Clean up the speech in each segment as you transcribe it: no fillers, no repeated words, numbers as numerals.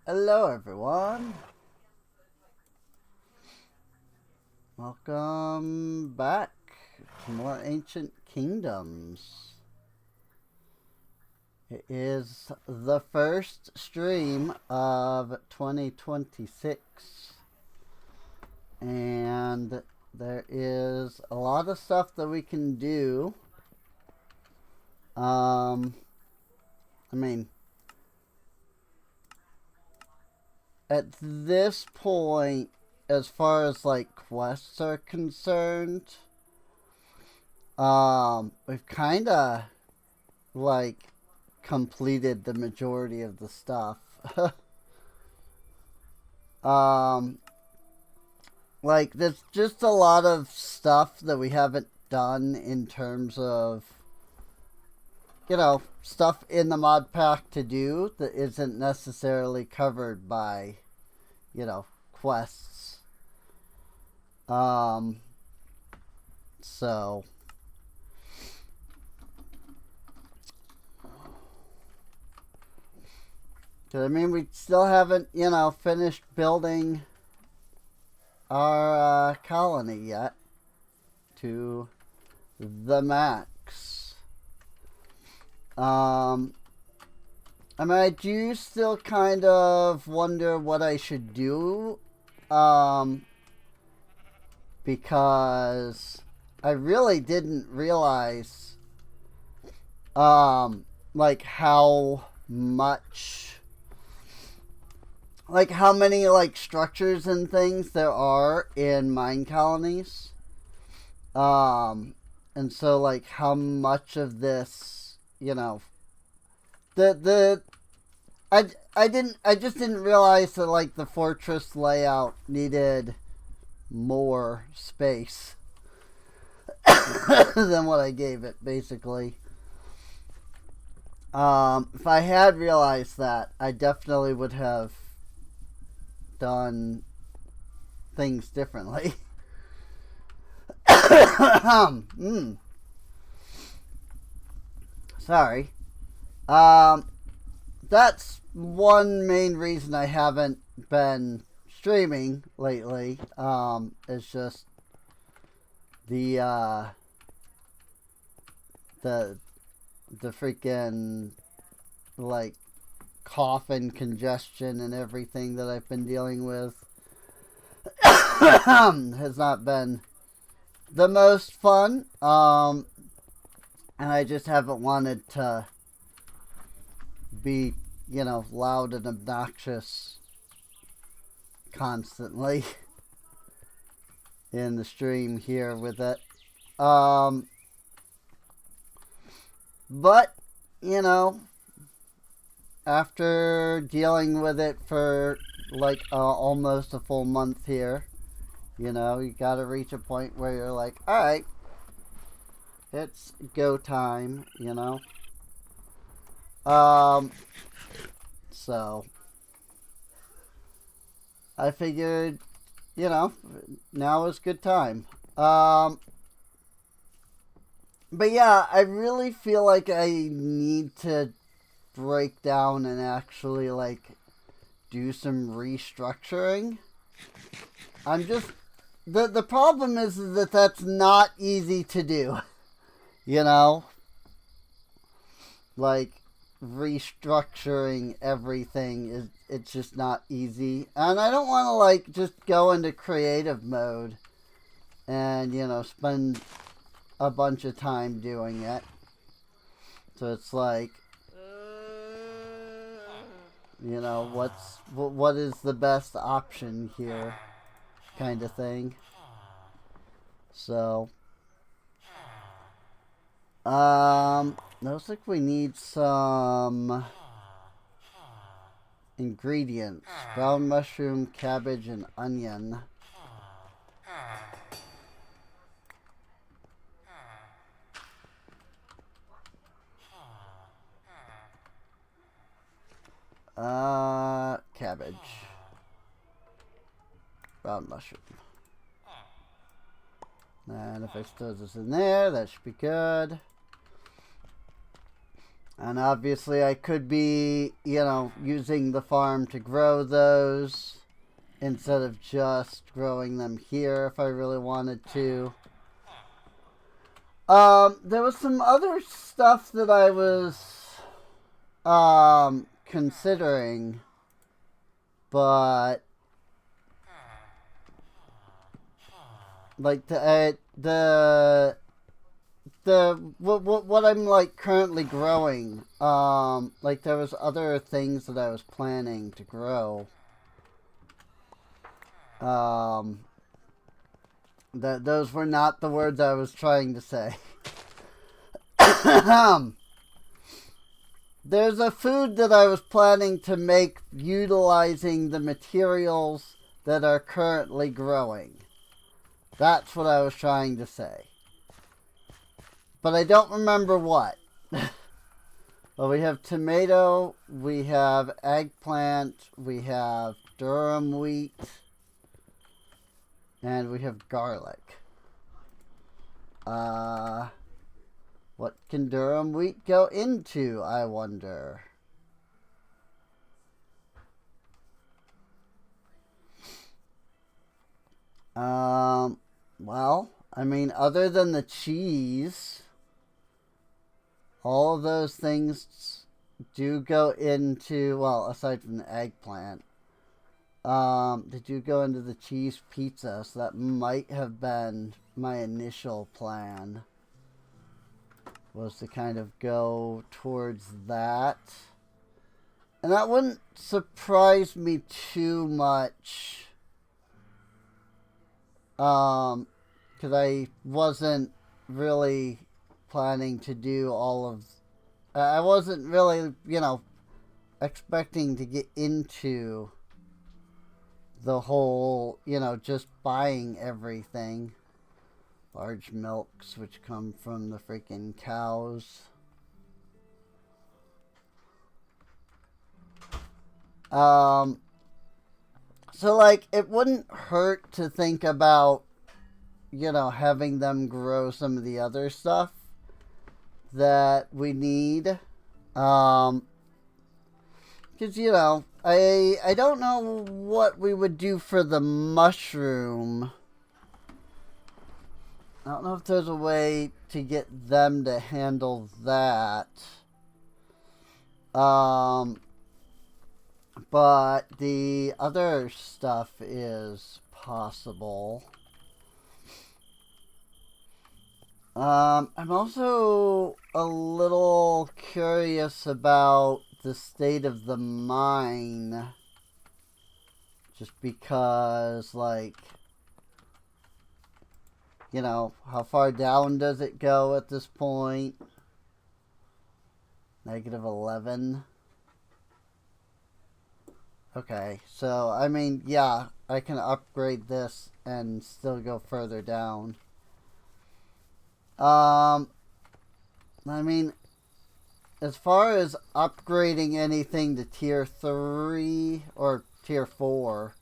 Hello, everyone. Welcome back to more Ancient Kingdoms. It is the first stream of 2026, and there is a lot of stuff that we can do. I mean, at this point, as far as like quests are concerned, we've kind of like completed the majority of the stuff. Like there's just a lot of stuff that we haven't done in terms of, stuff in the mod pack to do that isn't necessarily covered by, quests. So I mean, we still haven't, finished building our colony yet to the max. I mean, I do still kind of wonder what I should do, because I really didn't realize, like how much, like how many like structures and things there are in mine colonies, and so like how much of this, the I just didn't realize that like the fortress layout needed more space than what I gave it, basically. If I had realized that, I definitely would have done things differently. Sorry. That's one main reason I haven't been streaming lately. It's just the freaking like cough and congestion and everything that I've been dealing with has not been the most fun. And I just haven't wanted to be, loud and obnoxious constantly in the stream here with it. But, after dealing with it for like almost a full month here, you gotta reach a point where you're like, alright, it's go time, So I figured, now is good time. But yeah, I really feel like I need to break down and actually like do some restructuring. I'm just the problem is that that's not easy to do. Like restructuring everything it's just not easy, and I don't want to like just go into creative mode and spend a bunch of time doing it. So it's like, what is the best option here, kind of thing. So looks like we need some ingredients: brown mushroom, cabbage, and onion. Cabbage, brown mushroom. And if I store this in there, that should be good. And obviously I could be, using the farm to grow those instead of just growing them here if I really wanted to. There was some other stuff that I was considering, but like what I'm like currently growing, like there was other things that I was planning to grow. Those were not the words I was trying to say. There's a food that I was planning to make utilizing the materials that are currently growing. That's what I was trying to say. But I don't remember what. Well, we have tomato, we have eggplant, we have durum wheat, and we have garlic. What can durum wheat go into, I wonder? Well, I mean, other than the cheese, all of those things do go into, well, aside from the eggplant, they do go into the cheese pizza, so that might have been my initial plan, was to kind of go towards that. And that wouldn't surprise me too much, because I wasn't really planning to do all of... I wasn't really, expecting to get into the whole, just buying everything. Large milks, which come from the freaking cows. So, like, it wouldn't hurt to think about, having them grow some of the other stuff that we need. Because, I don't know what we would do for the mushroom. I don't know if there's a way to get them to handle that. But the other stuff is possible. I'm also a little curious about the state of the mine. Just because, like, how far down does it go at this point? -11. Okay, so, I mean, yeah, I can upgrade this and still go further down. I mean, as far as upgrading anything to tier 3 or tier 4,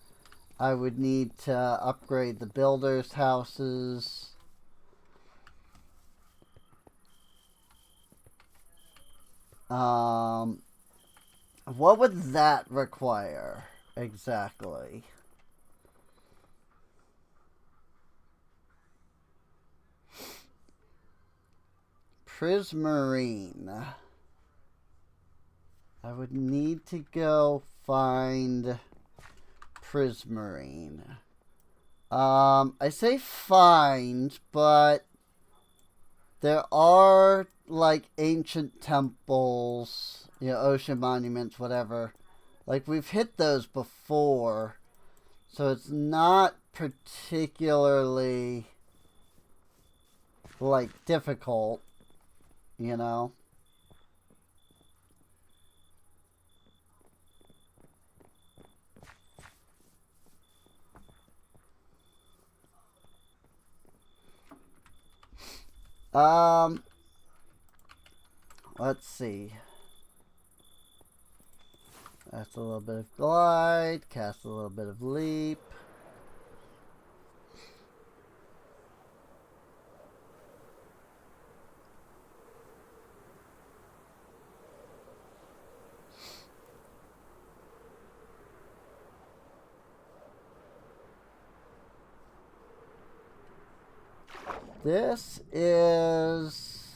I would need to upgrade the builders' houses. What would that require exactly? Prismarine. I would need to go find Prismarine. I say find, but there are, like, ancient temples, ocean monuments, whatever. Like, we've hit those before, so it's not particularly, like, difficult, Let's see. Cast a little bit of glide, cast a little bit of leap. This is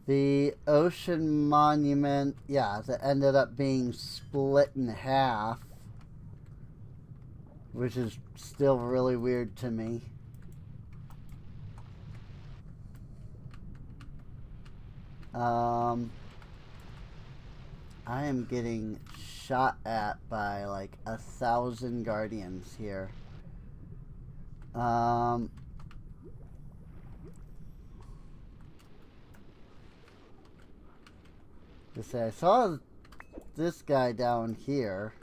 the ocean monument, yeah, that ended up being split in half, which is still really weird to me. I am getting shot at by like 1,000 guardians here. To say, I saw this guy down here.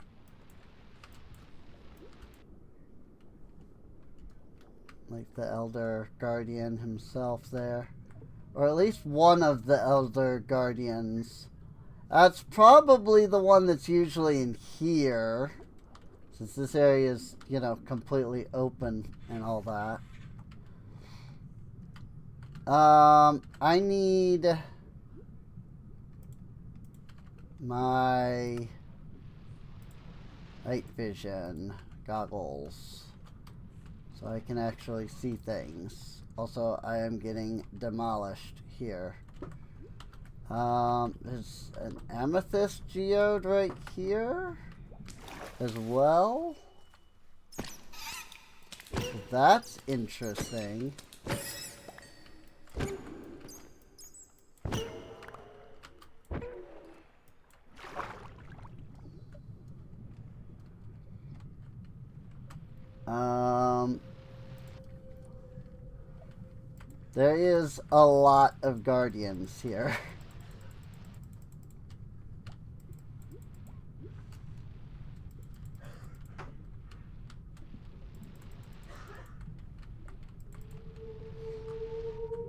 Like the Elder Guardian himself there. Or at least one of the Elder Guardians. That's probably the one that's usually in here. Since this area is, you know, completely open and all that. I need my night vision goggles so I can actually see things. Also, I am getting demolished here. There's an amethyst geode right here as well. That's interesting. There is a lot of guardians here.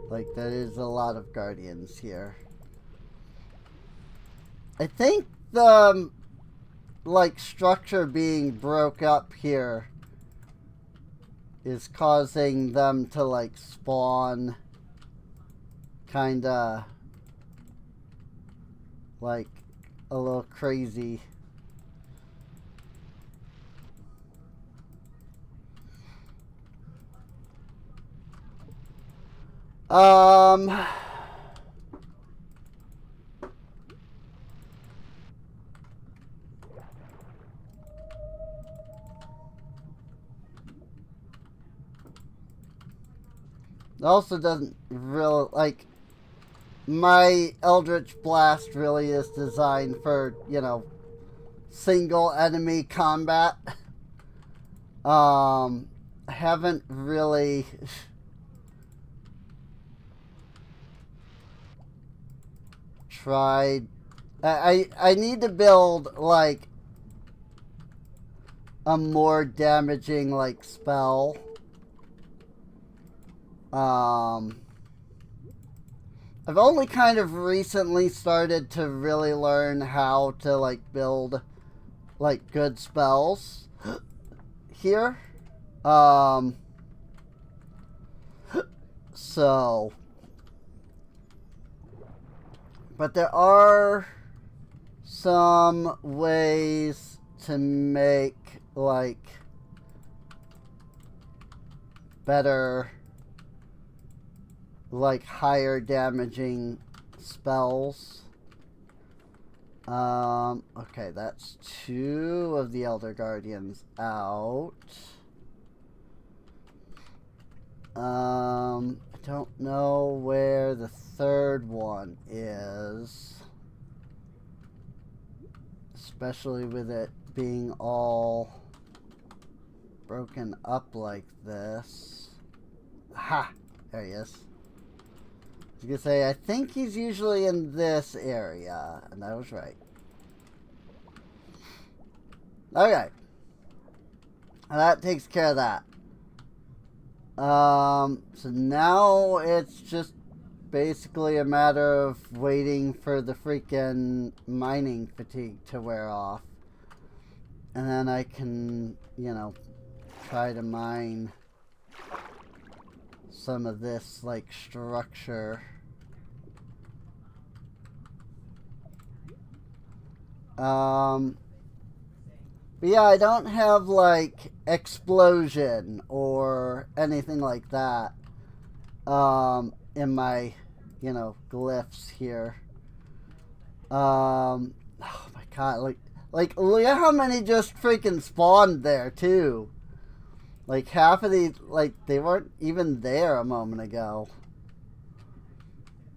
Like, there is a lot of guardians here. I think the, like, structure being broke up here is causing them to, like, spawn kinda, like, a little crazy. It also doesn't really, like, my Eldritch Blast really is designed for, you know, single enemy combat. I haven't really tried. I need to build, like, a more damaging, like, spell. I've only kind of recently started to really learn how to, like, build, like, good spells here. So, but there are some ways to make, like, better, like, higher damaging spells. Okay, that's 2 of the Elder Guardians out. I don't know where the 3rd one is. Especially with it being all broken up like this. Ha! There he is. I was gonna say, I think he's usually in this area, and I was right. Okay. That takes care of that. So now it's just basically a matter of waiting for the freaking mining fatigue to wear off. And then I can, you know, try to mine some of this, like, structure. But yeah, I don't have, like, explosion or anything like that. in my, glyphs here. Oh my god, look at how many just freaking spawned there too. Like half of these, like they weren't even there a moment ago.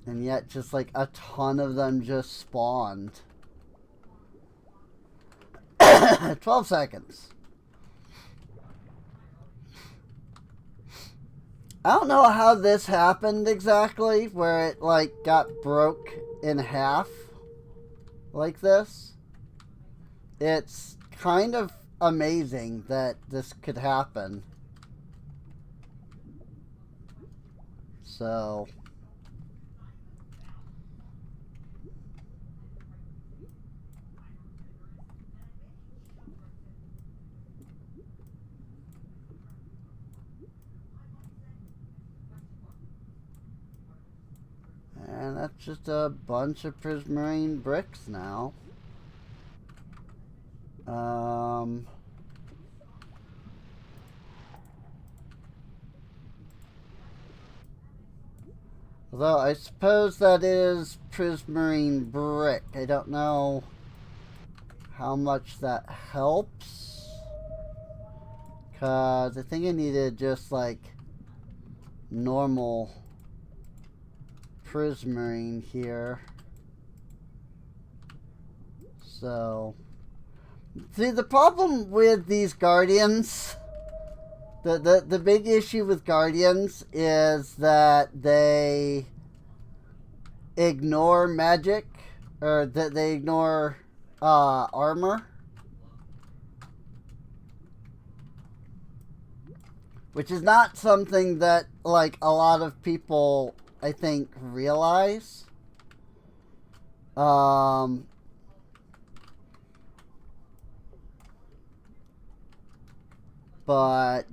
And yet just like a ton of them just spawned. 12 seconds. I don't know how this happened exactly, where it like got broke in half like this. It's kind of amazing that this could happen. So and that's just a bunch of prismarine bricks now. Although I suppose that is prismarine brick. I don't know how much that helps. Because I think I needed just like normal prismarine here. So, see, the problem with these guardians, the big issue with guardians is that they ignore magic, or that they ignore armor. Which is not something that, like, a lot of people, I think, realize. But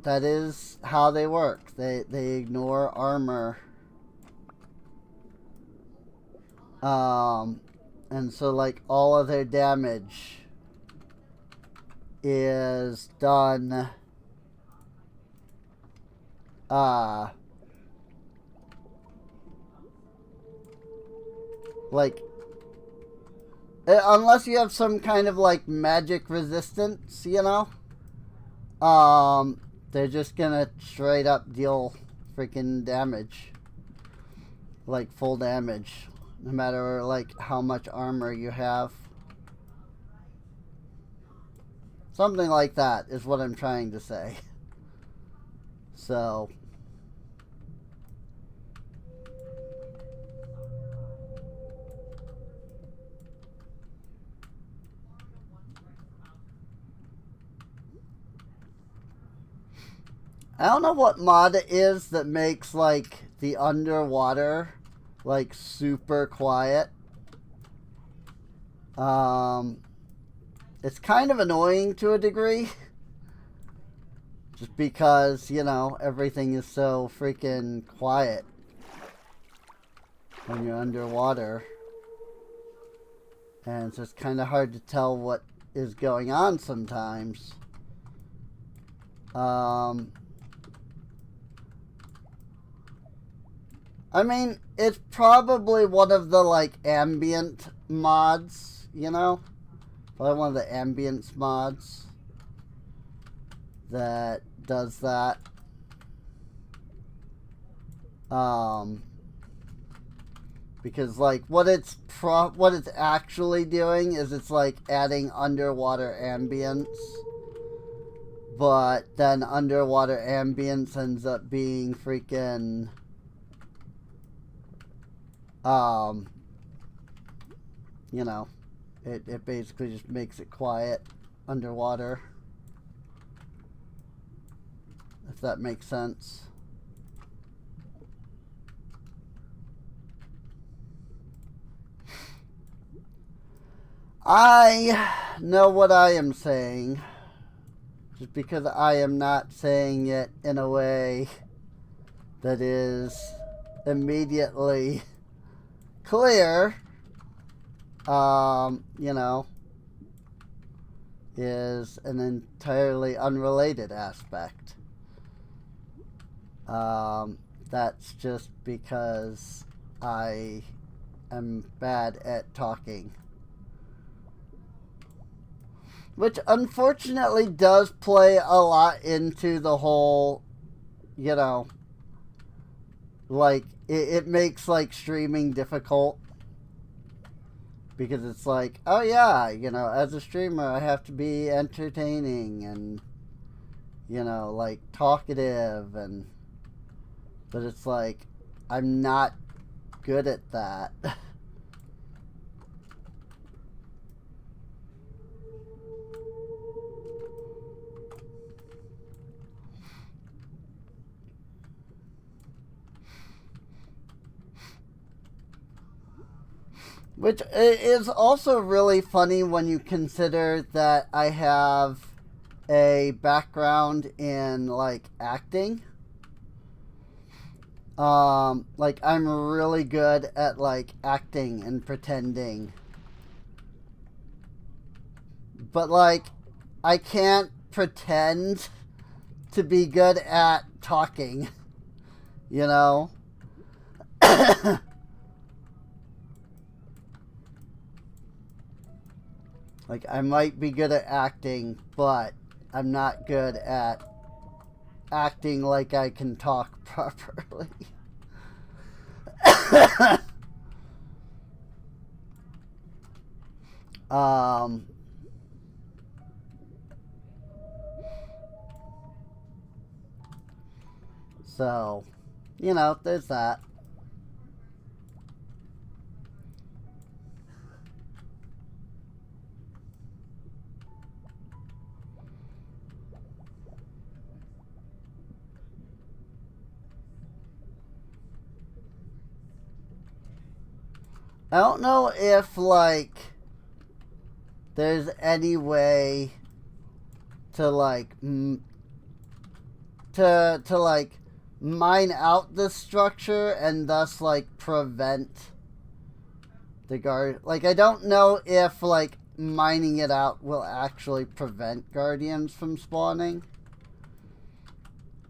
that is how they work. They ignore armor. And so, like, all of their damage is done like, unless you have some kind of like magic resistance, they're just gonna straight up deal freaking damage, like full damage, no matter like how much armor you have. Something like that is what I'm trying to say. So I don't know what mod it is that makes like the underwater like super quiet. It's kind of annoying to a degree. Just because, everything is so freaking quiet when you're underwater. And it's just kind of hard to tell what is going on sometimes. I mean, it's probably one of the, like, ambient mods, Probably one of the ambience mods that does that. Because like what it's actually doing is it's like adding underwater ambience, but then underwater ambience ends up being freaking it basically just makes it quiet underwater. If that makes sense. I know what I am saying, just because I am not saying it in a way that is immediately clear, is an entirely unrelated aspect. that's just because I am bad at talking. Which unfortunately does play a lot into the whole, you know, like, it makes, like, streaming difficult. Because it's like, oh yeah, you know, as a streamer, I have to be entertaining and, you know, like, talkative and... But it's like, I'm not good at that. Which is also really funny when you consider that I have a background in, like, acting. Like, I'm really good at, like, acting and pretending. But, like, I can't pretend to be good at talking. You know? Like, I might be good at acting, but I'm not good at acting like I can talk properly. So, you know, there's that. I don't know if, like, there's any way to, like, like, mine out the structure and thus, like, prevent the guard. Like, I don't know if, like, mining it out will actually prevent guardians from spawning.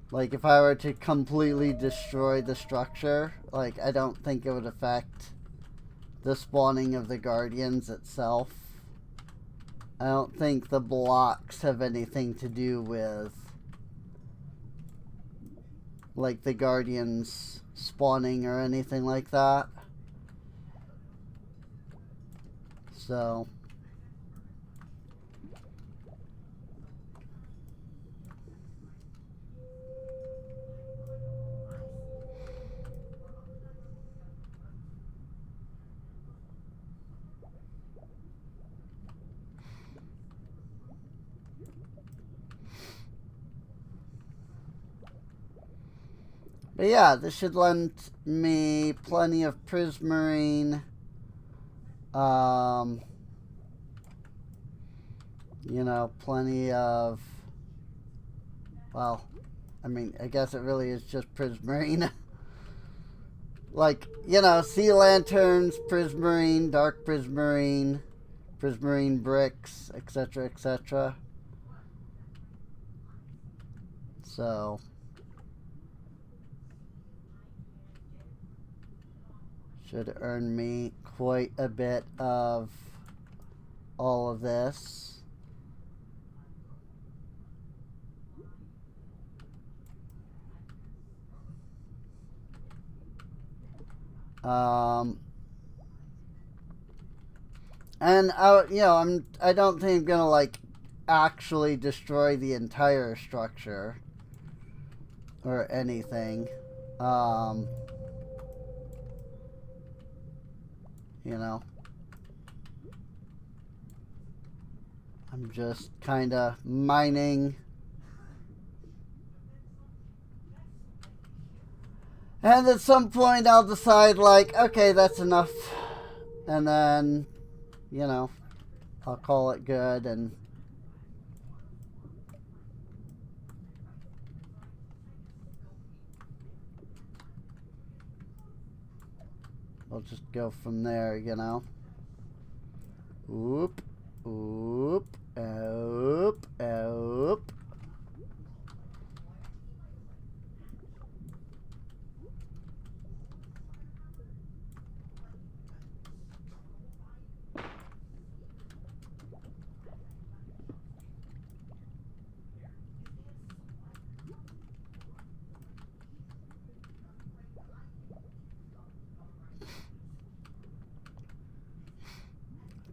Like, if I were to completely destroy the structure, like, I don't think it would affect the spawning of the guardians itself. I don't think the blocks have anything to do with, like, the guardians spawning or anything like that. So... But yeah, this should lend me plenty of prismarine. You know, plenty of... Well, I mean, I guess it really is just prismarine. Like, you know, sea lanterns, prismarine, dark prismarine, prismarine bricks, etc., etc. So... should earn me quite a bit of all of this. And you know, I don't think I'm gonna, like, actually destroy the entire structure or anything. You know, I'm just kind of mining. And at some point I'll decide, like, okay, that's enough. And then, you know, I'll call it good and... we'll just go from there, you know. Oop, oop, oop, oop.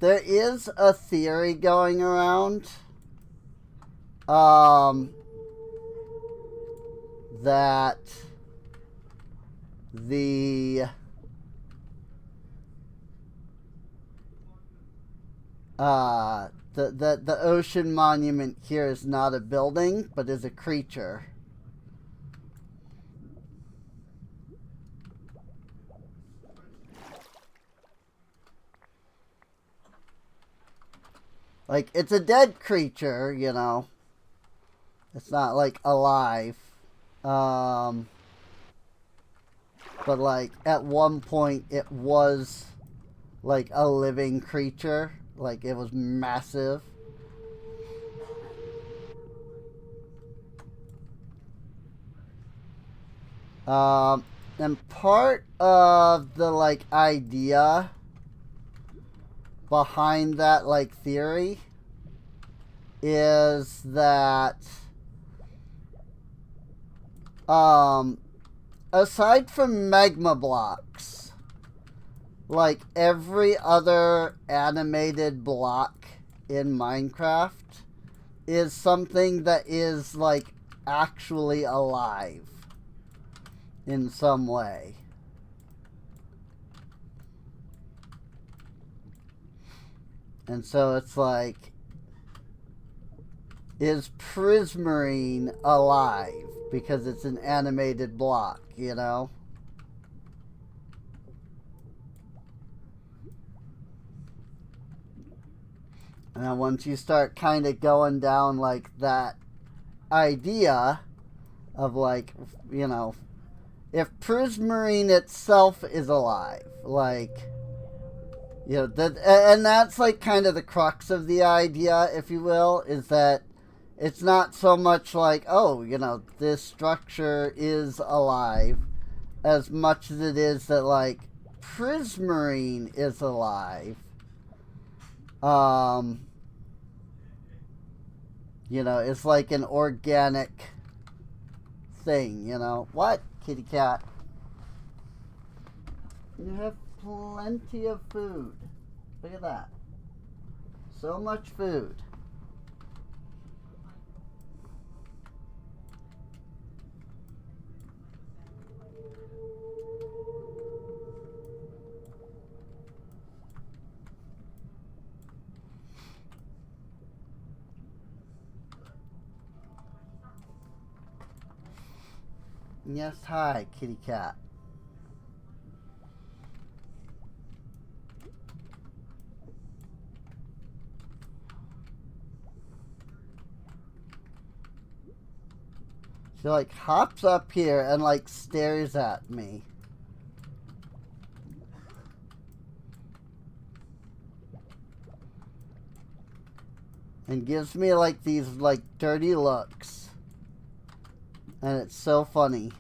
there is a theory going around that the the ocean monument here is not a building, but is a creature. Like, it's a dead creature, you know. It's not, like, alive. But, like, at one point it was, like, a living creature. Like, it was massive. And part of the, like, idea behind that, like, theory is that aside from magma blocks, like, every other animated block in Minecraft is something that is, like, actually alive in some way. And so it's like, is Prismarine alive? Because it's an animated block, you know? And then once you start kind of going down, like, that idea of, like, you know, if Prismarine itself is alive, like, you know, and that's, like, kind of the crux of the idea, if you will, is that it's not so much like, oh, you know, this structure is alive, as much as it is that, like, Prismarine is alive. You know, it's like an organic thing, you know. What, kitty cat? You have plenty of food. Look at that. So much food. Yes, hi, kitty cat. She, like, hops up here and, like, stares at me. And gives me, like, these, like, dirty looks. And it's so funny.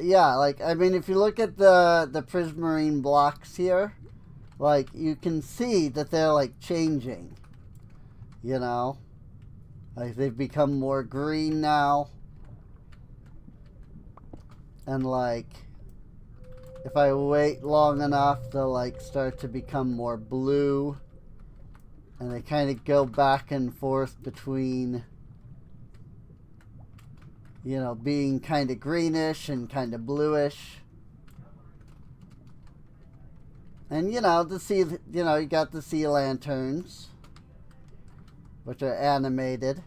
Yeah, like, I mean, if you look at the Prismarine blocks here, like, you can see that they're, like, changing. You know? Like, they've become more green now. And, like, if I wait long enough, they'll, like, start to become more blue. And they kind of go back and forth between, you know, being kind of greenish and kind of bluish. And, you know, you got the sea lanterns, which are animated.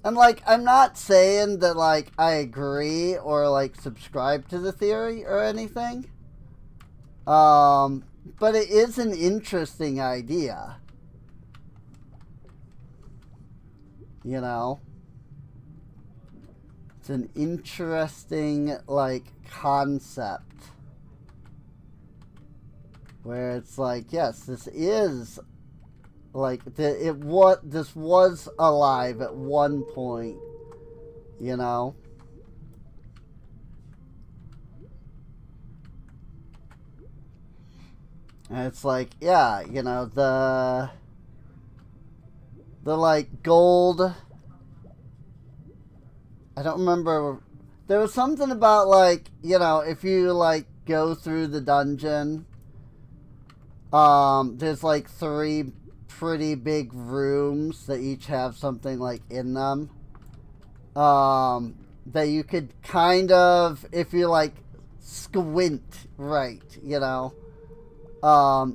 And, like, I'm not saying that, like, I agree or, like, subscribe to the theory or anything. But it is an interesting idea. You know? It's an interesting, like, concept. Where it's like, yes, this is, like, this was alive at one point, you know? And it's like, yeah, you know, the like gold, I don't remember, there was something about like, you know, if you like go through the dungeon, there's like 3 pretty big rooms that each have something like in them, that you could kind of, if you like squint right, you know,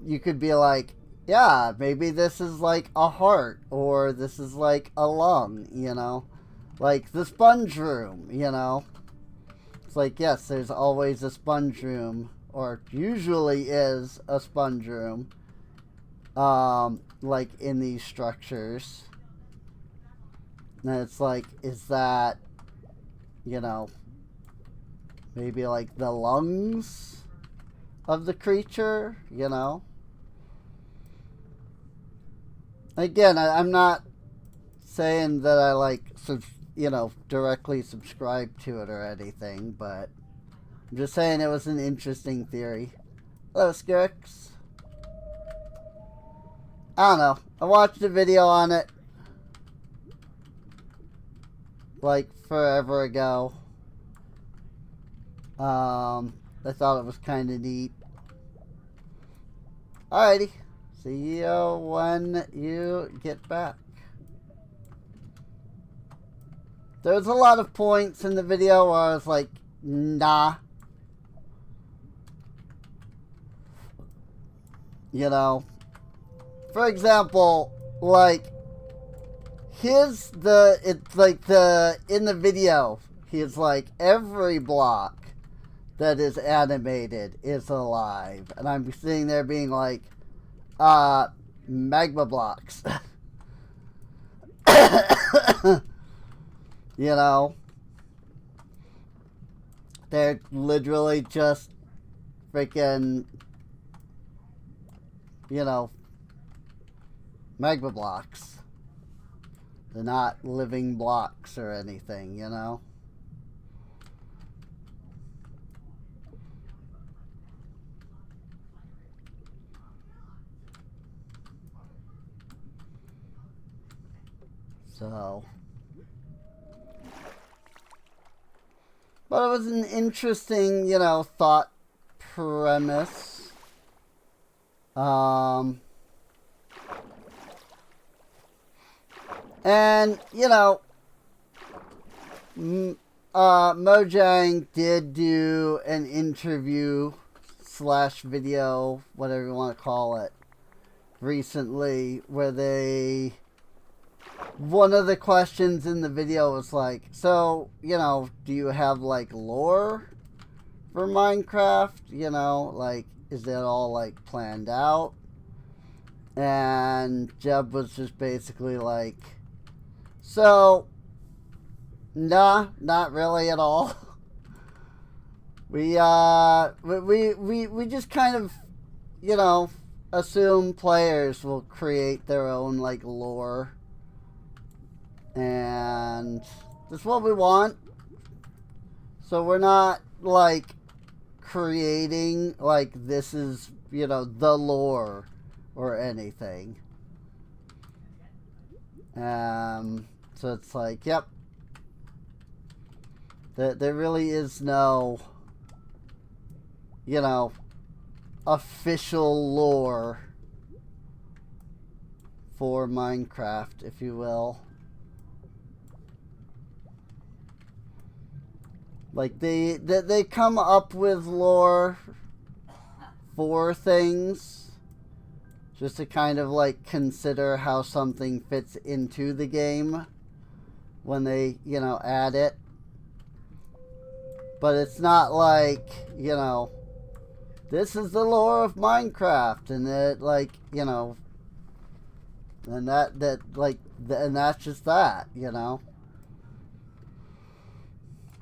you could be like, yeah, maybe this is like a heart, or this is like a lung, you know, like the sponge room, you know. It's like, yes, there's always a sponge room, or usually is a sponge room, like in these structures. And it's like, is that, you know, maybe like the lungs of the creature, you know? Again, I'm not saying that I like, you know, directly subscribe to it or anything, but I'm just saying it was an interesting theory. Hello, Skirks. I don't know. I watched a video on it like forever ago. I thought it was kind of neat. Alrighty. See you when you get back. There's a lot of points in the video where I was like, nah. You know. For example, like, it's like in the video, he's like, every block that is animated is alive. And I'm sitting there being like, magma blocks. You know, they're literally just freaking, you know, magma blocks. They're not living blocks or anything, you know. So, but it was an interesting, you know, thought premise. And, you know, Mojang did do an interview / video, whatever you want to call it, recently, where they, one of the questions in the video was like, so, you know, do you have like lore for Minecraft? You know, like, is that all like planned out? And Jeb was just basically like, so, nah, not really at all. We just kind of, you know, assume players will create their own like lore, and that's what we want. So we're not like creating like this is, you know, the lore or anything. So it's like, yep, there really is no, you know, official lore for Minecraft, if you will. Like, they come up with lore for things just to kind of like consider how something fits into the game when they, you know, add it. But it's not like, you know, this is the lore of Minecraft, and it, like, you know, and and that's just that, you know.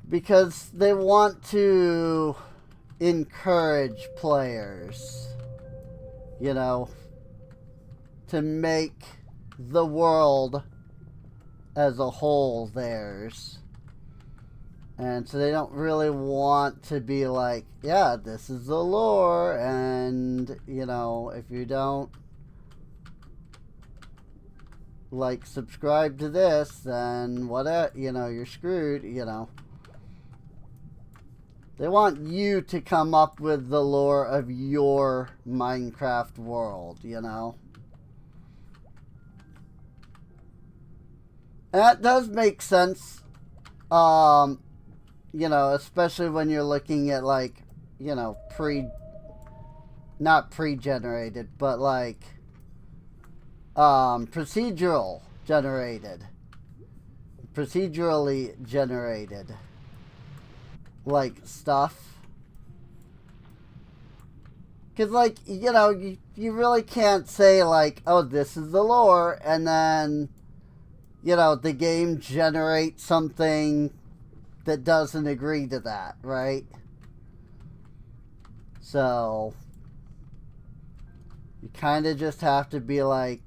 Because they want to encourage players, you know, to make the world as a whole theirs. And so they don't really want to be like, yeah, this is the lore, and, you know, if you don't, like, subscribe to this, then whatever, you know, you're screwed, you know. They want you to come up with the lore of your Minecraft world, you know. And that does make sense. You know, especially when you're looking at, like, you know, not pre-generated, but like procedurally generated like stuff. Because, like, you know, you really can't say, like, oh, this is the lore, and then, you know, the game generates something that doesn't agree to that, right? So, you kind of just have to be like,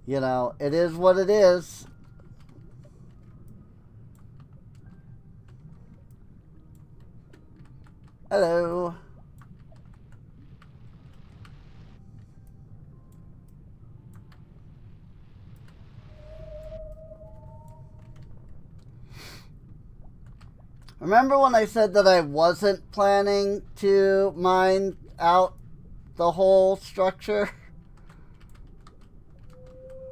you know, it is what it is. Hello. Remember when I said that I wasn't planning to mine out the whole structure?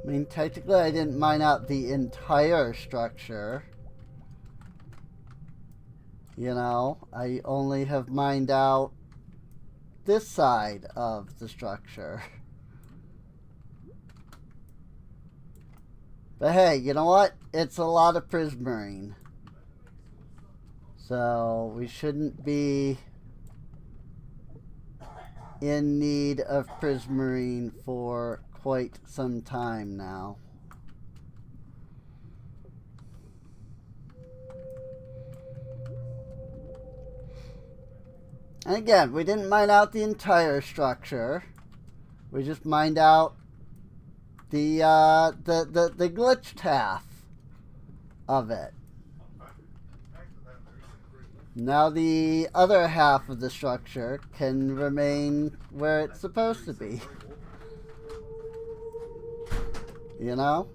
I mean, technically I didn't mine out the entire structure. You know, I only have mined out this side of the structure. But hey, you know what? It's a lot of prismarine. So we shouldn't be in need of prismarine for quite some time now. And again, we didn't mine out the entire structure. We just mined out the glitched half of it. Now the other half of the structure can remain where it's supposed to be. You know?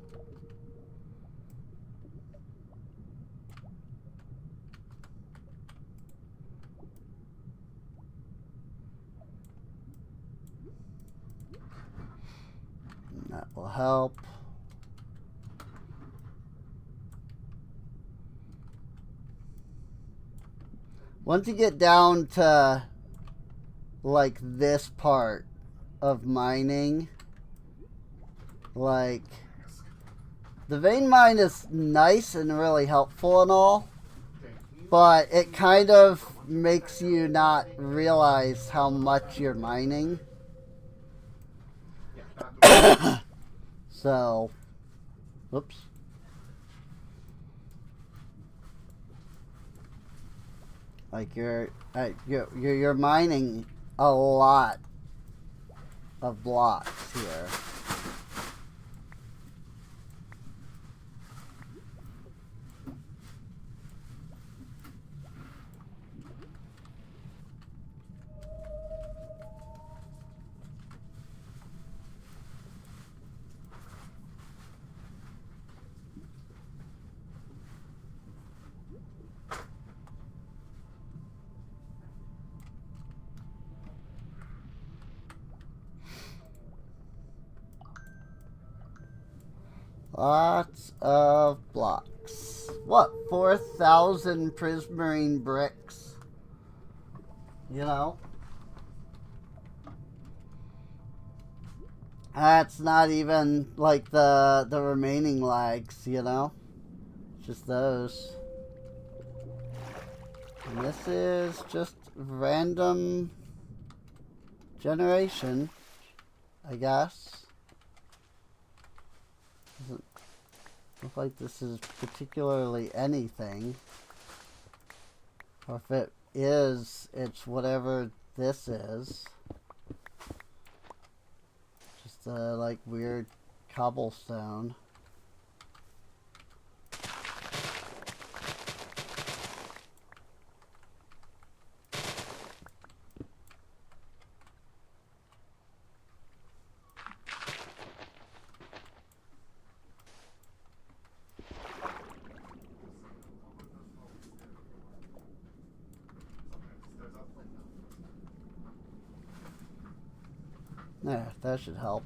And that will help. Once you get down to like this part of mining, like the vein mine is nice and really helpful and all, but it kind of makes you not realize how much you're mining. So, whoops. Like you're mining a lot of blocks here. Lots of blocks. What, 4,000 prismarine bricks? You know? That's not even like the remaining lags, you know? Just those. And this is just random generation, I guess. Doesn't look like this is particularly anything. Or if it is, it's whatever this is. Just like weird cobblestone. There, that should help.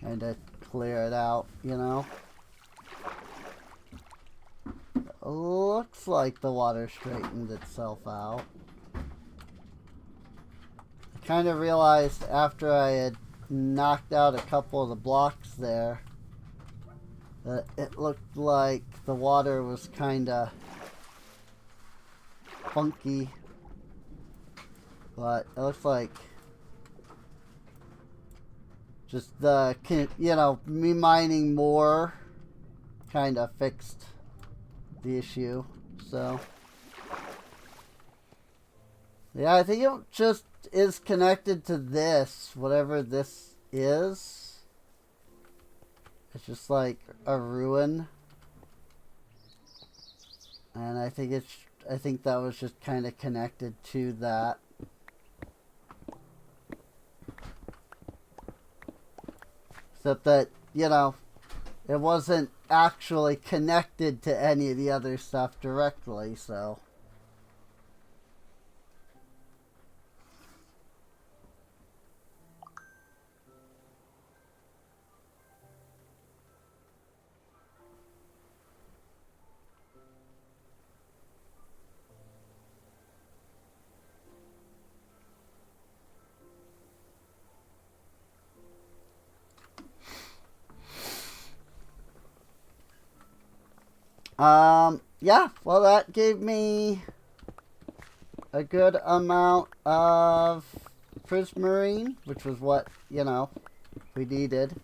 Kind of clear it out, you know? Looks like the water straightened itself out. I kind of realized after I had knocked out a couple of the blocks there that it looked like the water was kind of funky. But it looks like just the, you know, me mining more kind of fixed the issue. So, yeah, I think it just is connected to this, whatever this is. It's just like a ruin. And I think that was just kind of connected to that. Except that, you know, it wasn't actually connected to any of the other stuff directly, so. Yeah, well, that gave me a good amount of prismarine, which was what, you know, we needed.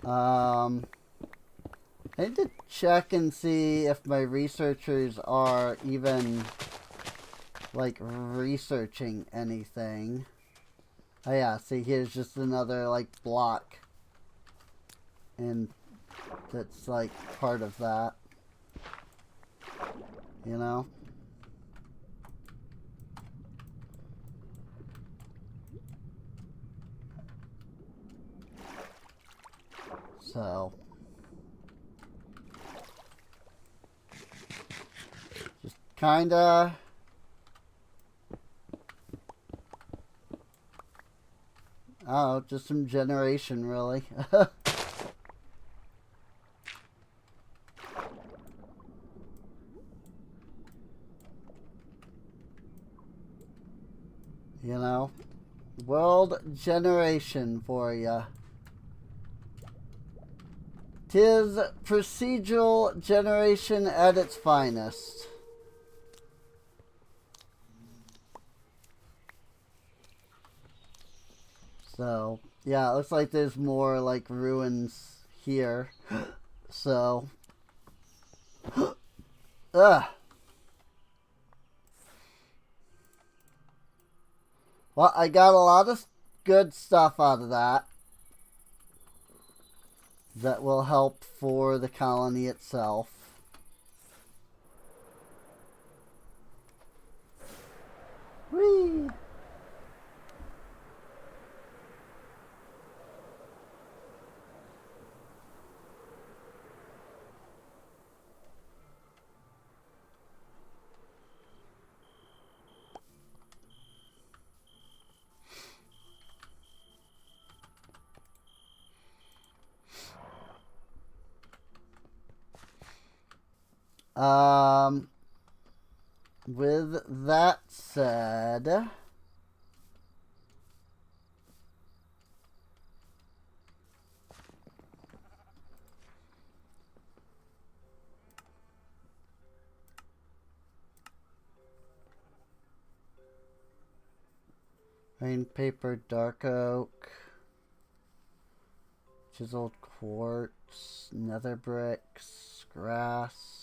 I need to check and see if my researchers are even, like, researching anything. Oh yeah, see, here's just another, like, block. And that's, like, part of that. You know? So. Just kinda. Oh, just some generation, really. You know? World generation for ya. 'Tis procedural generation at its finest. So, yeah, it looks like there's more, like, ruins here. So. Ugh. Well, I got a lot of good stuff out of that. That will help for the colony itself. Whee! With that said, rain paper, dark oak, chiseled quartz, nether bricks, grass.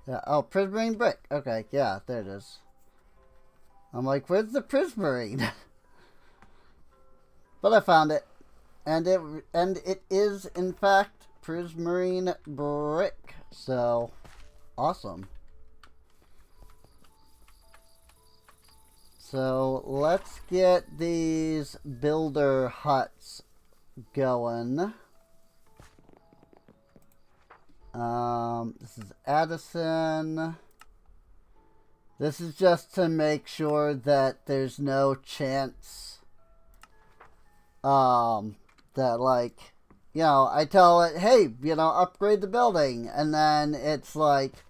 Yeah, oh, prismarine brick. Okay, yeah, there it is. I'm like, where's the prismarine? But I found it. And it is in fact prismarine brick. So awesome. So let's get these builder huts going. This is Addison. This is just to make sure that there's no chance that, like, you know, I tell it, hey, you know, upgrade the building, and then it's like,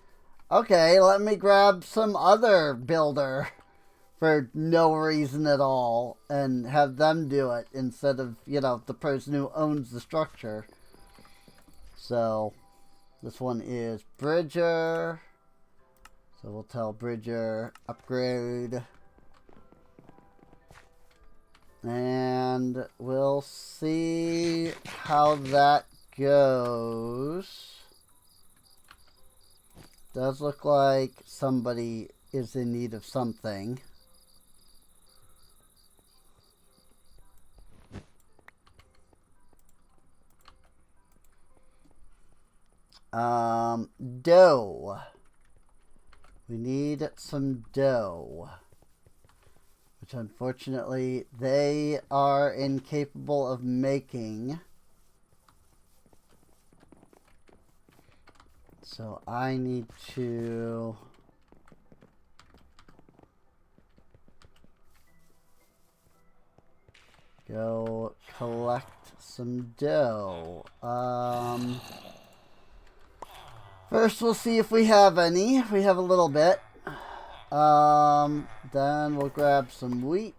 okay, let me grab some other builder for no reason at all and have them do it instead of, you know, the person who owns the structure. So this one is Bridger. So we'll tell Bridger upgrade. And we'll see how that goes. Does look like somebody is in need of something. Dough. We need some dough. Which unfortunately they are incapable of making. So I need to go collect some dough. First we'll see if we have any. We have a little bit. Then we'll grab some wheat.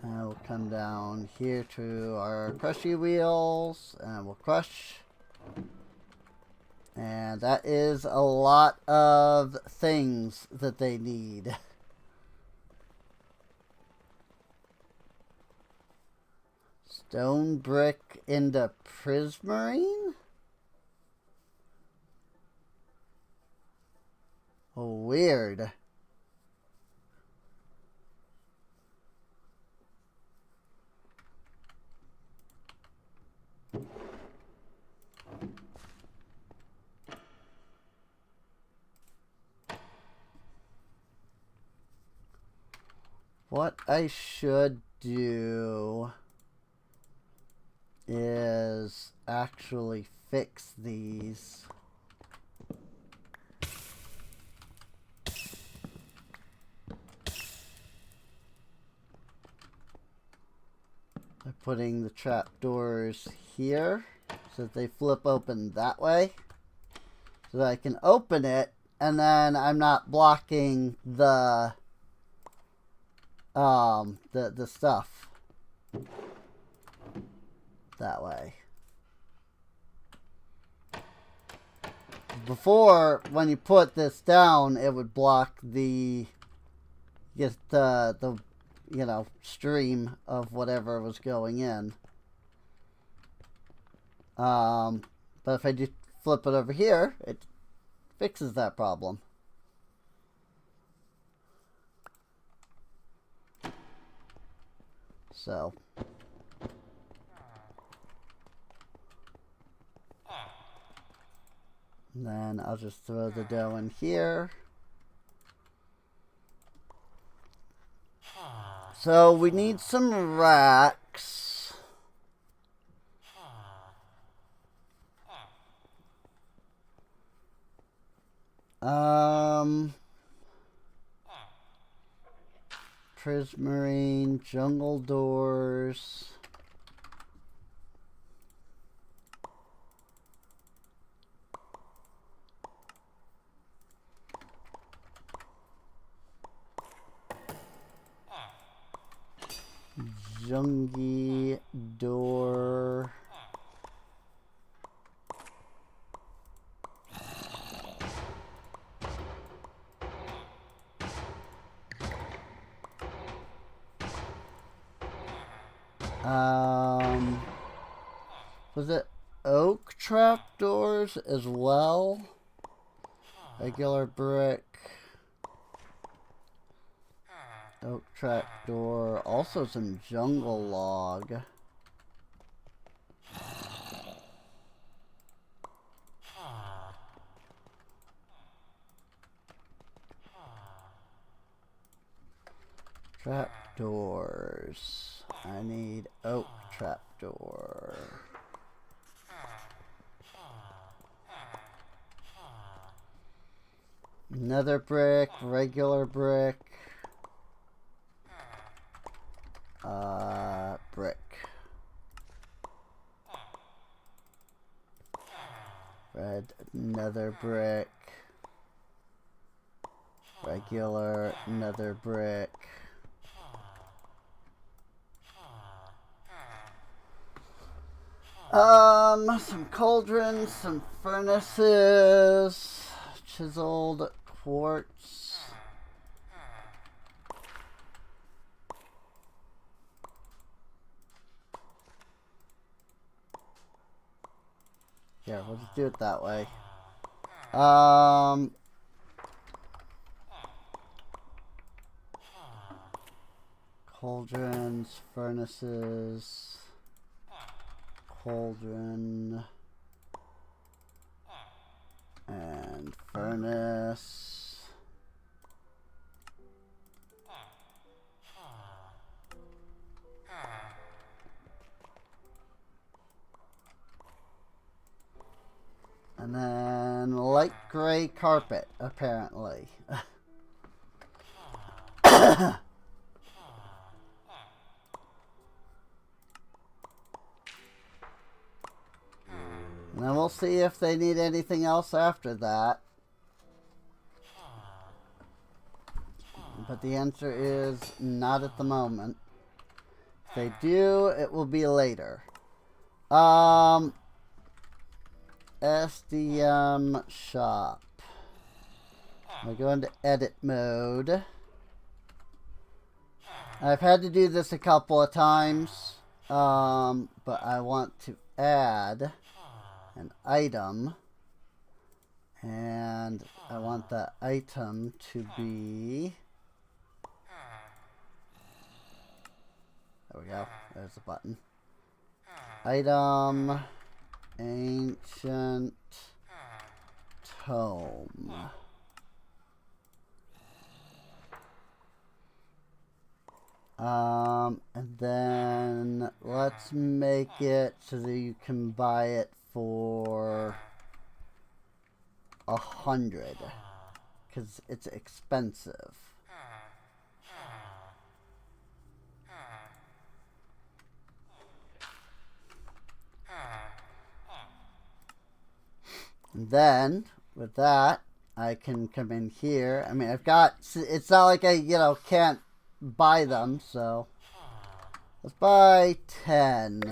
And we'll come down here to our crushy wheels and we'll crush. And that is a lot of things that they need. Stone brick into prismarine? Oh, weird. What I should do is actually fix these. By putting the trapdoors here so that they flip open that way. So that I can open it and then I'm not blocking the stuff that way. Before, when you put this down, it would block the you know, stream of whatever was going in. But if I just flip it over here, it fixes that problem. So then I'll just throw the dough in here. So we need some racks. Prismarine, jungle doors. Jungie door. Was it oak trapdoors as well? Regular brick. Oak trapdoor. Also some jungle log. Trapdoors. I need oak trapdoor. Nether brick, regular brick. Brick. Red nether brick. Regular nether brick. Some cauldrons, some furnaces, chiseled quartz. Yeah, we'll just do it that way. Cauldrons, furnaces, cauldron, and furnace. And then light gray carpet, apparently. And then we'll see if they need anything else after that. But the answer is not at the moment. If they do, it will be later. SDM shop. I go into edit mode. I've had to do this a couple of times, but I want to add an item, and I want that item to be, there we go, there's the button. Item, ancient tome. And then let's make it so that you can buy it for 100, because it's expensive. And then with that, I can come in here. I mean, I've got, it's not like I, you know, can't buy them, so let's buy 10.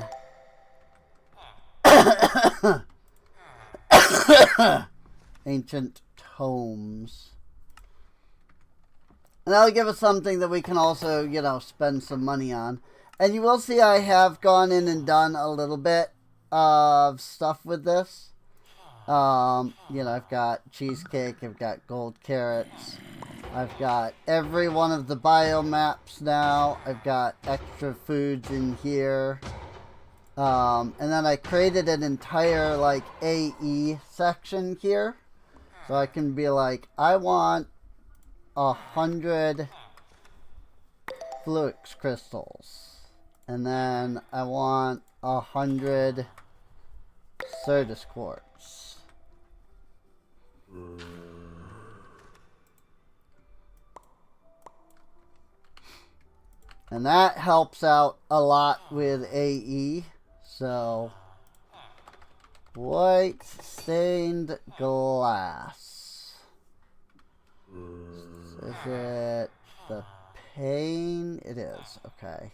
Ancient tomes. And that'll give us something that we can also, you know, spend some money on. And you will see I have gone in and done a little bit of stuff with this. You know, I've got cheesecake, I've got gold carrots, I've got every one of the biomaps now, I've got extra foods in here. And then I created an entire, like, AE section here. So I can be like, I want 100 Fluix crystals. And then I want 100 Certus quartz. And that helps out a lot with AE. So, white stained glass. Is it the pane? It is. Okay.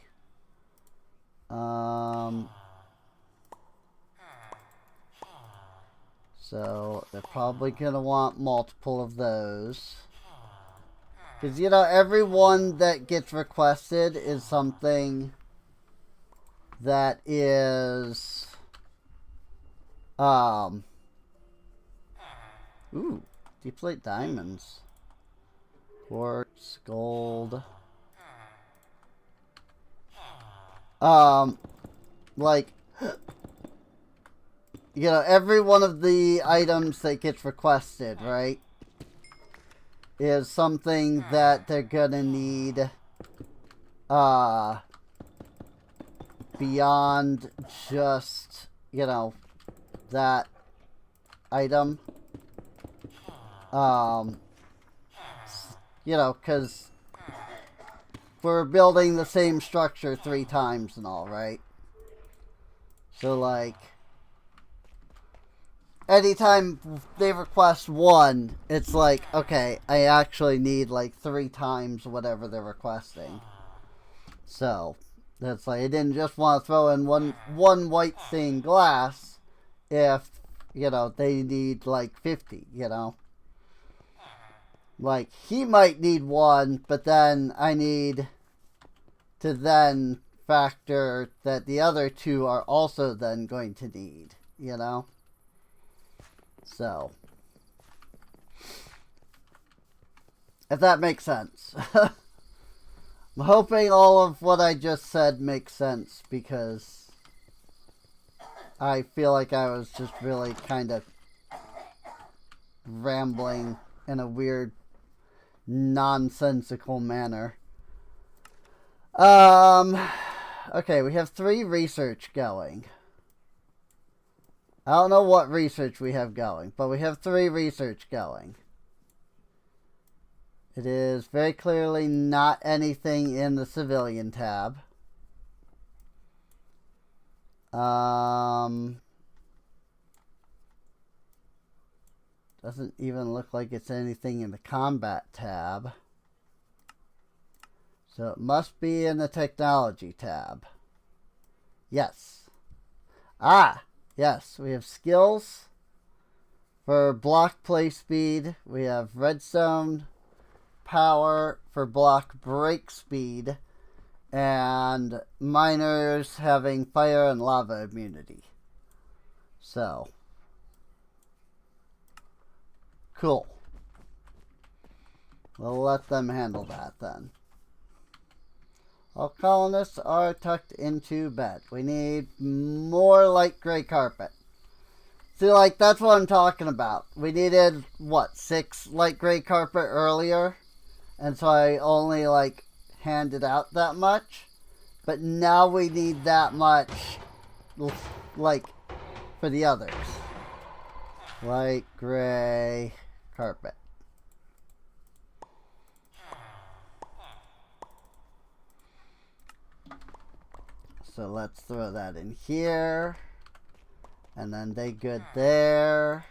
So, they're probably going to want multiple of those. Because, you know, every one that gets requested is something that is, ooh, deep slate diamonds. Quartz, gold. Like, you know, every one of the items that gets requested, right, is something that they're gonna need, beyond just, you know, that item. You know, because we're building the same structure 3 times and all, right? So, like, anytime they request 1, it's like, okay, I actually need, like, 3 times whatever they're requesting. So, that's like, I didn't just want to throw in one white stained glass if, you know, they need, like, 50, you know? Like, he might need 1, but then I need to then factor that the other 2 are also then going to need, you know? So, if that makes sense. I'm hoping all of what I just said makes sense, because I feel like I was just really kind of rambling in a weird, nonsensical manner. Okay, we have 3 research going. I don't know what research we have going, but we have 3 research going. It is very clearly not anything in the civilian tab. Doesn't even look like it's anything in the combat tab. So it must be in the technology tab. Yes. Ah, yes. We have skills for block play speed. We have redstone power for block break speed. And miners having fire and lava immunity. So, cool. We'll let them handle that then. All colonists are tucked into bed. We need more light gray carpet. See, like, that's what I'm talking about. We needed, what, 6 light gray carpet earlier? And so I only, like, handed out that much. But now we need that much, like, for the others. Light gray carpet. So let's throw that in here. And then they good there.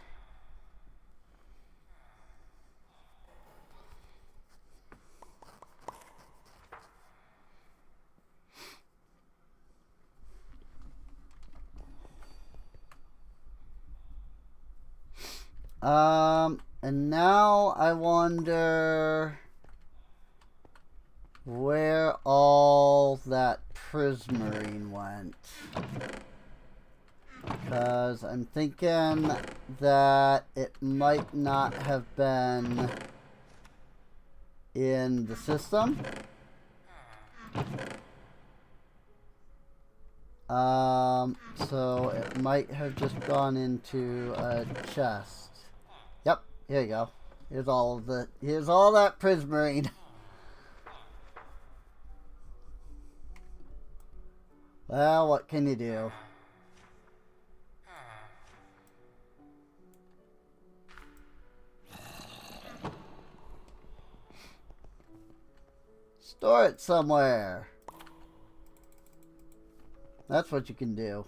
And now I wonder where all that prismarine went. Because I'm thinking that it might not have been in the system. So it might have just gone into a chest. Yep, here you go. Here's all that prismarine. Well, what can you do? Store it somewhere. That's what you can do.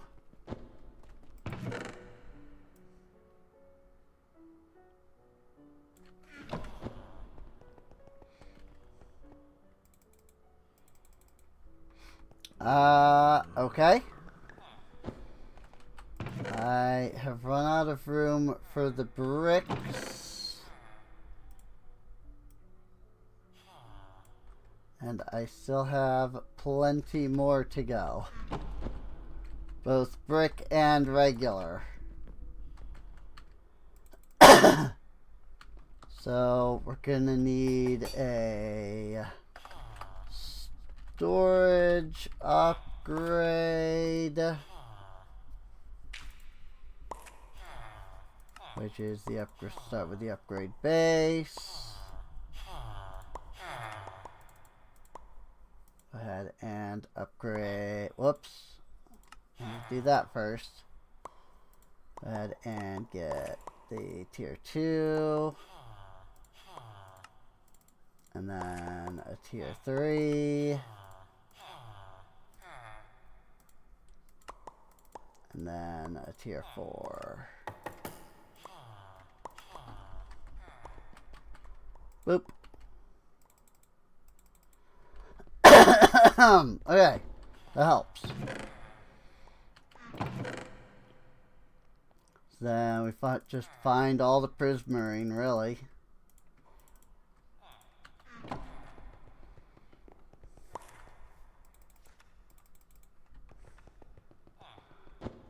Okay. I have run out of room for the bricks. And I still have plenty more to go. Both brick and regular. So we're gonna need a storage upgrade, which is the upgrade. Start with the upgrade base. Go ahead and upgrade. Whoops. Do that first. Go ahead and get the tier 2. And then a tier 3. And then a tier 4. Boop. Okay, that helps. So then we just find all the prismarine, really.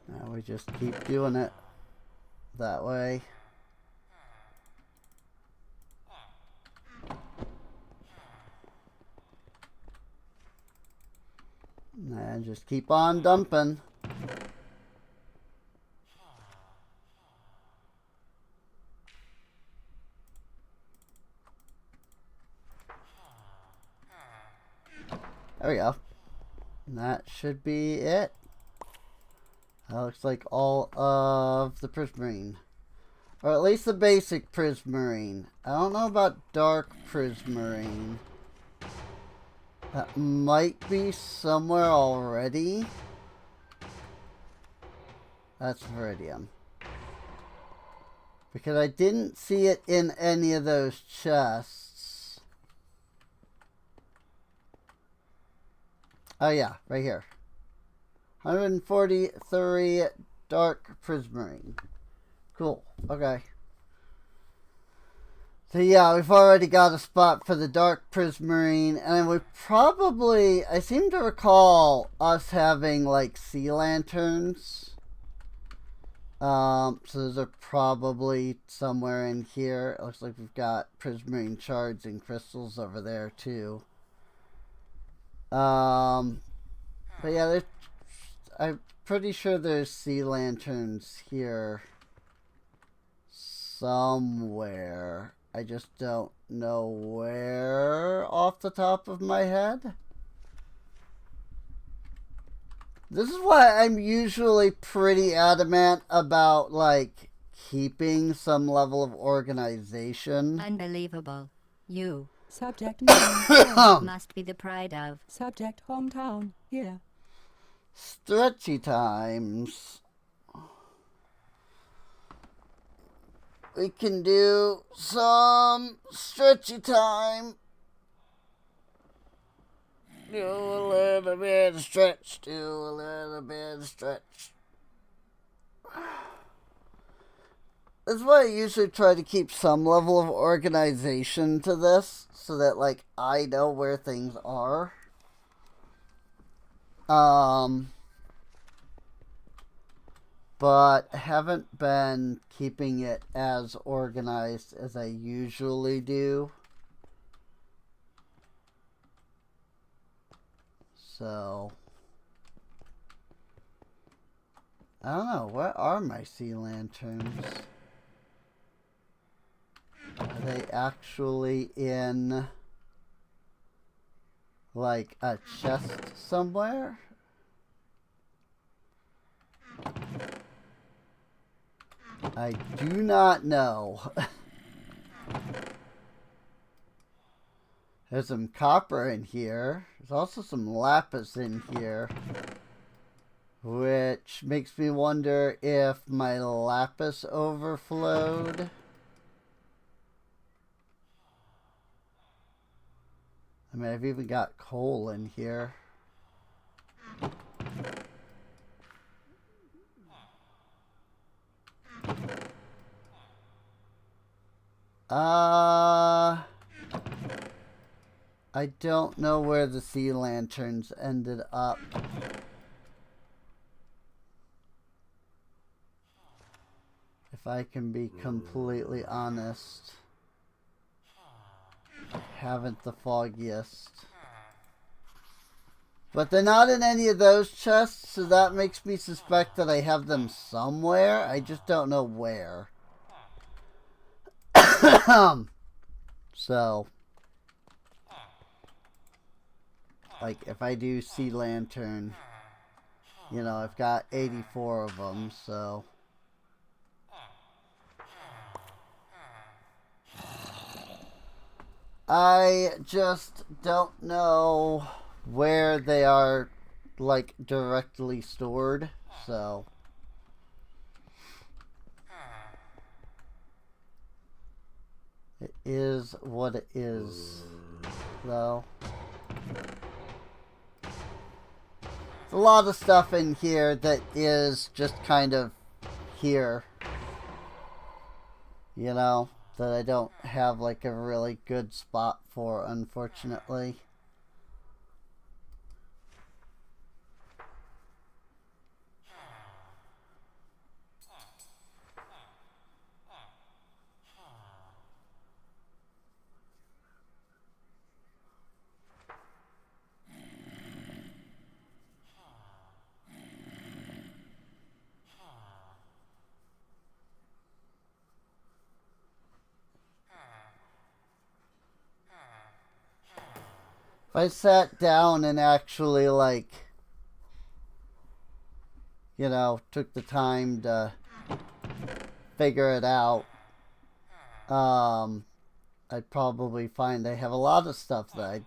Now we just keep doing it that way. And just keep on dumping. There we go. And that should be it. That looks like all of the prismarine. Or at least the basic prismarine. I don't know about dark prismarine. That might be somewhere already. That's Viridium. Because I didn't see it in any of those chests. Oh yeah, right here. 143 dark prismarine. Cool. Okay. So yeah, we've already got a spot for the dark prismarine, and we probably, I seem to recall us having like sea lanterns. So those are probably somewhere in here. It looks like we've got prismarine shards and crystals over there too. But yeah, I'm pretty sure there's sea lanterns here somewhere. I just don't know where off the top of my head. This is why I'm usually pretty adamant about, like, keeping some level of organization. Unbelievable. You. Subject must be the pride of. Subject hometown. Here. Stretchy times. We can do some stretchy time. Do a little bit of stretch. Do a little bit of stretch. That's why I usually try to keep some level of organization to this, so that, like, I know where things are. But haven't been keeping it as organized as I usually do. So, I don't know, where are my sea lanterns? Are they actually in, like, a chest somewhere? I do not know. There's some copper in here. There's also some lapis in here. Which makes me wonder if my lapis overflowed. I mean, I've even got coal in here. I don't know where the sea lanterns ended up. If I can be completely honest. I haven't the foggiest. But they're not in any of those chests, so that makes me suspect that I have them somewhere. I just don't know where. So, like, if I do sea lantern, you know, I've got 84 of them, so. I just don't know where they are, like, directly stored, so. It is what it is, though. There's a lot of stuff in here that is just kind of here. You know, that I don't have like a really good spot for, unfortunately. If I sat down and actually, like, you know, took the time to figure it out, I'd probably find I have a lot of stuff that I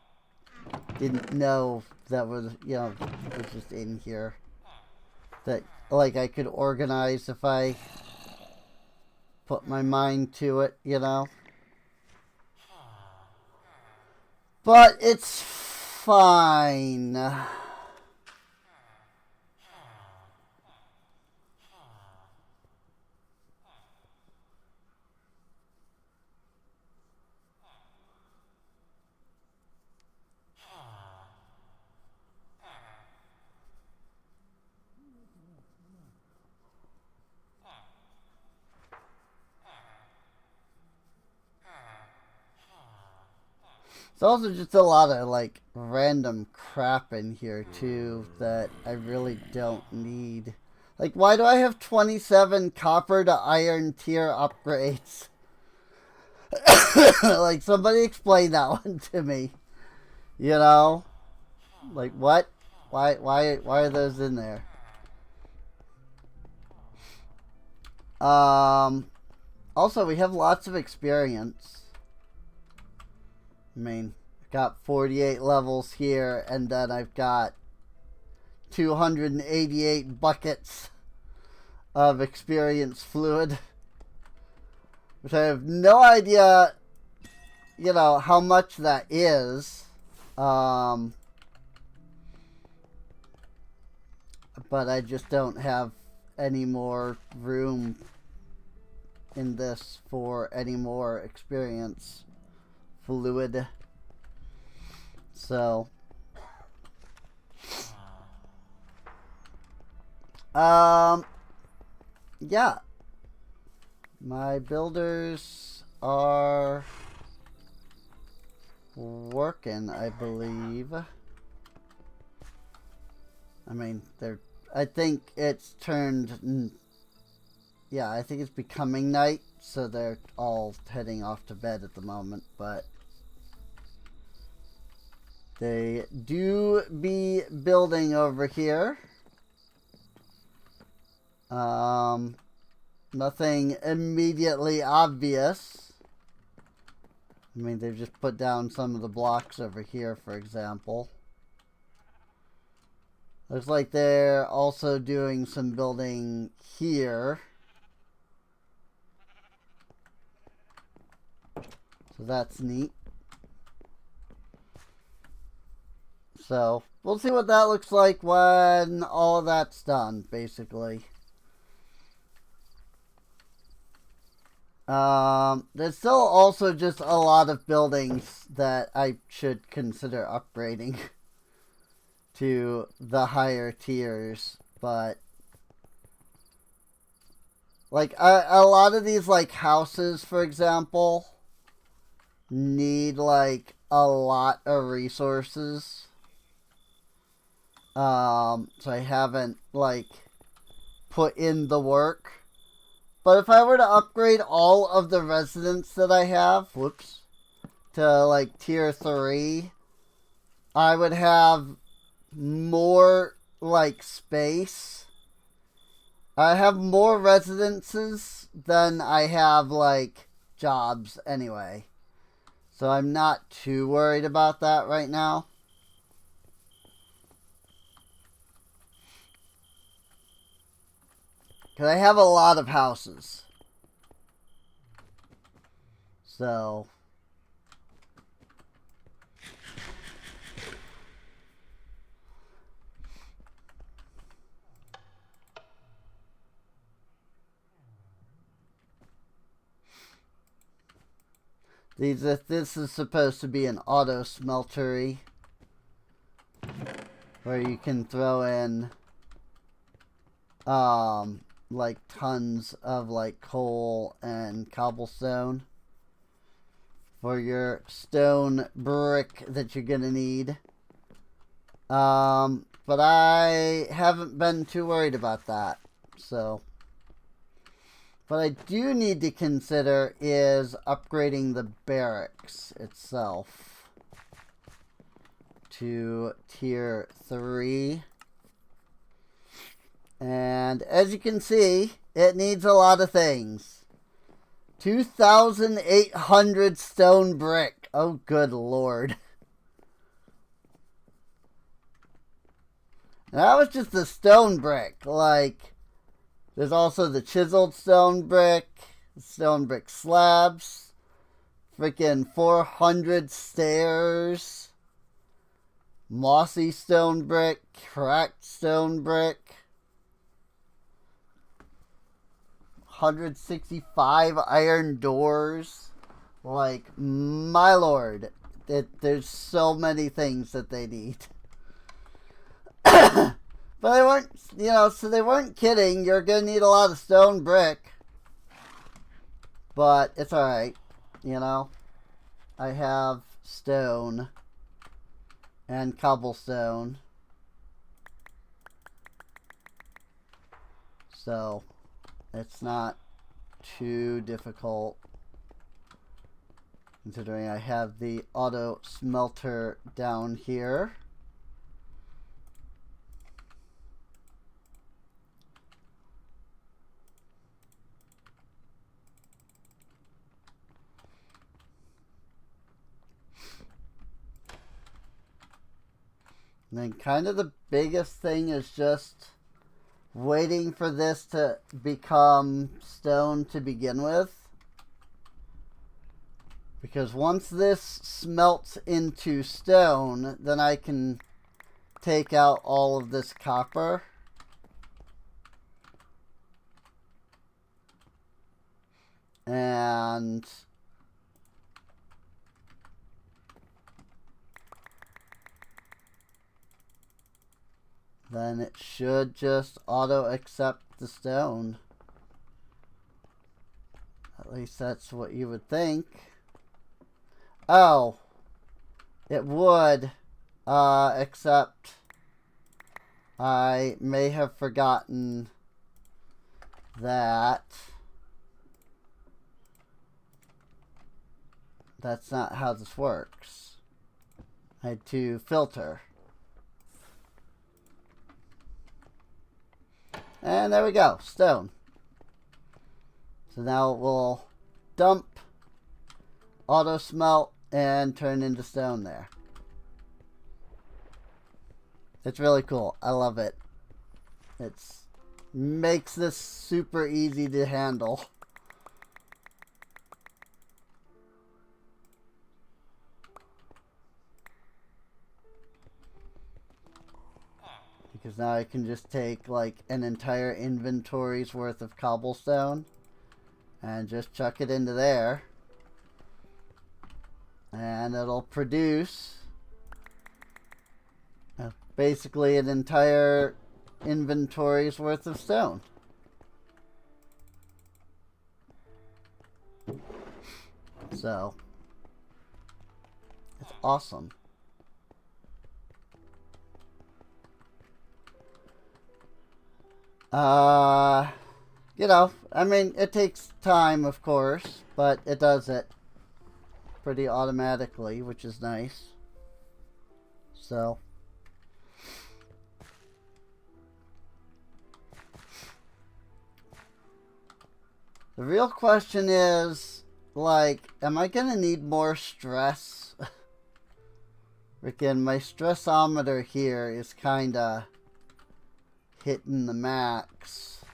didn't know that was, you know, was just in here. That, like, I could organize if I put my mind to it, you know. But it's fine. There's also just a lot of, like, random crap in here, too, that I really don't need. Like, why do I have 27 copper to iron tier upgrades? Like, somebody explain that one to me. You know? Like, what? Why are those in there? Also, we have lots of experience. I mean, I've got 48 levels here, and then I've got 288 buckets of experience fluid, which I have no idea, you know, how much that is. But I just don't have any more room in this for any more experience fluid. So yeah, my builders are working, I believe. I mean, I think it's turned, yeah, I think it's becoming night, so they're all heading off to bed at the moment, but they do be building over here. Nothing immediately obvious. I mean, they've just put down some of the blocks over here, for example. Looks like they're also doing some building here. So that's neat. So, we'll see what that looks like when all of that's done, basically. There's still also just a lot of buildings that I should consider upgrading to the higher tiers, but like a lot of these, like, houses, for example, need like a lot of resources. So I haven't like put in the work. But if I were to upgrade all of the residents that I have, to like tier 3, I would have more like space. I have more residences than I have like jobs anyway. So I'm not too worried about that right now. Because I have a lot of houses. So this is supposed to be an auto smeltery where you can throw in like tons of like coal and cobblestone for your stone brick that you're gonna need. But I haven't been too worried about that. So what I do need to consider is upgrading the barracks itself to tier 3. And as you can see, it needs a lot of things. 2,800 stone brick. Oh, good lord. And that was just the stone brick. Like, there's also the chiseled stone brick slabs, freaking 400 stairs, mossy stone brick, cracked stone brick, 165 iron doors. Like, my lord, there's so many things that they need. But they weren't, so they weren't kidding. You're going to need a lot of stone brick. But it's alright, I have stone and cobblestone. So, it's not too difficult. Considering I have the auto smelter down here. And then kind of the biggest thing is just waiting for this to become stone to begin with. Because once this smelts into stone, then I can take out all of this copper. And then it should just auto accept the stone. At least that's what you would think. Oh, it would, except I may have forgotten that that's not how this works. I had to filter. And there we go, stone. So now it will dump, auto smelt, and turn into stone there. It's really cool. I love it. It makes this super easy to handle. Because now I can just take like an entire inventory's worth of cobblestone and just chuck it into there. And it'll produce basically an entire inventory's worth of stone. So, it's awesome. I mean, it takes time, of course, but it does it pretty automatically, which is nice. So, the real question is, like, am I gonna need more stress? Freaking, my stressometer here is kinda hitting the max.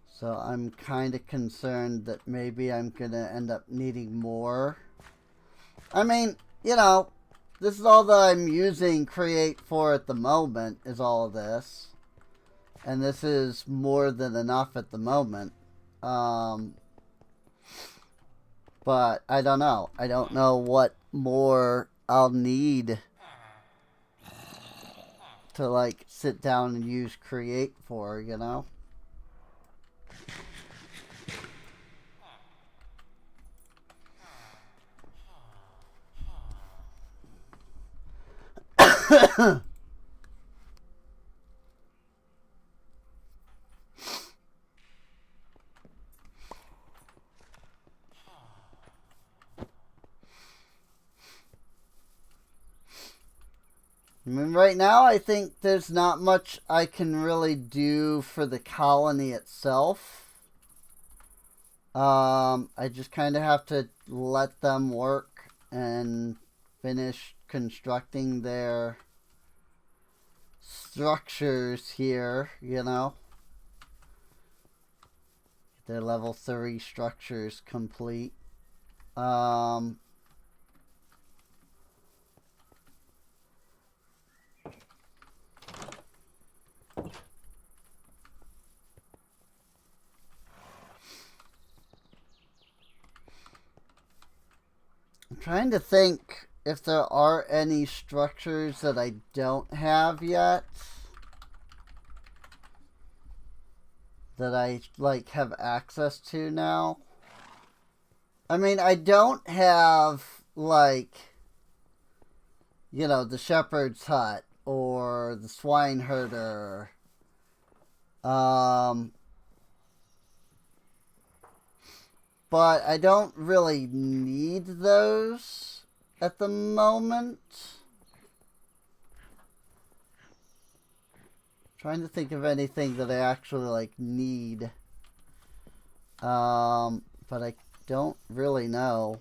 So I'm kinda concerned that maybe I'm gonna end up needing more. I mean, you know, this is all that I'm using Create for at the moment, is all of this. And this is more than enough at the moment. But I don't know. I don't know what more I'll need to, like, sit down and use Create for, you know? I mean, right now, I think there's not much I can really do for the colony itself. I just kind of have to let them work and finish constructing their structures here, you know. Their level 3 structures complete. I'm trying to think if there are any structures that I don't have yet that I, like, have access to now. I mean, I don't have, like, you know, the shepherd's hut or the swine herder. But I don't really need those at the moment. Trying to think of anything that I actually, like, need. But I don't really know.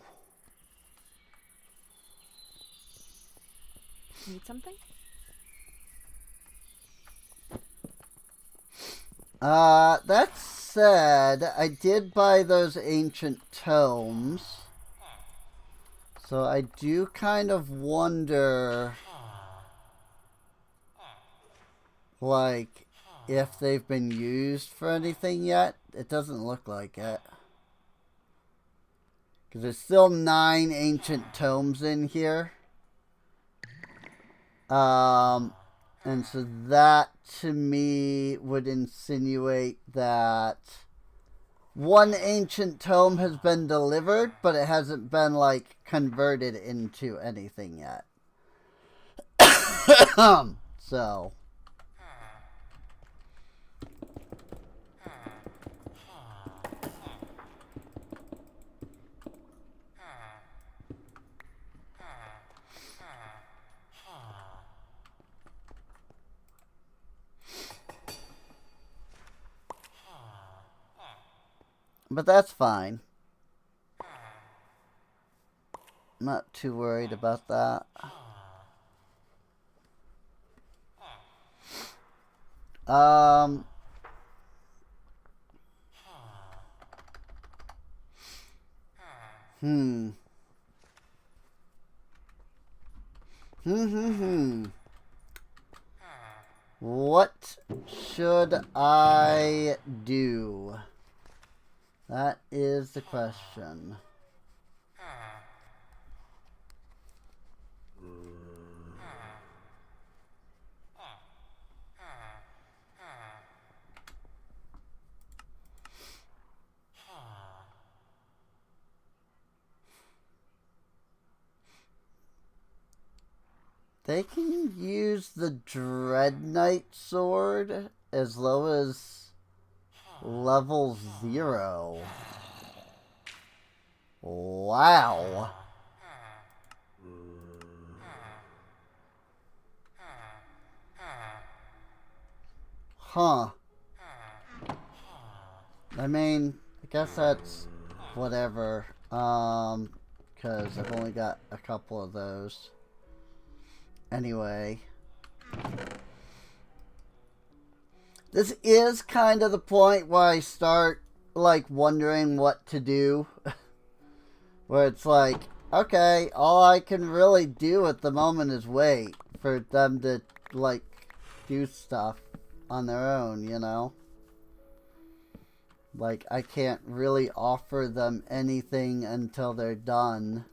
Need something? That said, I did buy those ancient tomes. So I do kind of wonder, like, if they've been used for anything yet. It doesn't look like it. Because there's still 9 ancient tomes in here. And so that, to me, would insinuate that one ancient tome has been delivered, but it hasn't been, like, converted into anything yet. So. But that's fine. I'm not too worried about that. What should I do? That is the question. They can use the Dread Knight sword as low as level 0. Wow. Huh. I mean, I guess that's whatever. Because I've only got a couple of those. Anyway. This is kind of the point where I start, like, wondering what to do. Where it's like, okay, all I can really do at the moment is wait for them to, like, do stuff on their own, you know? Like, I can't really offer them anything until they're done.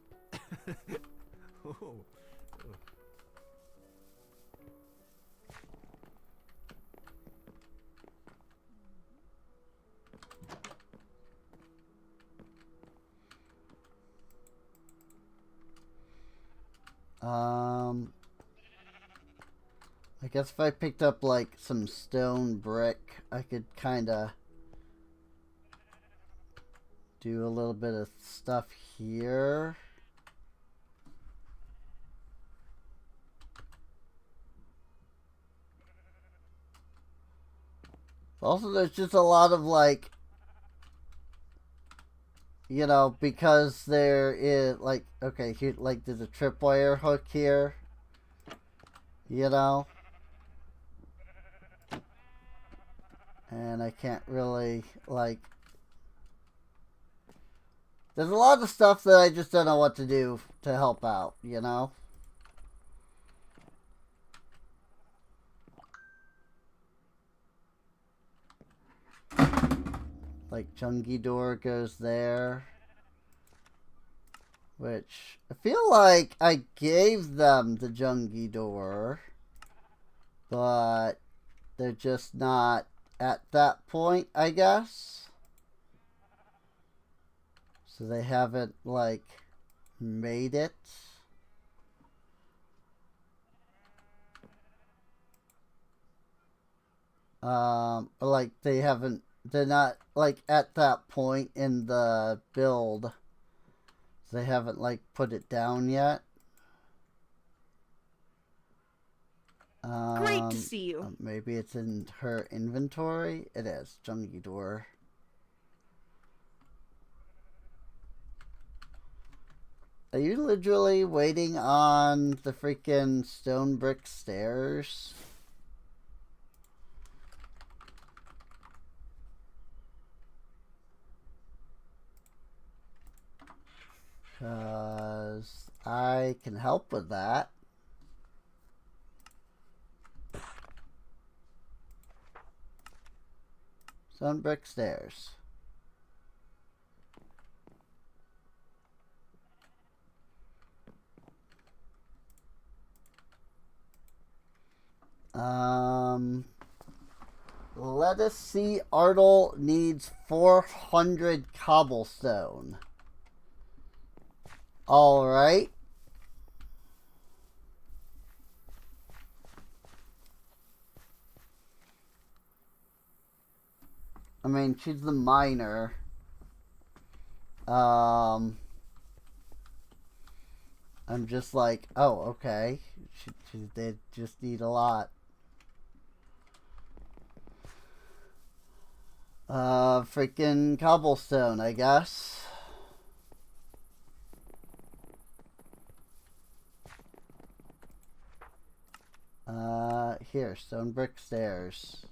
I guess if I picked up, like, some stone brick, I could kind of do a little bit of stuff here. Also, there's just a lot of, like, you know, because there is, like, okay, here, like, there's a tripwire hook here, you know? And I can't really, like... There's a lot of stuff that I just don't know what to do to help out, you know? Like, Chungi door goes there. Which, I feel like I gave them the Chungi door. But they're just not at that point, I guess. So they haven't, like, made it. Like, they're not, like, at that point in the build. So they haven't, like, put it down yet. Great to see you. Maybe it's in her inventory. It is. Chungi door. Are you literally waiting on the freaking stone brick stairs? Because I can help with that. Stone brick stairs. Let us see. Artle needs 400 cobblestone. All right. I mean, she's the miner. I'm just like, oh, okay. They just need a lot. Freaking cobblestone, I guess. Here, stone brick stairs.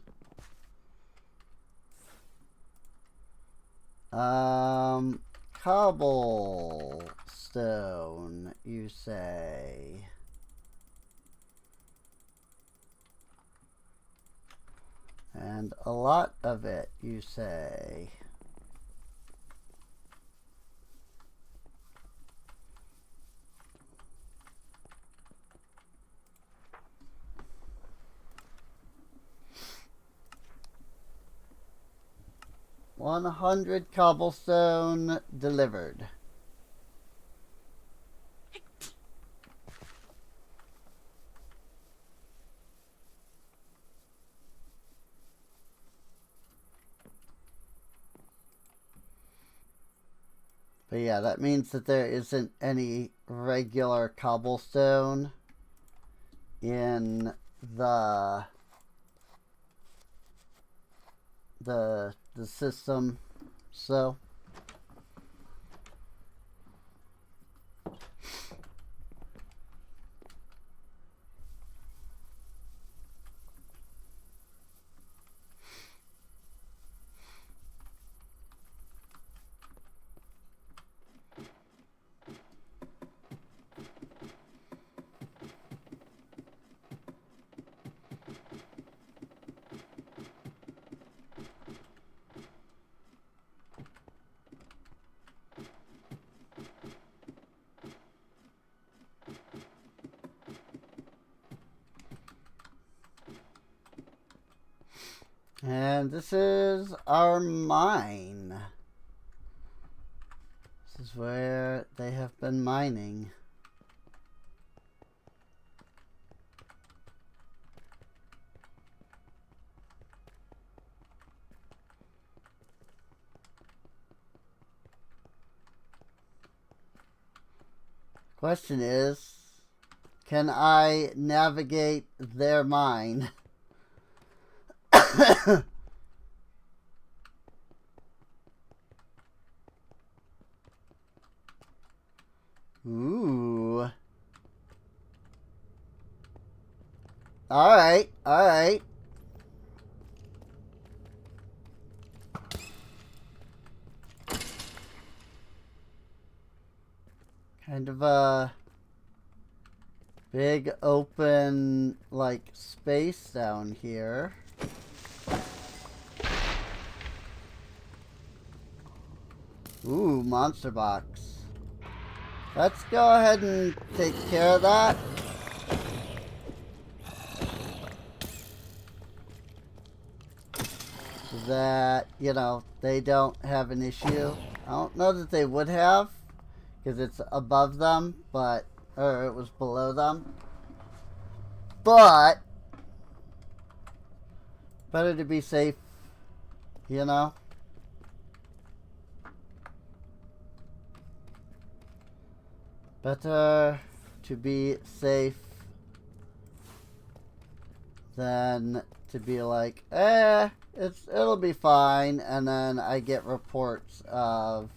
Cobblestone, you say? And a lot of it, you say? $100 cobblestone delivered. But yeah, that means that there isn't any regular cobblestone in the system. so. And this is our mine. This is where they have been mining. Question is, can I navigate their mine? Ooh. Alright, alright. Kind of a big open, like, space down here. Ooh, monster box. Let's go ahead and take care of that. So that, you know, they don't have an issue. I don't know that they would have, because it's above them, but, or it was below them. But, better to be safe, you know? Better to be safe than to be like, it'll be fine, and then I get reports of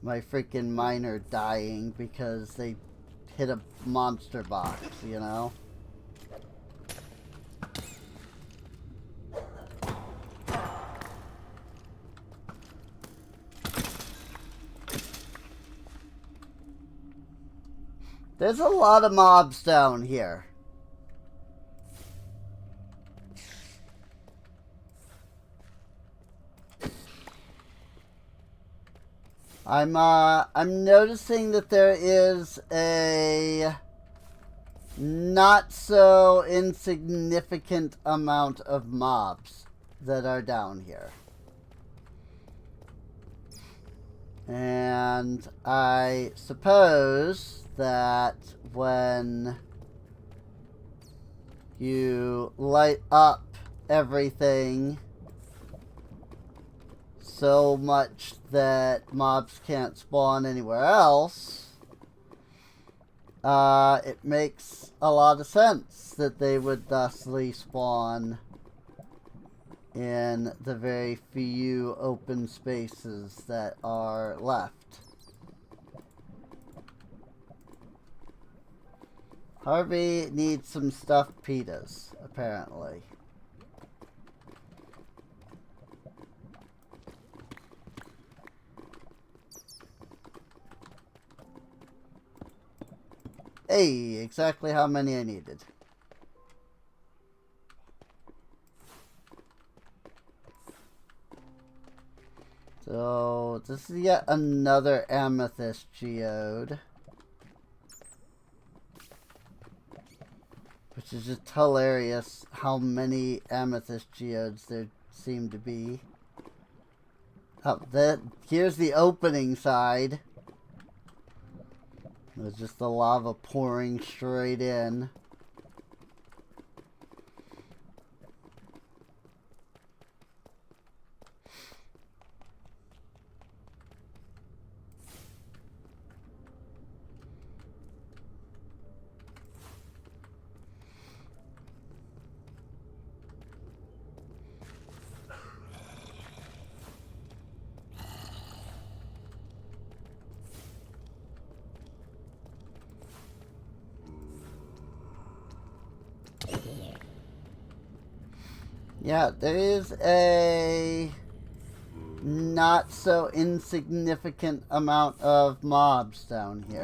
my freaking miner dying because they hit a monster box, you know? There's a lot of mobs down here. I'm noticing that there is a not so insignificant amount of mobs that are down here. And I suppose that when you light up everything so much that mobs can't spawn anywhere else, it makes a lot of sense that they would thusly spawn in the very few open spaces that are left. Harvey needs some stuffed pitas, apparently. Hey, exactly how many I needed. So, this is yet another amethyst geode. Which is just hilarious how many amethyst geodes there seem to be. Oh, here's the opening side. There's just the lava pouring straight in. Yeah, there is a not so insignificant amount of mobs down here.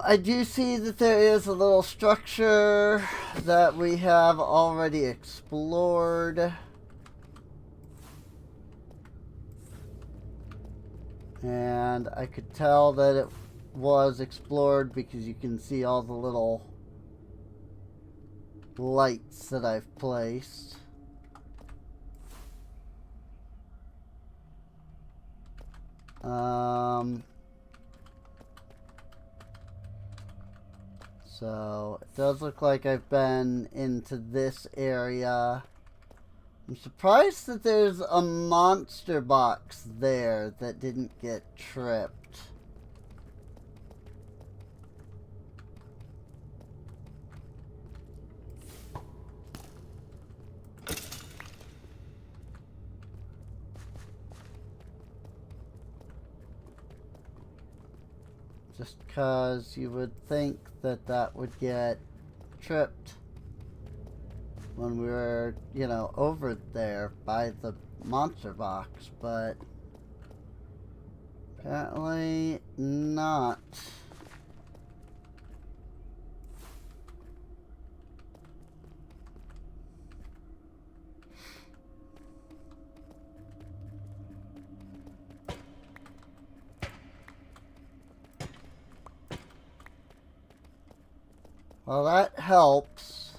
I do see that there is a little structure that we have already explored. And I could tell that it was explored because you can see all the little lights that I've placed. So it does look like I've been into this area. I'm surprised that there's a monster box there that didn't get tripped. Just because you would think that that would get tripped when we were, you know, over there by the monster box, but apparently not. Well, that helps.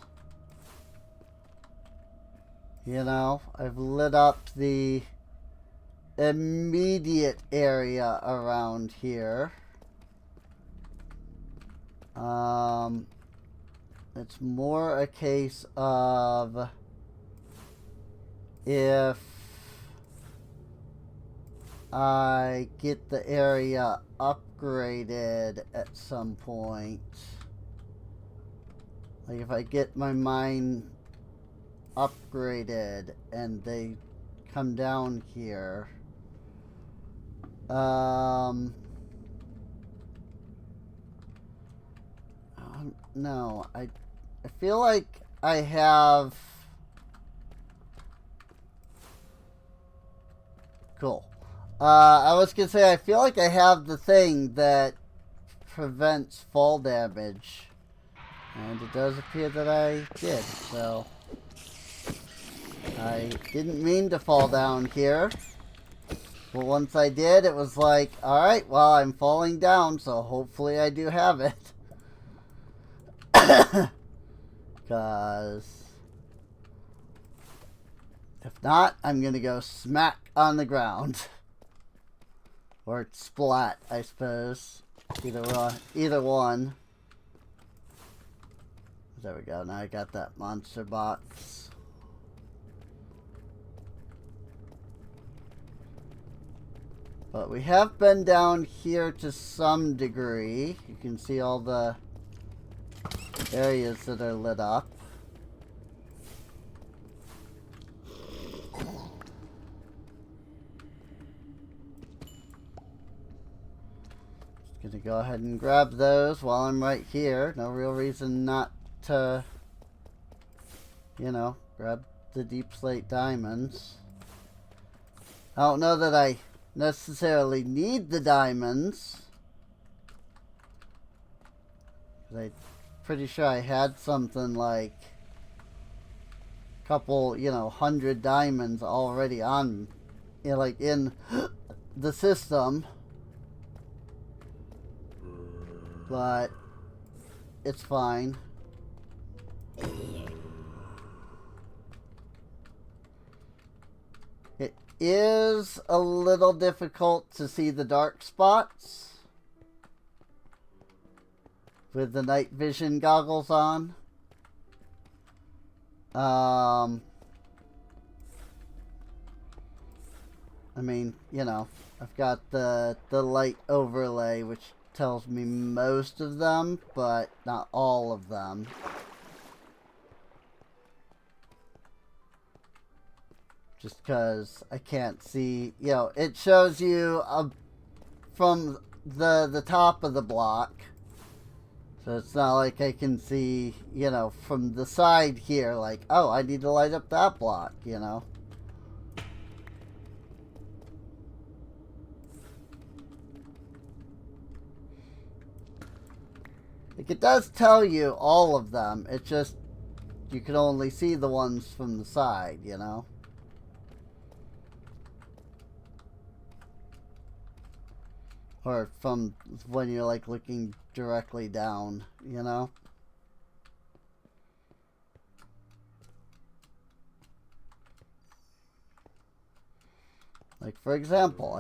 You know, I've lit up the immediate area around here. It's more a case of if I get the area upgraded at some point. Like if I get my mine upgraded and they come down here. No, I feel like I have... Cool. I was gonna say, I feel like I have the thing that prevents fall damage. And it does appear that I did, so... I didn't mean to fall down here. But once I did, it was like, alright, well, I'm falling down, so hopefully I do have it. Because... if not, I'm gonna go smack on the ground. Or splat, I suppose. Either one. There we go, now I got that monster box. But we have been down here to some degree. You can see all the areas that are lit up. Just gonna go ahead and grab those while I'm right here. No real reason not to, you know, grab the deep slate diamonds. I don't know that I necessarily need the diamonds. I'm pretty sure I had something like a couple, you know, 100 diamonds already on, you know, like in the system. But it's fine. It is a little difficult to see the dark spots. with the night vision goggles on. I mean, you know, I've got the light overlay, which tells me most of them, but not all of them. Just because I can't see, you know, it shows you from the top of the block. So it's not like I can see, you know, from the side here, like, oh, I need to light up that block, you know. Like, it does tell you all of them. It's just, you can only see the ones from the side, you know. Or from when you're, like, looking directly down, you know? Like, for example,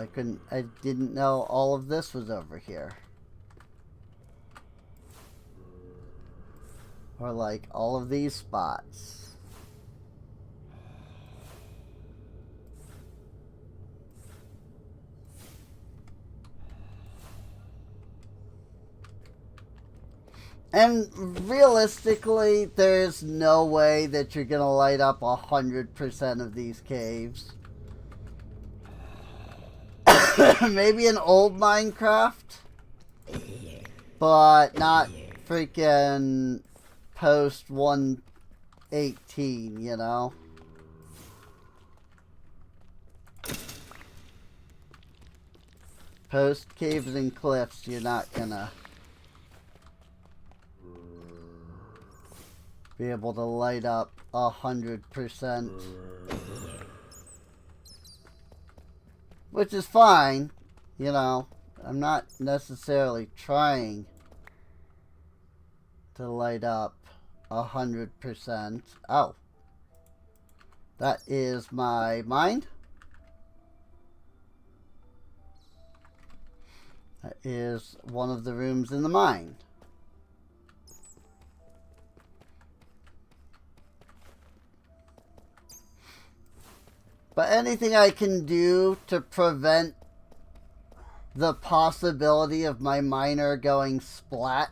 I didn't know all of this was over here. Or, like, all of these spots. And realistically, there's no way that you're gonna light up 100% of these caves. Maybe in old Minecraft, but not freaking post 1.18, you know? Post Caves and Cliffs, you're not gonna be able to light up 100%. Which is fine, you know. I'm not necessarily trying to light up 100%. Oh. That is my mine. That is one of the rooms in the mine. But anything I can do to prevent the possibility of my miner going splat,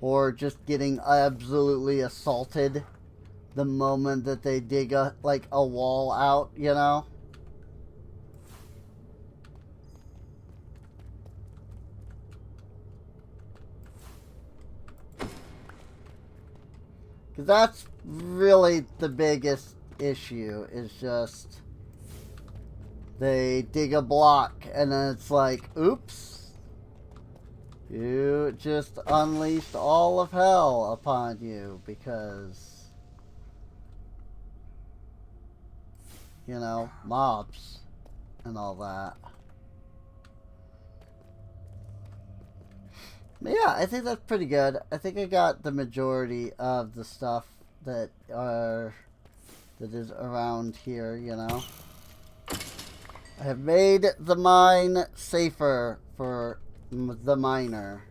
or just getting absolutely assaulted the moment that they dig a wall out, you know? Because that's really the biggest issue, is just they dig a block and then it's like, oops, you just unleashed all of hell upon you because, you know, mobs and all that. Yeah, I think that's pretty good. I think I got the majority of the stuff that is around here, you know. I have made the mine safer for the miner,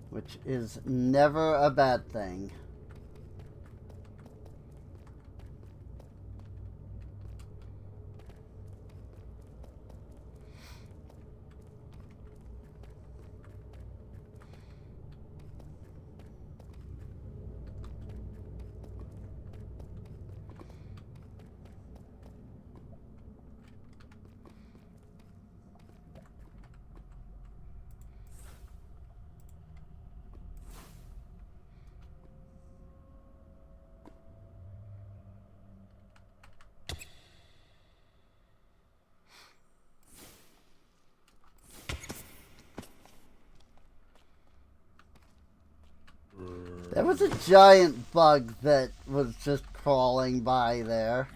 which is never a bad thing. There was a giant bug that was just crawling by there.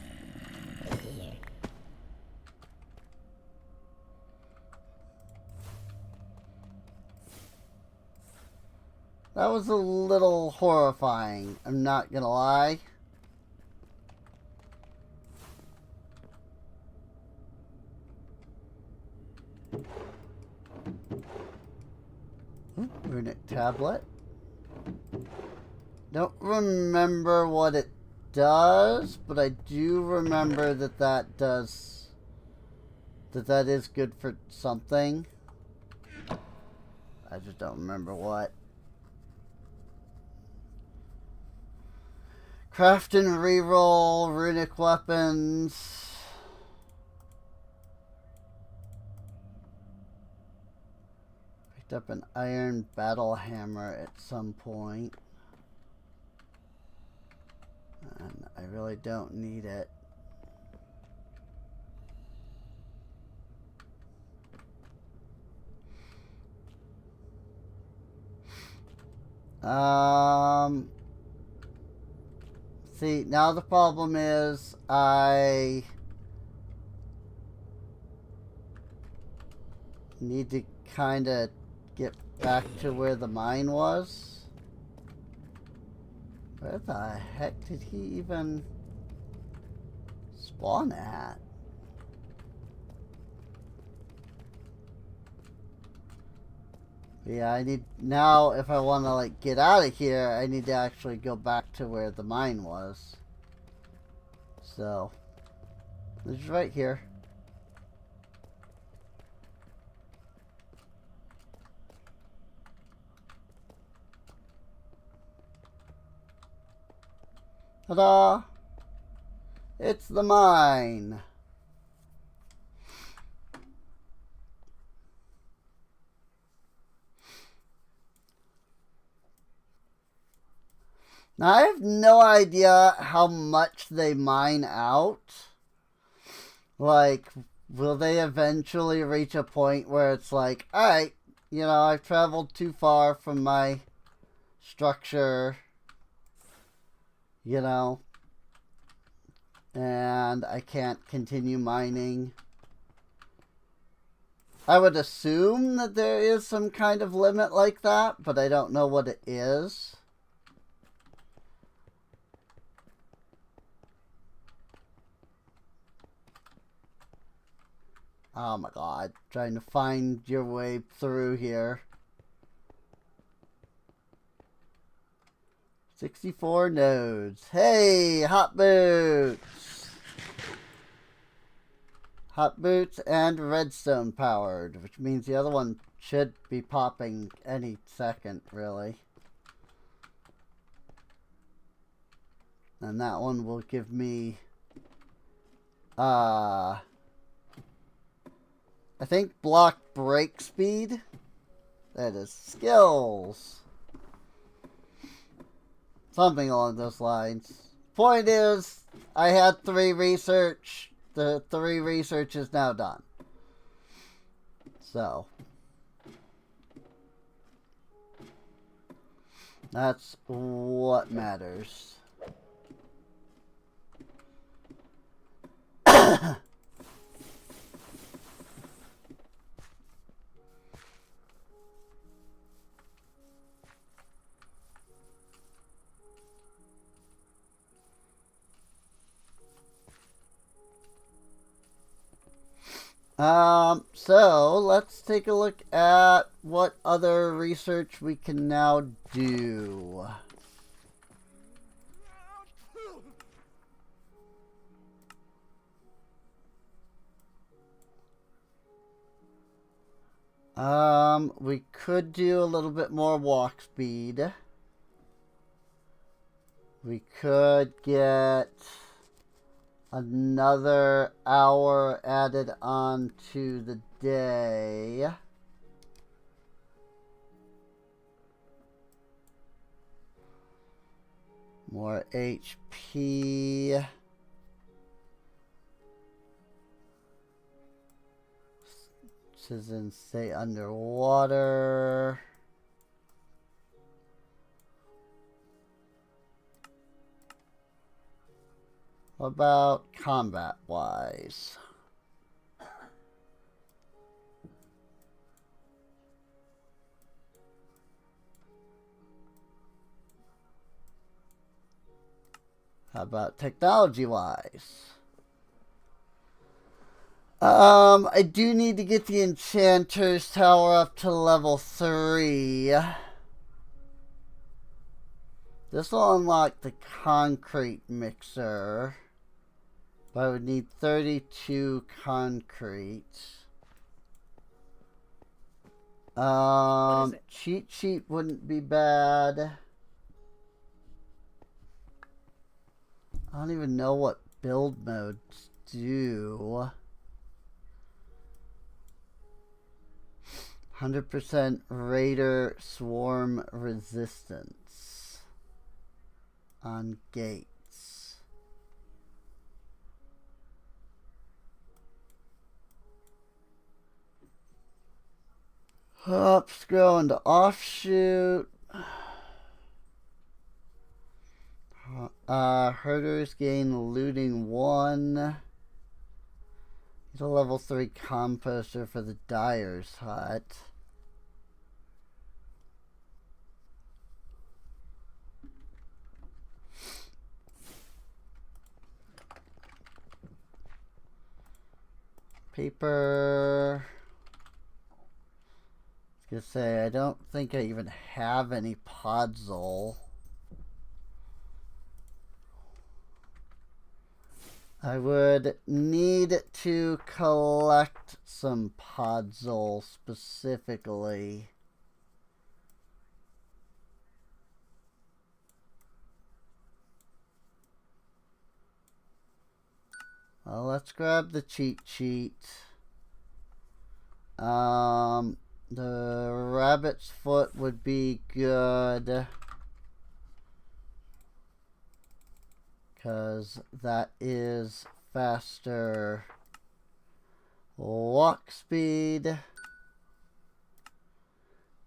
That was a little horrifying, I'm not gonna lie. Runic tablet. Don't remember what it does, but I do remember that that is good for something. I just don't remember what. Craft and reroll runic weapons. Picked up an iron battle hammer at some point. And I really don't need it. See, now the problem is I need to kind of get back to where the mine was. Where the heck did he even spawn at? Yeah, I need, now if I want to like get out of here, I need to actually go back to where the mine was. So, it's right here. Ta-da! It's the mine! Now, I have no idea how much they mine out. Like, will they eventually reach a point where it's like, alright, you know, I've traveled too far from my structure, you know, and I can't continue mining. I would assume that there is some kind of limit like that, but I don't know what it is. Oh my god, trying to find your way through here. 64 nodes. Hey, hot boots! Hot boots and redstone powered, which means the other one should be popping any second, really. And that one will give me, I think block break speed. That is skills. Something along those lines. Point is, I had 3 research. The 3 research is now done. So. That's what matters. So let's take a look at what other research we can now do. We could do a little bit more walk speed. We could get another hour added on to the day. More HP. Citizens stay underwater. What about combat-wise? How about technology-wise? I do need to get the Enchanter's Tower up to level 3. This will unlock the concrete mixer. But I would need 32 concrete. Cheat sheet wouldn't be bad. I don't even know what build modes do. 100% Raider Swarm resistance on gates. Scroll into offshoot. Herders gain looting 1. Need a level 3 composter for the dyer's hut. Paper. I was gonna say, I don't think I even have any Podzol. I would need to collect some Podzol specifically. Well, let's grab the cheat sheet. The rabbit's foot would be good. Because that is faster walk speed.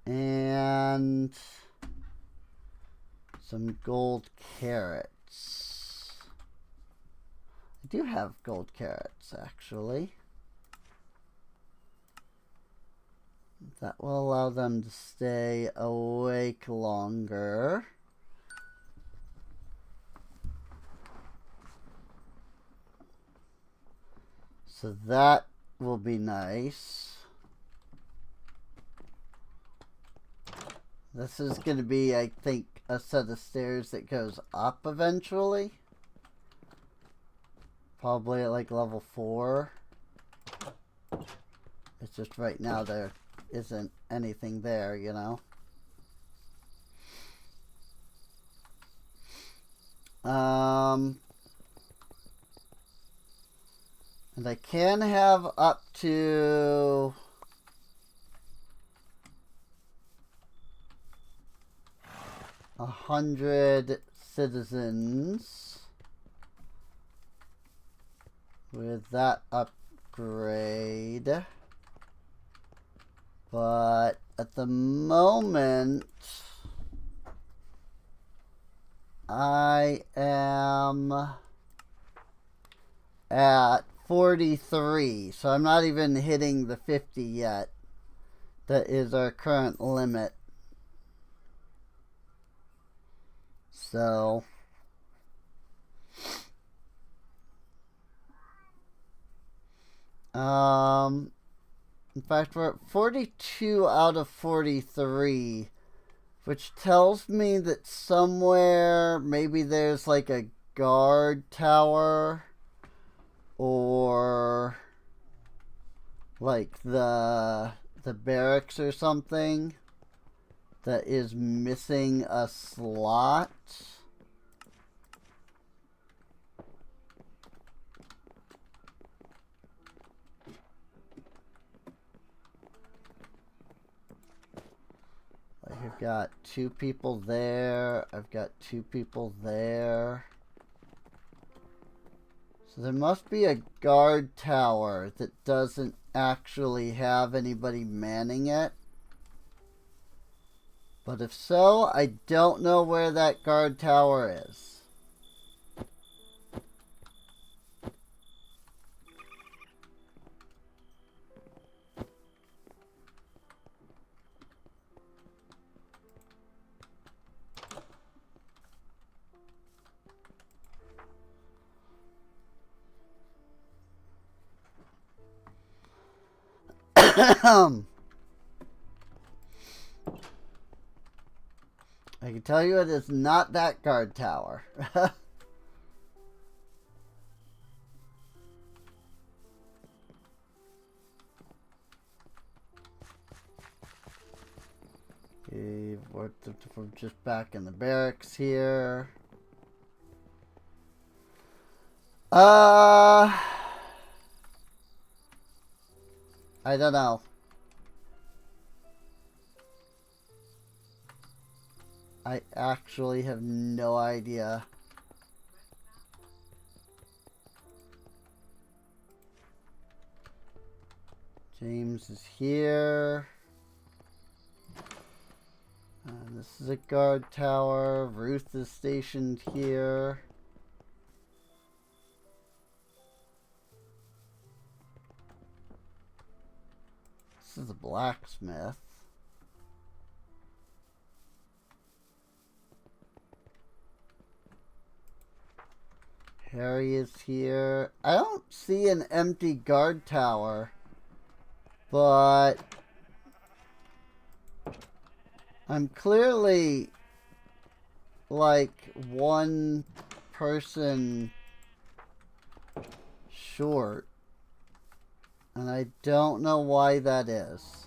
And some gold carrots. I do have gold carrots, actually. That will allow them to stay awake longer. So that will be nice. This is going to be, I think, a set of stairs that goes up eventually. Probably at like level 4. It's just right now there isn't anything there, you know. And I can have up to 100 citizens with that upgrade. But at the moment, I am at 43, so I'm not even hitting the 50 yet. That is our current limit. So in fact, we're at 42 out of 43, which tells me that somewhere maybe there's like a guard tower or like the barracks or something that is missing a slot. I've got 2 people there. I've got 2 people there. So there must be a guard tower that doesn't actually have anybody manning it. But if so, I don't know where that guard tower is. I can tell you it is not that guard tower. Okay, we're just back in the barracks here. I don't know. I actually have no idea. James is here. And this is a guard tower. Ruth is stationed here. This is a blacksmith. Harry is here. I don't see an empty guard tower, but I'm clearly like one person short, and I don't know why that is.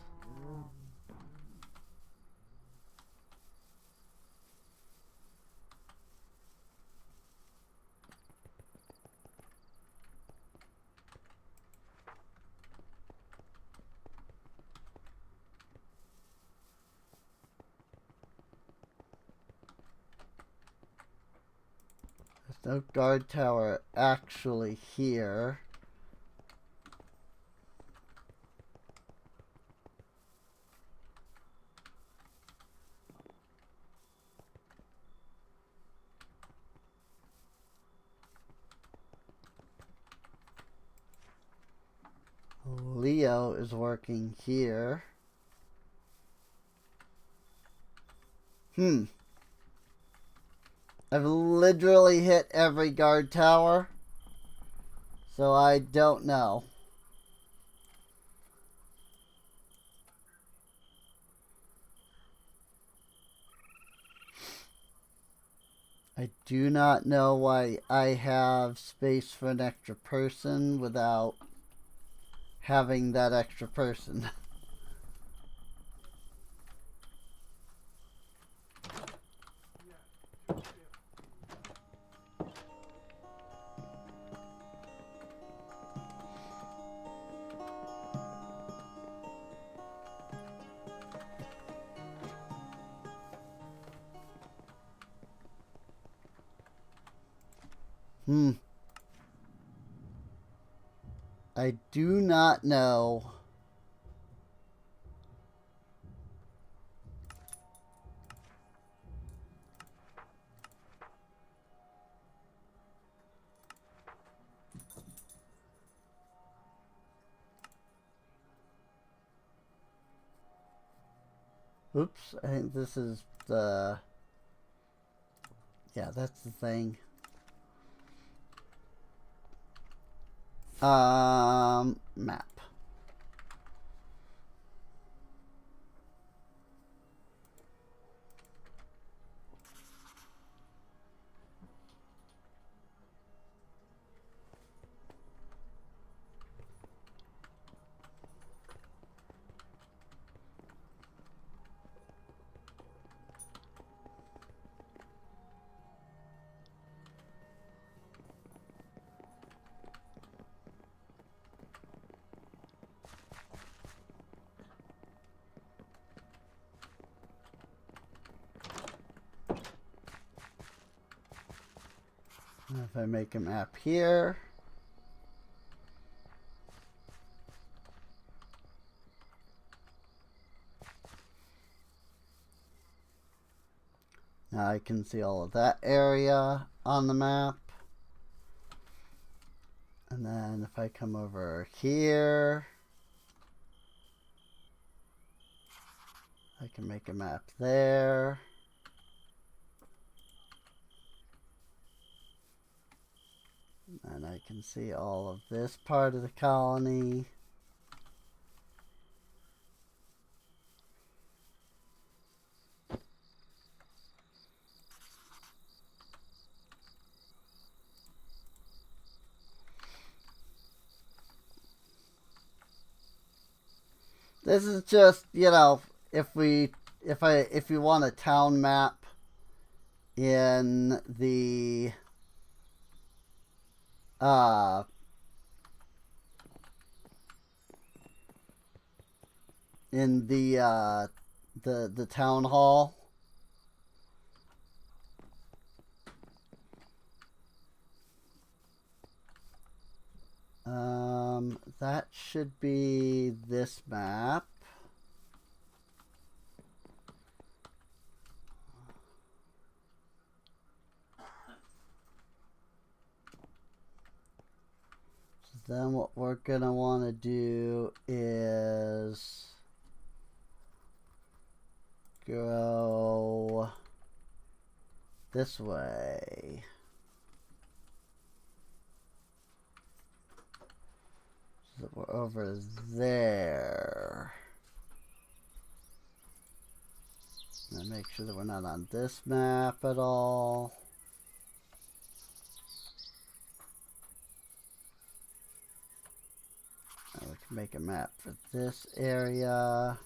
There's no guard tower actually here. Leo is working here. I've literally hit every guard tower, so I don't know. I do not know why I have space for an extra person without having that extra person. I do not know. Oops, I think this is the... Yeah, that's the thing. Map. If I make a map here. Now I can see all of that area on the map. And then if I come over here, I can make a map there. And I can see all of this part of the colony. This is just, you know, if you want a town map in the in the town hall. That should be this map. So then what we're gonna want to do is go this way. So we're over there. And make sure that we're not on this map at all. Now we can make a map for this area.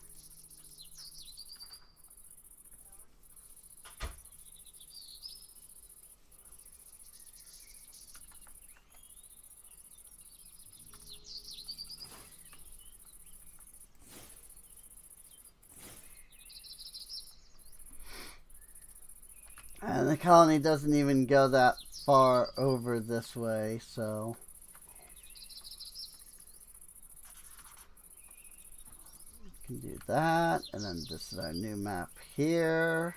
And the colony doesn't even go that far over this way, so we can do that. And then this is our new map here.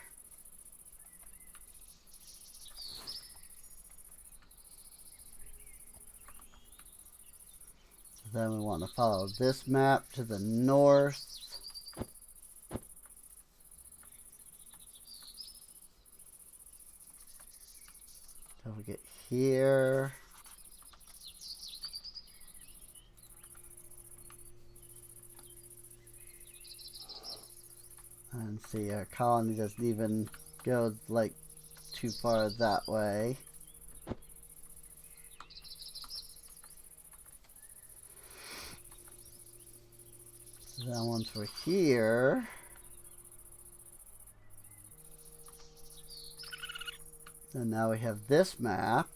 So then we want to follow this map to the north. Till we get here. And see, our colony doesn't even go like too far that way. So then once we're here, and now we have this map.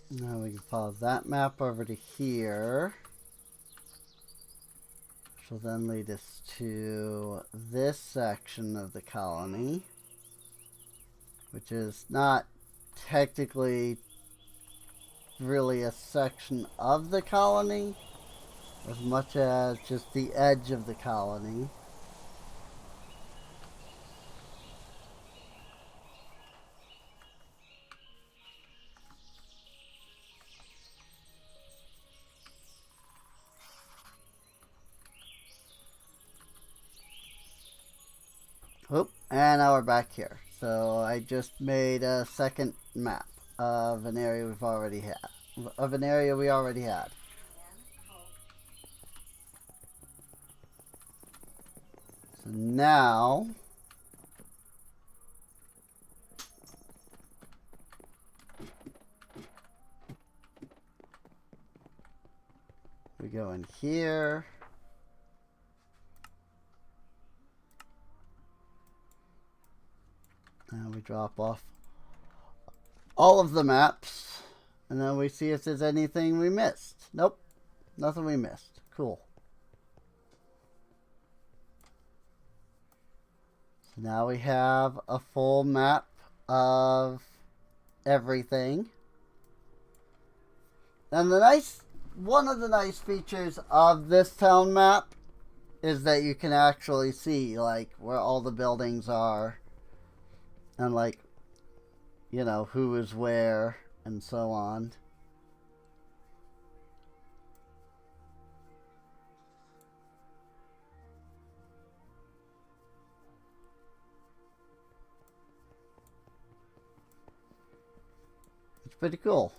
Now we can follow that map over to here. Which will then lead us to this section of the colony. Which is not technically really a section of the colony as much as just the edge of the colony. Oop, and now we're back here. So I just made a second map of an area we already had. So now we go in here. And we drop off all of the maps. And then we see if there's anything we missed. Nope. Nothing we missed. Cool. So now we have a full map of everything. And one of the nice features of this town map is that you can actually see like where all the buildings are. And like, you know, who is where and so on. It's pretty cool.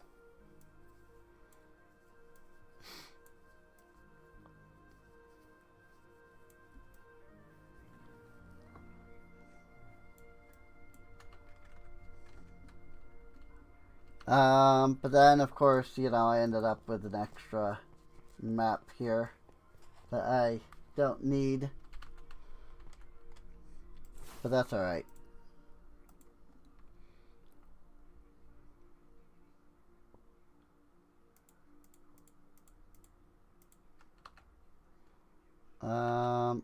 But then, of course, you know, I ended up with an extra map here that I don't need. But that's alright.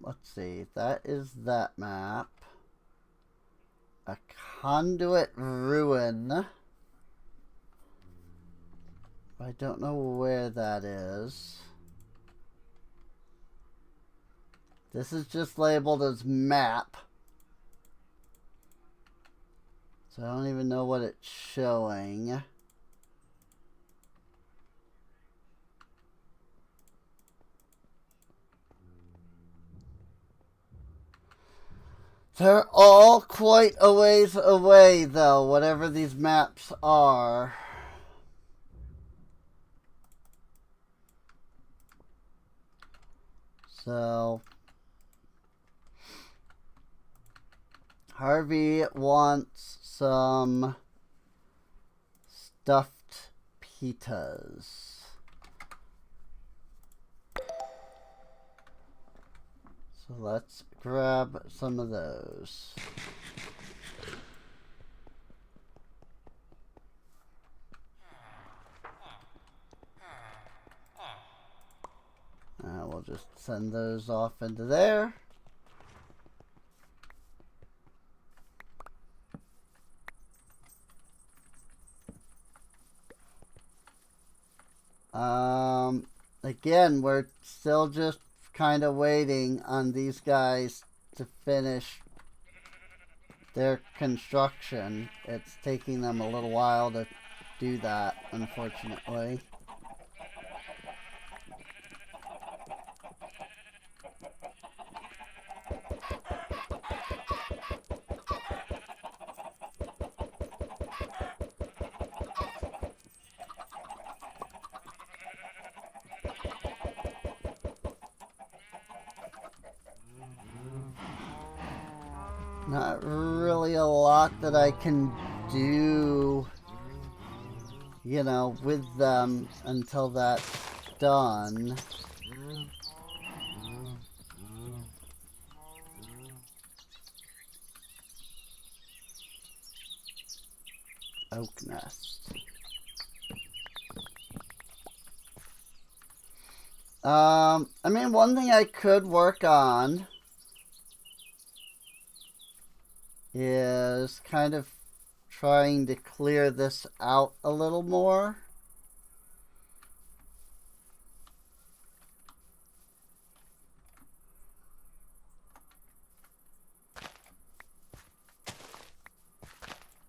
Let's see. That is that map. A conduit ruin. I don't know where that is. This is just labeled as map. So I don't even know what it's showing. They're all quite a ways away, though, whatever these maps are. So, Harvey wants some stuffed pitas. So let's grab some of those. We'll just send those off into there. Again, we're still just kind of waiting on these guys to finish their construction. It's taking them a little while to do that, unfortunately. Not really a lot that I can do, you know, with them until that's done. Oak nest. I mean, one thing I could work on is kind of trying to clear this out a little more.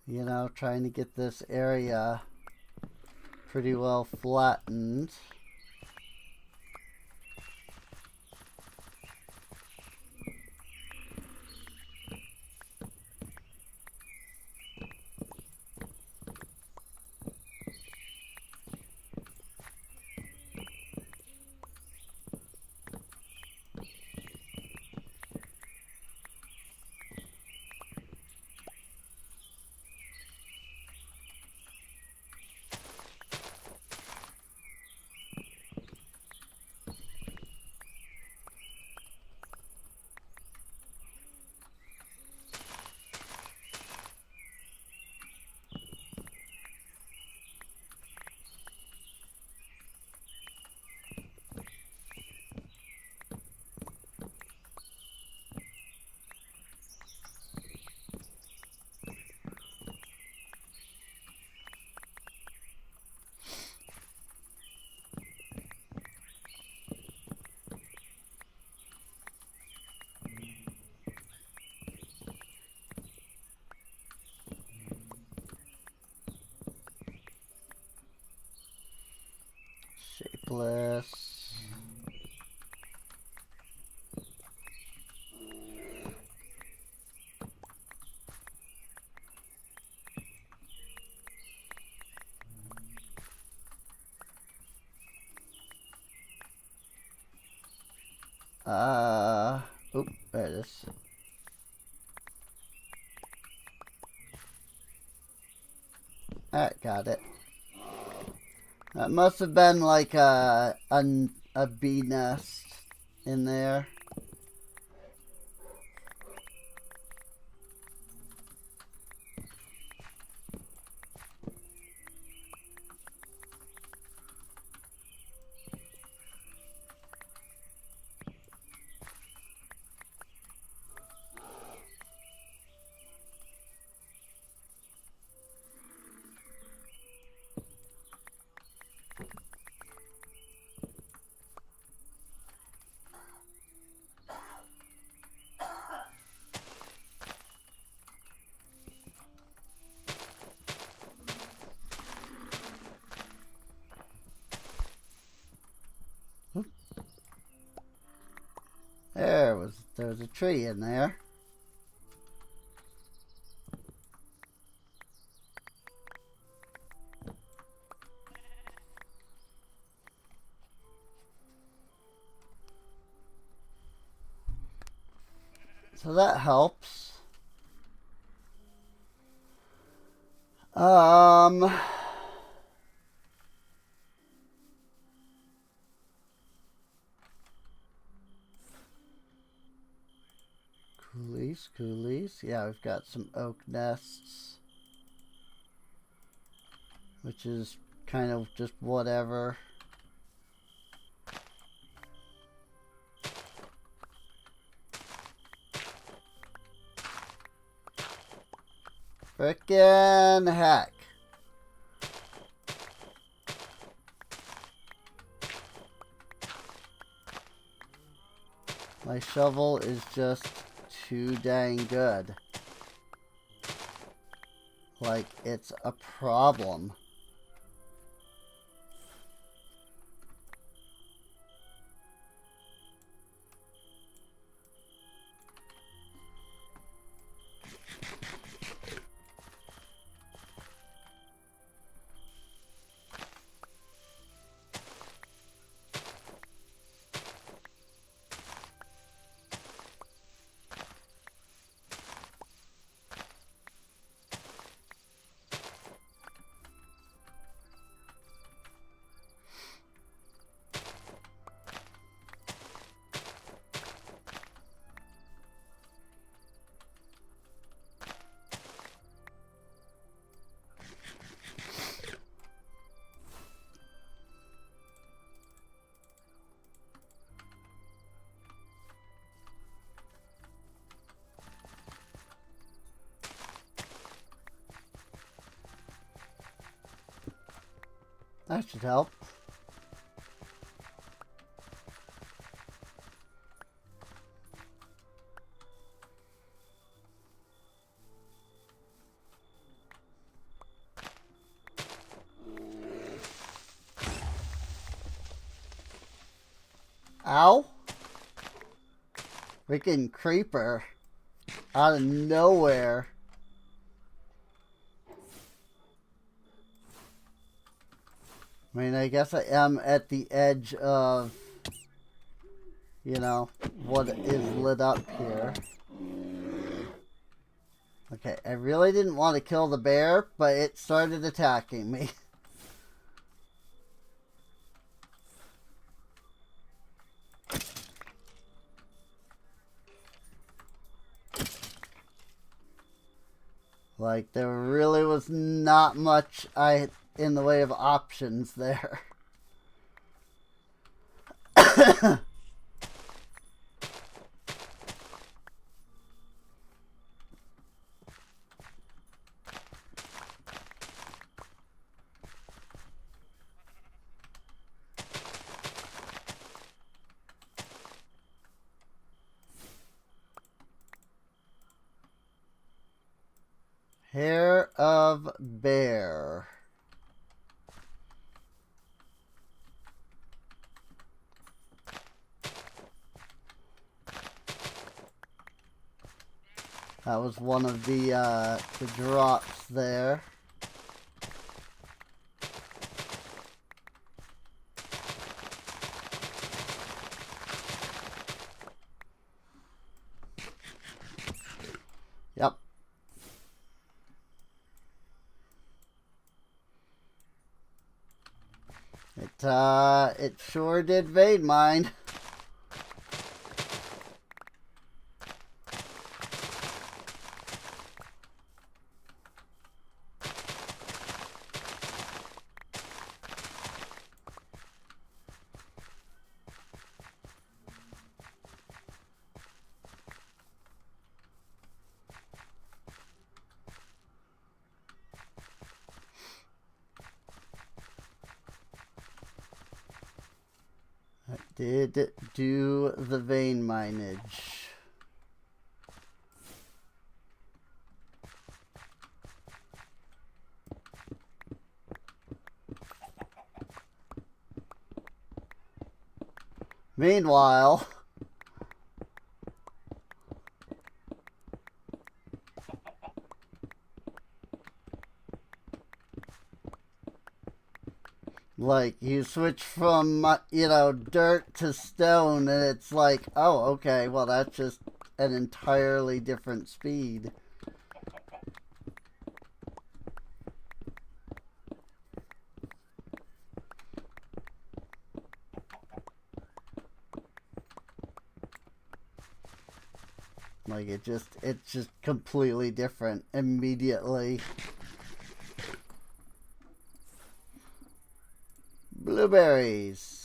You know, trying to get this area pretty well flattened. Shapeless. Oh, there it is. Alright, got it. That must have been like a bee nest in there. There was a tree in there. So that helps. Coolies. Yeah, we've got some oak nests, which is kind of just whatever. Frickin' heck. My shovel is just too dang good. Like, it's a problem. That should help. Ow. Freaking creeper. Out of nowhere. I mean, I guess I am at the edge of, you know, what is lit up here. Okay, I really didn't want to kill the bear, but it started attacking me. Like, there really was not much in the way of options there. Hair of bear. That was one of the drops there. Yep. it sure did vein mine. Did do the vein minage. Meanwhile, like, you switch from, dirt to stone, and it's like, oh, okay, well, that's just an entirely different speed. Like, it's just completely different immediately. Blueberries.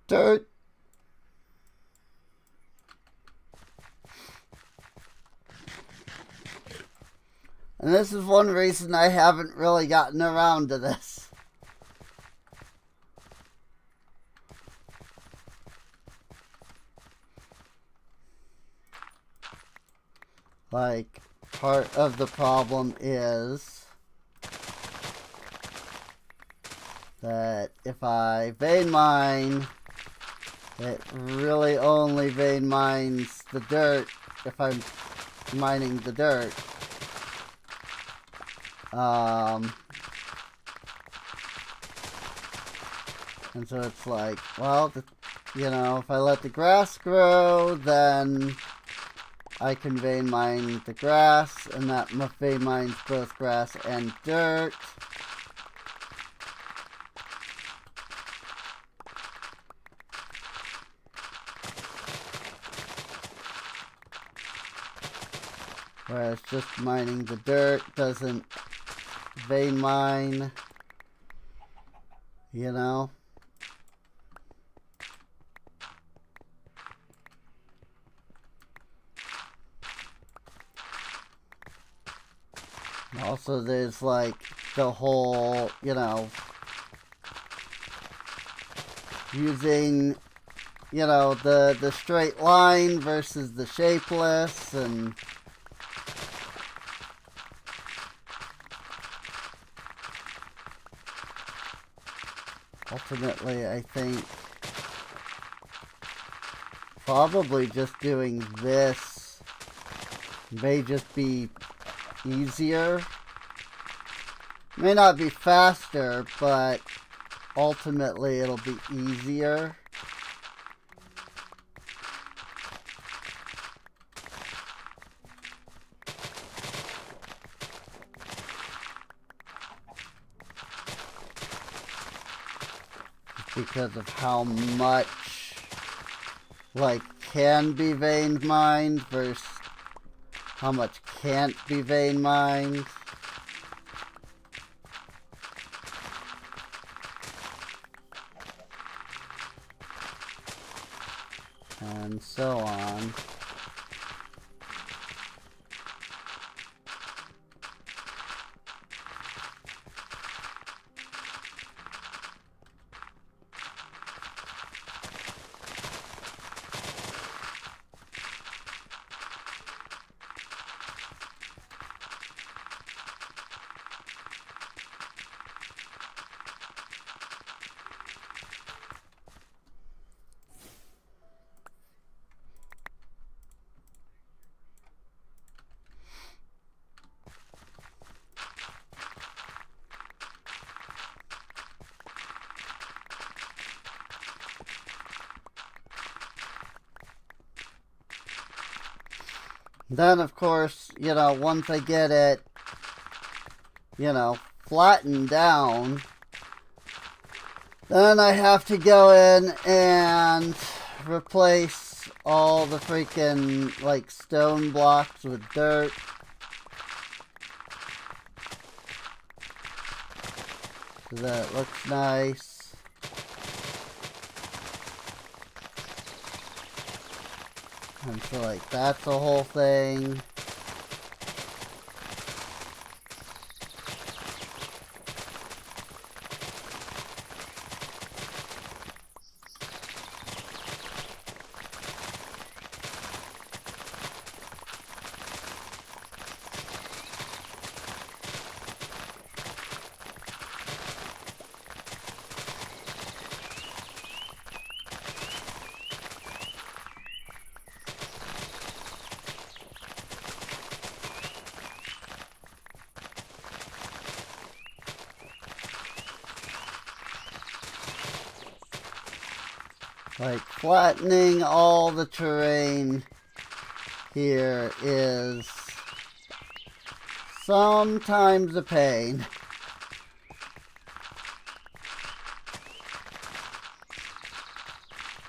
Dirt. And this is one reason I haven't really gotten around to this. Like, part of the problem is that if I vein mine, it really only vein mines the dirt if I'm mining the dirt. And so it's like, well, if I let the grass grow, then I can vein mine the grass, and that vein mines both grass and dirt. Whereas just mining the dirt doesn't vein mine, Also, there's like the whole, using, the straight line versus the shapeless, and ultimately, I think probably just doing this may just be easier. May not be faster, but ultimately it'll be easier. Because of how much, can be vein mined versus how much can't be vein mined. And so on. Then, of course, once I get it, flattened down, then I have to go in and replace all the freaking, like, stone blocks with dirt. So that it looks nice. And so, like, that's the whole thing. Like, flattening all the terrain here is sometimes a pain.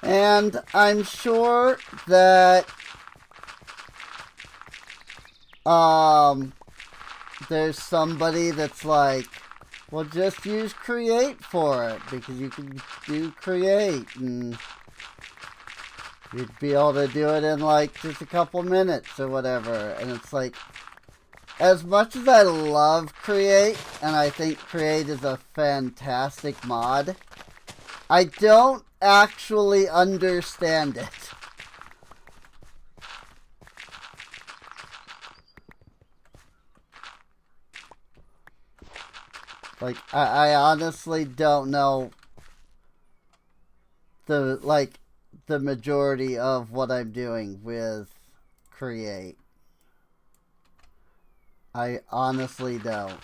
And I'm sure that there's somebody that's like, well, just use Create for it, because you can do Create and you'd be able to do it in like just a couple minutes or whatever. And it's like, as much as I love Create, and I think Create is a fantastic mod, I don't actually understand it. Like, I honestly don't know the majority of what I'm doing with Create. I honestly don't.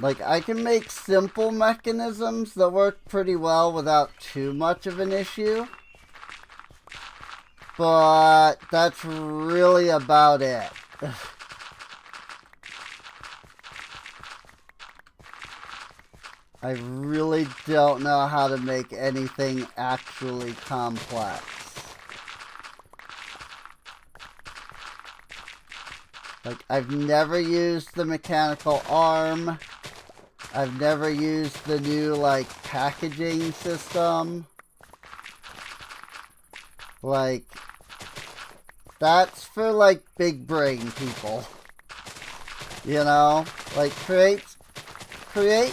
Like, I can make simple mechanisms that work pretty well without too much of an issue. But that's really about it. I really don't know how to make anything actually complex. Like, I've never used the mechanical arm. I've never used the new, like, packaging system. Like, that's for, like, big brain people. Like, Create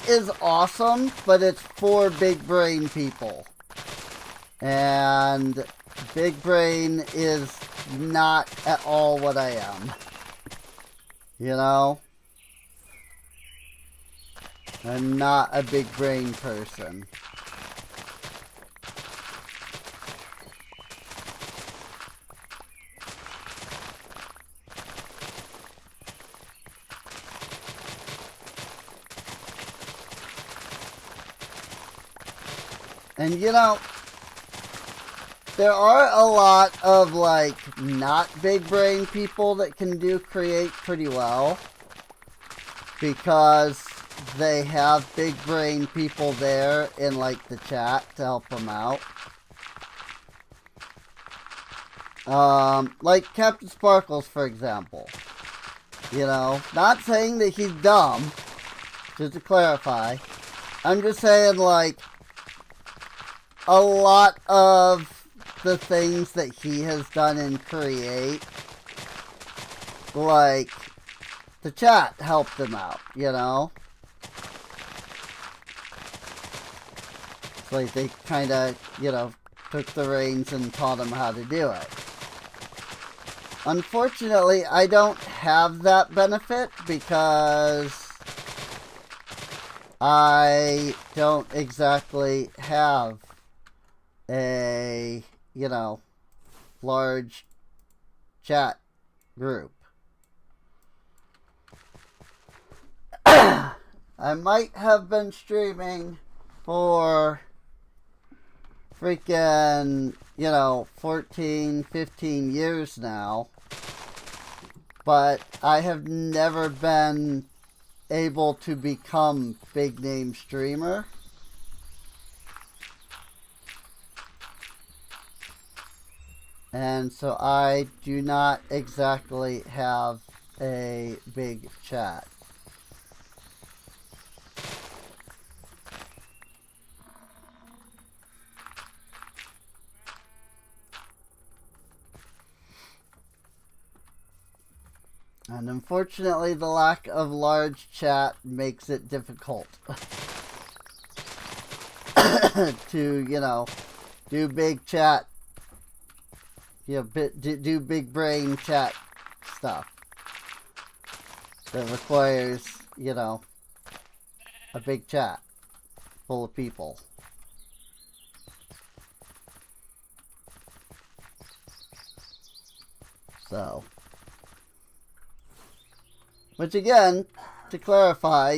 is awesome, but it's for big brain people. And big brain is not at all what I am. I'm not a big brain person. And there are a lot of, like, not big brain people that can do Create pretty well, because they have big brain people there in, like, the chat to help them out. Like Captain Sparkles, for example. Not saying that he's dumb, just to clarify. I'm just saying, like, a lot of the things that he has done in Create, like, the chat helped him out, It's like they kind of, took the reins and taught him how to do it. Unfortunately, I don't have that benefit because I don't exactly have a, large chat group. I might have been streaming for freaking, 14, 15 years now. But I have never been able to become big name streamer. And so I do not exactly have a big chat. And unfortunately, the lack of large chat makes it difficult to, do big chat, do big brain chat stuff that requires, a big chat full of people. So, which again, to clarify,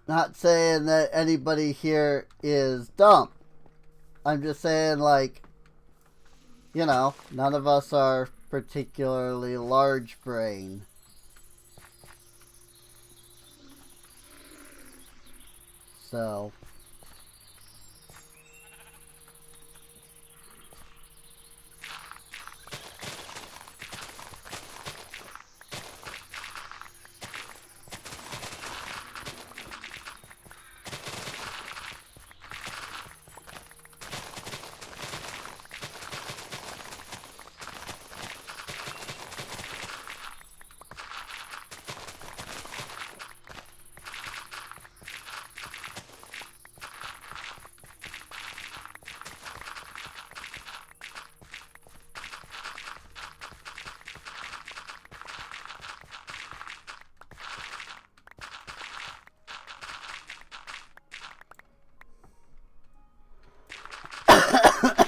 not saying that anybody here is dumb. I'm just saying, like, none of us are particularly large brain. So,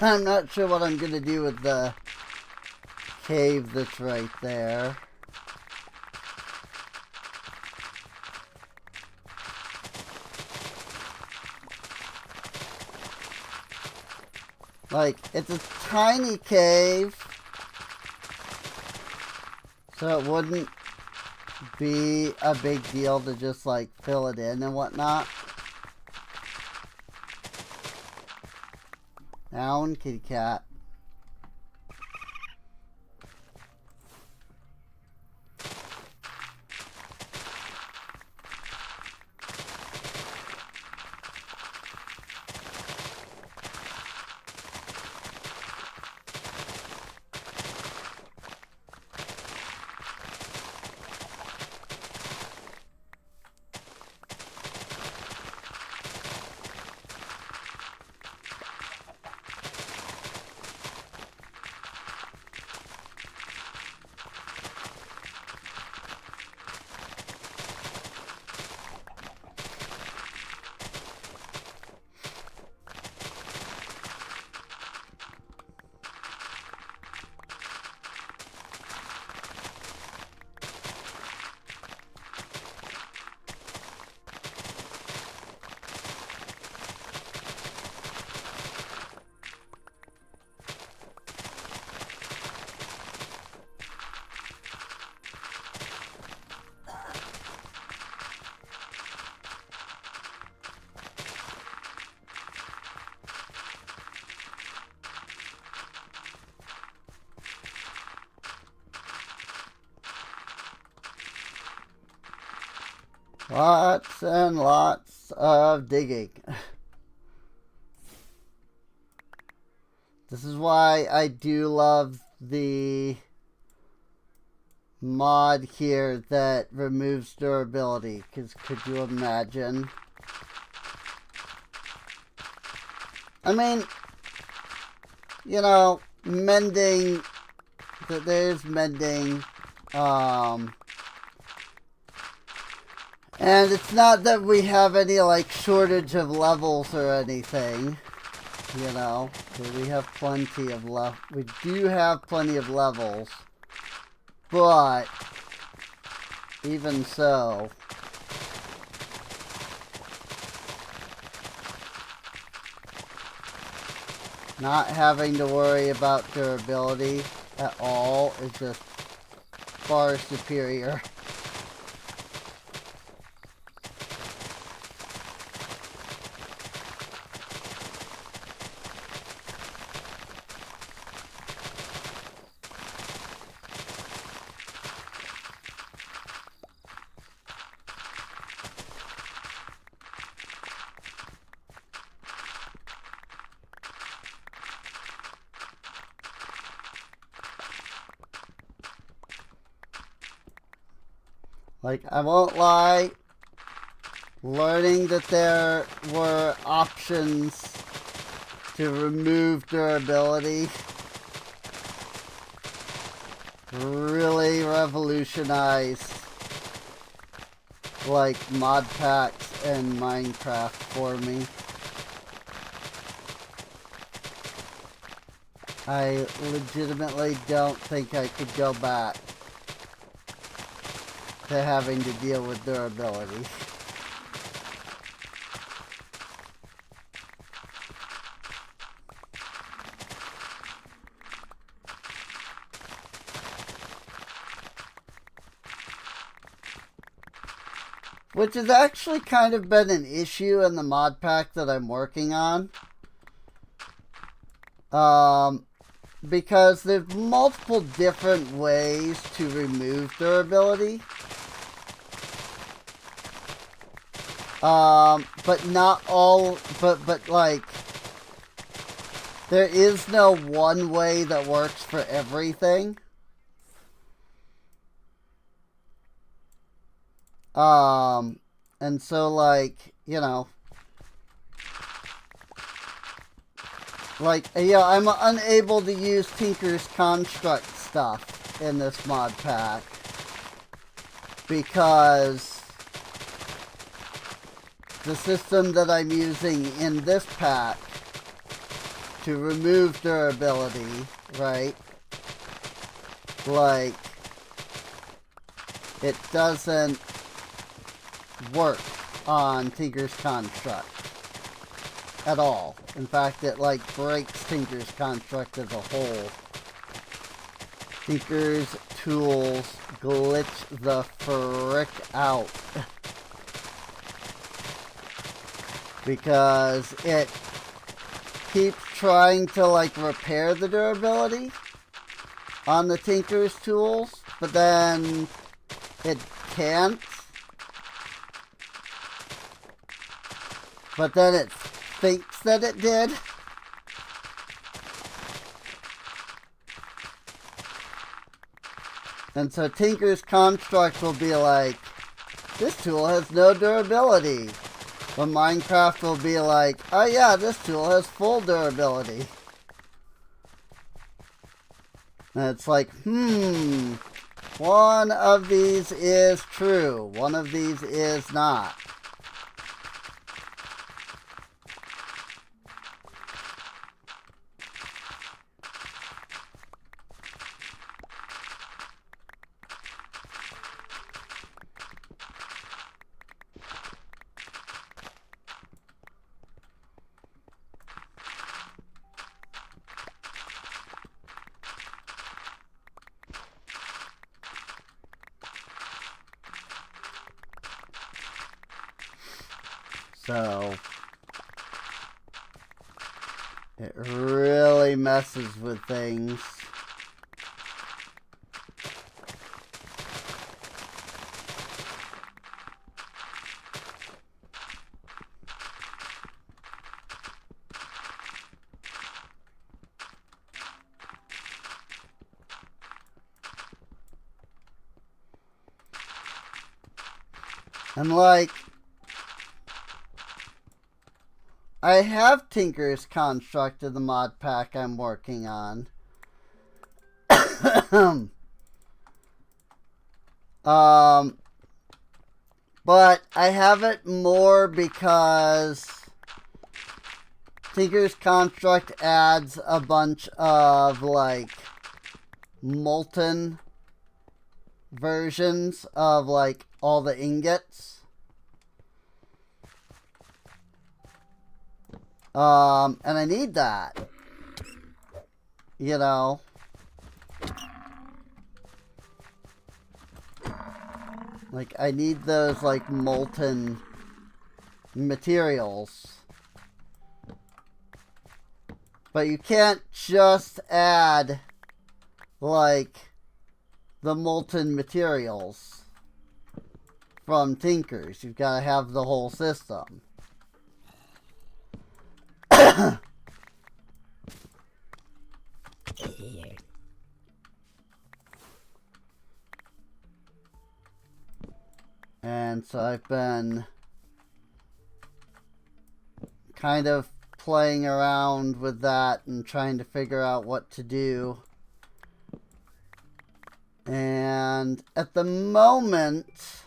I'm not sure what I'm going to do with the cave that's right there. Like, it's a tiny cave, so it wouldn't be a big deal to just, like, fill it in and whatnot. Down, kitty cat. Lots and lots of digging. This is why I do love the mod here that removes durability, because could you imagine? I mean, mending, there's mending, and it's not that we have any, like, shortage of levels or anything, we have plenty of we do have plenty of levels, but even so, not having to worry about durability at all is just far superior. Like, I won't lie, learning that there were options to remove durability really revolutionized, like, mod packs and Minecraft for me. I legitimately don't think I could go back to having to deal with durability. Which has actually kind of been an issue in the mod pack that I'm working on. Because there's multiple different ways to remove durability. But not all, but like, there is no one way that works for everything. And so, like, you know, like, yeah, I'm unable to use Tinker's Construct stuff in this mod pack because the system that I'm using in this pack to remove durability, right, like, it doesn't work on Tinker's Construct at all. In fact, it like breaks Tinker's Construct as a whole. Tinker's tools glitch the frick out because it keeps trying to like repair the durability on the Tinker's tools, but then it can't. But then it thinks that it did. And so Tinker's Construct will be like, this tool has no durability. But Minecraft will be like, oh yeah, this tool has full durability. And it's like, one of these is true. One of these is not. So, it really messes with things. And like, I have Tinker's Construct in the mod pack I'm working on. But I have it more because Tinker's Construct adds a bunch of, like, molten versions of, like, all the ingots. And I need that. you know, like, I need those, like, molten materials. But you can't just add, like, the molten materials from Tinkers. You've got to have the whole system. And so I've been kind of playing around with that and trying to figure out what to do. And at the moment,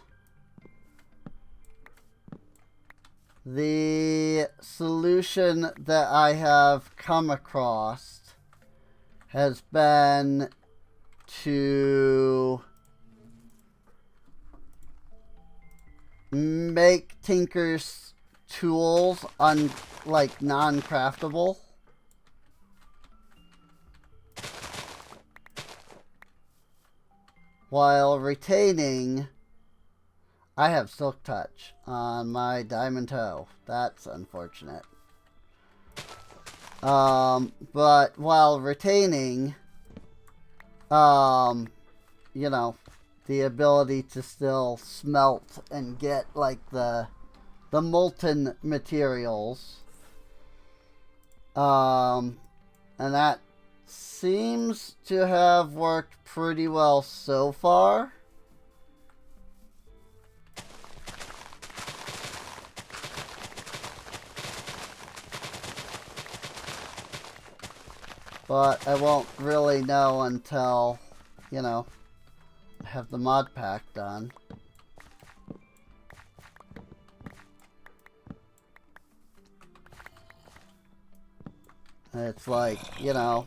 the solution that I have come across has been to make Tinker's tools non-craftable. While retaining, I have Silk Touch on my Diamond Toe. That's unfortunate. But while retaining, you know, the ability to still smelt and get, like, the molten materials. And that seems to have worked pretty well so far. But I won't really know until, you know, I have the mod pack done. It's like, you know,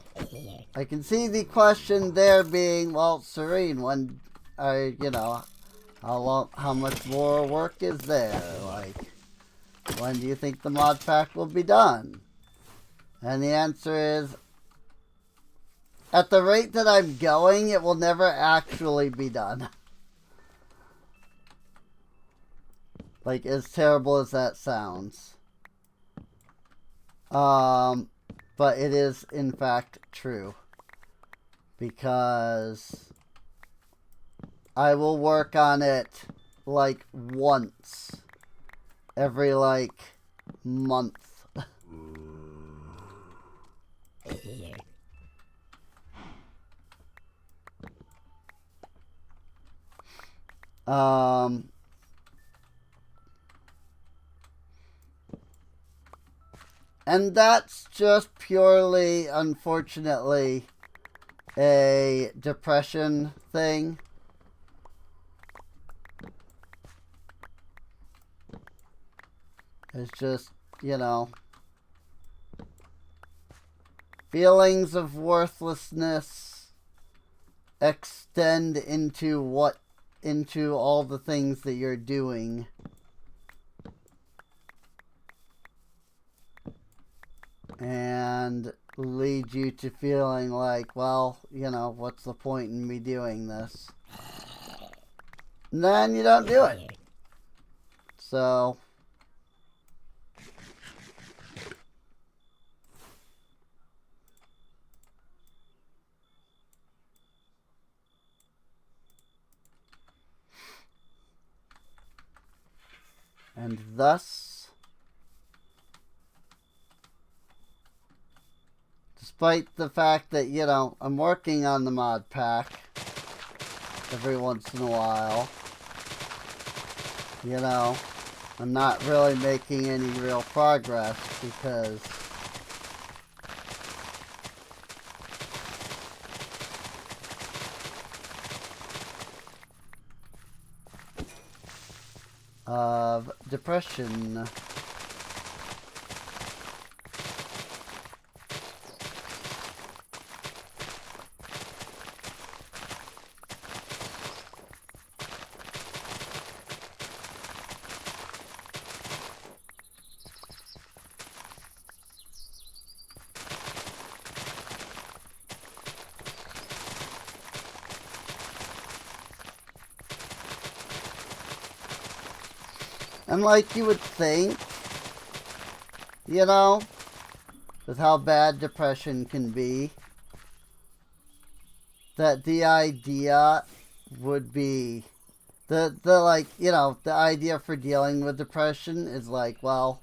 I can see the question there being, well, Serene, when you know, how much more work is there? Like, when do you think the mod pack will be done? And the answer is, at the rate that I'm going, it will never actually be done. Like, as terrible as that sounds. But it is, in fact, true. Because I will work on it, like, once every, like, month. And that's just purely, unfortunately, a depression thing. It's just, you know, feelings of worthlessness extend into all the things that you're doing. And lead you to feeling like, well, you know, what's the point in me doing this? And then you don't do it. So, and thus, despite the fact that, you know, I'm working on the mod pack every once in a while, you know, I'm not really making any real progress because of depression. And like you would think, you know, with how bad depression can be, that the idea would be the like, you know, the idea for dealing with depression is like, well,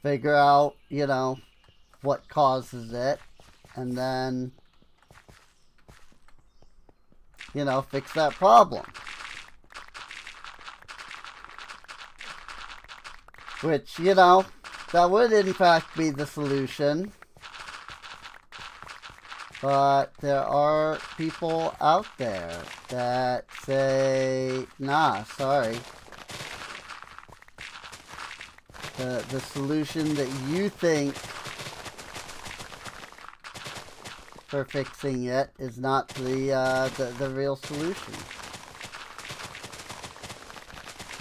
figure out, you know, what causes it, and then, you know, fix that problem. Which, you know, that would in fact be the solution. But there are people out there that say, nah, sorry. The solution that you think for fixing it is not the real solution.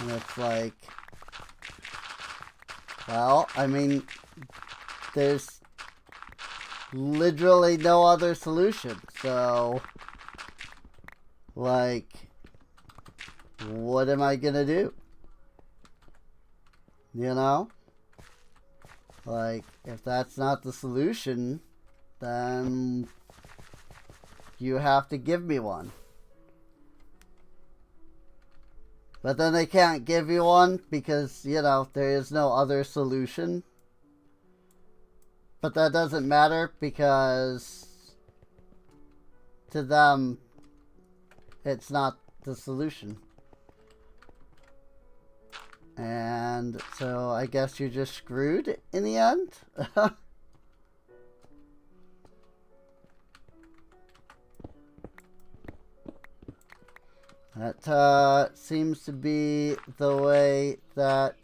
And it's like, well, I mean, there's literally no other solution. So, like, what am I gonna do? You know? Like, if that's not the solution, then you have to give me one. But then they can't give you one because, you know, there is no other solution. But that doesn't matter because to them, it's not the solution. And so I guess you're just screwed in the end. That seems to be the way that,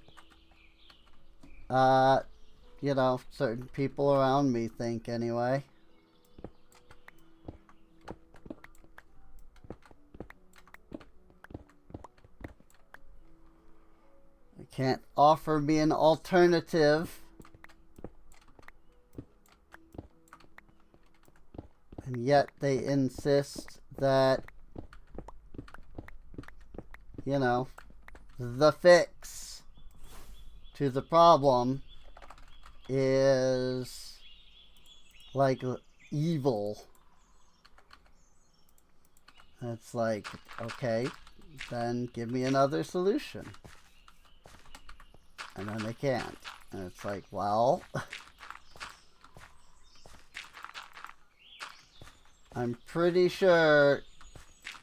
you know, certain people around me think anyway. They can't offer me an alternative. And yet they insist that, you know, the fix to the problem is like evil. It's like, okay, then give me another solution. And then they can't. And it's like, well, I'm pretty sure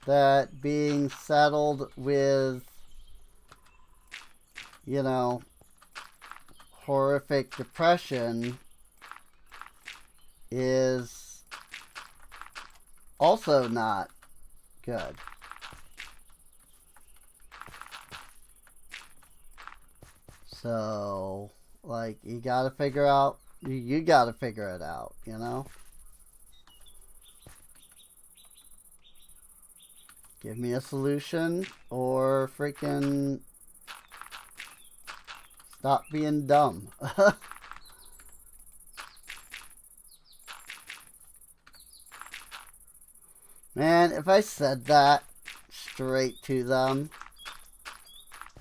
that being saddled with, you know, horrific depression is also not good. So, like, you gotta figure out, you gotta figure it out, you know? Give me a solution or freaking stop being dumb. Man, if I said that straight to them,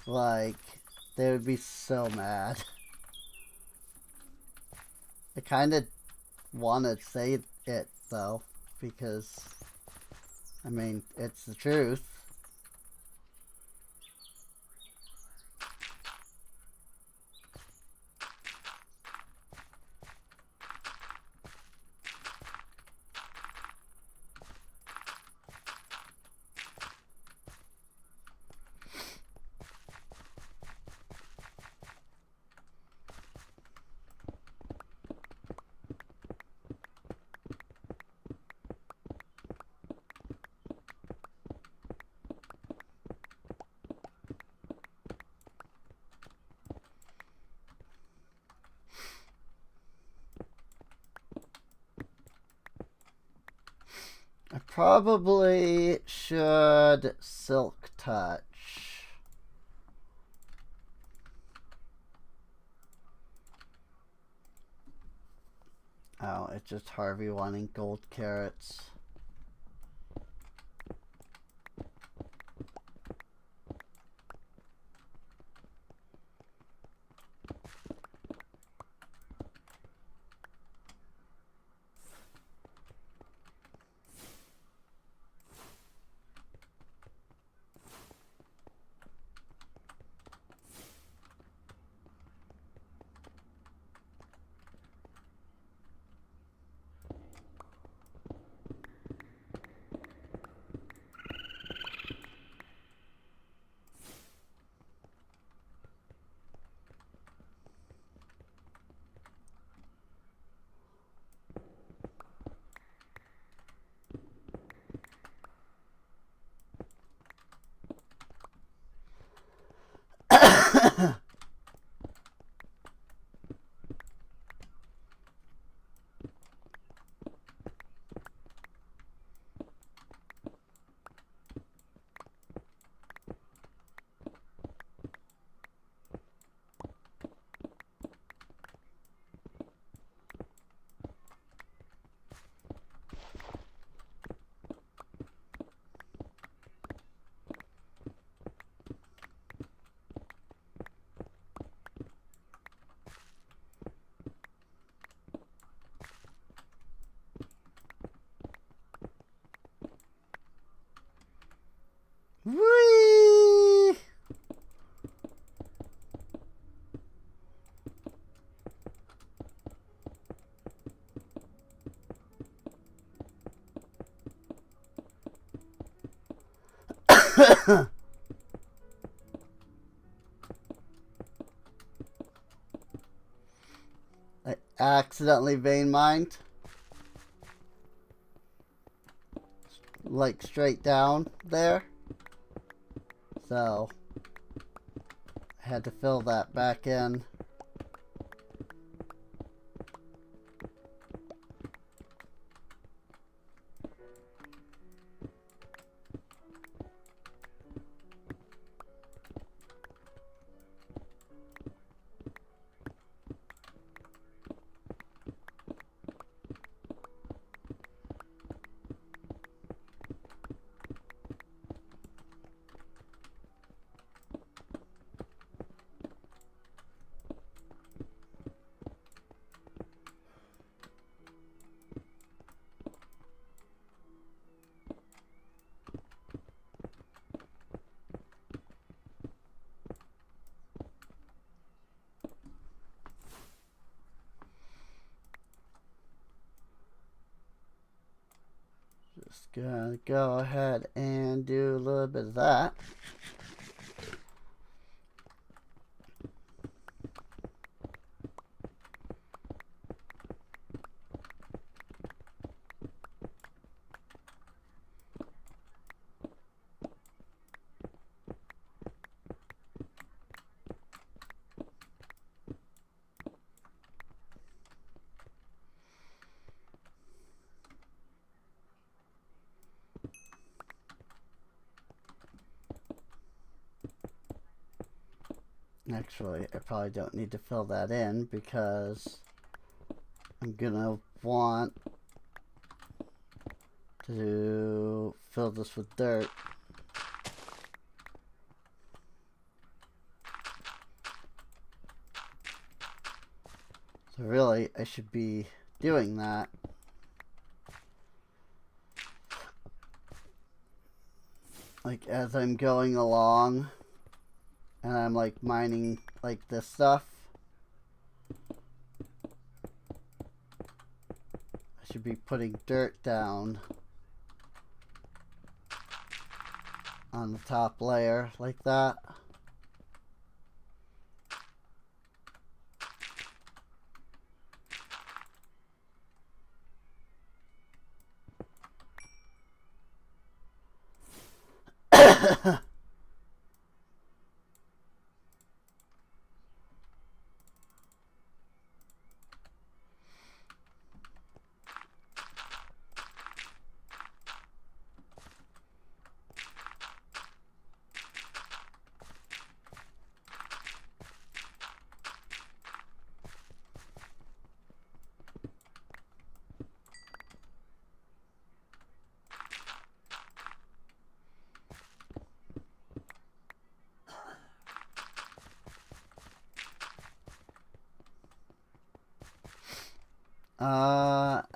like, they would be so mad. I kind of want to say it, though, because, I mean, it's the truth. I probably should Silk Touch. Oh, it's just Harvey wanting gold carrots. I accidentally vein mined. Like straight down there. So I had to fill that back in. Just gonna go ahead and do a little bit of that. Actually, I probably don't need to fill that in because I'm gonna want to fill this with dirt. So really, I should be doing that. Like as I'm going along and I'm like mining like this stuff. I should be putting dirt down on the top layer like that.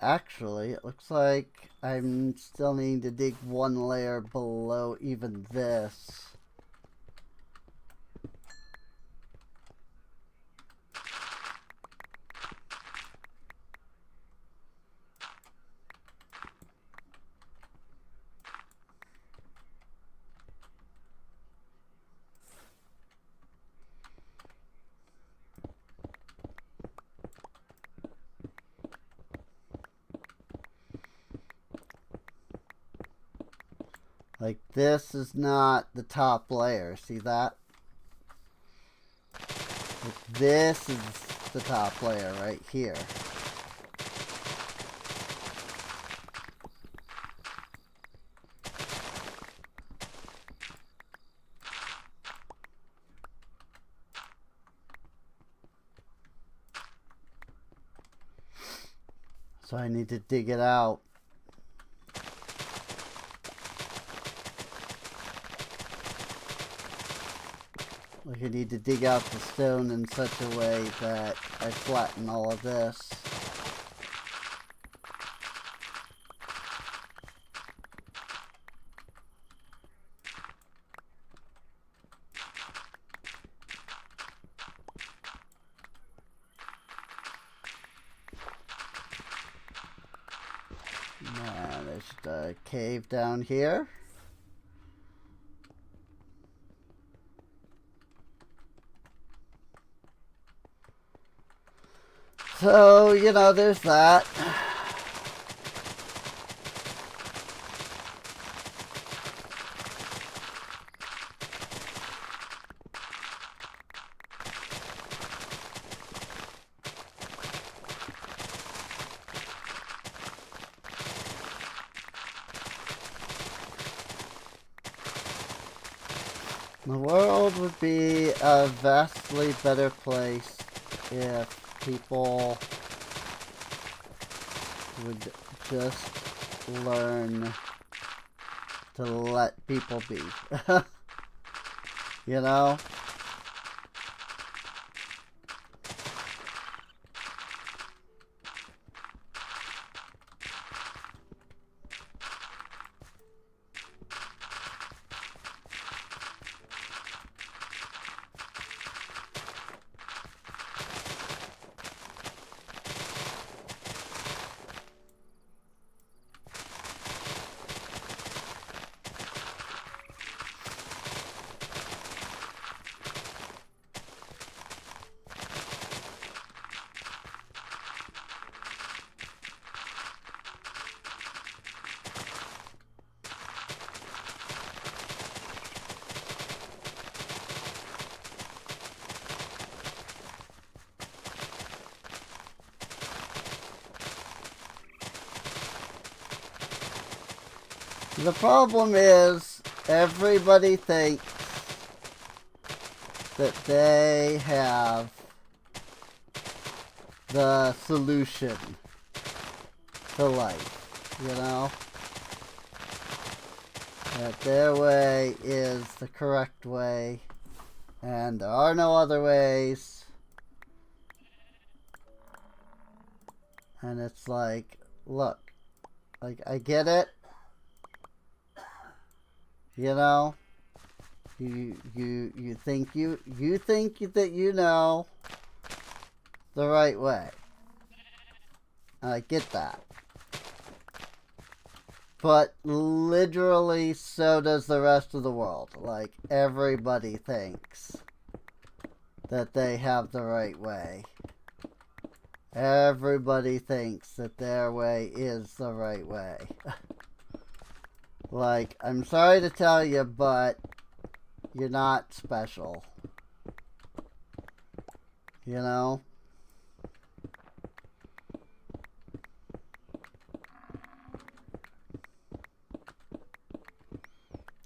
Actually, it looks like I'm still needing to dig one layer below even this. Like this is not the top layer, see that? Like this is the top layer right here. So I need to dig it out. Like I need to dig out the stone in such a way that I flatten all of this. And there's a cave down here. So, you know, there's that. The world would be a vastly better place if people would just learn to let people be. You know? The problem is, everybody thinks that they have the solution to life, you know? That their way is the correct way, and there are no other ways. And it's like, look, like, I get it. You know, you think that you know the right way. I get that. But literally so does the rest of the world. Like, everybody thinks that they have the right way. Everybody thinks that their way is the right way. Like, I'm sorry to tell you, but you're not special. You know?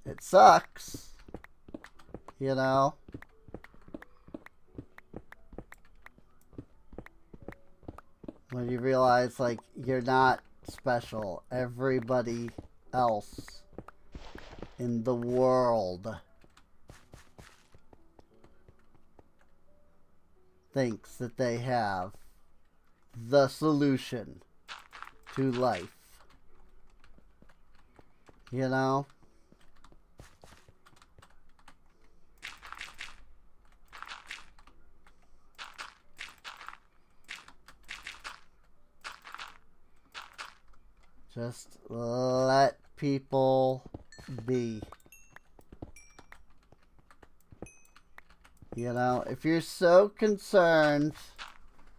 It sucks. You know? When you realize, like, you're not special. Everybody else in the world thinks that they have the solution to life. You know? Just let people be. You know, if you're so concerned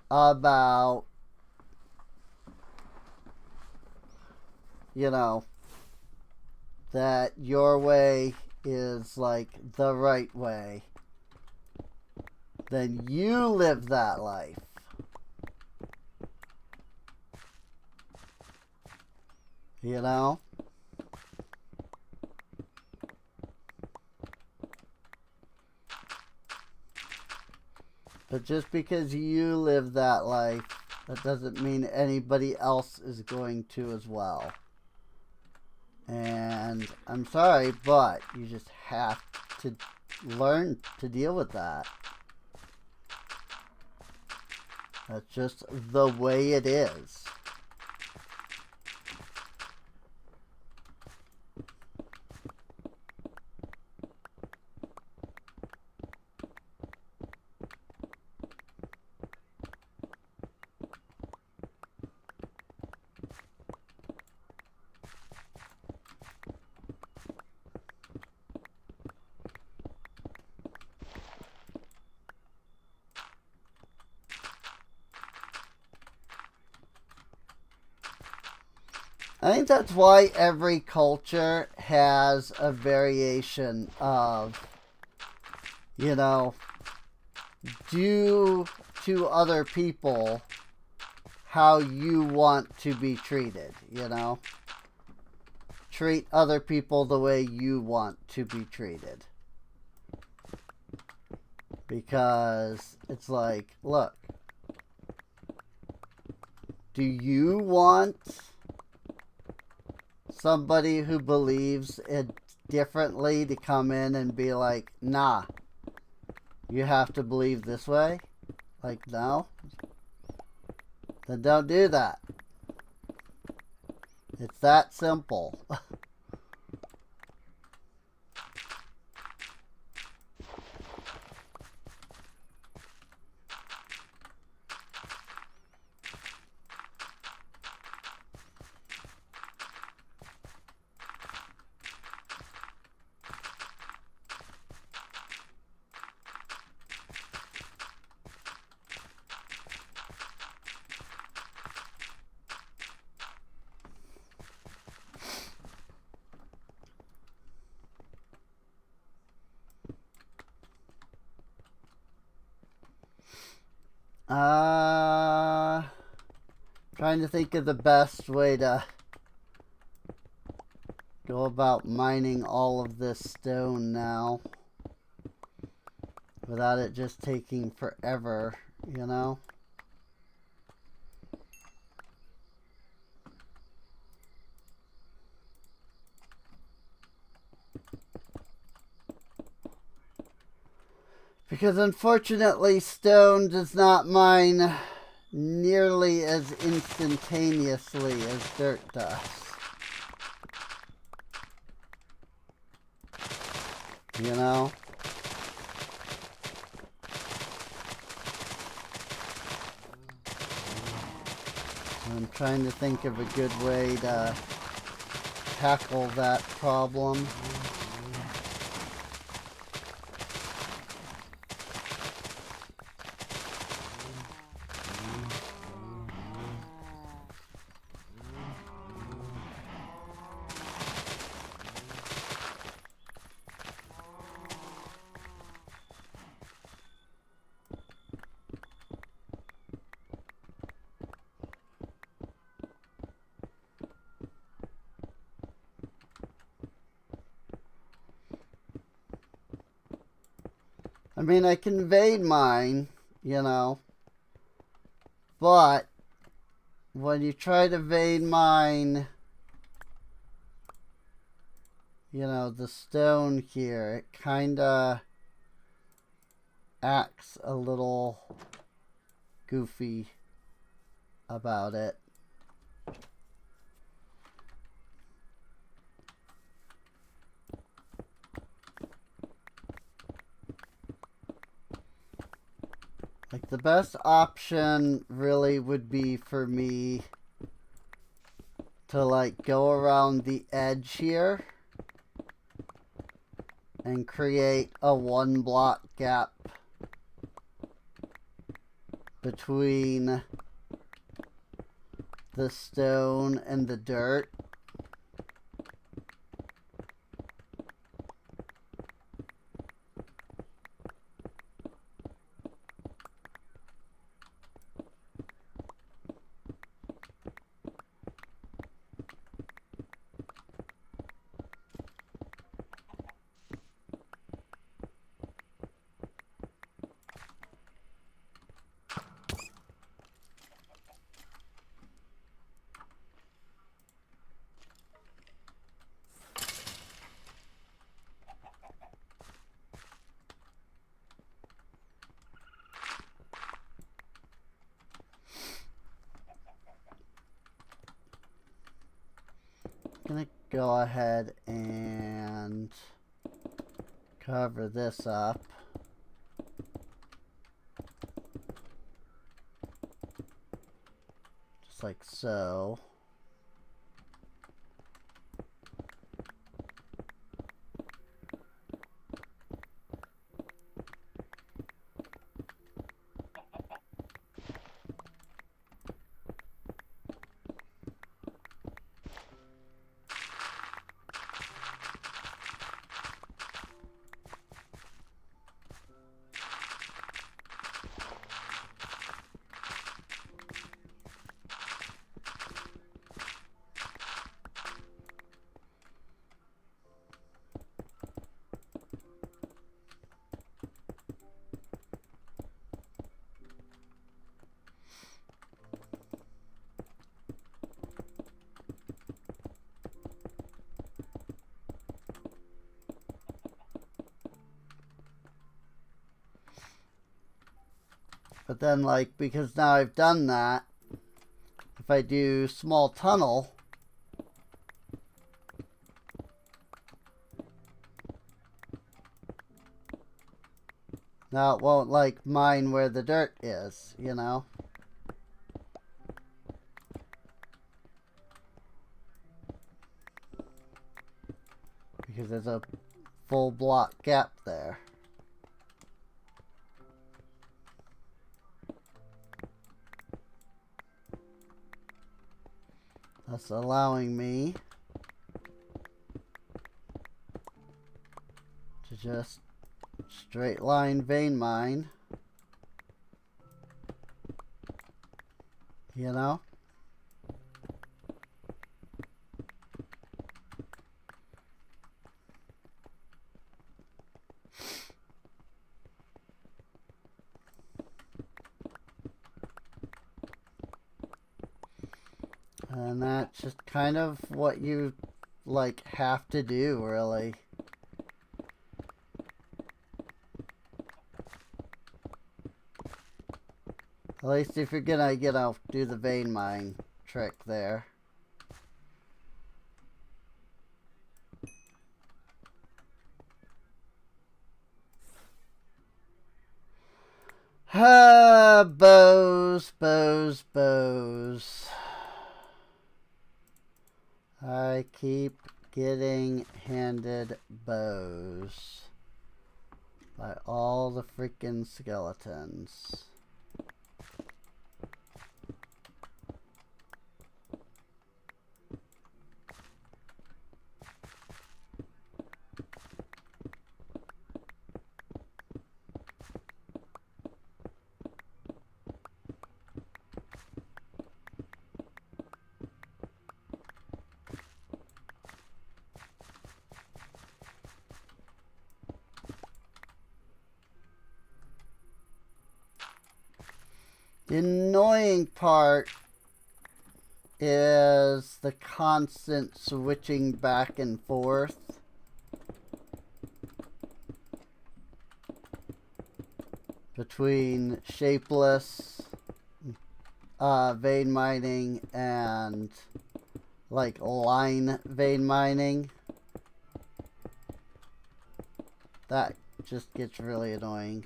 about, you know, that your way is like the right way, then you live that life. You know? But just because you live that life, that doesn't mean anybody else is going to as well. And I'm sorry, but you just have to learn to deal with that. That's just the way it is. I think that's why every culture has a variation of, you know, do to other people how you want to be treated, you know? Treat other people the way you want to be treated. Because it's like, look, do you want somebody who believes it differently to come in and be like, nah, you have to believe this way? Like, no? Then don't do that. It's that simple. Trying to think of the best way to go about mining all of this stone now without it just taking forever, you know? Because unfortunately, stone does not mine nearly as instantaneously as dirt does. You know? I'm trying to think of a good way to tackle that problem. I mean, I can vein mine, you know, but when you try to vein mine, you know, the stone here, it kind of acts a little goofy about it. Like, the best option really would be for me to, like, go around the edge here and create a 1-block gap between the stone and the dirt. Gonna go ahead and cover this up. Just like so. But then, like, because now I've done that, if I do small tunnel, now it won't, like, mine where the dirt is, you know? Because there's a full block gap there. That's allowing me to just straight line vein mine, you know? And that's just kind of what you, like, have to do, really. At least if you're gonna, you know, do the vein mine trick there. Bows, bows, bows. I keep getting handed bows by all the freaking skeletons. The annoying part is the constant switching back and forth. Between shapeless vein mining and like line vein mining. That just gets really annoying.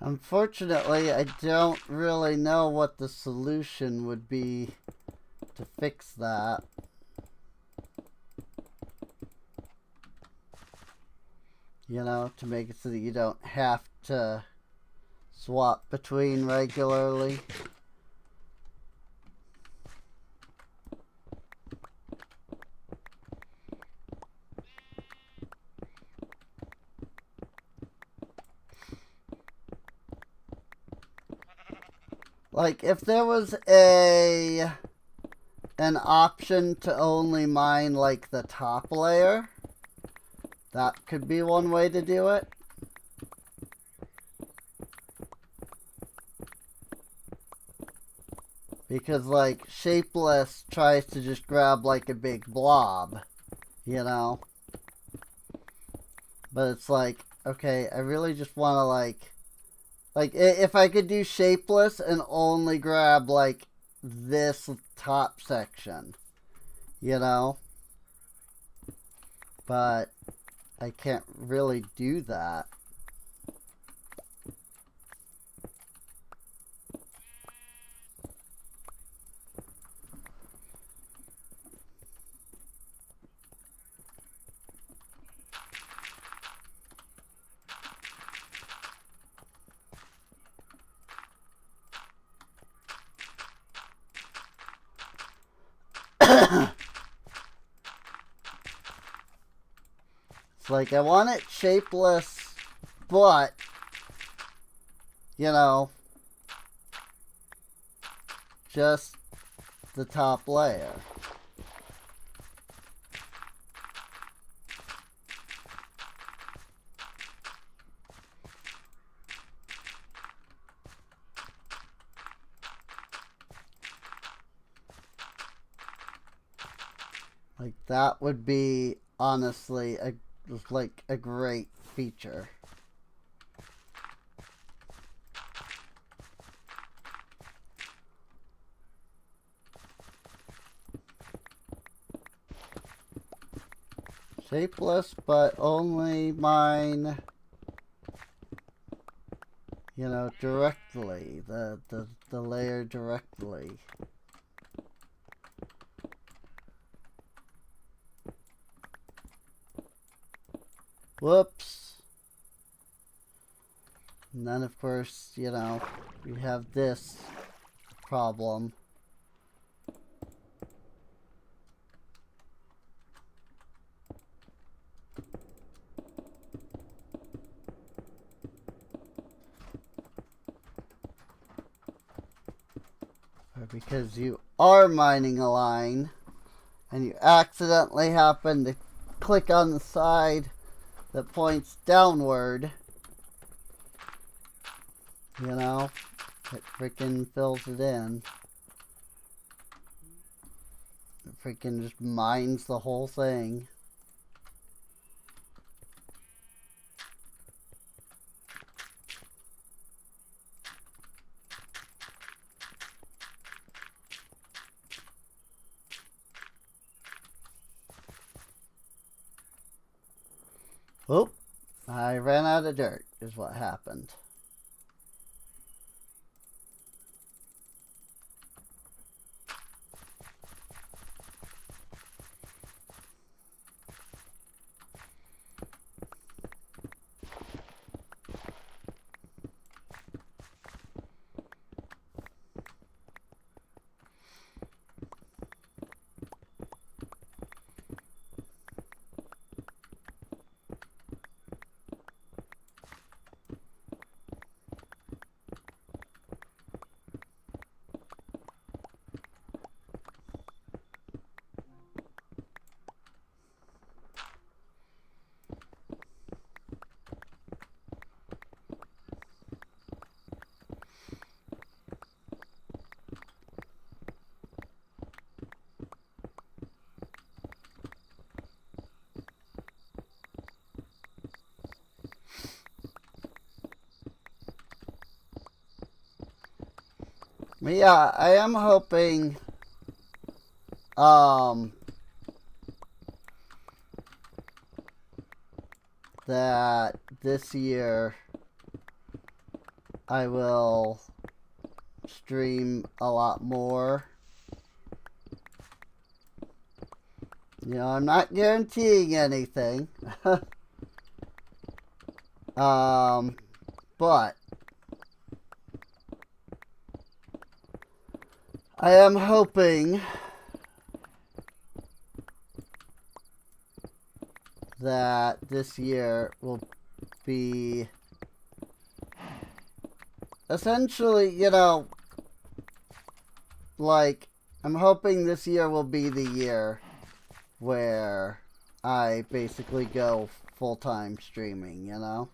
Unfortunately, I don't really know what the solution would be to fix that. You know, to make it so that you don't have to swap between regularly. Like, if there was an option to only mine, like, the top layer, that could be one way to do it. Because, like, Shapeless tries to just grab, like, a big blob, you know? But it's like, okay, I really just want to, like, if I could do Shapeless and only grab, like, this top section, you know? But I can't really do that. It's like I want it shapeless, but, you know, just the top layer. Like that would be honestly a great feature. Shapeless, but only mine, you know, directly, the layer directly. Whoops. And then, of course, you know, we have this problem. Because you are mining a line, and you accidentally happen to click on the side that points downward, you know, it freaking fills it in. It freaking just mines the whole thing. Oh, I ran out of dirt is what happened. Yeah, I am hoping that this year I will stream a lot more. You know, I'm not guaranteeing anything. But I am hoping that this year will be essentially, you know, like, I'm hoping this year will be the year where I basically go full-time streaming, you know?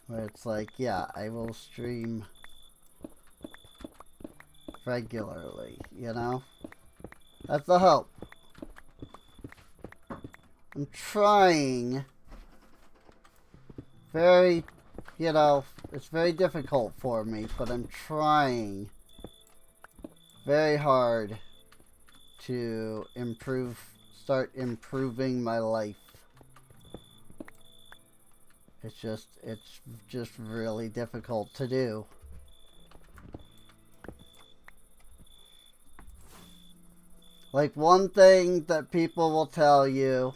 Where it's like, yeah, I will stream regularly, you know? That's the hope. I'm trying very, you know, it's very difficult for me, but I'm trying very hard to start improving my life. It's just really difficult to do. Like, one thing that people will tell you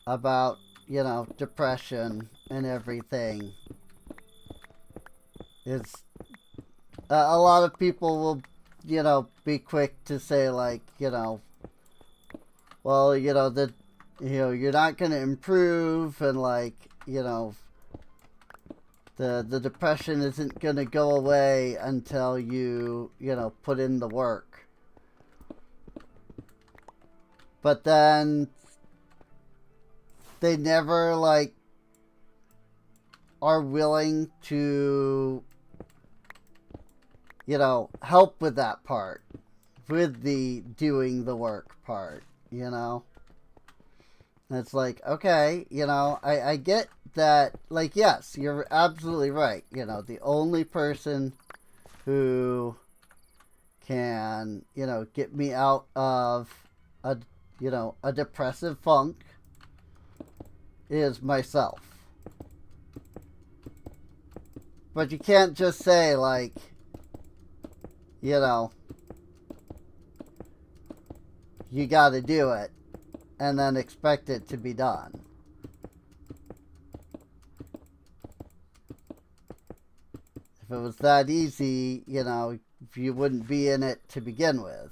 about you know, depression and everything is a lot of people will, you know, be quick to say like, you know, well, you know, that, you know, you're not going to improve, and like, you know, the depression isn't going to go away until you know, put in the work. But then they never like are willing to, you know, help with that part, with the doing the work part, you know. And it's like, okay, you know, I get that, like, yes, you're absolutely right. You know, the only person who can, you know, get me out of a, you know, a depressive funk is myself. But you can't just say, like, you know, you gotta do it and then expect it to be done. If it was that easy, you know, you wouldn't be in it to begin with.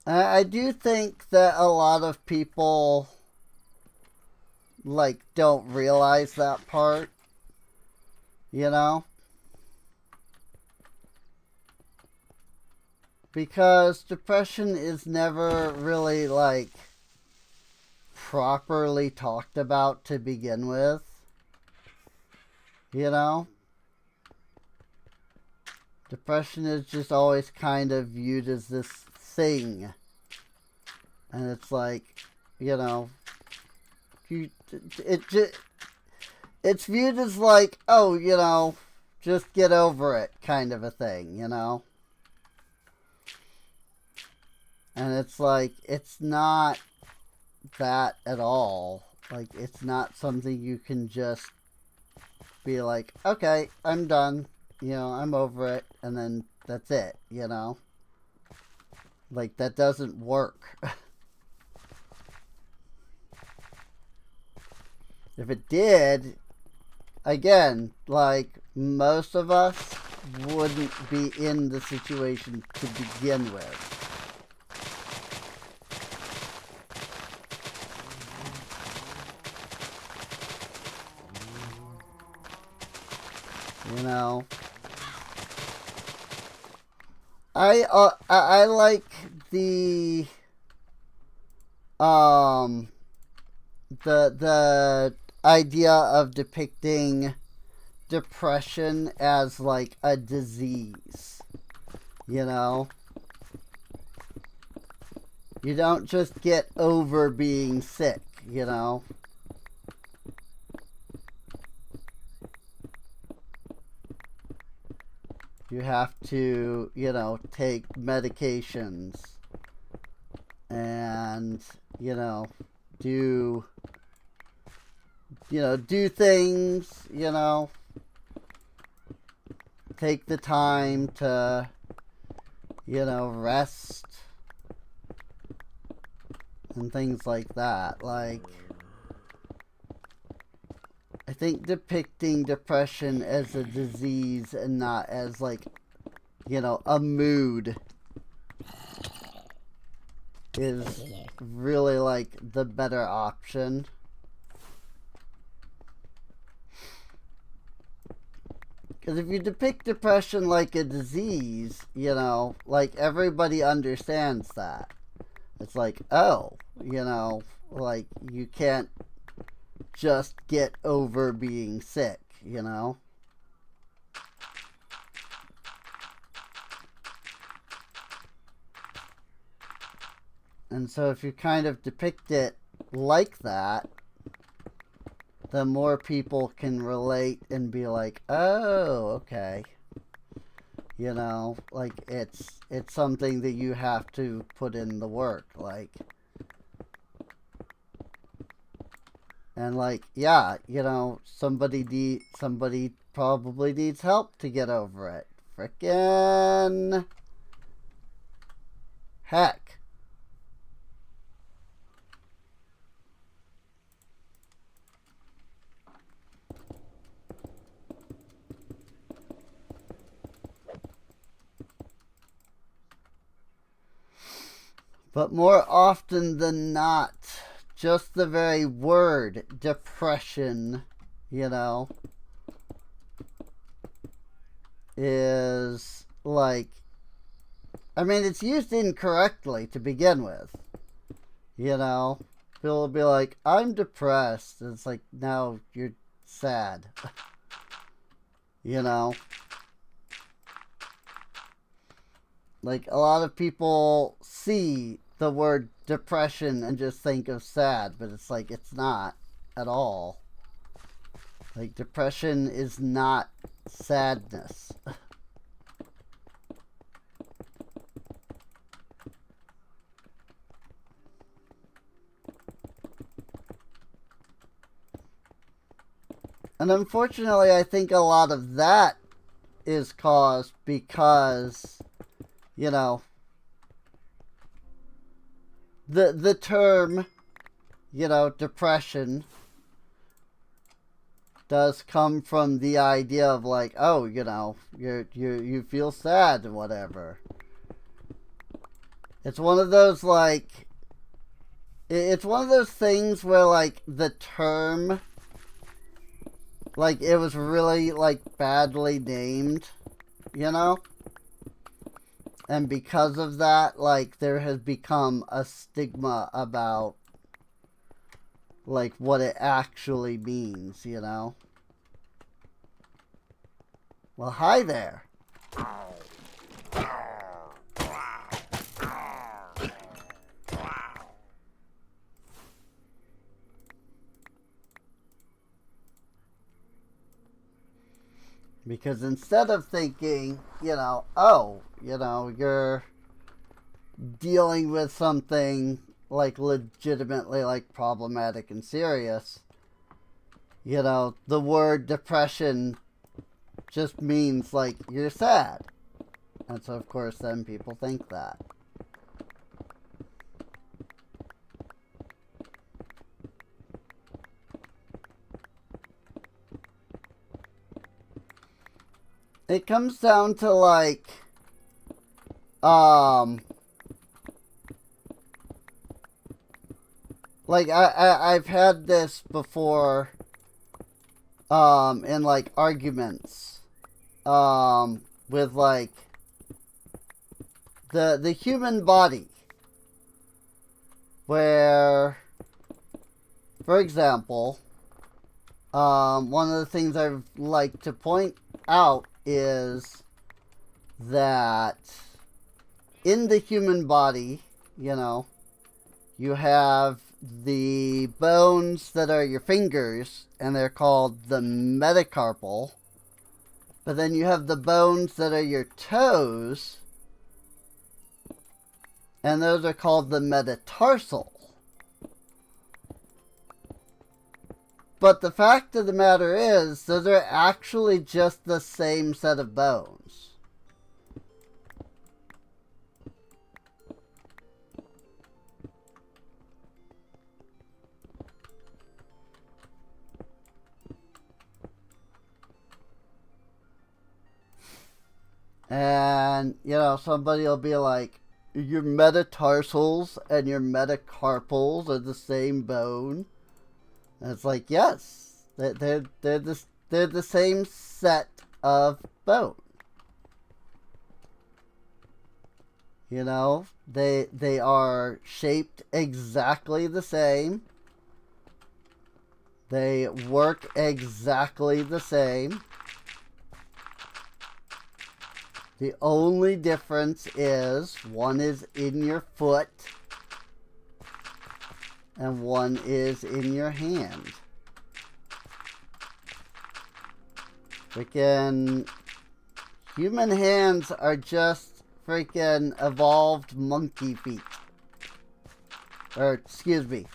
I do think that a lot of people, like, don't realize that part, you know? Because depression is never really, like, properly talked about to begin with, you know? Depression is just always kind of viewed as this thing. And it's like, you know, it's viewed as like, oh, you know, just get over it kind of a thing, you know? And it's like, it's not that at all. Like, it's not something you can just be like, okay, I'm done. You know, I'm over it. And then that's it, you know? Like, that doesn't work. If it did, again, like, most of us wouldn't be in the situation to begin with. You know, I like the idea of depicting depression as like a disease. You know, you don't just get over being sick, you know. You have to, you know, take medications and, you know, do things, you know, take the time to, you know, rest and things like that. Like, I think depicting depression as a disease and not as, like, you know, a mood is really, like, the better option. Because if you depict depression like a disease, you know, like everybody understands that. It's like, oh, you know, like you can't just get over being sick, you know? And so if you kind of depict it like that, then more people can relate and be like, oh, okay. You know, like it's something that you have to put in the work, like. And like, yeah, you know, somebody probably needs help to get over it. Frickin' heck. But more often than not, just the very word depression, you know, is like, I mean, it's used incorrectly to begin with. You know, people will be like, I'm depressed. And it's like, no, you're sad. You know? Like, a lot of people see the word depression and just think of sad, but it's like, it's not at all. Like, depression is not sadness. And unfortunately, I think a lot of that is caused because, you know, the term, you know, depression does come from the idea of like, oh, you know, you feel sad and whatever. It's one of those like, it's one of those things where like the term, like it was really like badly named, you know? And because of that, like, there has become a stigma about, like, what it actually means, you know? Well, hi there. Because instead of thinking, you know, oh, you know, you're dealing with something like legitimately like problematic and serious, you know, the word depression just means like you're sad. And so of course then people think that. It comes down to like, like I've had this before, in like arguments, with like the human body, where, for example, one of the things I'd like to point out is that in the human body, you know, you have the bones that are your fingers, and they're called the metacarpal. But then you have the bones that are your toes, and those are called the metatarsal. But the fact of the matter is, those are actually just the same set of bones. And, you know, somebody will be like, your metatarsals and your metacarpals are the same bone. And it's like, yes, they're the same set of bone. You know, they are shaped exactly the same. They work exactly the same. The only difference is one is in your foot and one is in your hand. Freaking human hands are just freaking evolved monkey feet. Or, excuse me,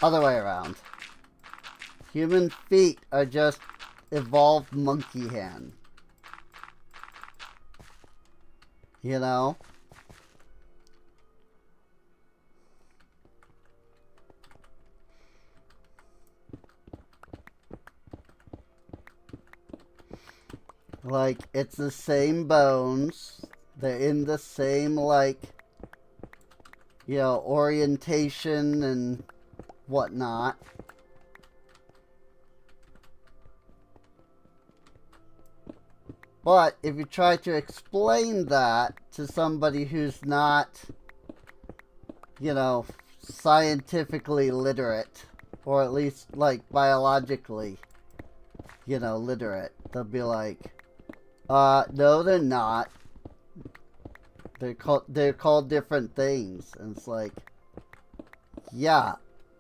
other way around. Human feet are just evolved monkey hand. You know? Like, it's the same bones. They're in the same, like, you know, orientation and whatnot. But if you try to explain that to somebody who's not, you know, scientifically literate, or at least, like, biologically, you know, literate, they'll be like, no, they're not. They're called different things. And it's like, yeah,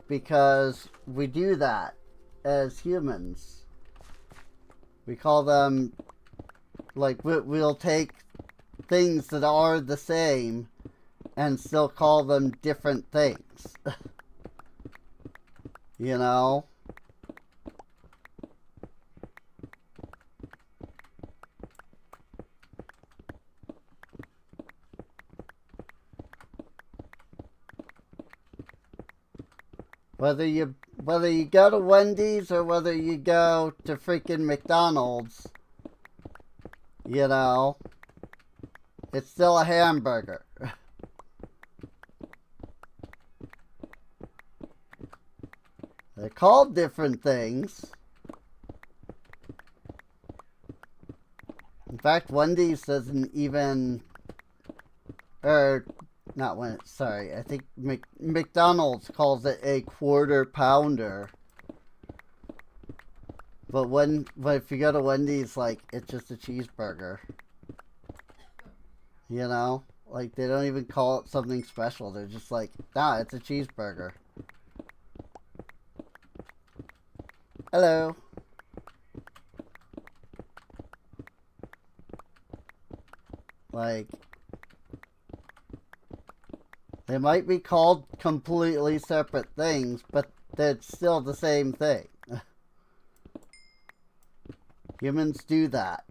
because we do that as humans. We call them, like, we'll take things that are the same and still call them different things. You know? Whether you go to Wendy's or whether you go to freaking McDonald's, you know, it's still a hamburger. They're called different things. In fact, Wendy's doesn't even, not when, sorry, I think McDonald's calls it a quarter pounder. But if you go to Wendy's, like, it's just a cheeseburger. You know? Like, they don't even call it something special. They're just like, nah, it's a cheeseburger. Hello. Like, they might be called completely separate things, but they're still the same thing. Humans do that.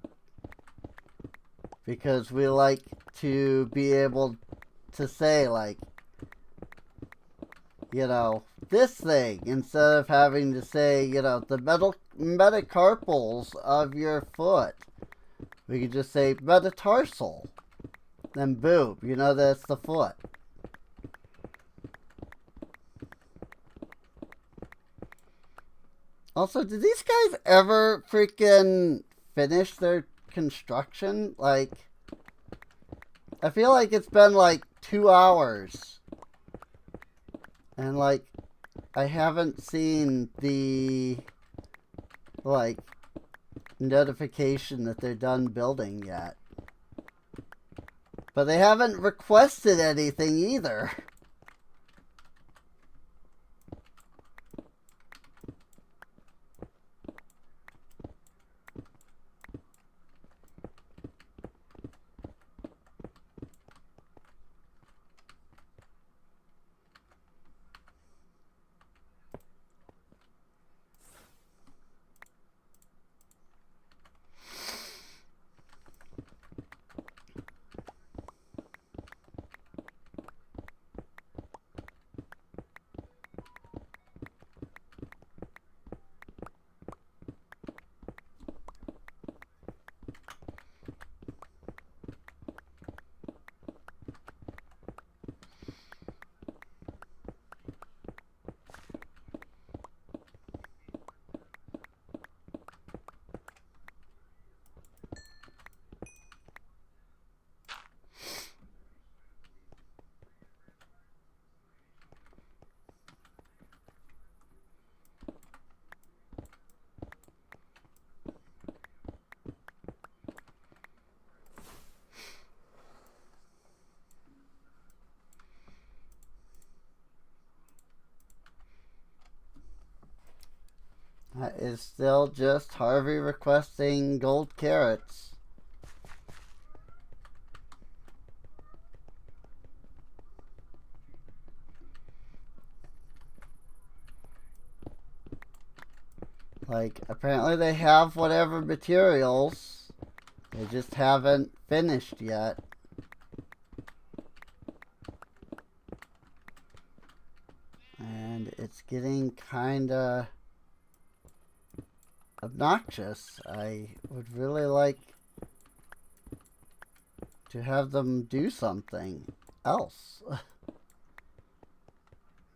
Because we like to be able to say, like, you know, this thing, instead of having to say, you know, the metacarpals of your foot. We could just say metatarsal. Then boom, you know that's the foot. Also, did these guys ever freaking finish their construction? Like, I feel like it's been like 2 hours. And like, I haven't seen the, like, notification that they're done building yet. But they haven't requested anything either. that is still just Harvey requesting gold carrots. Like, apparently they have whatever materials, they just haven't finished yet. And it's getting kinda obnoxious. I would really like to have them do something else.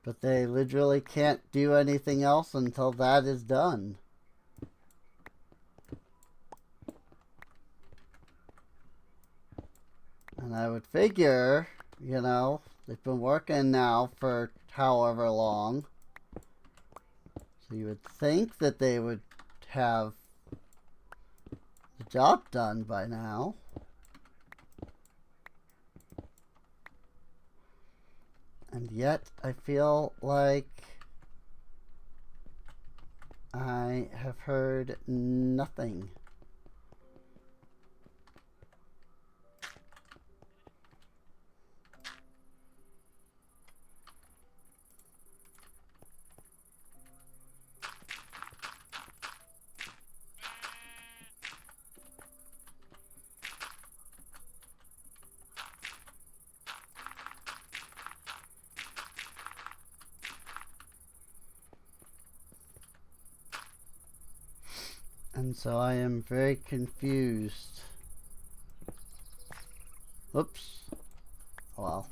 But they literally can't do anything else until that is done. And I would figure, you know, they've been working now for however long. So you would think that they would have the job done by now. And yet I feel like I have heard nothing. And so I am very confused. Oops. Well.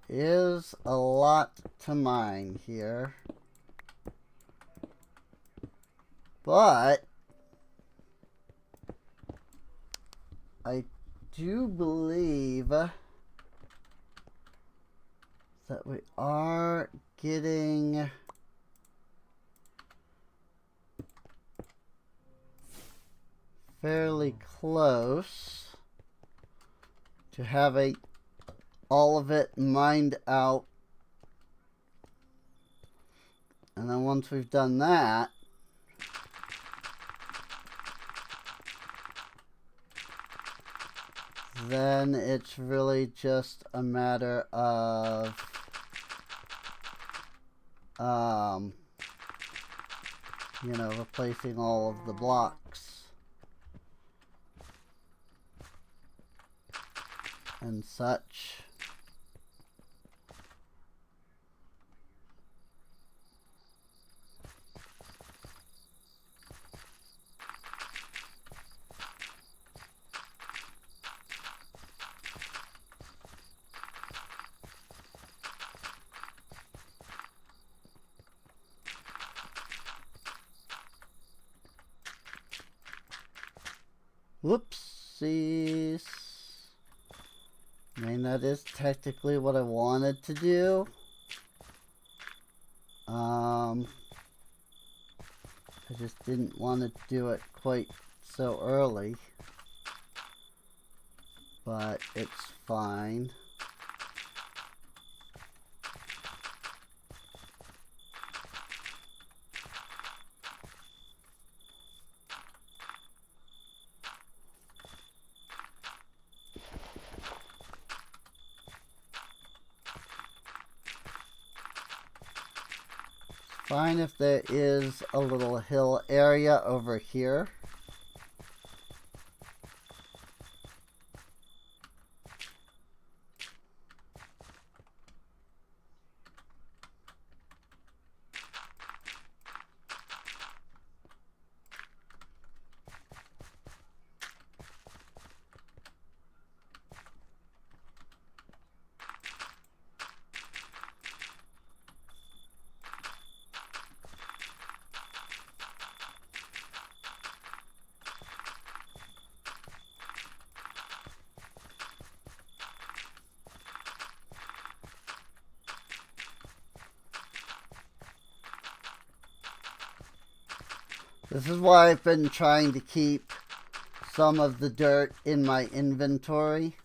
Is a lot to mine here. But I do believe that we are getting fairly close to having all of it mined out. And then once we've done that, then it's really just a matter of you know, replacing all of the blocks and such. Whoopsies. I mean, that is technically what I wanted to do. I just didn't want to do it quite so early. But it's fine. Fine if there is a little hill area over here. This is why I've been trying to keep some of the dirt in my inventory.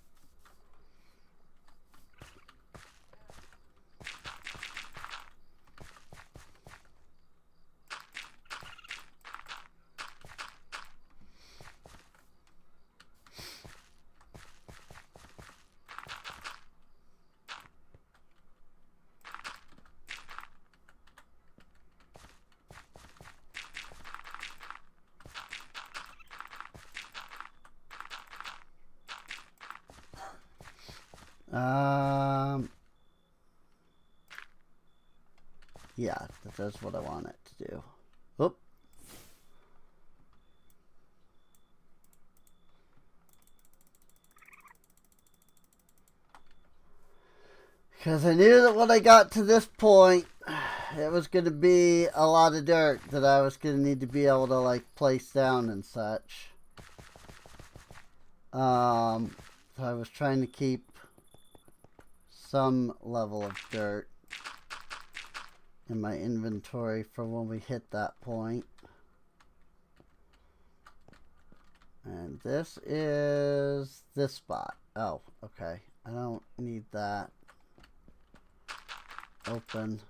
Yeah, that's what I want it to do. Oop. Because I knew that when I got to this point, it was going to be a lot of dirt that I was going to need to be able to, like, place down and such. So I was trying to keep some level of dirt in my inventory for when we hit that point. And this is this spot. Oh, okay. I don't need that open.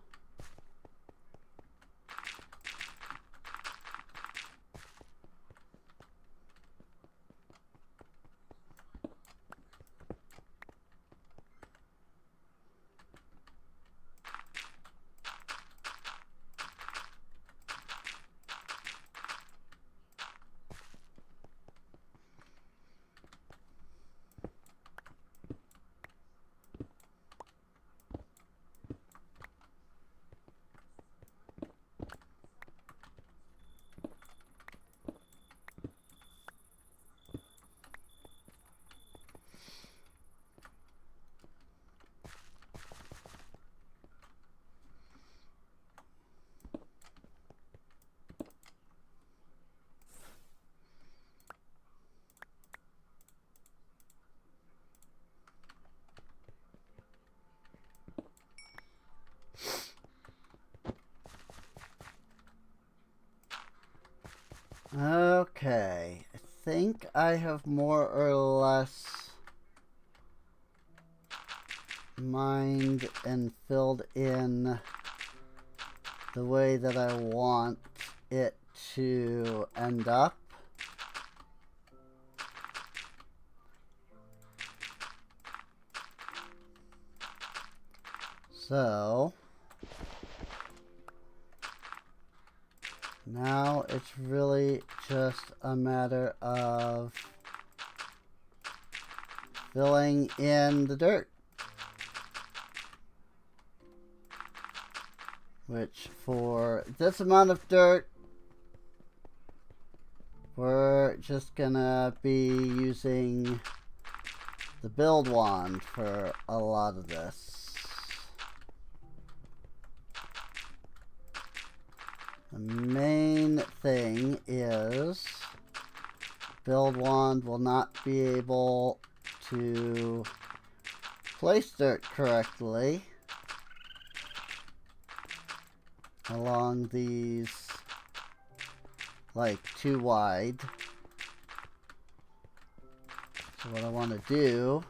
Okay, I think I have more or less mined and filled in the way that I want it to end up. So now it's really just a matter of filling in the dirt. Which for this amount of dirt, we're just gonna be using the build wand for a lot of this. The main thing is build wand will not be able to placed dirt correctly along these, like, too wide. So what I want to do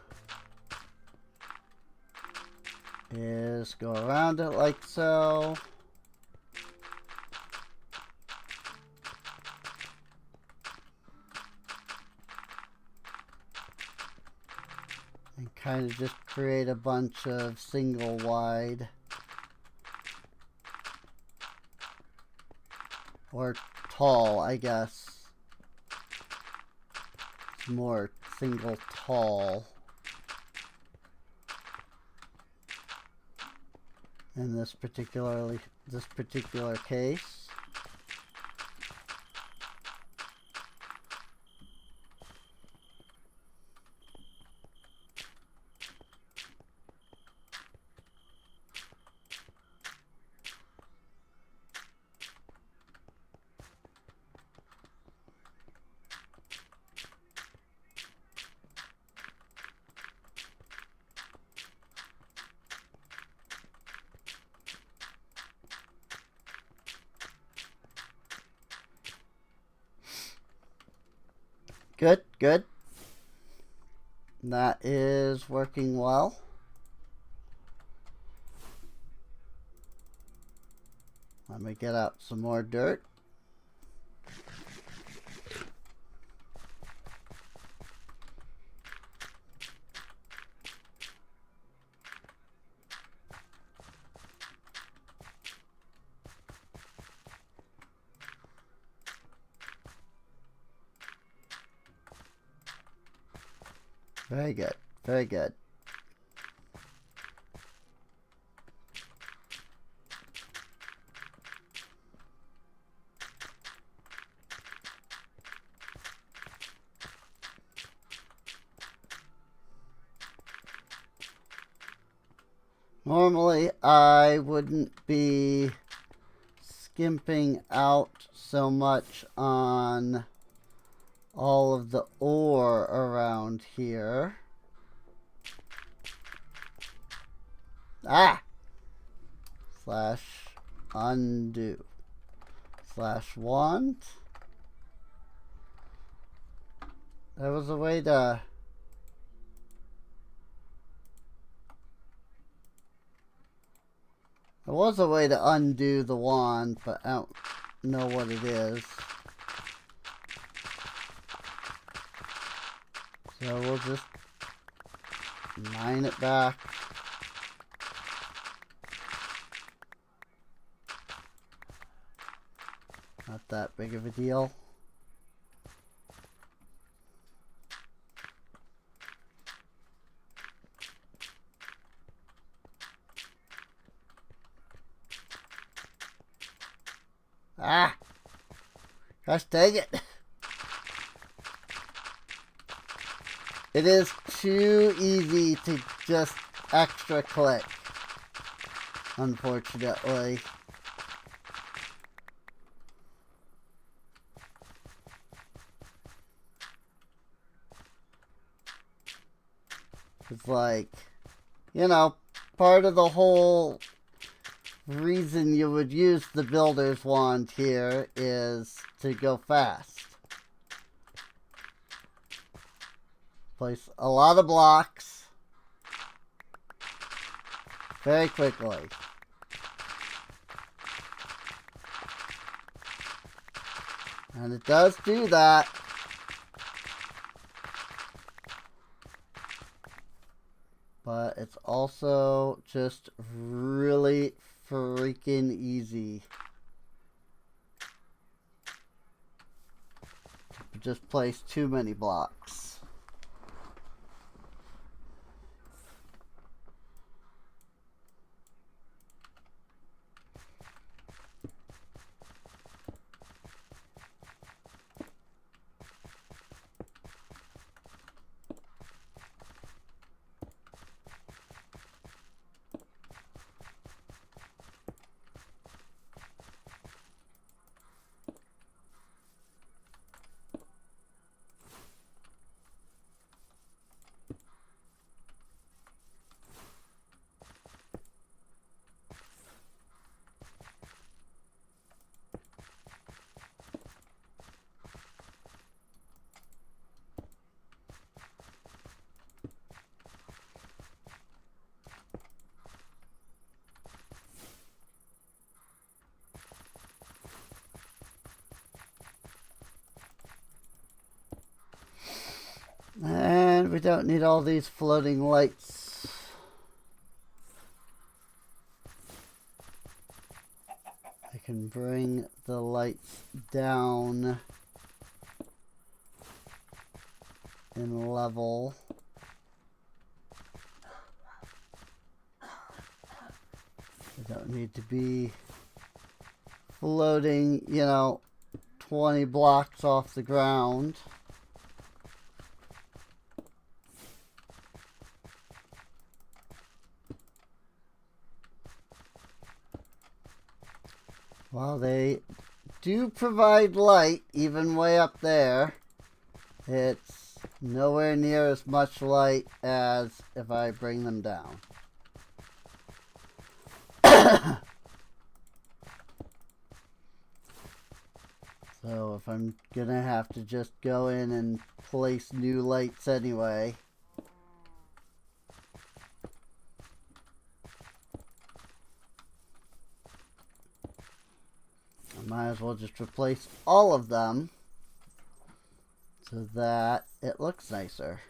is go around it like so. And kind of just create a bunch of single wide or tall, I guess. It's more single tall in this particular case. Good, good. That is working well. Let me get out some more dirt. Very good, very good. Normally, I wouldn't be skimping out so much on all of the ore around here. Slash undo. Slash want. There was a way to... There was a way to undo the wand, but I don't know what it is. So we'll just mine it back. Not that big of a deal. Gosh dang it. It is too easy to just extra click, unfortunately. It's like, you know, part of the whole reason you would use the builder's wand here is to go fast. Place a lot of blocks very quickly. And it does do that. But it's also just really freaking easy to just place too many blocks. And we don't need all these floating lights. I can bring the lights down in level. They don't need to be floating, 20 blocks off the ground. While they do provide light, even way up there, it's nowhere near as much light as if I bring them down. So if I'm gonna have to just go in and place new lights anyway, I might as well just replace all of them so that it looks nicer.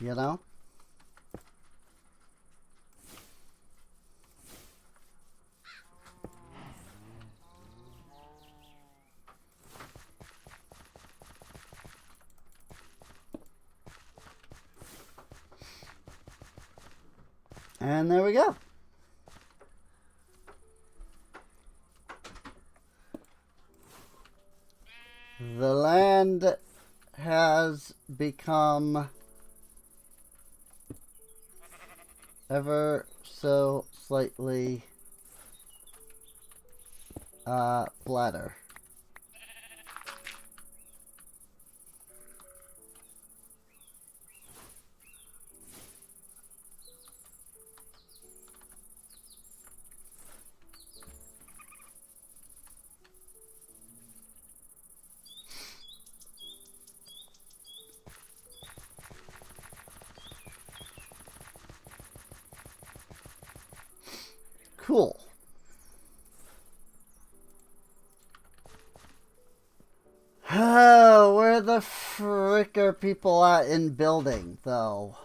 You know? And there we go. The land has become ever so slightly flatter. Cool. Oh, where the frick are people at in building, though?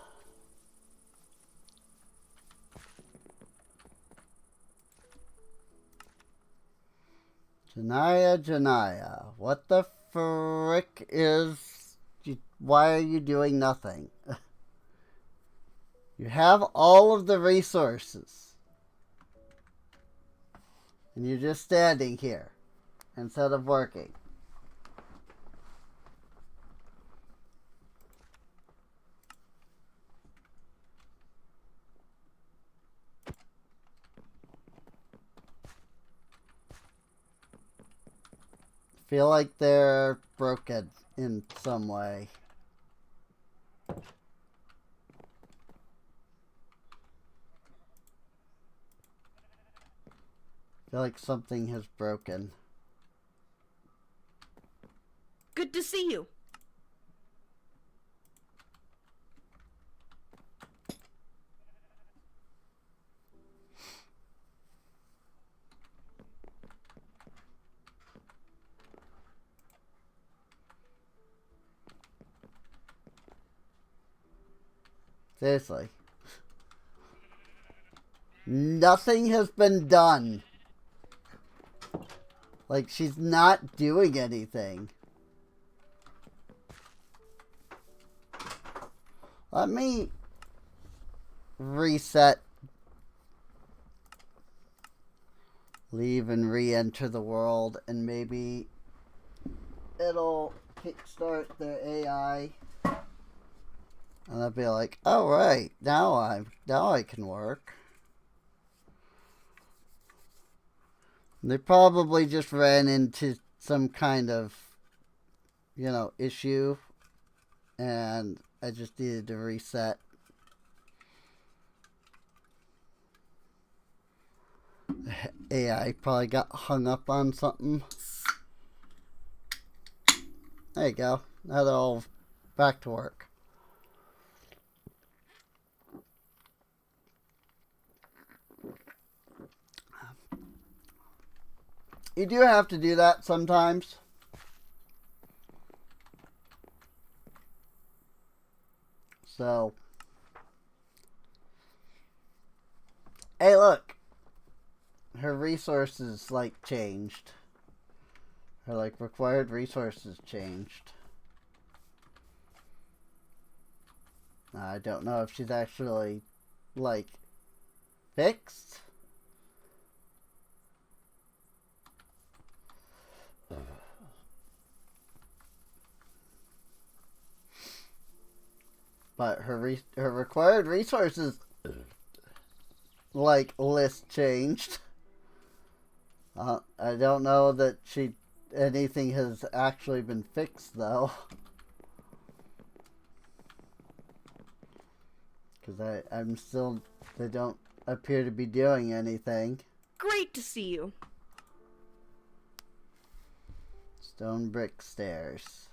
Janaya, what the frick is... Why are you doing nothing? You have all of the resources. And you're just standing here instead of working. Feel like they're broken in some way. Feel like something has broken. Good to see you. Seriously. Nothing has been done. Like, she's not doing anything. Let me reset. Leave and re-enter the world, and maybe it'll kickstart their AI. And I'll be like, oh right, now I can work. They probably just ran into some kind of, issue, and I just needed to reset. AI probably got hung up on something. There you go. Now they're all back to work. You do have to do that sometimes. So, hey, look, her resources like changed. Her like required resources changed. I don't know if she's actually like fixed. But her required resources like list changed. I don't know that anything has actually been fixed though. Because I'm still, they don't appear to be doing anything. Great to see you. Stone brick stairs.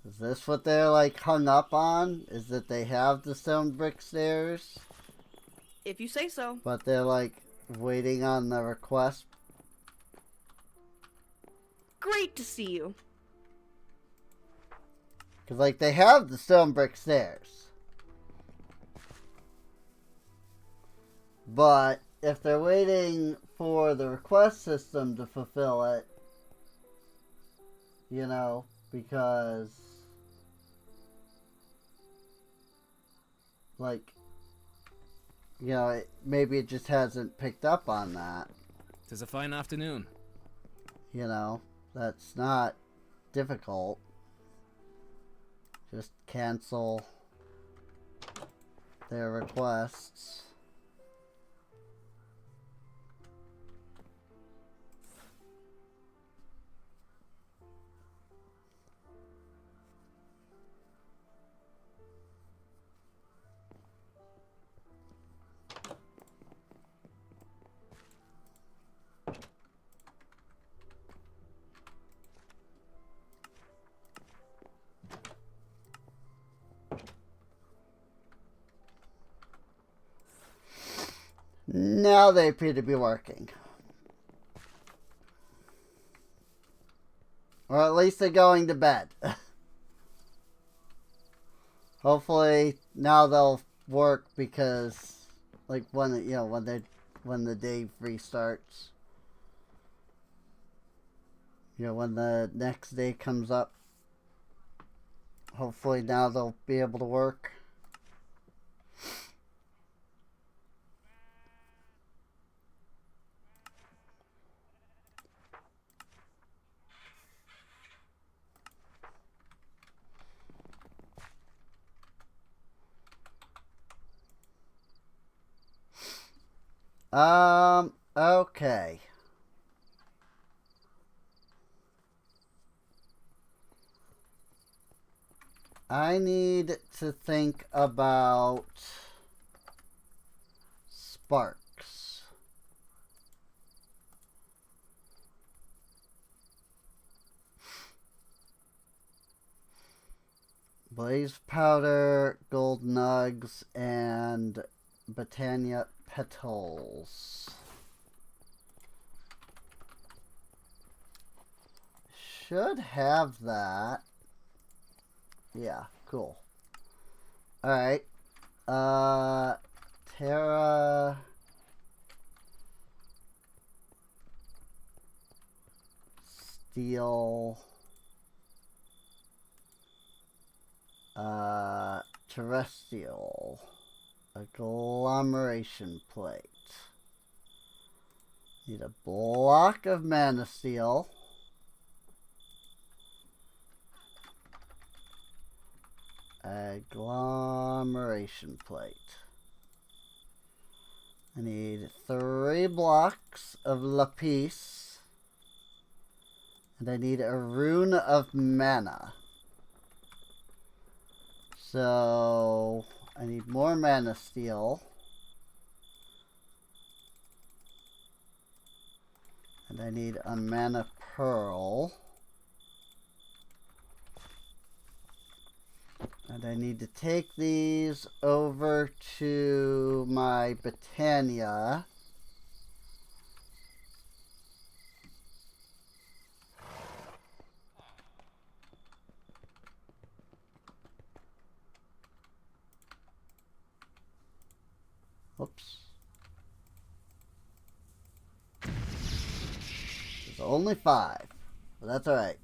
Is this what they're like hung up on? Is that they have the stone brick stairs? If you say so. But they're like waiting on the request. Great to see you. Because like they have the stone brick stairs. But if they're waiting for the request system to fulfill it, you know, because like, you know, maybe it just hasn't picked up on that. 'Tis a fine afternoon. You know, that's not difficult. Just cancel their requests. Now they appear to be working. Or at least they're going to bed. Hopefully now they'll work because like when the day restarts. You know, when the next day comes up. Hopefully now they'll be able to work. Okay. I need to think about sparks. Blaze powder, gold nugs, and Botania petals. Should have that. Yeah, cool. Alright. Terra Steel Terrestrial Agglomeration Plate. Need a block of mana steel. Agglomeration plate. I need 3 blocks of lapis. And I need a rune of mana. So I need more mana steel. And I need a mana pearl. And I need to take these over to my Botania. Oops. There's only 5, but that's alright.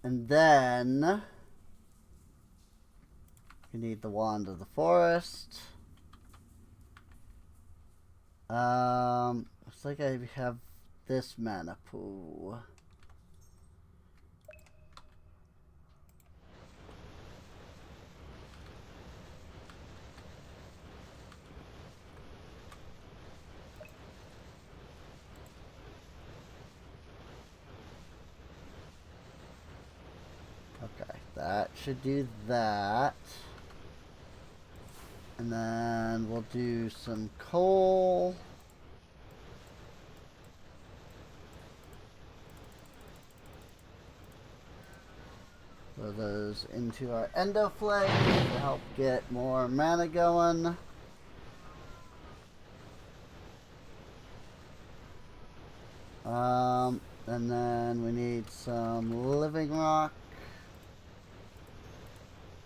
And then we need the Wand of the Forest. Looks like I have this mana pool. Okay, that should do that. And then we'll do some coal. Throw those into our Endo Flame to help get more mana going. And then we need some Living Rock.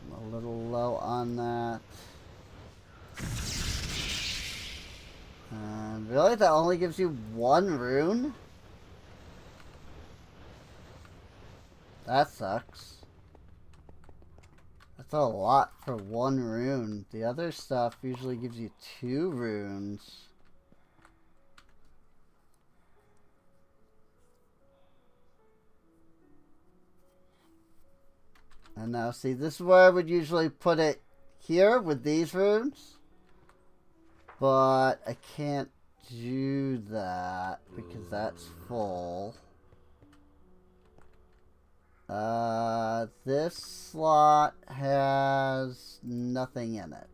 I'm a little low on that. And really, that only gives you 1 rune? That sucks. That's a lot for 1 rune. The other stuff usually gives you 2 runes. And now, see, this is where I would usually put it here with these runes. But I can't do that because that's full. This slot has nothing in it.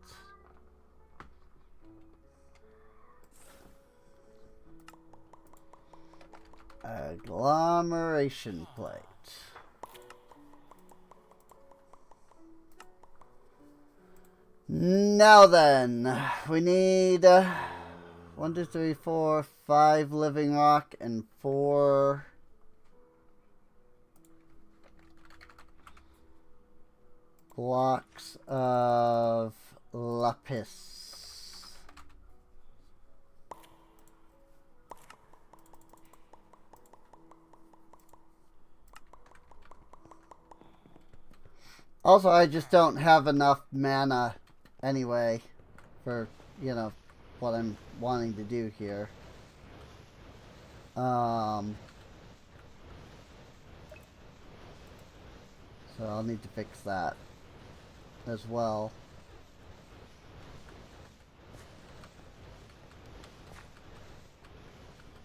Agglomeration plate. Now then, we need 1, 2, 3, 4, 5 Living Rock and 4 blocks of lapis. Also, I just don't have enough mana anyway for, you know, what I'm wanting to do here. So I'll need to fix that as well.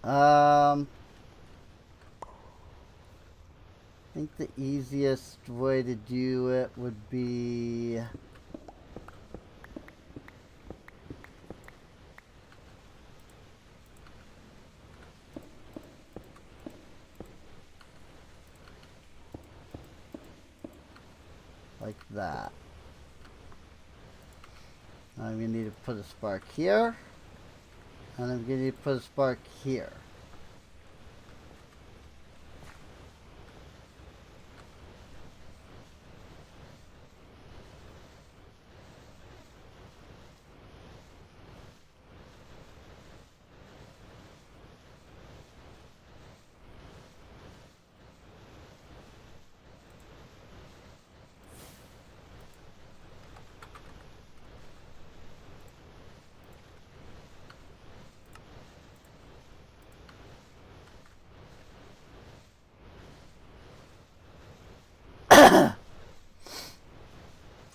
I think the easiest way to do it would be like that. I'm going to need to put a spark here, and I'm going to need to put a spark here.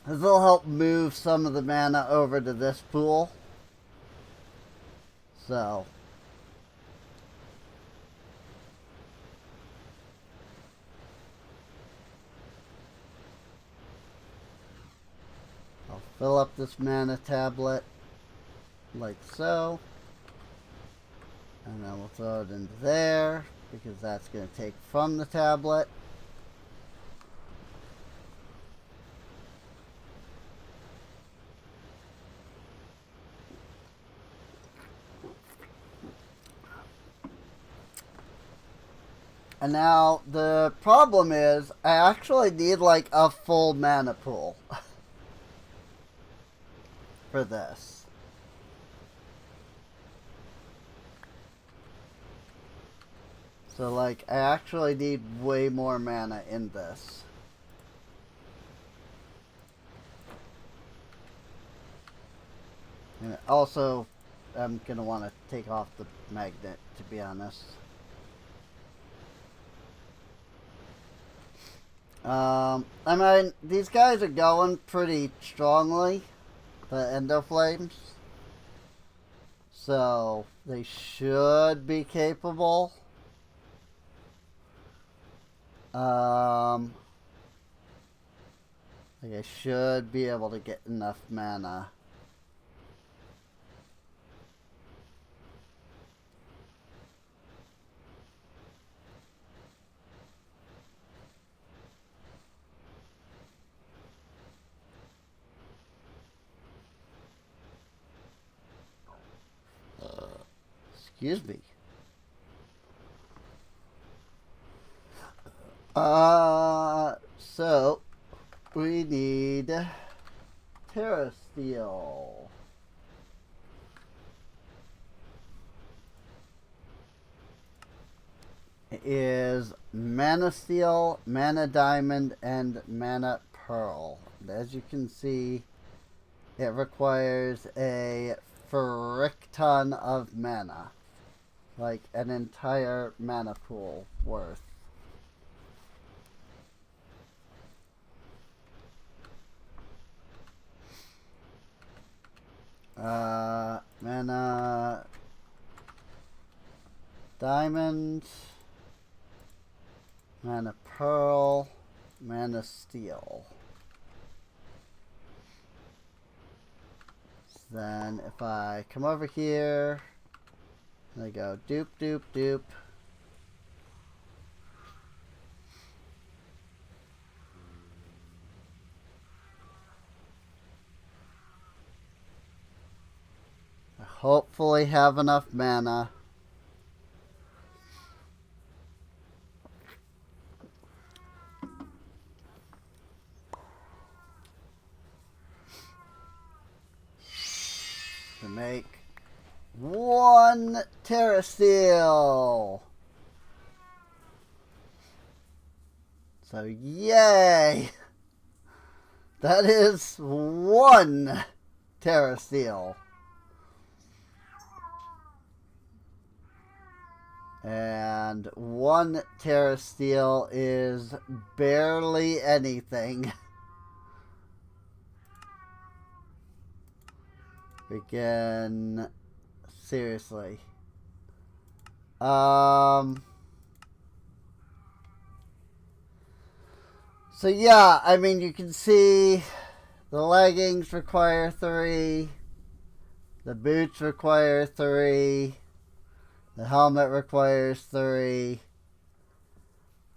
This will help move some of the mana over to this pool. So I'll fill up this mana tablet like so. And then we'll throw it into there because that's going to take from the tablet. And now the problem is I actually need like a full mana pool for this. So like I actually need way more mana in this. And also I'm gonna want to take off the magnet, to be honest. I mean, these guys are going pretty strongly, the Endoflames. So, they should be capable. Like I should be able to get enough mana. Excuse me. So we need Terra Steel. It is Mana Steel, Mana Diamond, and Mana Pearl. And as you can see, it requires a frick ton of mana. Like an entire mana pool worth. Mana Diamond, Mana Pearl, Mana Steel. So then if I come over here, and I go doop doop doop. I hopefully have enough mana. To make one Terra Steel. So yay! That is one Terra Steel. And one Terra Steel is barely anything. Again, seriously. So yeah, I mean, you can see the leggings require 3, the boots require 3, the helmet requires 3.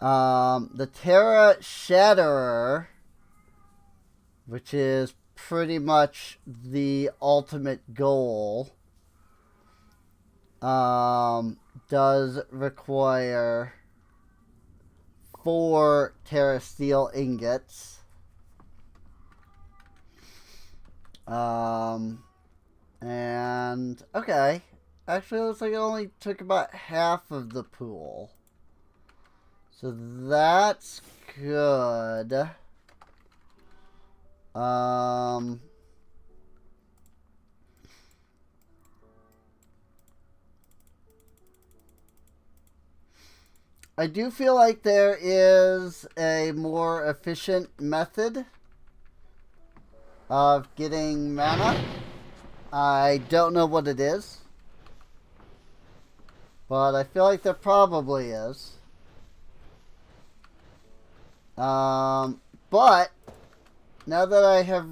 The Terra Shatterer, which is pretty much the ultimate goal, does require 4 Terra Steel ingots. And okay, actually it looks like it only took about half of the pool, so that's good. I do feel like there is a more efficient method of getting mana. I don't know what it is, but I feel like there probably is. But now that I have,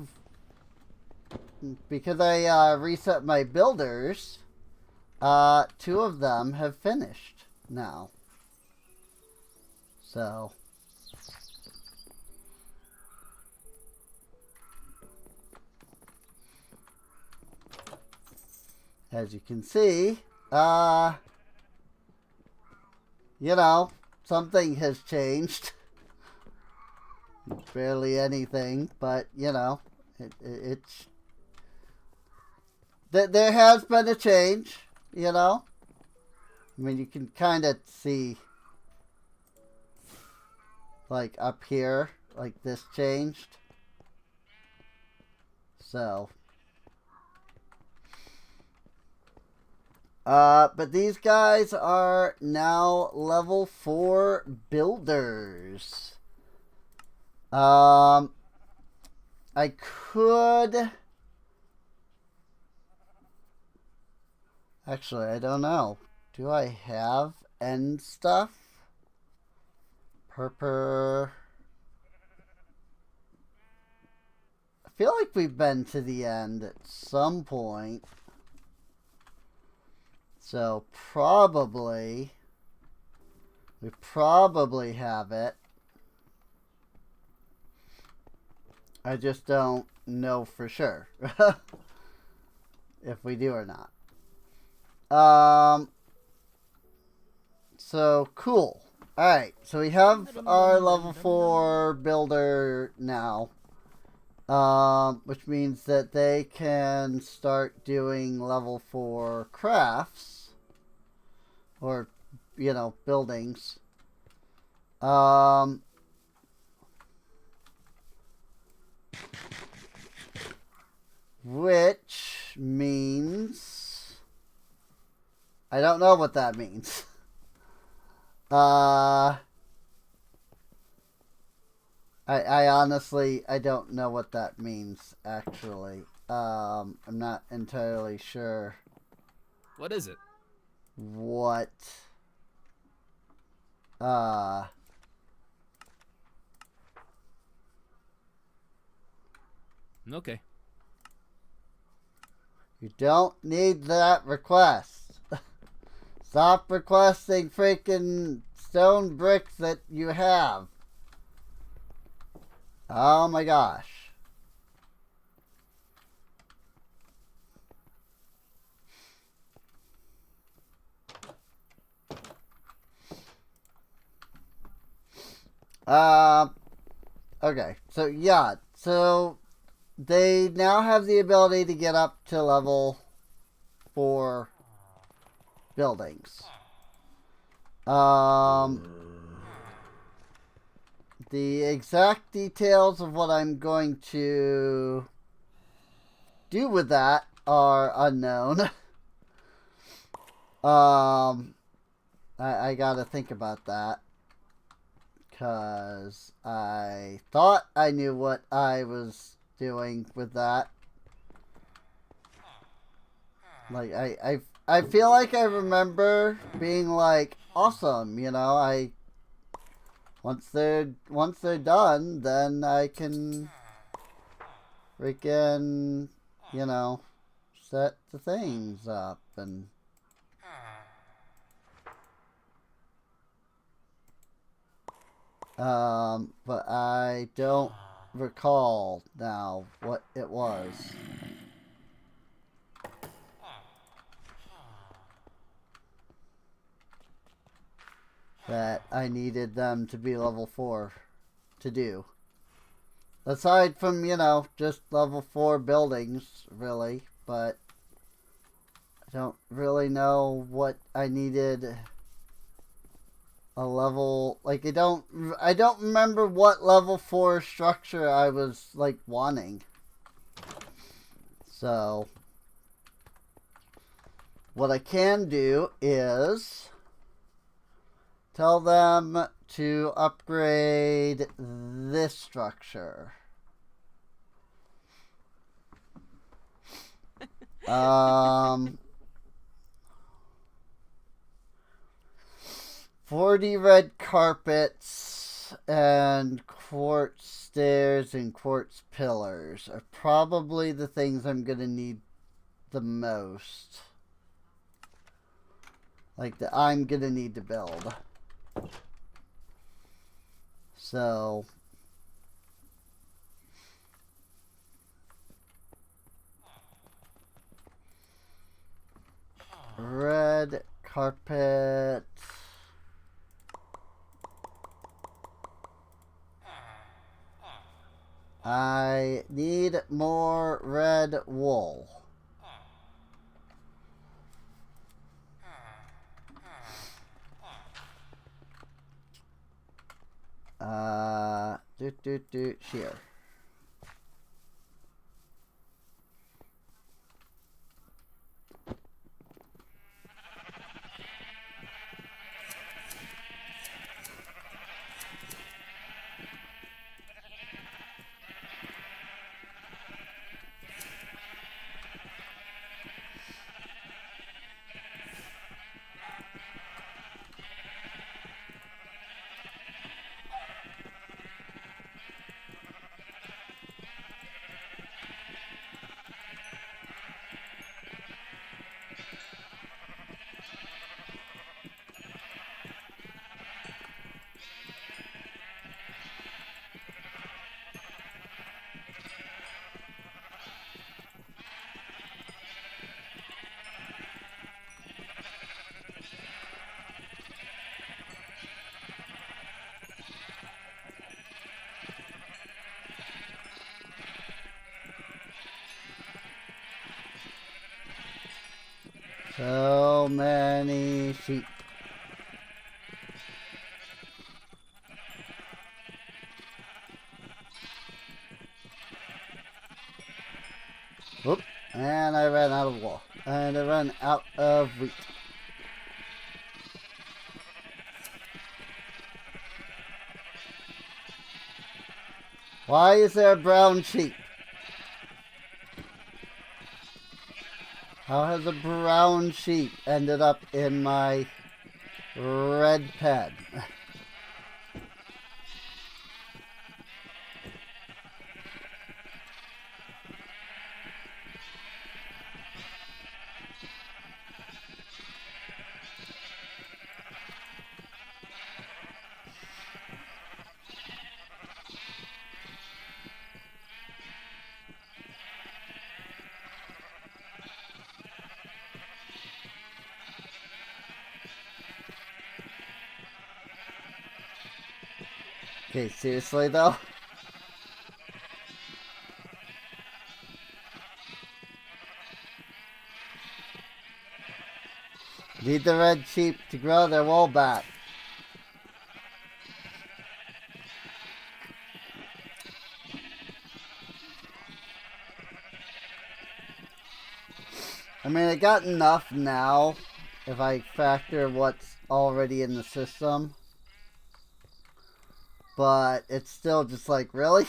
because I reset my builders, 2 of them have finished now. So as you can see, you know, something has changed. Barely anything, but you know, it's there has been a change. You know, I mean, you can kind of see, like up here, like this changed. So, but these guys are now level 4 builders. I could... Actually, I don't know. Do I have end stuff? Purper... I feel like we've been to the end at some point. So, probably... We probably have it. I just don't know for sure if we do or not. So cool. Alright, so we have our level 4 builder now. Which means that they can start doing level 4 crafts. Or, you know, buildings. Which means... I don't know what that means. I honestly, I don't know what that means, actually. I'm not entirely sure What is it? what... Okay. You don't need that request. Stop requesting freaking stone bricks that you have. Oh my gosh. Okay. So, yeah. So, they now have the ability to get up to level 4 buildings. The exact details of what I'm going to do with that are unknown. I gotta think about that. Because I thought I knew what I was doing with that. Like, I feel like I remember being like, awesome, you know, once they're done, then I can freaking, you know, set the things up and but I don't recall now what it was. That I needed them to be level 4 to do. Aside from, you know, just level 4 buildings, really, but I don't really know what I needed a level, like, I don't remember what level 4 structure I was, like, wanting. So, what I can do is tell them to upgrade this structure. 40 red carpets and quartz stairs and quartz pillars are probably the things I'm going to need the most. Like, that I'm going to need to build. So, red carpet. I need more red wool. Shear. So many sheep. Whoop. And I ran out of wool. And I ran out of wheat. Why is there a brown sheep? How has a brown sheep ended up in my red pen? Okay, seriously though? Need the red sheep to grow their wool back. I mean, I got enough now if I factor what's already in the system. But it's still just like, really?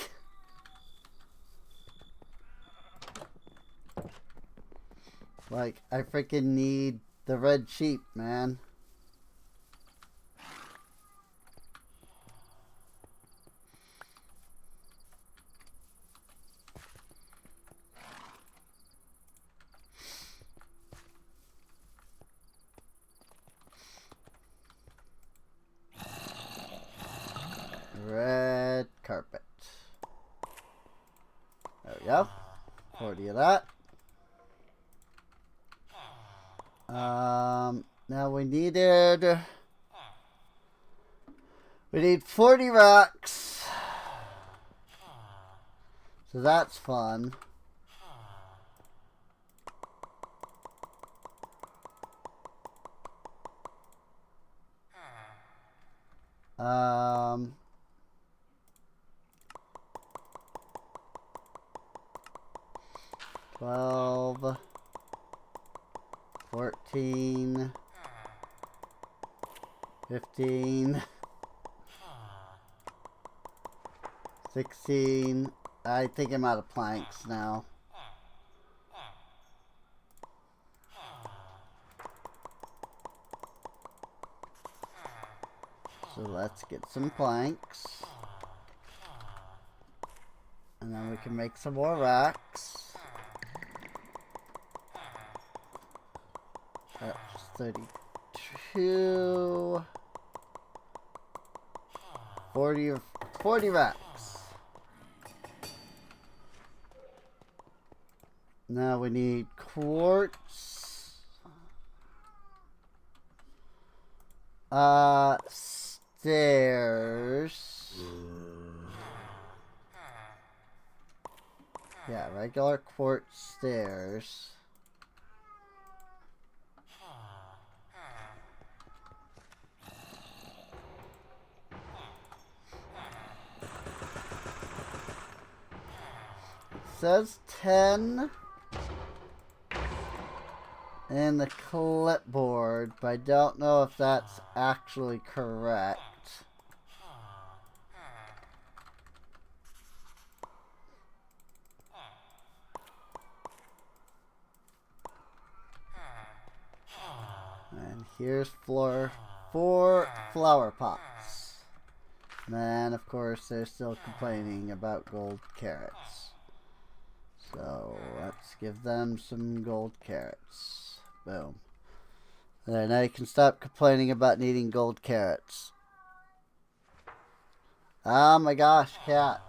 Like, I freaking need the red sheep, man. Red carpet. There we go. 40 of that. Now we need 40 racks. So that's fun. Um, 12, 14, 15, 16. I think I'm out of planks now. So let's get some planks. And then we can make some more racks. That's 32. 40 racks. Now we need quartz. Stairs. Yeah, regular quartz stairs. Says 10 in the clipboard, but I don't know if that's actually correct. And here's floor 4 flower pots. And then, of course, they're still complaining about gold carrots. So, let's give them some gold carrots. Boom. There, now you can stop complaining about needing gold carrots. Oh my gosh, cat.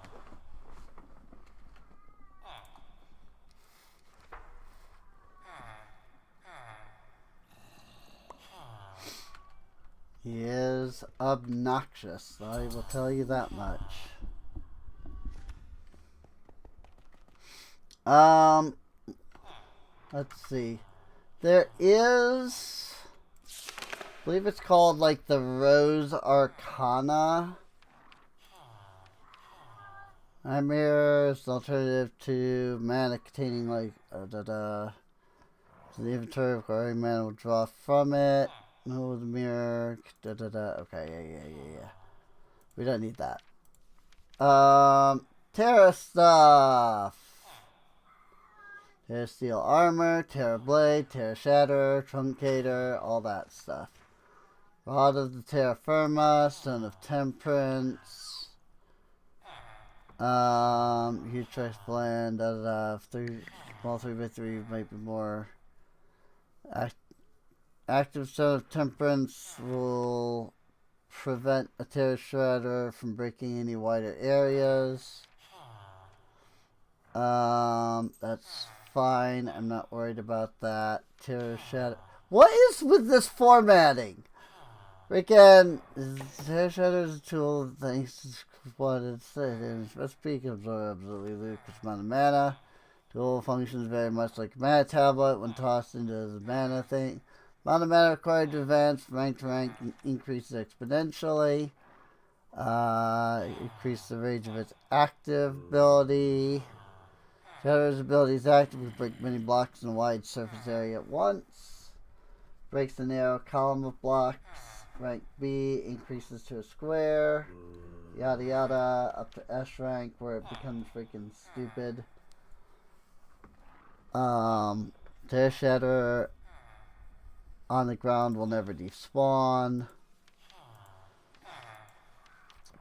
He is obnoxious, I will tell you that much. Let's see. There is, I believe it's called like the Rose Arcana. Mirror is an alternative to mana containing like so the inventory requiring mana will draw from it. No, the mirror. Okay, yeah. We don't need that. Terra stuff. Terra Steel Armor, Terra Blade, Terra Shatter, Truncator, all that stuff. Rod of the Terra Firma, Stone of Temperance. Huge Trash Blend, small 3x3 might be more. Active Stone of Temperance will prevent a Terra Shredder from breaking any wider areas. That's fine. I'm not worried about that. Terra Shredder. What is with this formatting? Freaking Terra Shredder is a tool thanks to what it said. Its recipe can absorb absolutely ludicrous amount of mana. Tool functions very much like a mana tablet when tossed into the mana thing. Amount of mana required to advance from rank to rank increases exponentially. Increase the range of its active ability. Shadow's ability is active to break many blocks in a wide surface area at once. Breaks the narrow column of blocks. Rank B increases to a square. Yada yada. Up to S rank where it becomes freaking stupid. Terra Shatter on the ground will never despawn.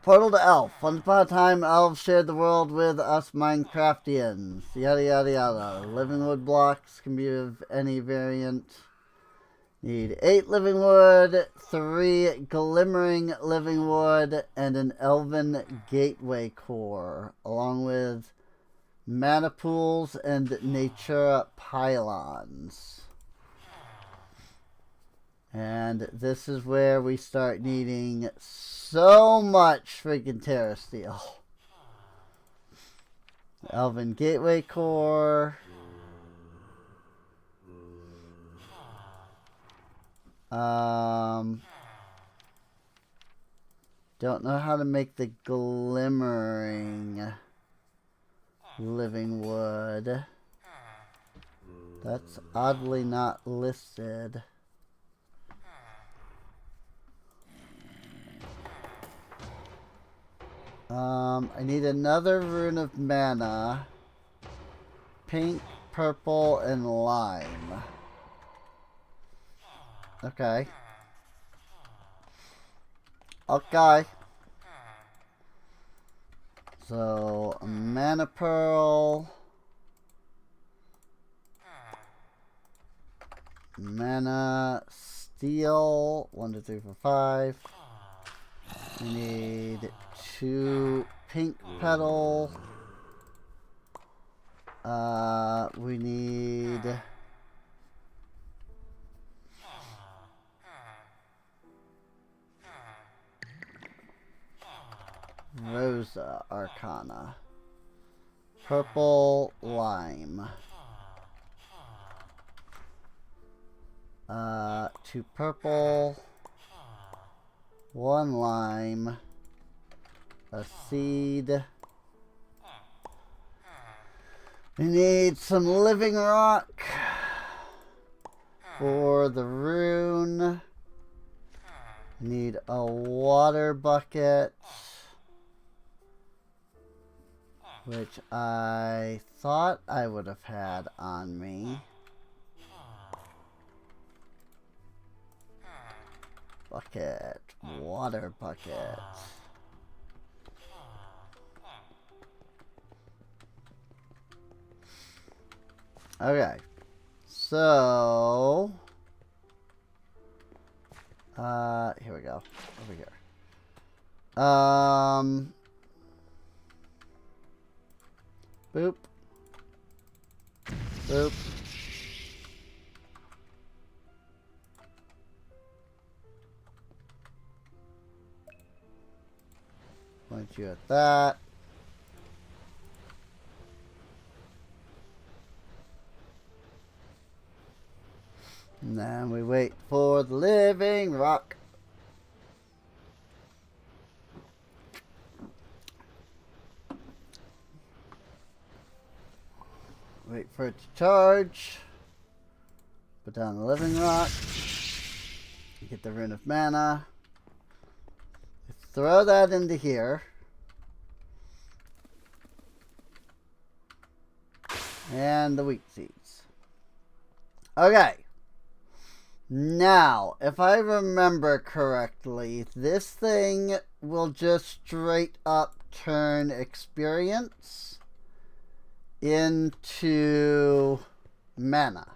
Portal to Elf. Once upon a time, elves shared the world with us Minecraftians. Yada yada yada. Living wood blocks can be of any variant. Need 8 living wood, 3 glimmering living wood, and an elven gateway core, along with mana pools and natura pylons. And this is where we start needing so much freaking Terra Steel. Elven Gateway Core. Don't know how to make the glimmering living wood. That's oddly not listed. I need another rune of mana. Pink, purple, and lime. Okay. Okay. So, a mana pearl. Mana steel. 1, 2, 3, 4, 5. We need 2 pink petal. We need Rosa Arcana. purple lime. 2 purple, 1 lime, a seed. We need some living rock for the rune. Need a water bucket, which I thought I would have had on me. Bucket, water bucket. Okay, so here we go. Over here. Boop. Boop. Point you at that. And then we wait for the living rock. Wait for it to charge. Put down the living rock. Get the rune of mana. Throw that into here. And the wheat seeds. Okay. Now, if I remember correctly, this thing will just straight up turn experience into mana.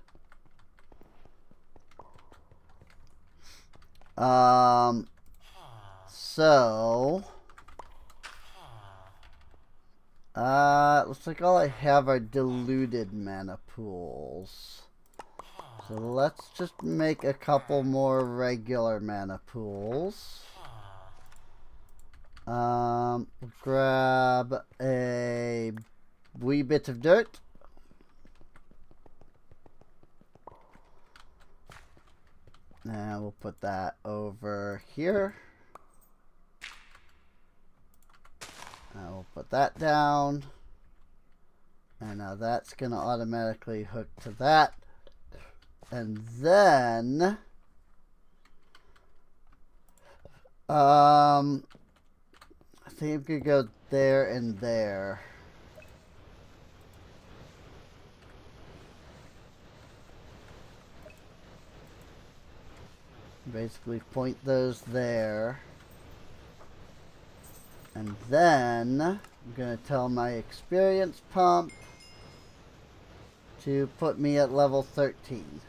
Looks like all I have are diluted mana pools. So let's just make a couple more regular mana pools. Grab a wee bit of dirt. And we'll put that over here. We'll put that down. And now that's going to automatically hook to that. And then I think I'm going to go there and there. Basically point those there. And then I'm going to tell my experience pump to put me at level 13.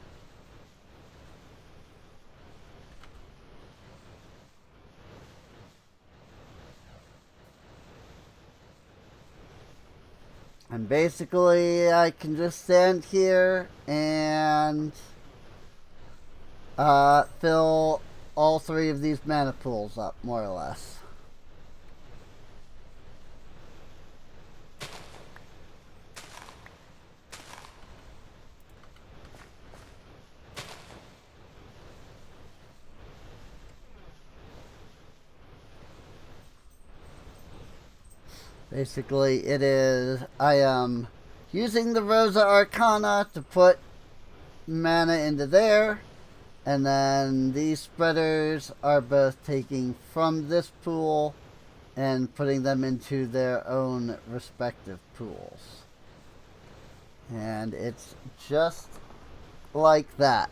And basically I can just stand here and fill all 3 of these mana pools up, more or less. Basically, I am using the Rosa Arcana to put mana into there, and then these spreaders are both taking from this pool and putting them into their own respective pools. And it's just like that.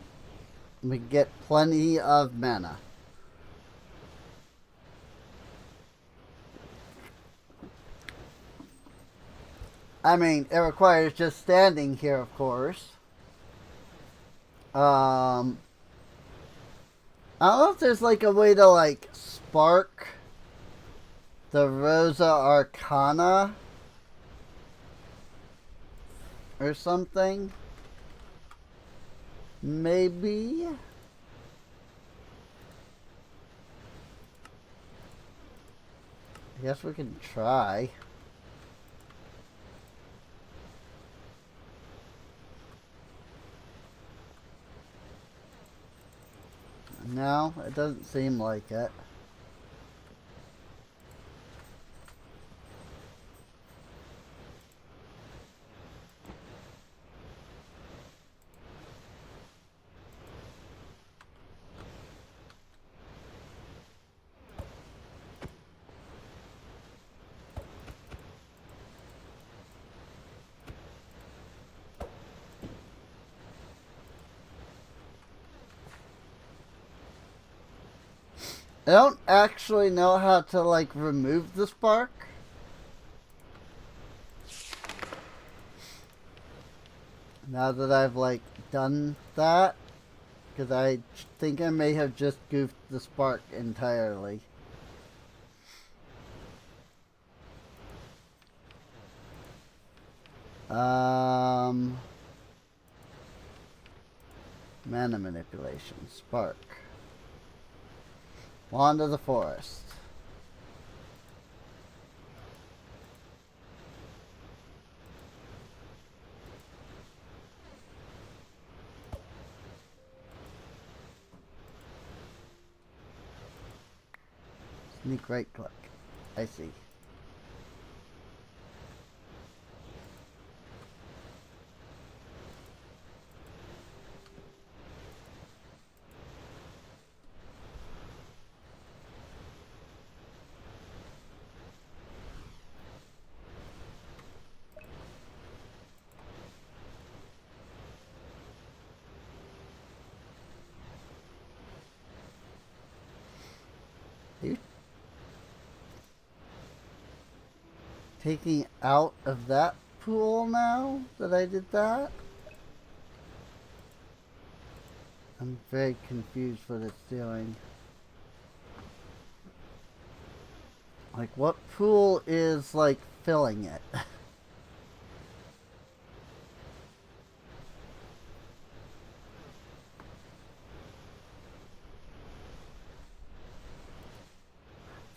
We get plenty of mana. I mean, it requires just standing here, of course. I don't know if there's like a way to like spark the Rosa Arcana or something. Maybe. I guess we can try. No, it doesn't seem like it. I don't actually know how to, like, remove the spark. Now that I've, like, done that. Because I think I may have just goofed the spark entirely. Mana manipulation. Spark. Wand of the Forest. Sneak right click. I see. You taking out of that pool now that I did that? I'm very confused what it's doing. Like, what pool is, like, filling it? I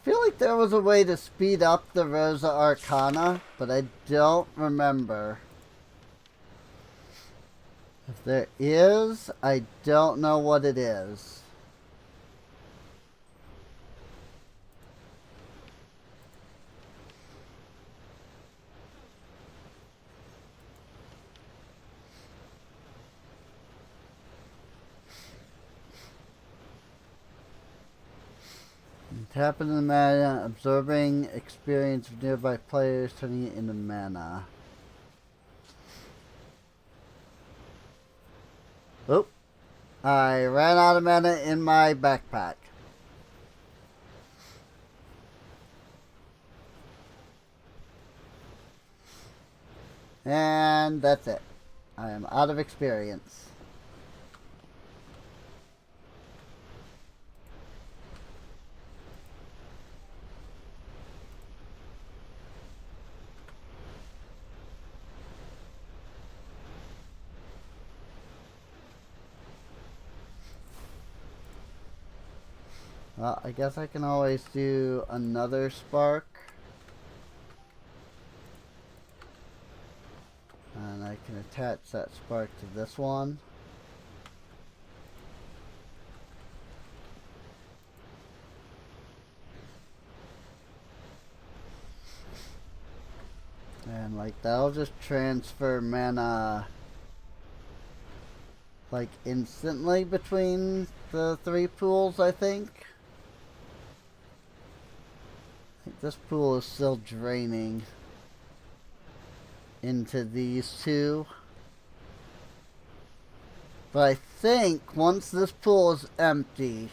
feel like there was a way to speed up the Rosa Arcana, but I don't remember. If there is, I don't know what it is. Tap into the mana, absorbing experience of nearby players, turning it into mana. Oop. I ran out of mana in my backpack. And that's it. I am out of experience. Well, I guess I can always do another spark. And I can attach that spark to this one. And like that'll just transfer mana like instantly between the three pools, I think. This pool is still draining into these two. But I think once this pool is empty,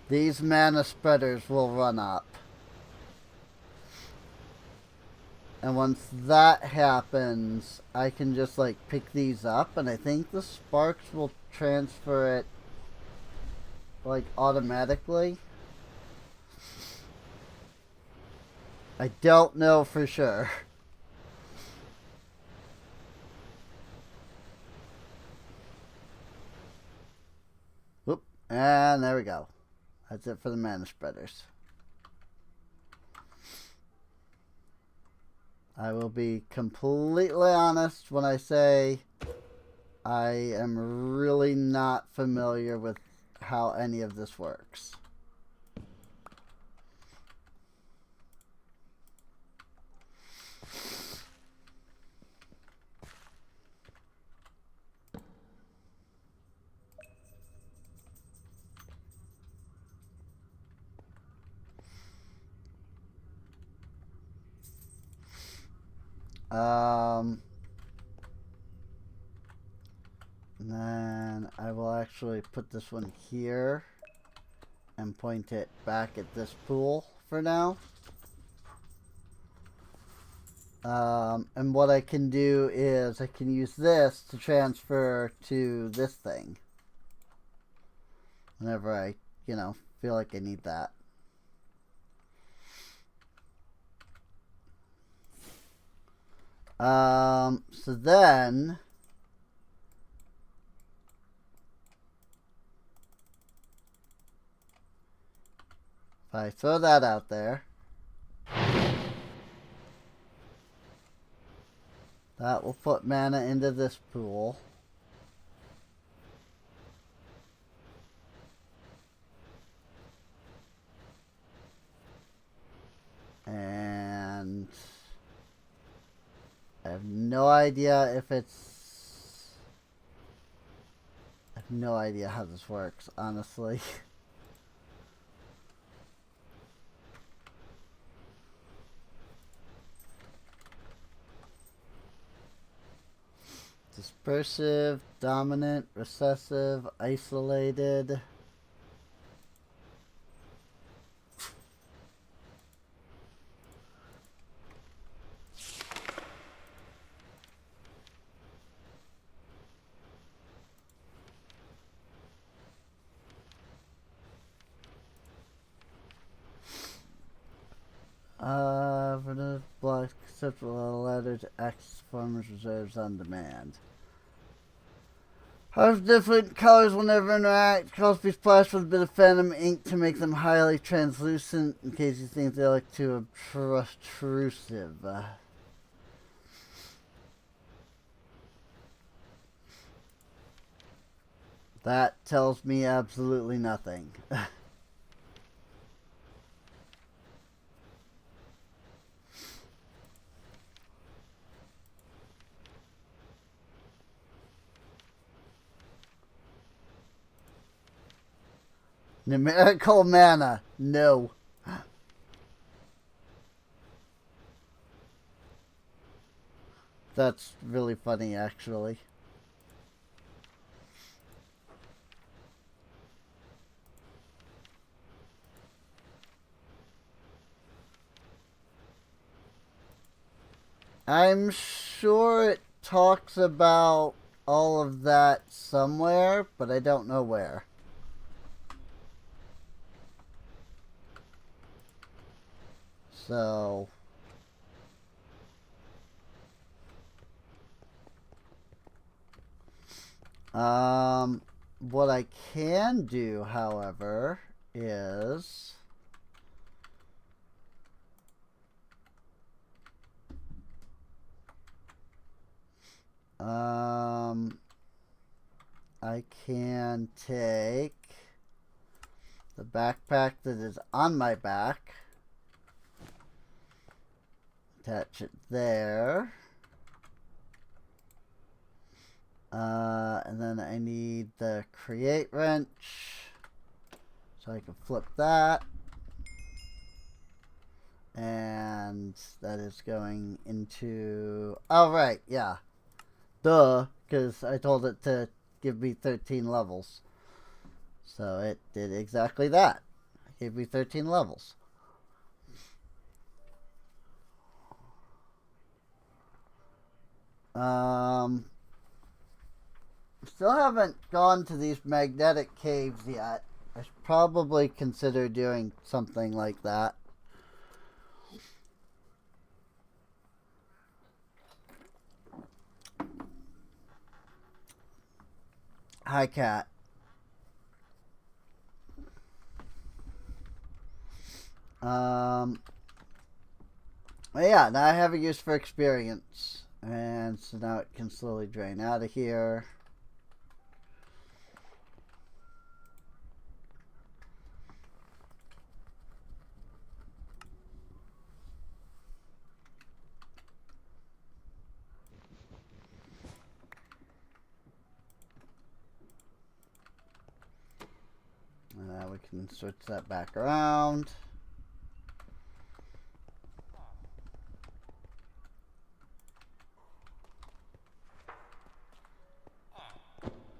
these mana spreaders will run up. And once that happens, I can just like pick these up, and I think the sparks will transfer it like automatically. I don't know for sure. Whoop, and there we go. That's it for the mana spreaders. I will be completely honest when I say I am really not familiar with how any of this works. And then I will actually put this one here and point it back at this pool for now. And what I can do is I can use this to transfer to this thing whenever I, feel like I need that. So then if I throw that out there, that will put mana into this pool. And I have no idea if it's... I have no idea how this works, honestly. Dispersive, dominant, recessive, isolated. For the block, acceptable letter to access farmers' reserves on demand. However, different colors will never interact. Colors be splashed with a bit of phantom ink to make them highly translucent in case you think they look too obtrusive. That tells me absolutely nothing. Numerical mana. No. That's really funny, actually. I'm sure it talks about all of that somewhere, but I don't know where. So, what I can do, however, is I can take the backpack that is on my back, attach it there, and then I need the create wrench, so I can flip that, and that is going into, oh right, yeah, duh, because I told it to give me 13 levels, so it did exactly that. It gave me 13 levels. Still haven't gone to these magnetic caves yet. I should probably consider doing something like that. Hi, cat. Yeah, now I have a use for experience. And so now it can slowly drain out of here. can switch that back around.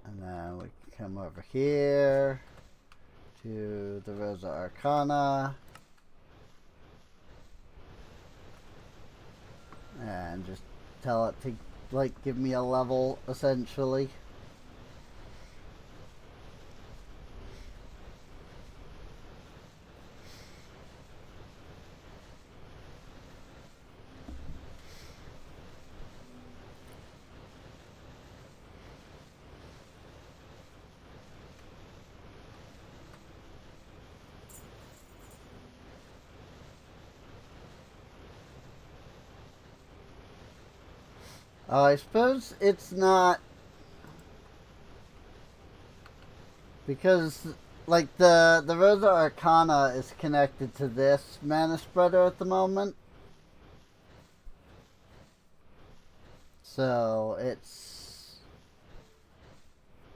And then we can come over here to the Rosa Arcana. And just tell it to, like, give me a level, essentially. I suppose it's not, because like the Rosa Arcana is connected to this mana spreader at the moment, so it's,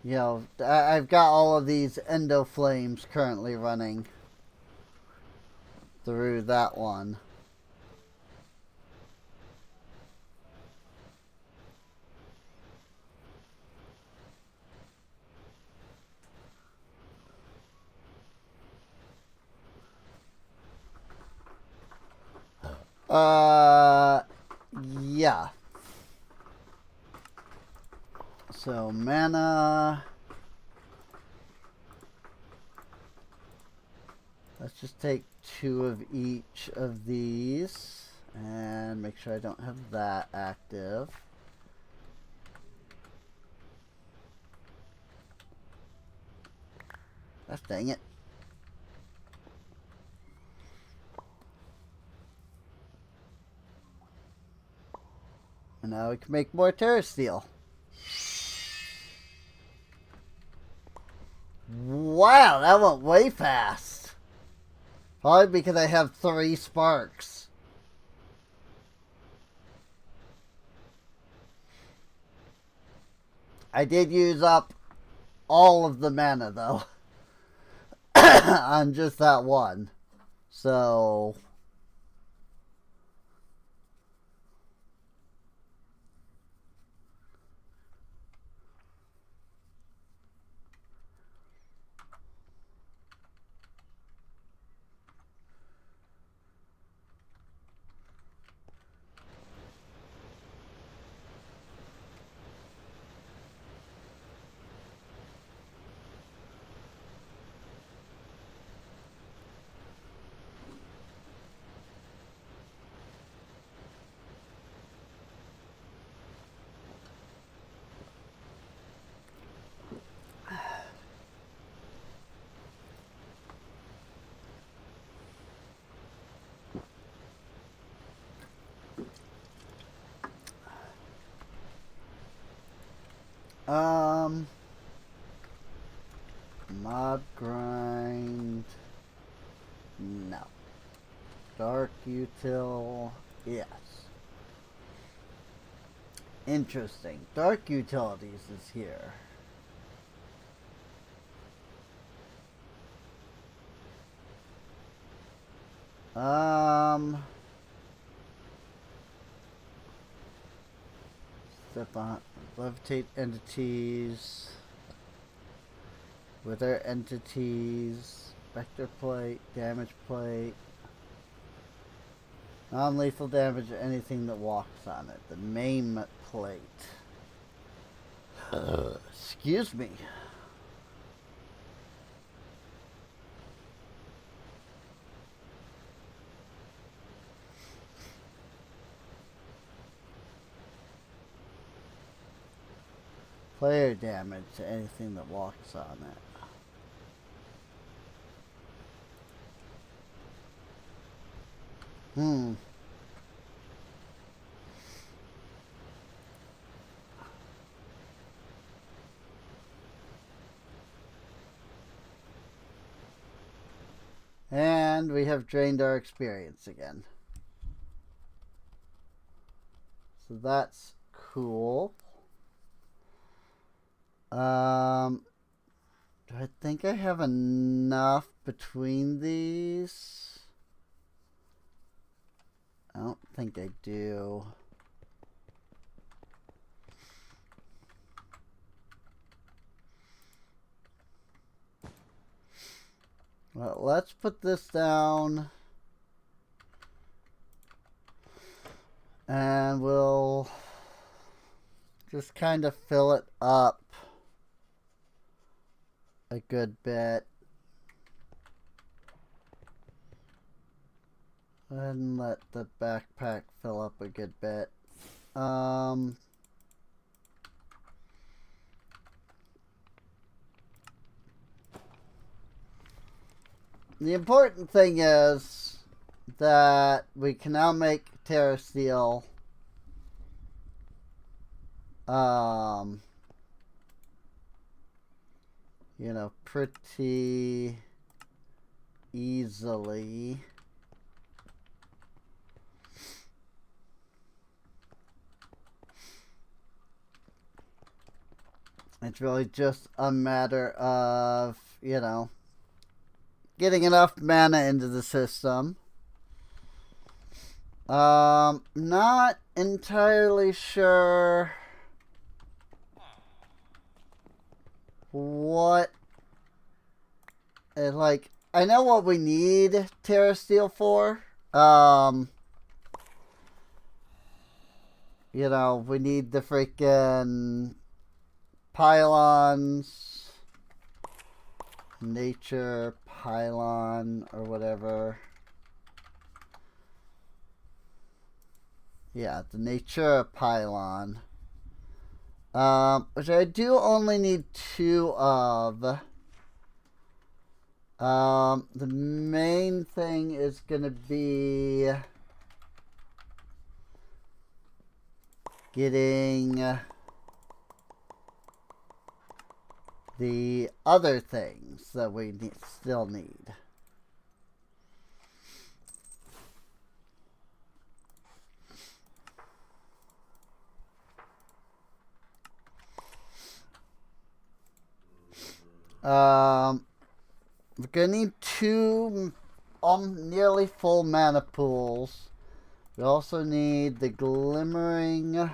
you know, I've got all of these Endo Flames currently running through that one. Yeah. So, mana. Let's just take 2 of each of these and make sure I don't have that active. Gosh dang it. And now we can make more Terra Steel. Wow, that went way fast. Probably because I have 3 sparks. I did use up all of the mana, though. On just that one. So... Mob grind. No. Dark util. Yes. Interesting. Dark utilities is here. Step on levitate entities. Wither entities. Vector plate, damage plate. Non-lethal damage to anything that walks on it. The maim plate. Excuse me. Player damage to anything that walks on it. And we have drained our experience again. So that's cool. Trying Do I think I have enough between these? I don't think I do. Well, let's put this down. And we'll just kind of fill it up a good bit. And let the backpack fill up a good bit. The important thing is that we can now make TerraSteel you know, pretty easily. It's really just a matter of, you know, getting enough mana into the system. Not entirely sure what, like, I know what we need TerraSteel for. You know, we need the freaking pylons, nature pylon or whatever. Yeah, the nature pylon. Which I do only need 2 of. The main thing is gonna be getting the other things that we still need. We're gonna need 2 nearly full mana pools. We also need the glimmering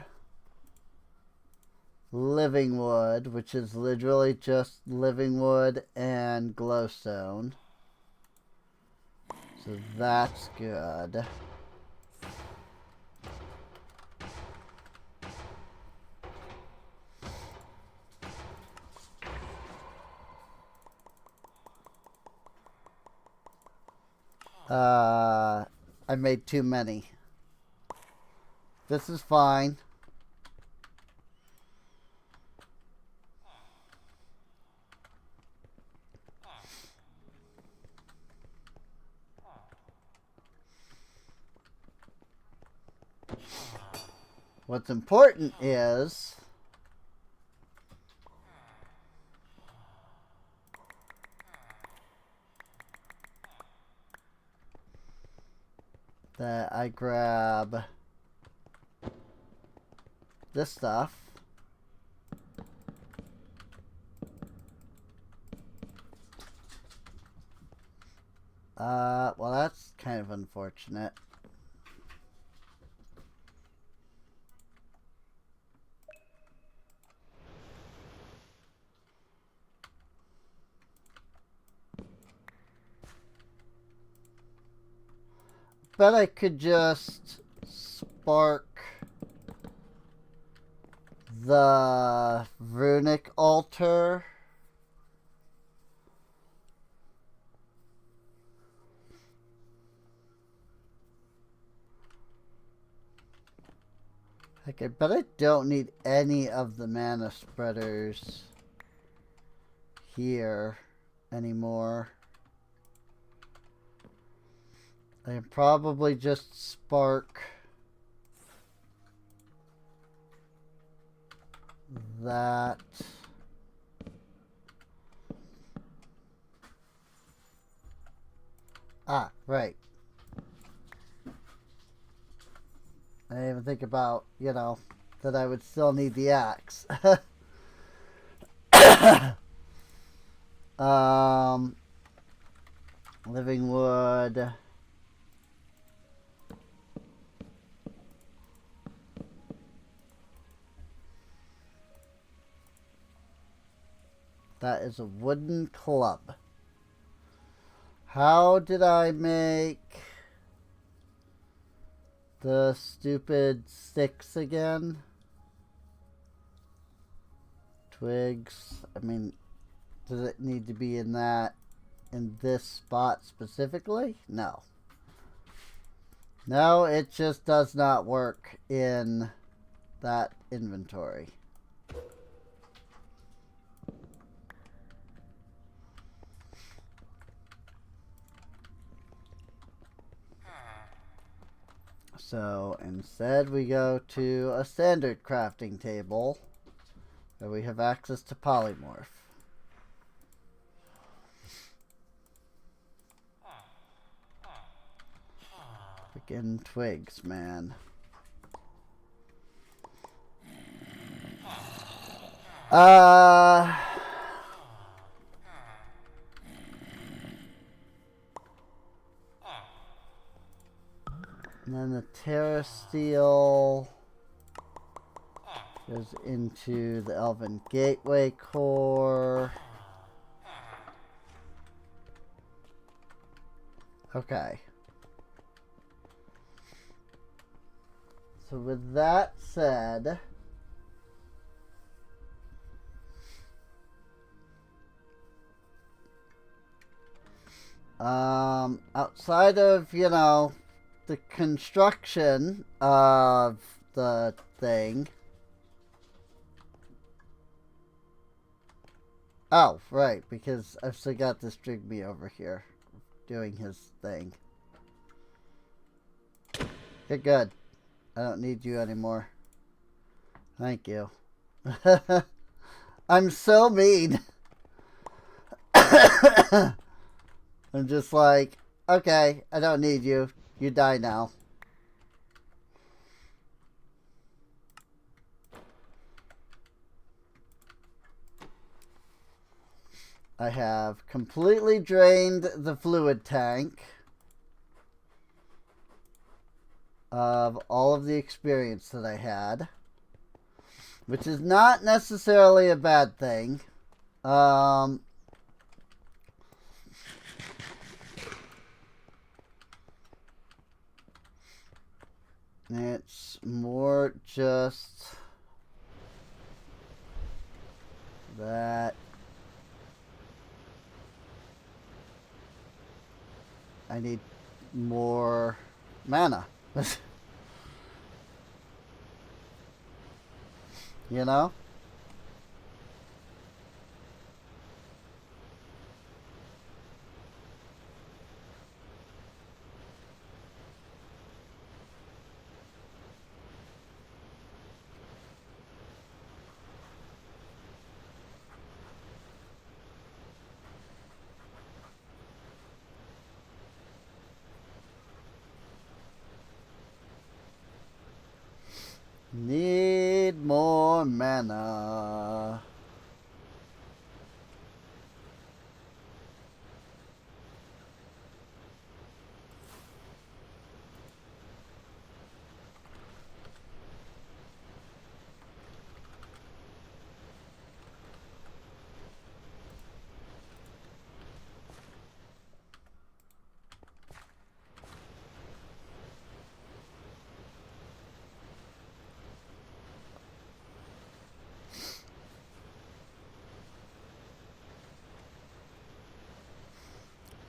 living wood, which is literally just living wood and glowstone. So that's good. I made too many. This is fine. What's important is that I grab this stuff. Well, that's kind of unfortunate. Bet I could just spark the runic altar. Like, I bet I don't need any of the mana spreaders here anymore. I can probably just spark that. Ah, right. I didn't even think about, you know, that I would still need the axe. Living wood. That is a wooden club. How did I make the stupid sticks again? Twigs. I mean, does it need to be in this spot specifically? No. No, it just does not work in that inventory. So instead we go to a standard crafting table where we have access to polymorph. Freaking twigs, man. And then the Terra Steel goes into the Elven Gateway core. Okay. So with that said, outside of, you know, the construction of the thing. Oh, right, because I've still got this Drigby over here doing his thing. You're good. I don't need you anymore. Thank you. I'm so mean. I'm just like, okay, I don't need you. You die now. I have completely drained the fluid tank of all of the experience that I had, which is not necessarily a bad thing. It's more just that I need more mana. You know? Need more mana.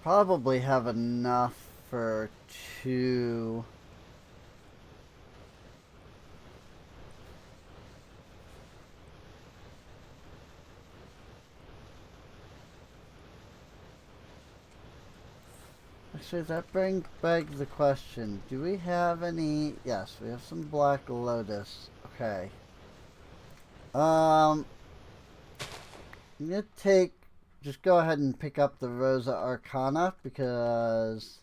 Probably have enough for 2. Actually, that brings back the question. Do we have any... Yes, we have some Black Lotus. Okay. I'm gonna take... Just go ahead and pick up the Rosa Arcana because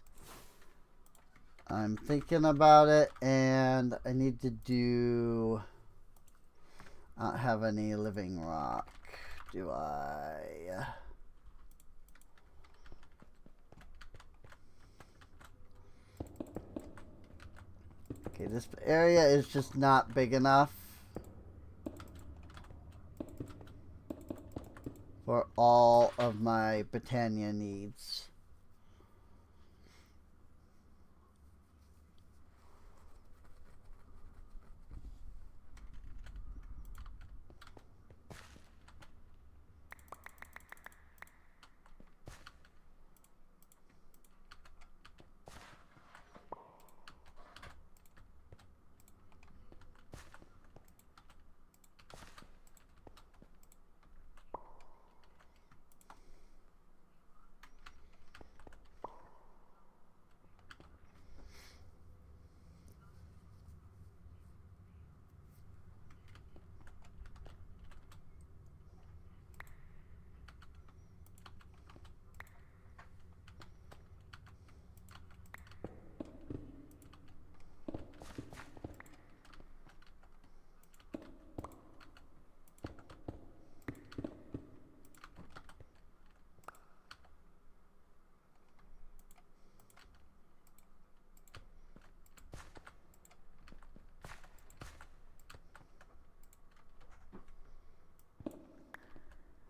I'm thinking about it and I need to do... I don't have any living rock, do I? Okay, this area is just not big enough for all of my Britannia needs.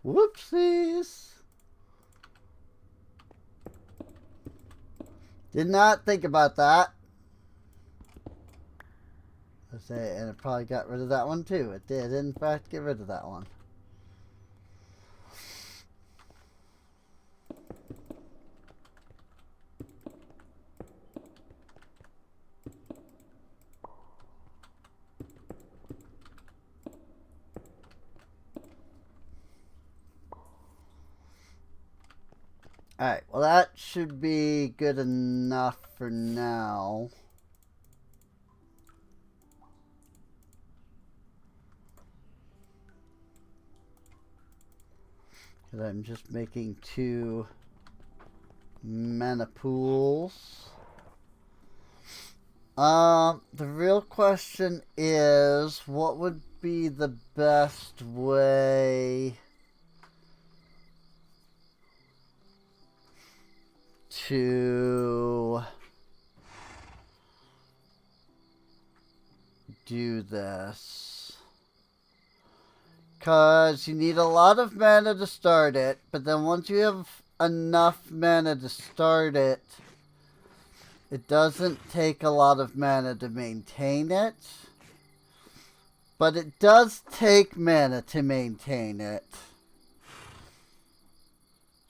Whoopsies! Did not think about that. Let's say, and it probably got rid of that one too. It did, in fact, get rid of that one. Alright, well that should be good enough for now. Because I'm just making 2 mana pools. The real question is, what would be the best way to do this? Because you need a lot of mana to start it, but then once you have enough mana to start it, it doesn't take a lot of mana to maintain it. But it does take mana to maintain it.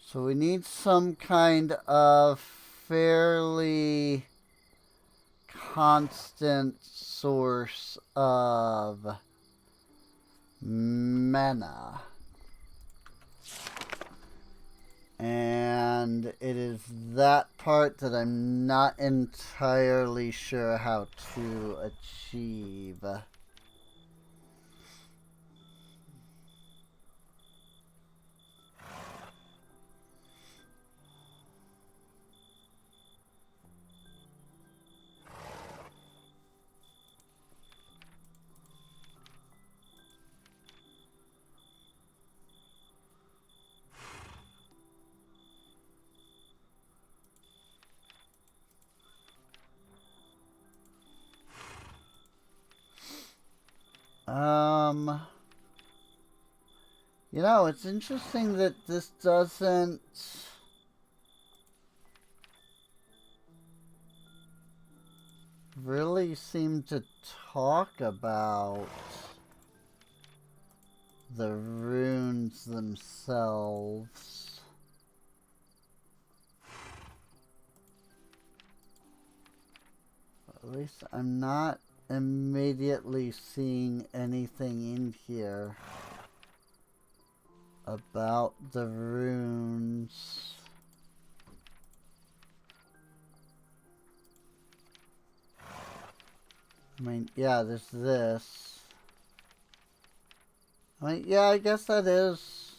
So we need some kind of fairly constant source of mana. And it is that part that I'm not entirely sure how to achieve. You know, it's interesting that this doesn't really seem to talk about the runes themselves. At least I'm not immediately seeing anything in here about the runes. I mean, yeah, there's this. I mean, yeah, I guess that is.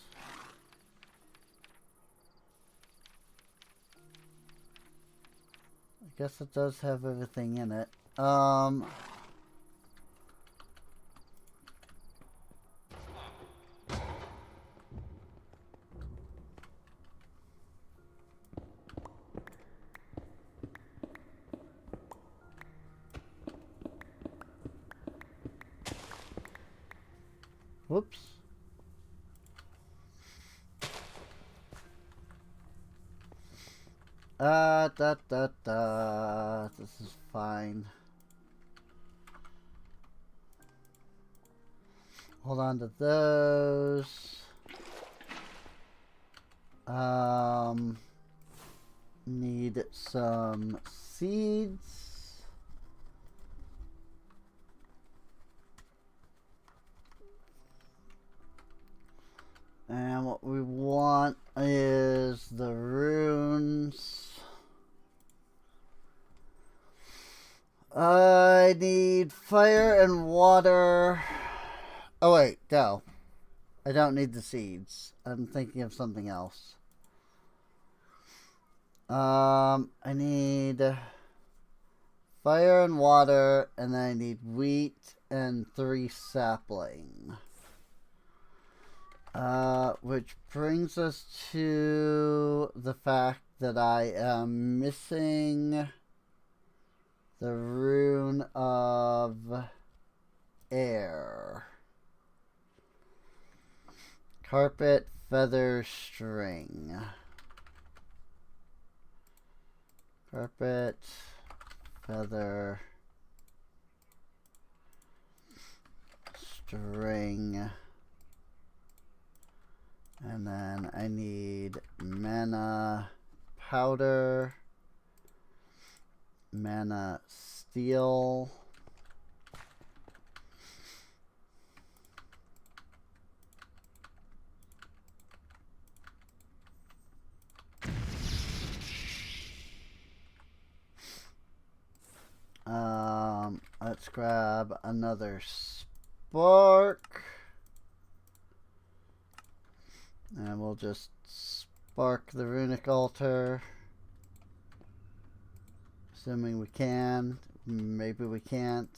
I guess it does have everything in it. Whoops. This is fine. Hold on to those. Need some seeds. And what we want is the runes. I need fire and water. Oh wait, no. I don't need the seeds. I'm thinking of something else. I need fire and water, and then I need wheat and 3 sapling. Which brings us to the fact that I am missing the rune of air. Carpet, feather, string. Carpet, feather, string. And then I need mana powder, mana steel, let's grab another spark. And we'll just spark the runic altar. Assuming we can. Maybe we can't.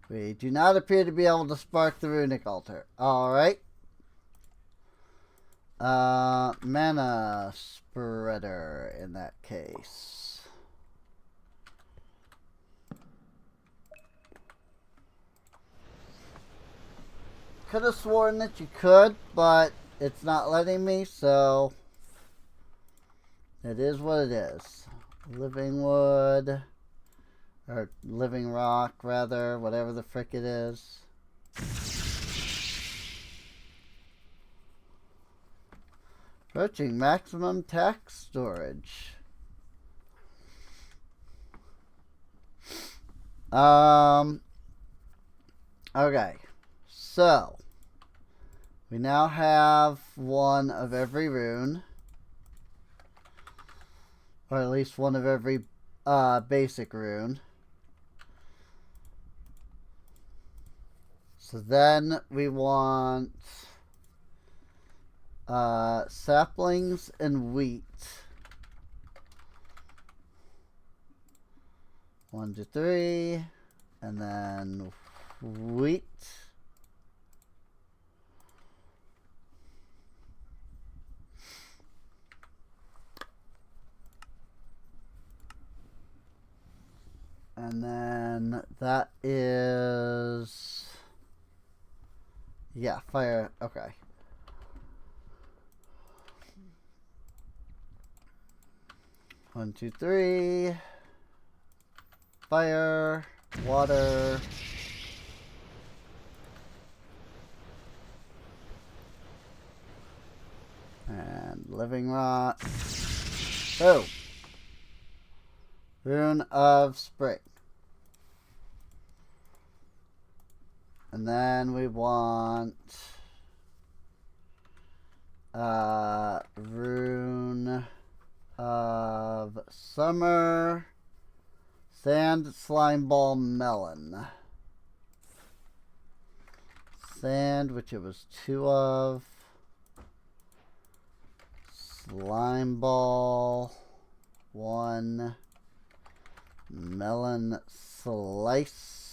We do not appear to be able to spark the runic altar. Alright. Mana spreader in that case. Could have sworn that you could, but it's not letting me, so it is what it is. Living wood, or living rock, rather, whatever the frick it is. Approaching maximum tax storage. Okay. So, we now have one of every rune. Or at least one of every basic rune. So then we want saplings and wheat. 1, 2, 3. And then wheat. And then that is, yeah, fire. Okay. One, two, three. Fire, water. And living rock. Oh. Rune of Spring. And then we want Rune of Summer, Sand, Slime Ball, Melon. Sand, which it was 2 of. Slime Ball, 1. Melon Slice.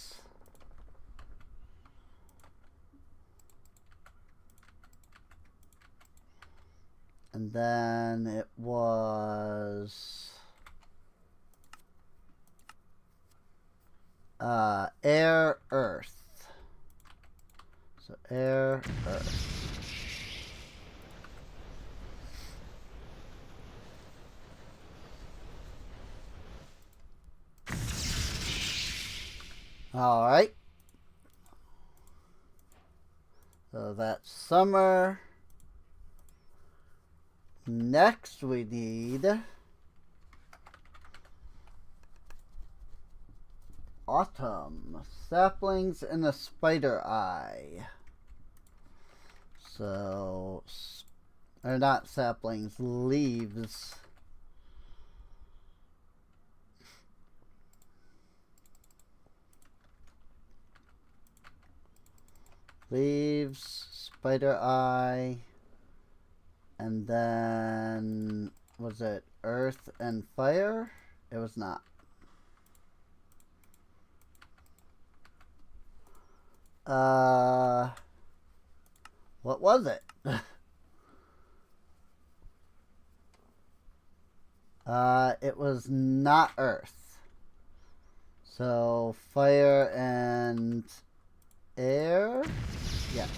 And then it was air, earth. Alright. So that's summer. Next we need autumn. Saplings and a spider eye. So, or not saplings, leaves. Leaves, spider eye, and then, was it earth and fire? It was not. What was it? It was not earth. So, fire and air? Yes.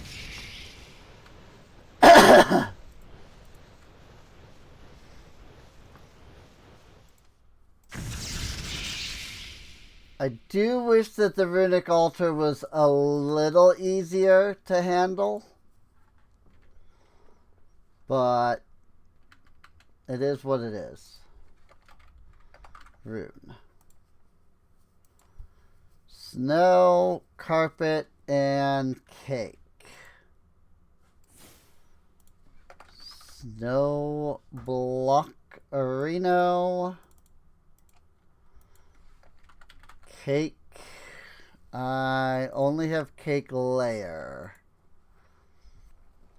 I do wish that the runic altar was a little easier to handle, but it is what it is. Rune. Snow, carpet, and cake. Snow block areno. Cake. I only have cake layer.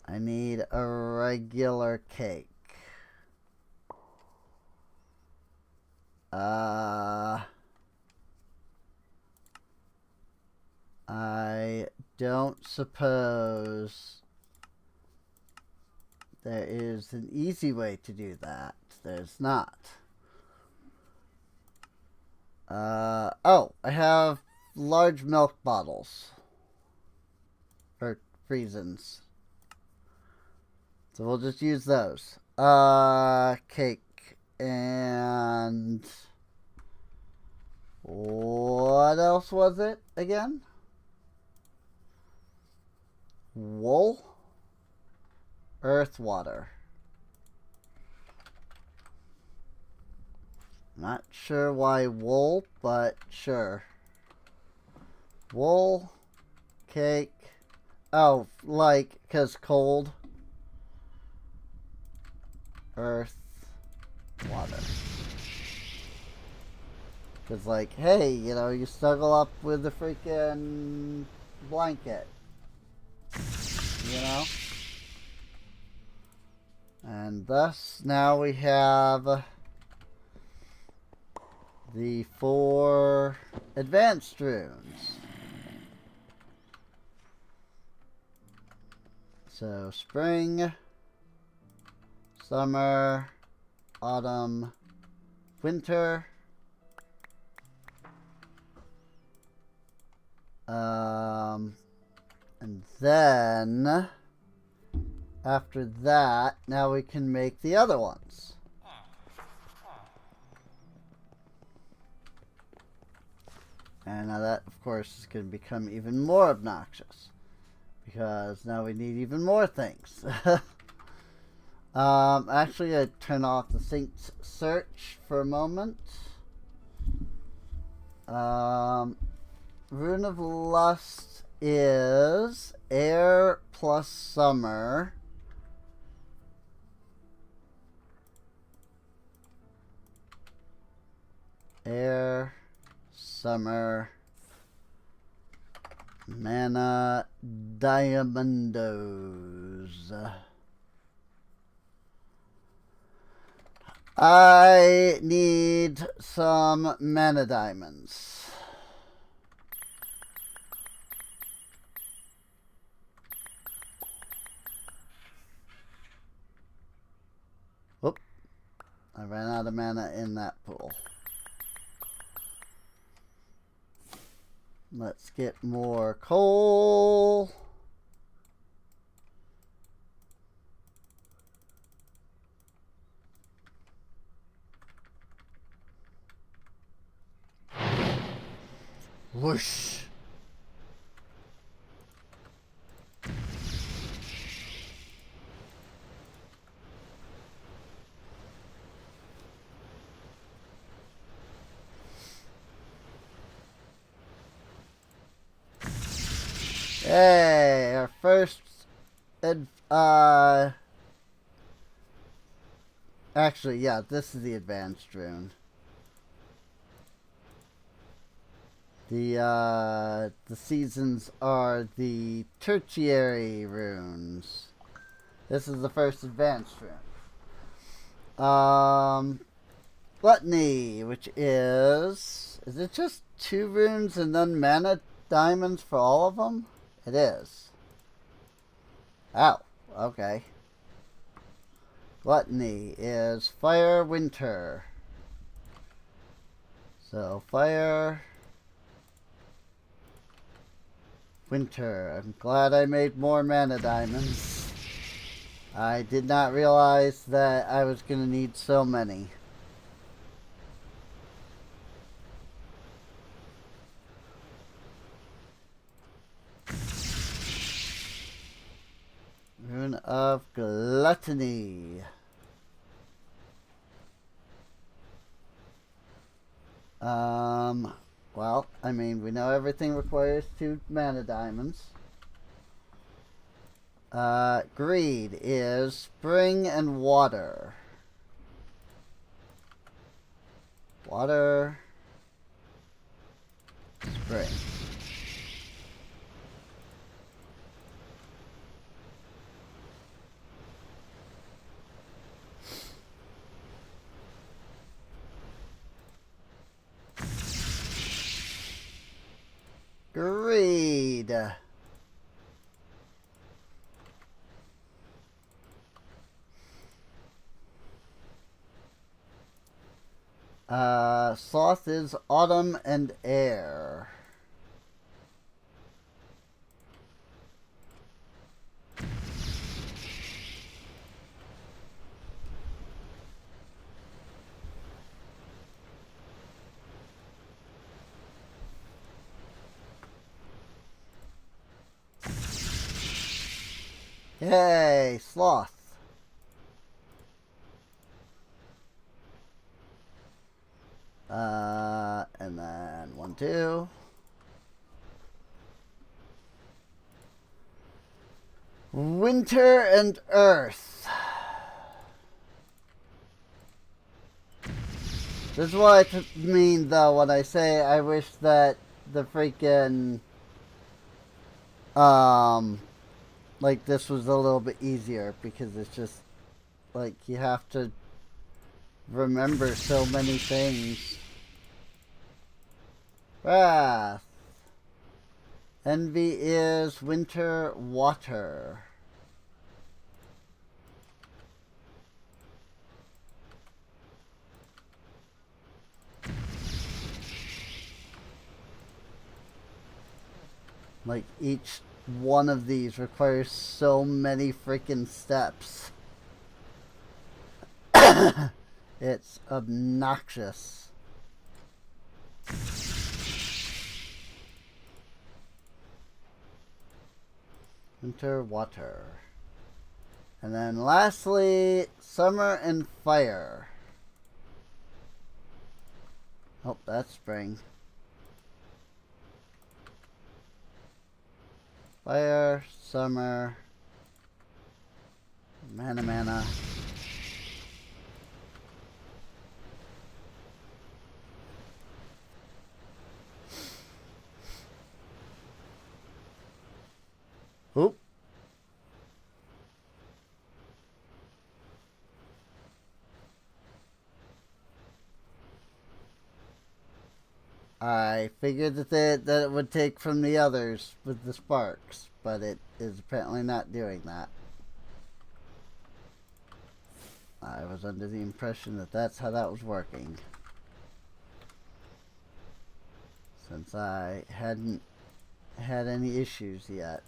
I need a regular cake. I don't suppose there is an easy way to do that. There's not. Oh, I have large milk bottles. Or reasons. So we'll just use those. Cake. And what else was it again? Wool. Earth, water. Not sure why wool, but sure. Wool, cake. Oh, like, 'cause cold. Earth, water. 'Cause like, hey, you know, you snuggle up with the freaking blanket. You know? And thus, now we have the 4 advanced runes. So, spring, summer, autumn, winter. And then, after that, now we can make the other ones. And now that, of course, is going to become even more obnoxious. Because now we need even more things. Actually, I turn off the synced search for a moment. Rune of Lust is air plus summer. Air, summer, mana, diamondos. I need some mana diamonds. Whoop. I ran out of mana in that pool. Let's get more coal. Whoosh. Hey, our first, actually, yeah, this is the advanced rune. The seasons are the tertiary runes. This is the first advanced rune. Gluttony, which is it just 2 runes and then mana diamonds for all of them? It is. Oh, okay. Gluttony is fire, winter. So, fire, winter. I'm glad I made more mana diamonds. I did not realize that I was going to need so many. Rune of Gluttony. Well, I mean, we know everything requires 2 mana diamonds. Greed is spring and water. Water, spring. Greed. Sloth is autumn and air. Yay, sloth. And then 1, 2. Winter and earth. This is what I mean, though, when I say I wish that the freaking, like, this was a little bit easier, because it's just, like, you have to remember so many things. Wrath. Envy is winter, water. Like, each one of these requires so many freaking steps. It's obnoxious. Winter, water. And then lastly, summer and fire. Oh, that's spring. Fire, summer, mana. Oop. I figured that it would take from the others with the sparks, but it is apparently not doing that. I was under the impression that that's how that was working, since I hadn't had any issues yet.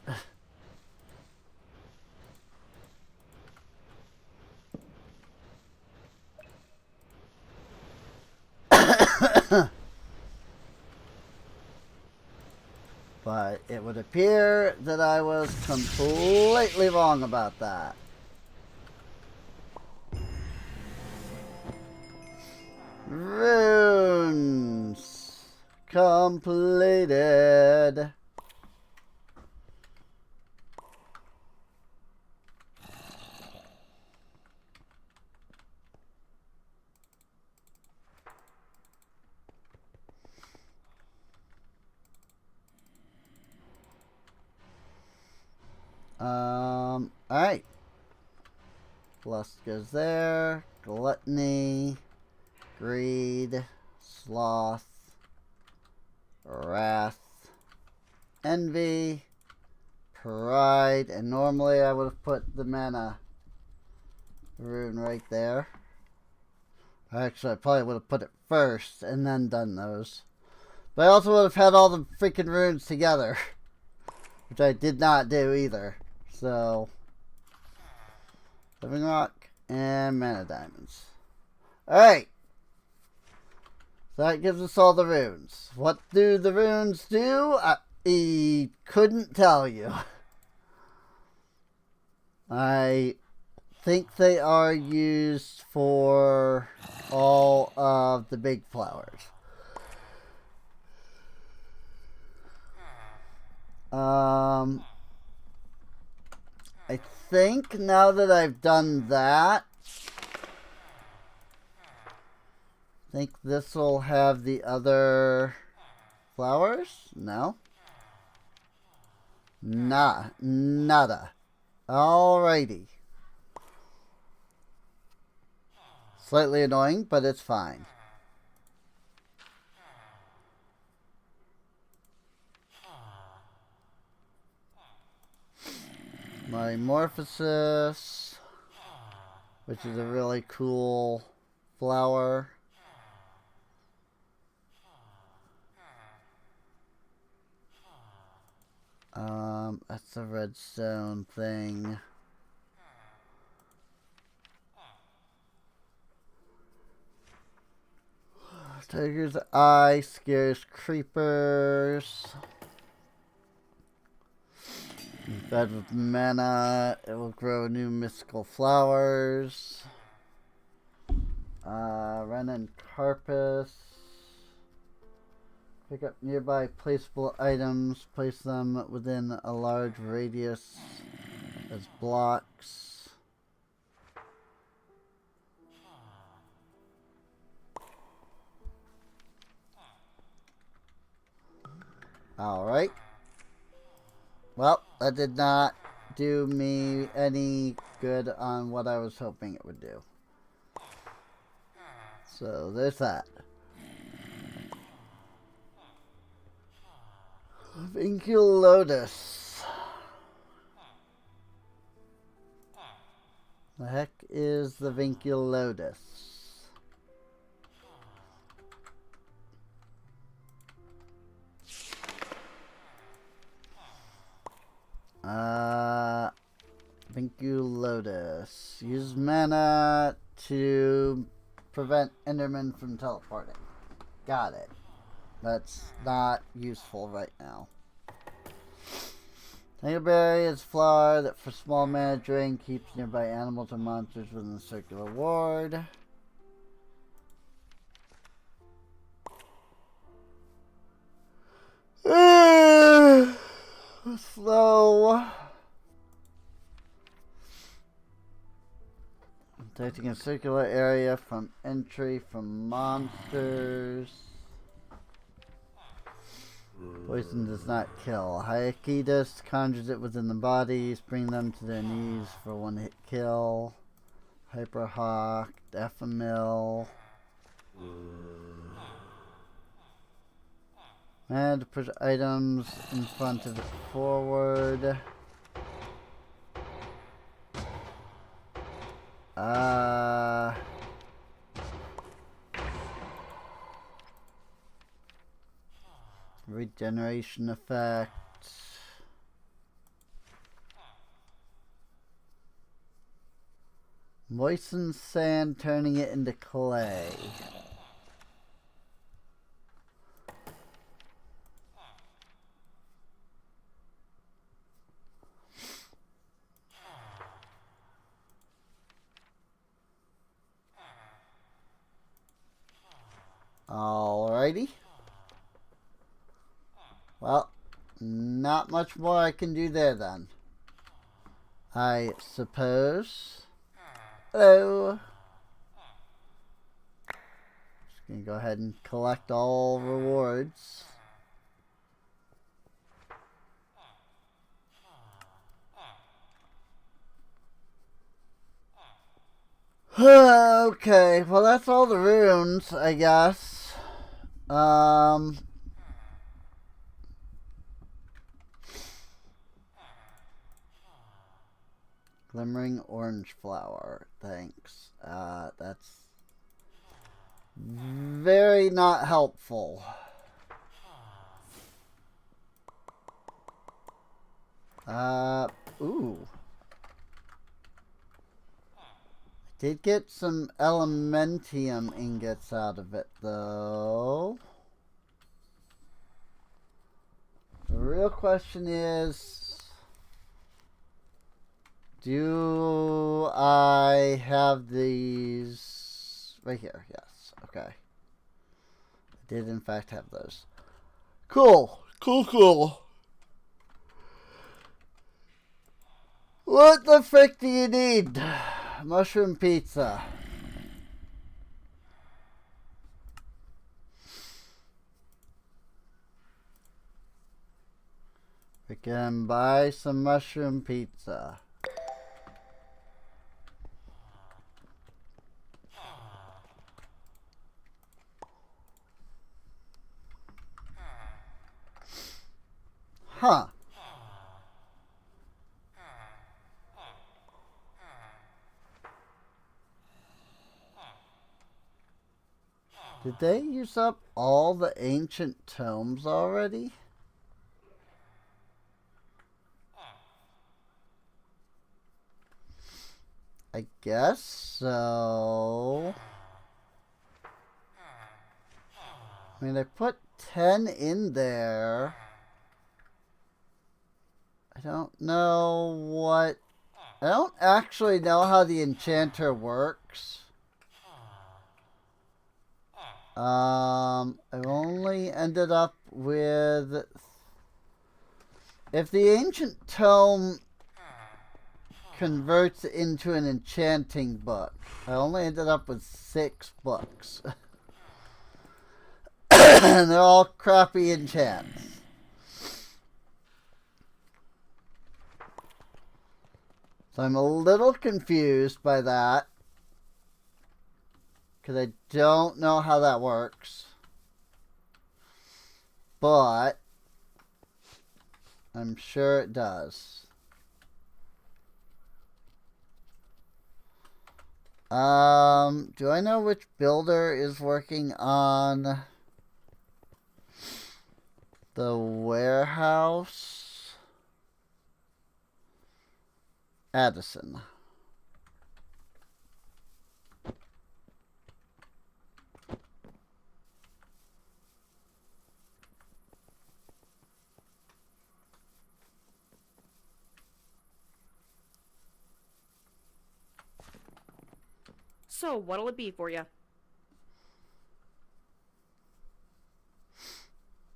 But it would appear that I was completely wrong about that. Runes completed. Alright. Lust goes there. Gluttony. Greed. Sloth. Wrath. Envy. Pride. And normally I would have put the mana rune right there. Actually, I probably would have put it first and then done those. But I also would have had all the freaking runes together. Which I did not do either. So, Living Rock and Mana Diamonds. Alright. So that gives us all the runes. What do the runes do? I couldn't tell you. I think they are used for all of the big flowers. I think now that I've done that, I think this will have the other flowers? No? Nada. Alrighty. Slightly annoying, but it's fine. Metamorphosis, which is a really cool flower. That's a redstone thing. Tiger's Eye scares creepers. Fed with mana, it will grow new mystical flowers. Renin Carpus. Pick up nearby placeable items, place them within a large radius as blocks. Alright. Well, that did not do me any good on what I was hoping it would do. So, there's that. Vinculotus. The heck is the Vinculotus? Vinculotus. Use mana to prevent Enderman from teleporting. Got it. That's not useful right now. Tangleberry is a flower that for small mana drain keeps nearby animals and monsters within the circular ward. Slow. Protecting a circular area from entry from monsters. Poison does not kill. Hyakitas conjures it within the bodies, bring them to their knees for one hit kill. Hyperhawk, Daffamil. And to push items in front of it forward. Regeneration effect. Moisten sand, turning it into clay. Alrighty. Well, not much more I can do there then. I suppose. Hello. Just gonna go ahead and collect all rewards. Okay, well that's all the runes, I guess. Glimmering orange flower, thanks. That's very not helpful. Ooh. Did get some elementium ingots out of it, though. The real question is, do I have these right here? Yes. Okay. I did, in fact, have those. Cool. Cool. What the frick do you need? Mushroom pizza. We can buy some mushroom pizza. Huh. Did they use up all the ancient tomes already? I guess so. I mean, they put 10 in there. I don't know what... I don't actually know how the enchanter works. I've only ended up with... If the ancient tome converts into an enchanting book, I only ended up with 6 books. And they're all crappy enchants. So I'm a little confused by that. Because I don't know how that works. But I'm sure it does. Do I know which builder is working on the warehouse? Addison. So, what'll it be for you?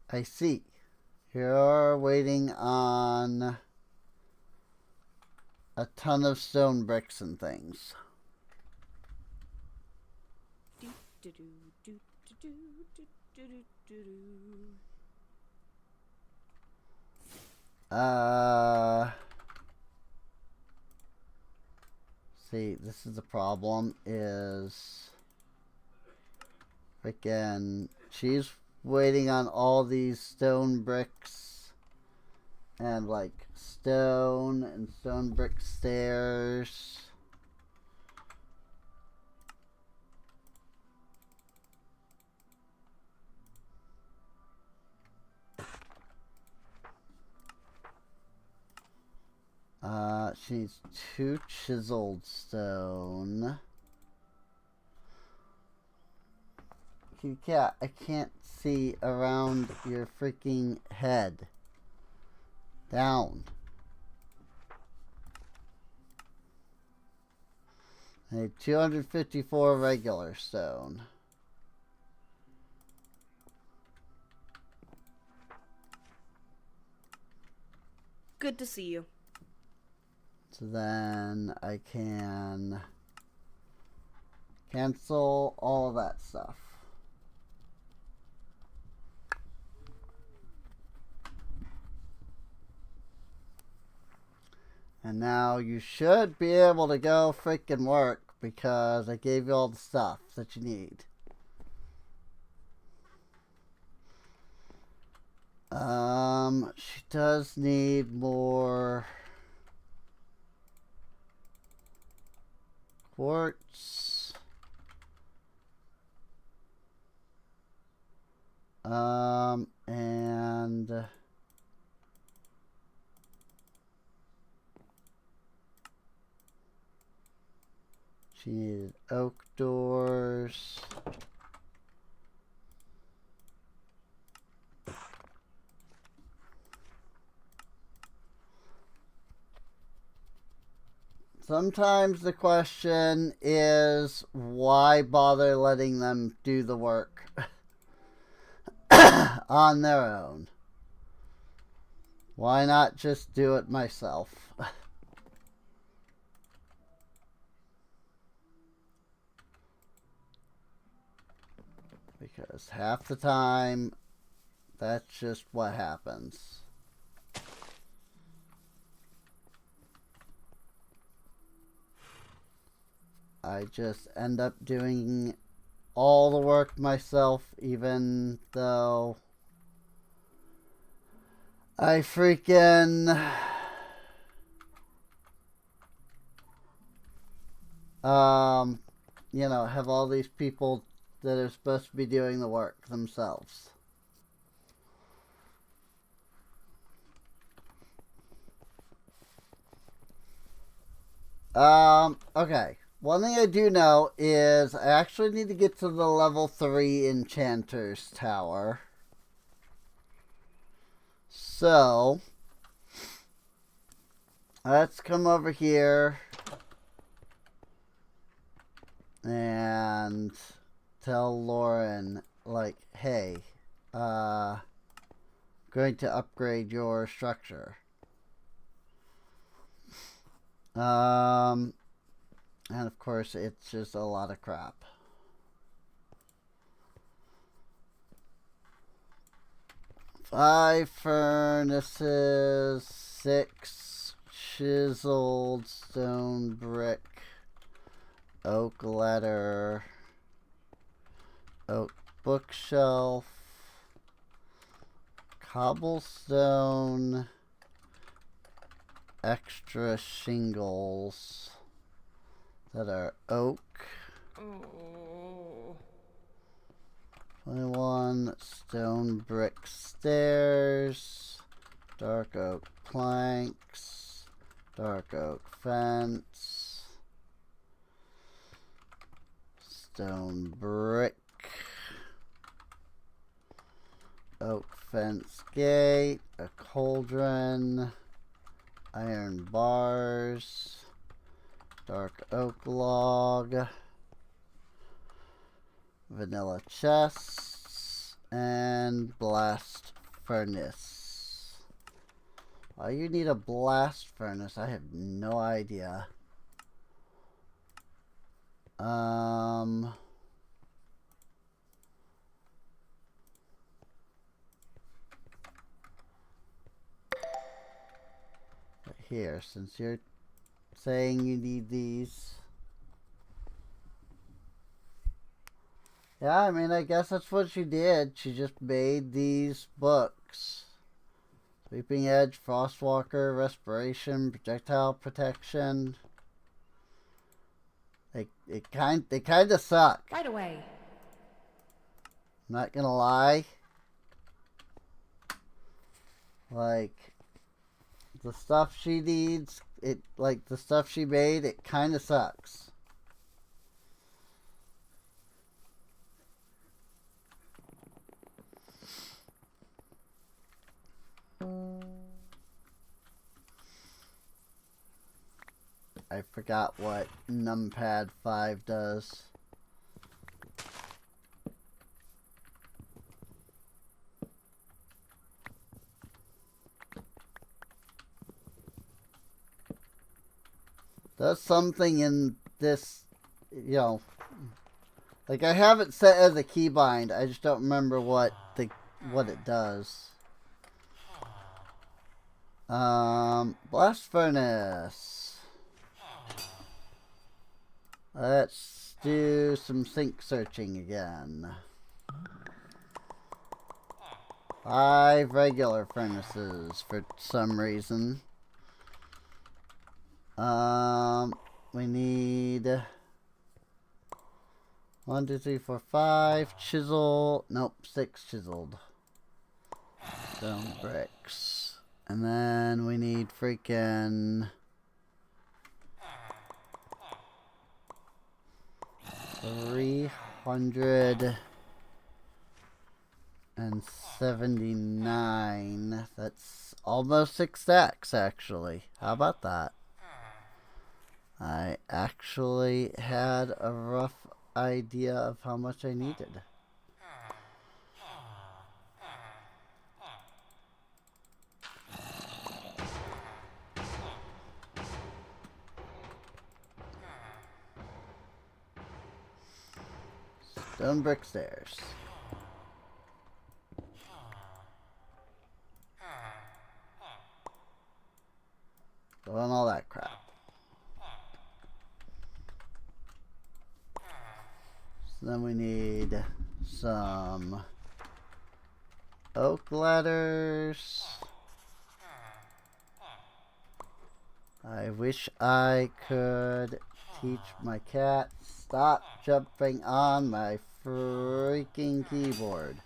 I see. You're waiting on a ton of stone bricks and things. See, this is the problem, is again, she's waiting on all these stone bricks and like stone and stone brick stairs. She needs 2 chiseled stone. Kitty cat, I can't see around your freaking head. Down. I need 254 regular stone. Good to see you. So then I can cancel all of that stuff. And now you should be able to go freaking work, because I gave you all the stuff that you need. She does need more quartz. And she needed oak doors. Sometimes the question is, why bother letting them do the work on their own? Why not just do it myself? Because half the time, that's just what happens. I just end up doing all the work myself, even though I freaking you know, have all these people that are supposed to be doing the work themselves. Okay. One thing I do know is I actually need to get to the level 3 Enchanter's Tower. So, let's come over here and tell Lauren, like, hey, going to upgrade your structure. And of course, it's just a lot of crap. Five furnaces, 6 chiseled stone brick, oak ladder, oak bookshelf, cobblestone, extra shingles that are oak. 21 stone brick stairs, dark oak planks, dark oak fence, stone brick, oak fence gate, a cauldron, iron bars, dark oak log, vanilla chests, and blast furnace. Why you need a blast furnace, I have no idea. Here, since you're saying you need these. Yeah, I mean, I guess that's what she did. She just made these books. Sweeping Edge, Frostwalker, Respiration, Projectile Protection. They kind of suck. Right away. I'm not gonna lie. Like, the stuff she needs, the stuff she made, it kind of sucks. I forgot what numpad 5 does. There's something in this, you know, like I have it set as a keybind. I just don't remember what it does. Blast furnace. Let's do some sink searching again. 5 regular furnaces for some reason. We need 1, 2, 3, 4, 5 chisel. Nope, 6 chiseled stone bricks. And then we need freaking 379. That's almost 6 stacks, actually. How about that? I actually had a rough idea of how much I needed. Stone brick stairs. Doing all that crap. So then we need some oak ladders. I wish I could teach my cat stop jumping on my freaking keyboard.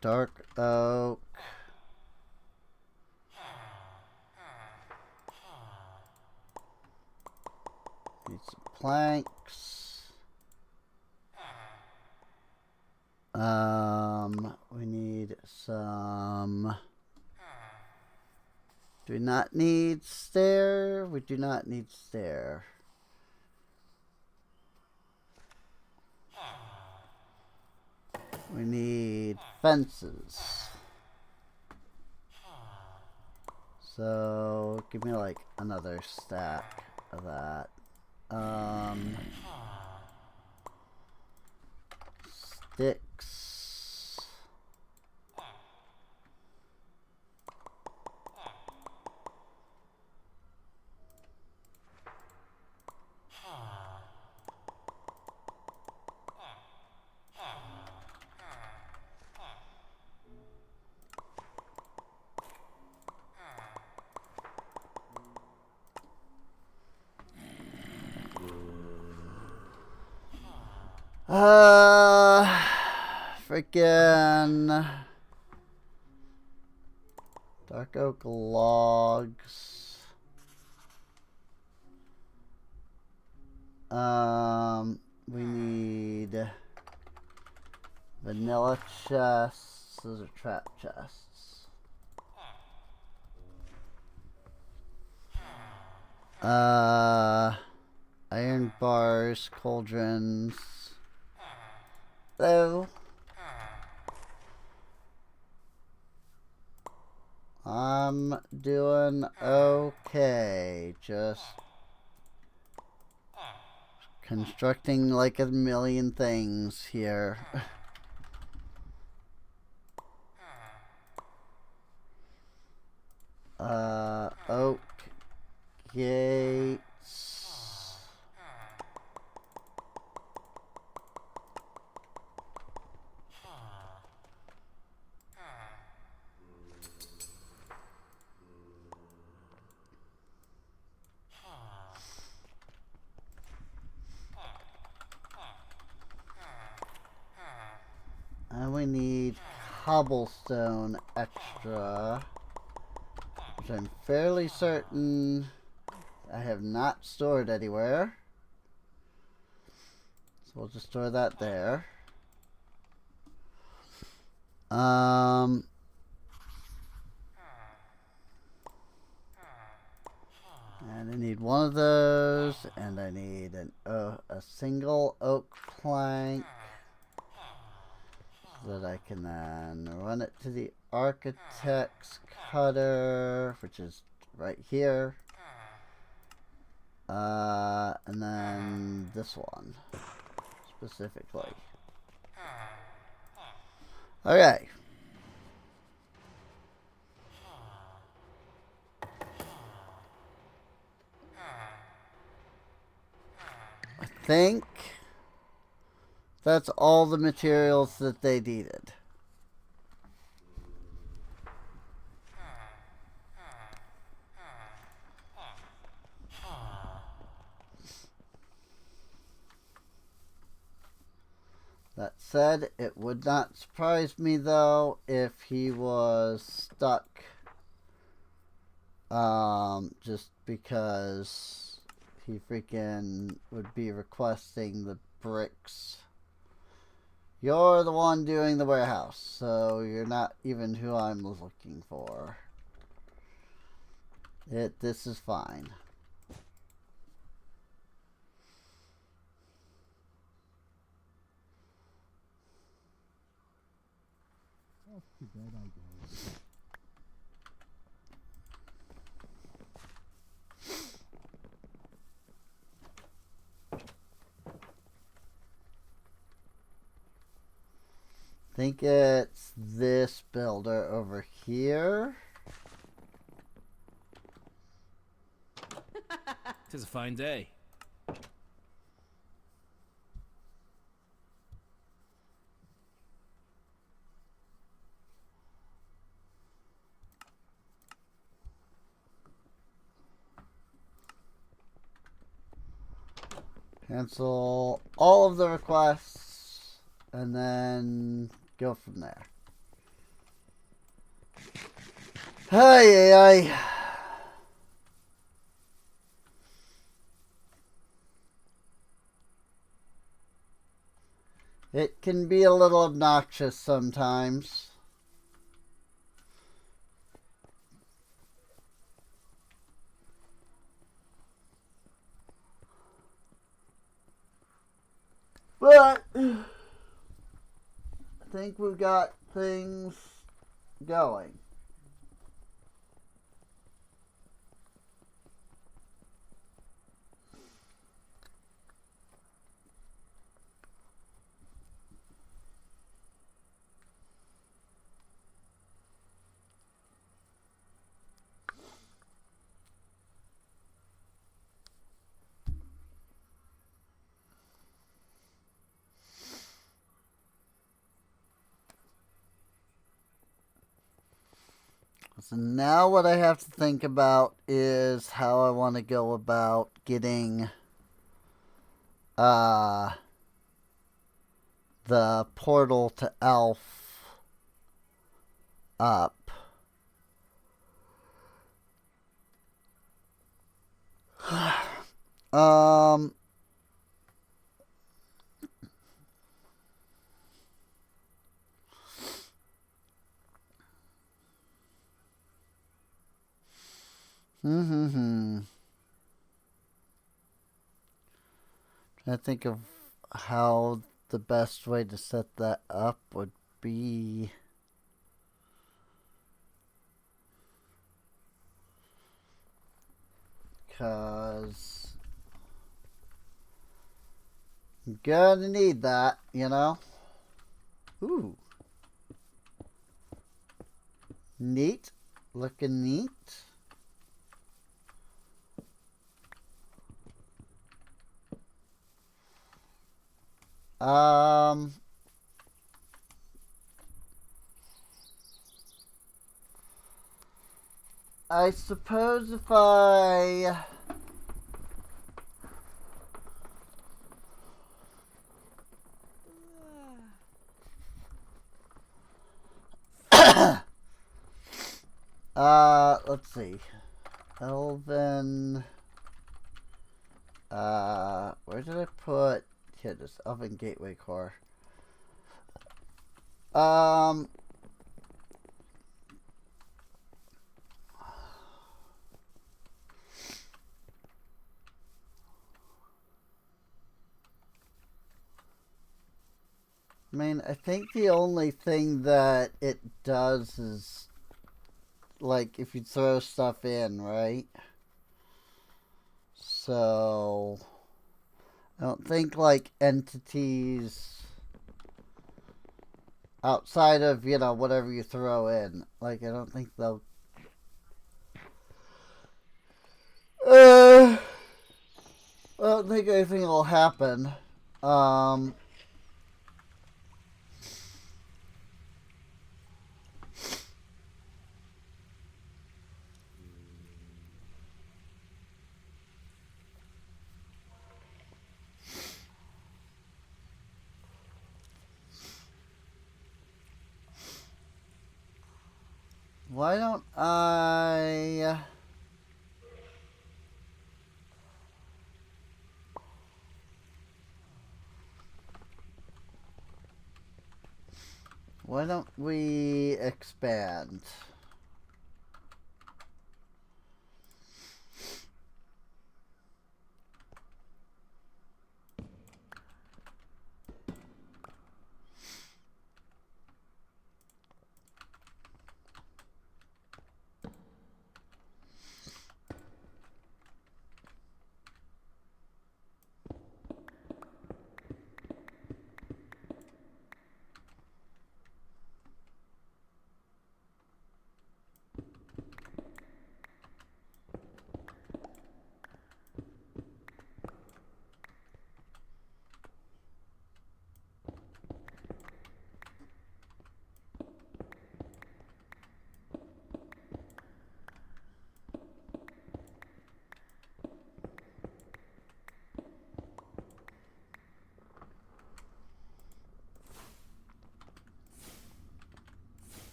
Dark oak. Need some planks. We need some. Do we not need stair? We do not need stair. We need fences. So give me like another stack of that. Sticks. Freaking dark oak logs. We need vanilla chests. Those are trap chests. Iron bars, cauldrons. Hello. I'm doing okay. Just constructing like a million things here. Oak gates. And we need cobblestone extra, which I'm fairly certain I have not stored anywhere. So we'll just store that there. And I need one of those, and I need a single oak plank so that I can then run it to the architect's cutter, which is right here. And then this one specifically. Okay. think that's all the materials that they needed. That said, it would not surprise me though if he was stuck. Just because he freaking would be requesting the bricks. You're the one doing the warehouse, so you're not even who I'm looking for. This is fine. Think it's this builder over here. Tis a fine day. Cancel all of the requests and then go from there. Hey. It can be a little obnoxious sometimes. But I think we've got things going. So now what I have to think about is how I want to go about getting the portal to Elf up. I think of how the best way to set that up would be. Because I'm gonna need that, you know? Ooh. Neat. Looking neat. I suppose if I let's see. Elven where did I put here, this Elven Gateway Core? I mean, I think the only thing that it does is, like, if you throw stuff in, right? So, I don't think, like, entities outside of, you know, whatever you throw in, like, I don't think they'll... I don't think anything will happen. Why don't I... Why don't we expand?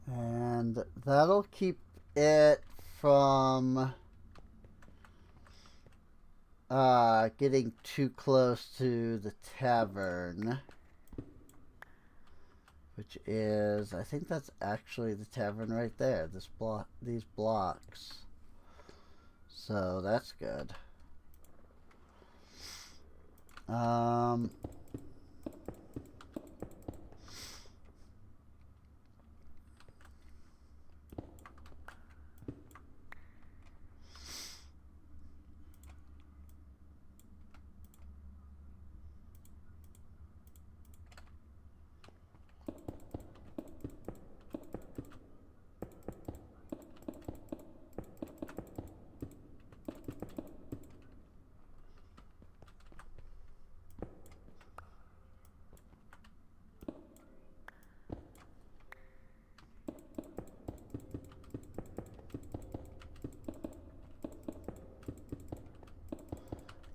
And that'll keep it from getting too close to the tavern, which is, I think that's actually the tavern right there, these blocks. So that's good.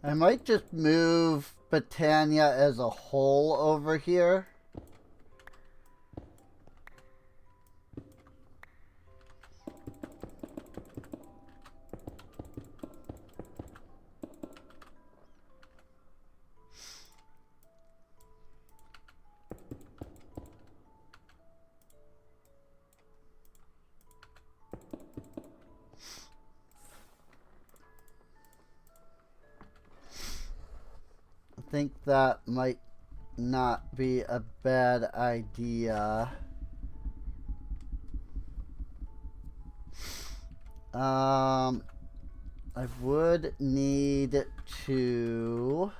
I might just move Botania as a whole over here. I think that might not be a bad idea. I would need to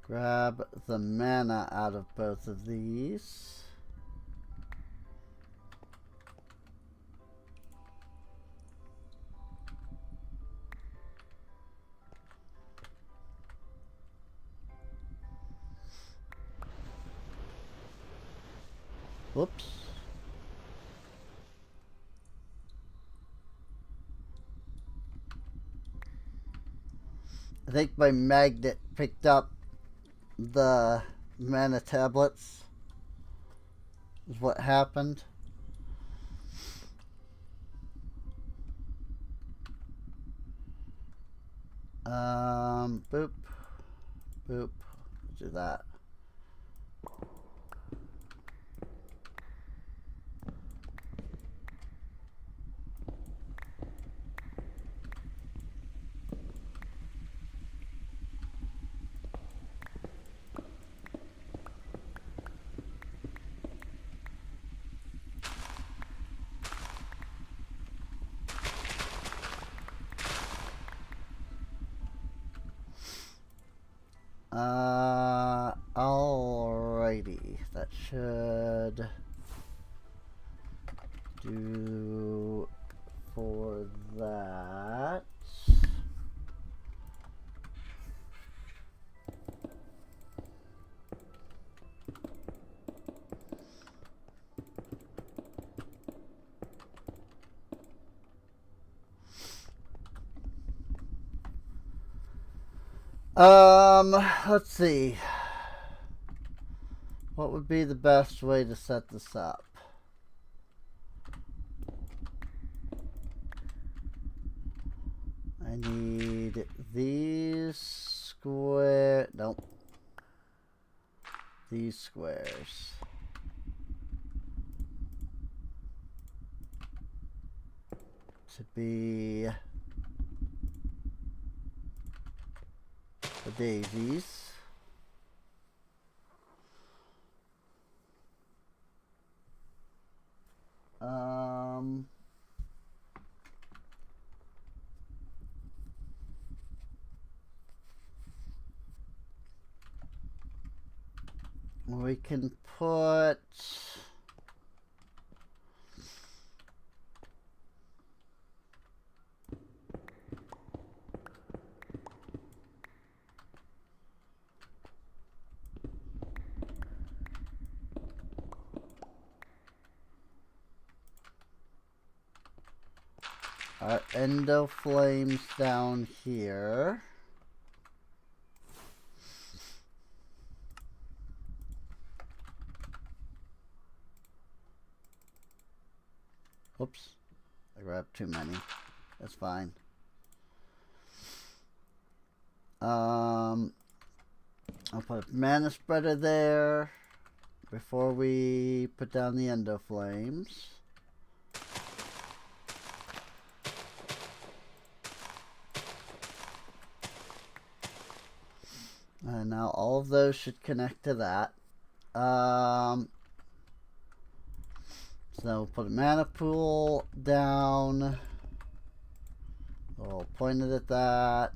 grab the mana out of both of these. Whoops. I think my magnet picked up the mana tablets, is what happened. Boop. Boop. Do that. Alrighty. that should do for that. Let's see. What would be the best way to set this up? I need these square, nope. These squares. To be the daisies. We can put our endo flames down here. Oops, I grabbed too many. That's fine. I'll put a mana spreader there before we put down the endo flames. And now all of those should connect to that. So we'll put a mana pool down. We'll point it at that.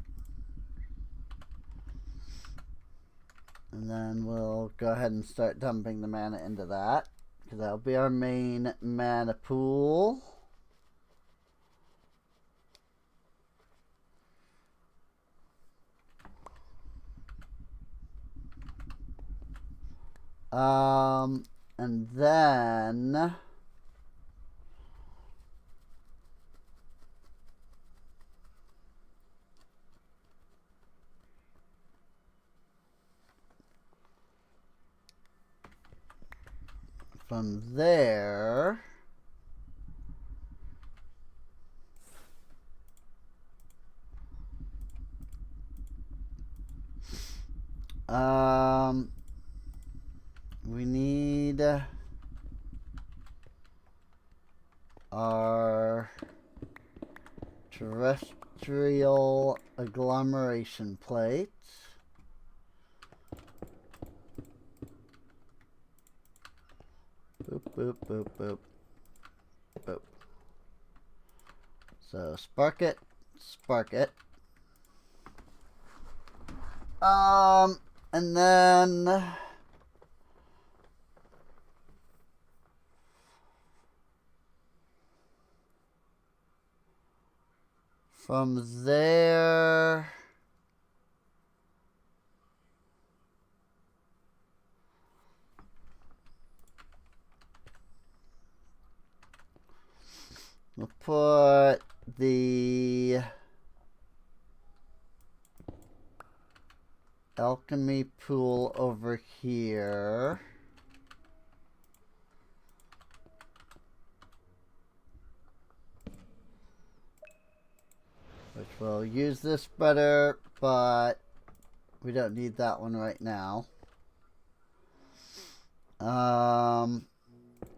And then we'll go ahead and start dumping the mana into that, because that'll be our main mana pool. And then from there, we need our terrestrial agglomeration plates. Boop, boop, boop, boop, boop. So spark it, spark it. And then from there, we'll put the alchemy pool over here. Which will use this better, but we don't need that one right now.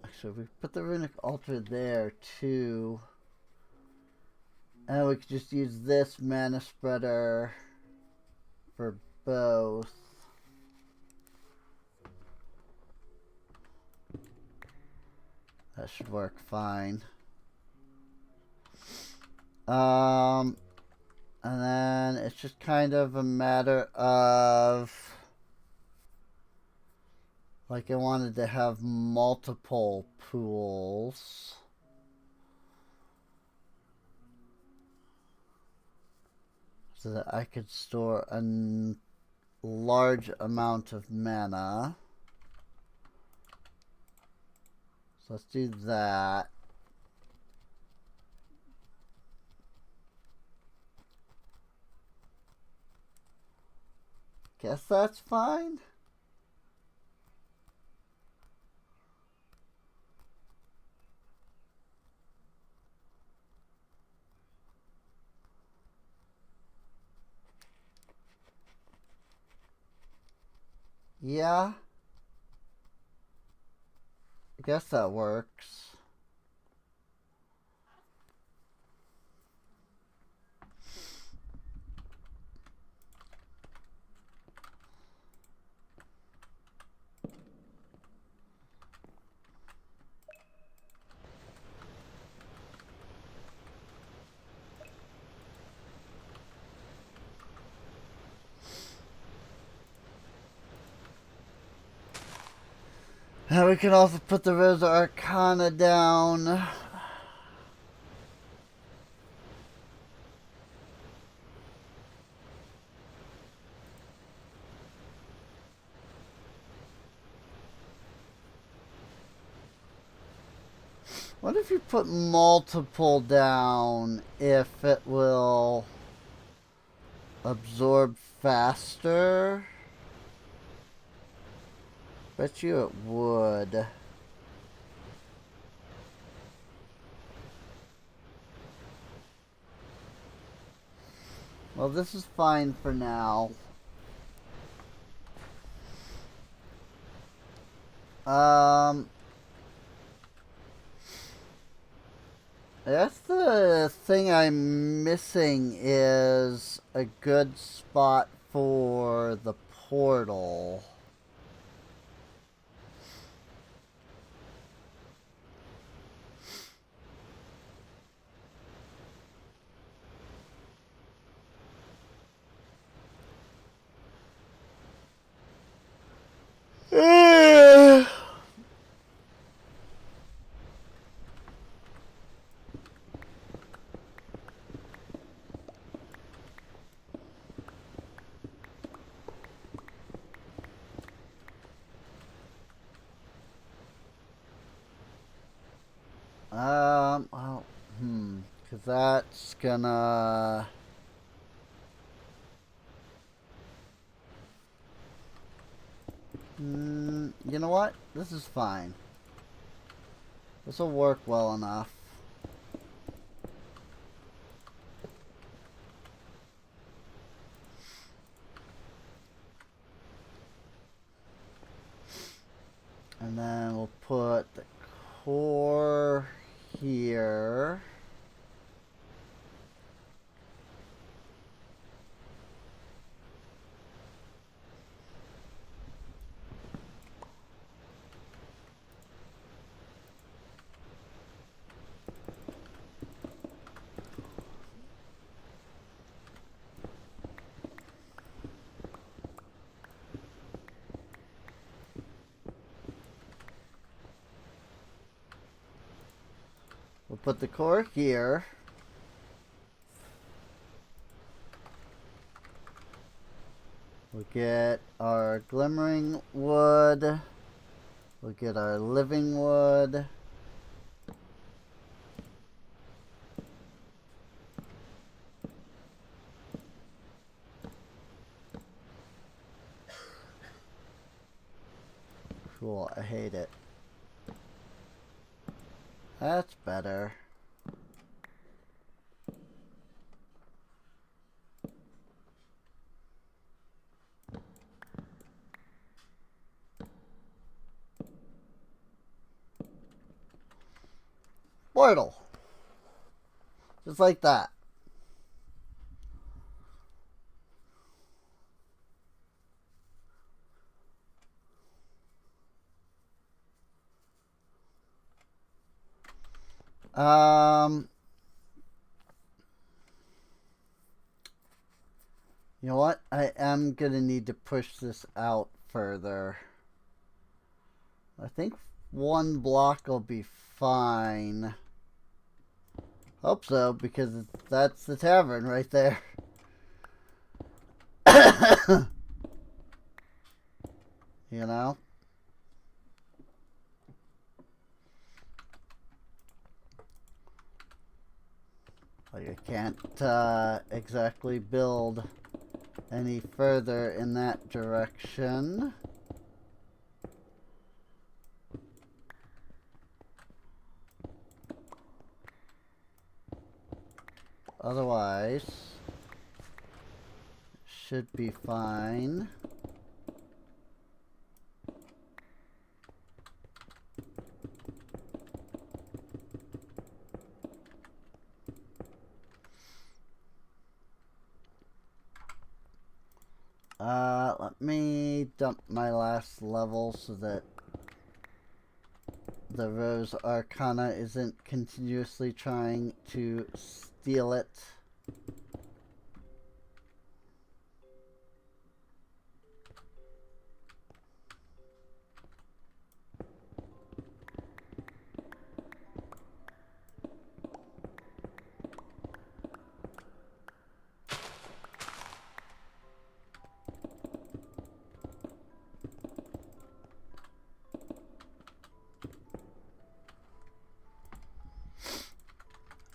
Actually, we put the runic altar there too. And we could just use this mana spreader for both. That should work fine. And then it's just kind of a matter of Like I wanted to have multiple pools. So that I could store a large amount of mana. So let's do that. Guess that's fine. Yeah. I guess that works. And we can also put the Rosa Arcana down. What if you put multiple down if it will absorb faster? Bet you it would. Well, this is fine for now. That's the thing I'm missing is a good spot for the portal. Well, because that's gonna... you know what? This is fine. This will work well enough. And then we'll put the core here. We'll put the core here. We'll get our glimmering wood. We'll get our living wood. Cool, I hate it. That's better. Portal. Just like that. You know what? I am gonna need to push this out further. I think 1 block will be fine. Hope so, because that's the tavern right there. You know? Like, I can't exactly build any further in that direction. Otherwise, should be fine. Let me dump my last level so that the Rose Arcana isn't continuously trying to steal it.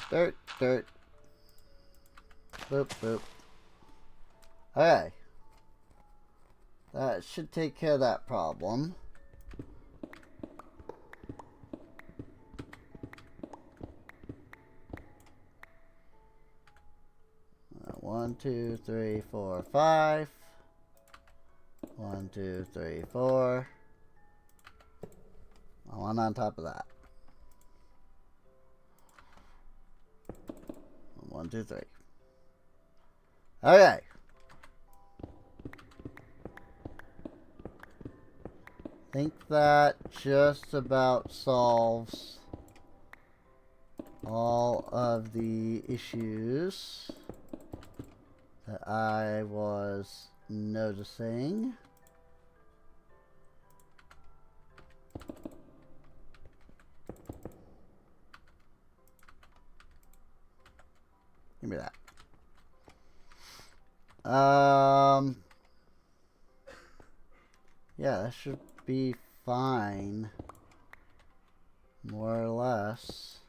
Dirt, dirt. Boop, boop. Okay. That should take care of that problem. One, two, three, four, 5. 1, 2, 3, 4. One on top of that. 1, 2, 3. Okay. Think that just about solves all of the issues that I was noticing. Give me that. Yeah, that should be fine. More or less.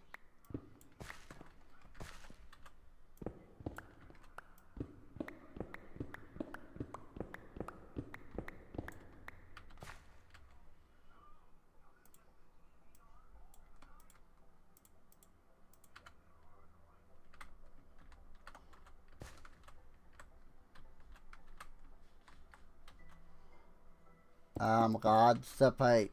God's the pipe.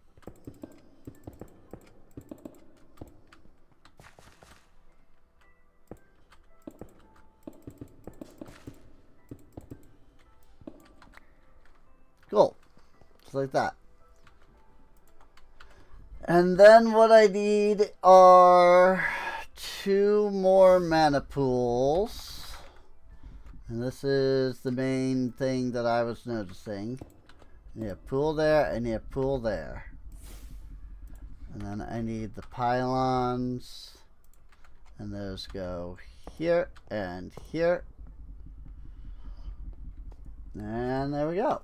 Cool. Just like that. And then what I need are 2 more mana pools. And this is the main thing that I was noticing. I need a pool there, I need a pool there. And then I need the pylons. And those go here and here. And there we go.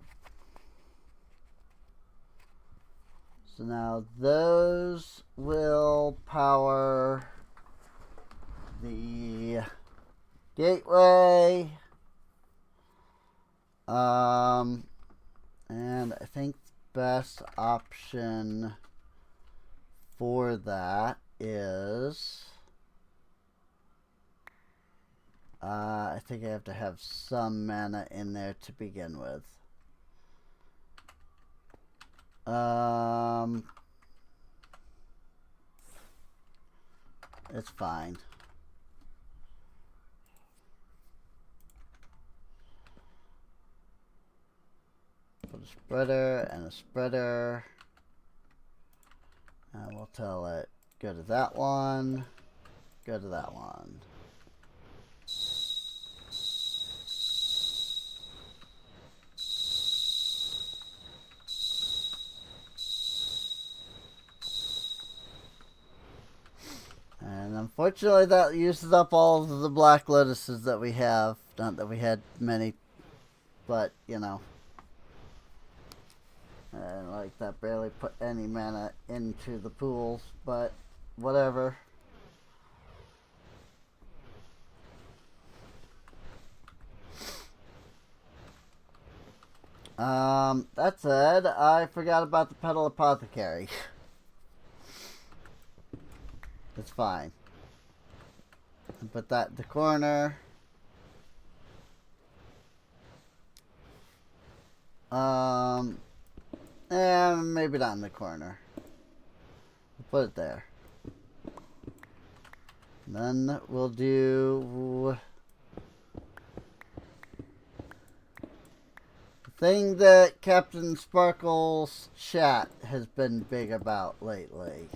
So now those will power the gateway. And I think the best option for that is I think I have to have some mana in there to begin with. It's fine. Put a spreader and a spreader. And we'll tell it, go to that one, go to that one. Fortunately, that uses up all of the black lotuses that we have. Not that we had many, but, you know. And, like, that barely put any mana into the pools, but whatever. That said, I forgot about the Petal Apothecary. It's fine. Put that in the corner. Maybe not in the corner. We'll put it there. Then we'll do the thing that Captain Sparkle's chat has been big about lately,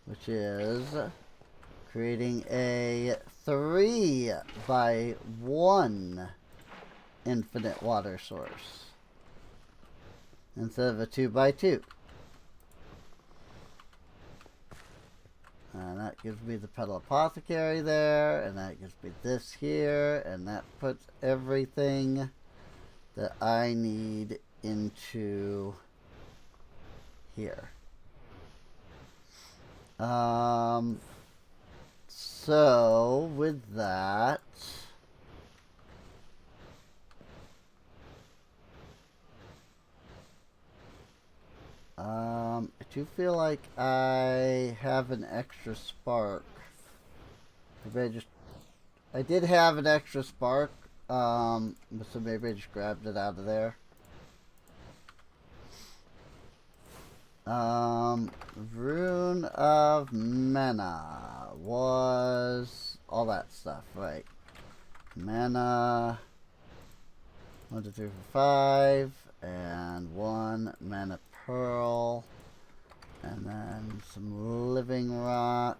which is creating a 3x1 infinite water source instead of a 2x2. And that gives me the Petal Apothecary there, and that gives me this here, and that puts everything that I need into here. So with that, I do feel like I have an extra spark. I did have an extra spark, so maybe I just grabbed it out of there. Rune of Mana was all that stuff, right? Mana 1, 2, 3, 4, 5, and 1 mana pearl, and then some living rock.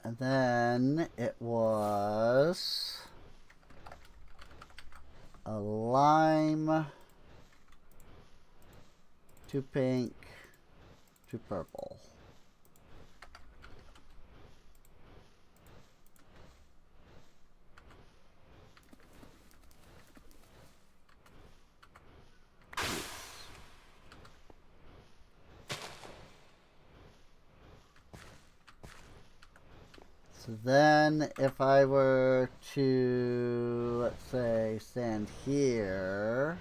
And then it was a lime, 2 pink, 2 purple. So then if I were to, let's say, stand here,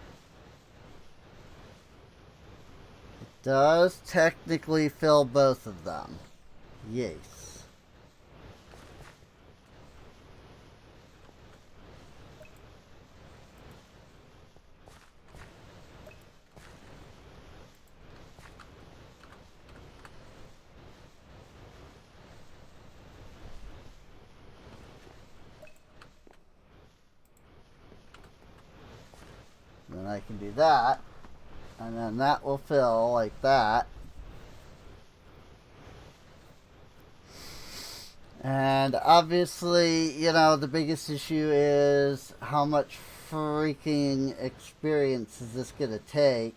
it does technically fill both of them. Yes. Then I can do that, and then that will fill like that. And obviously, you know, the biggest issue is how much freaking experience is this going to take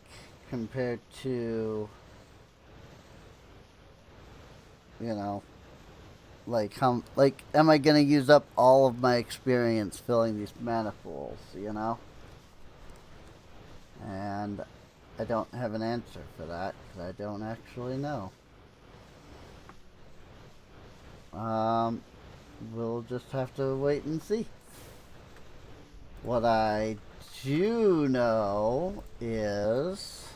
compared to, you know, like am I going to use up all of my experience filling these mana pools, you know? And I don't have an answer for that, because I don't actually know. We'll just have to wait and see. What I do know is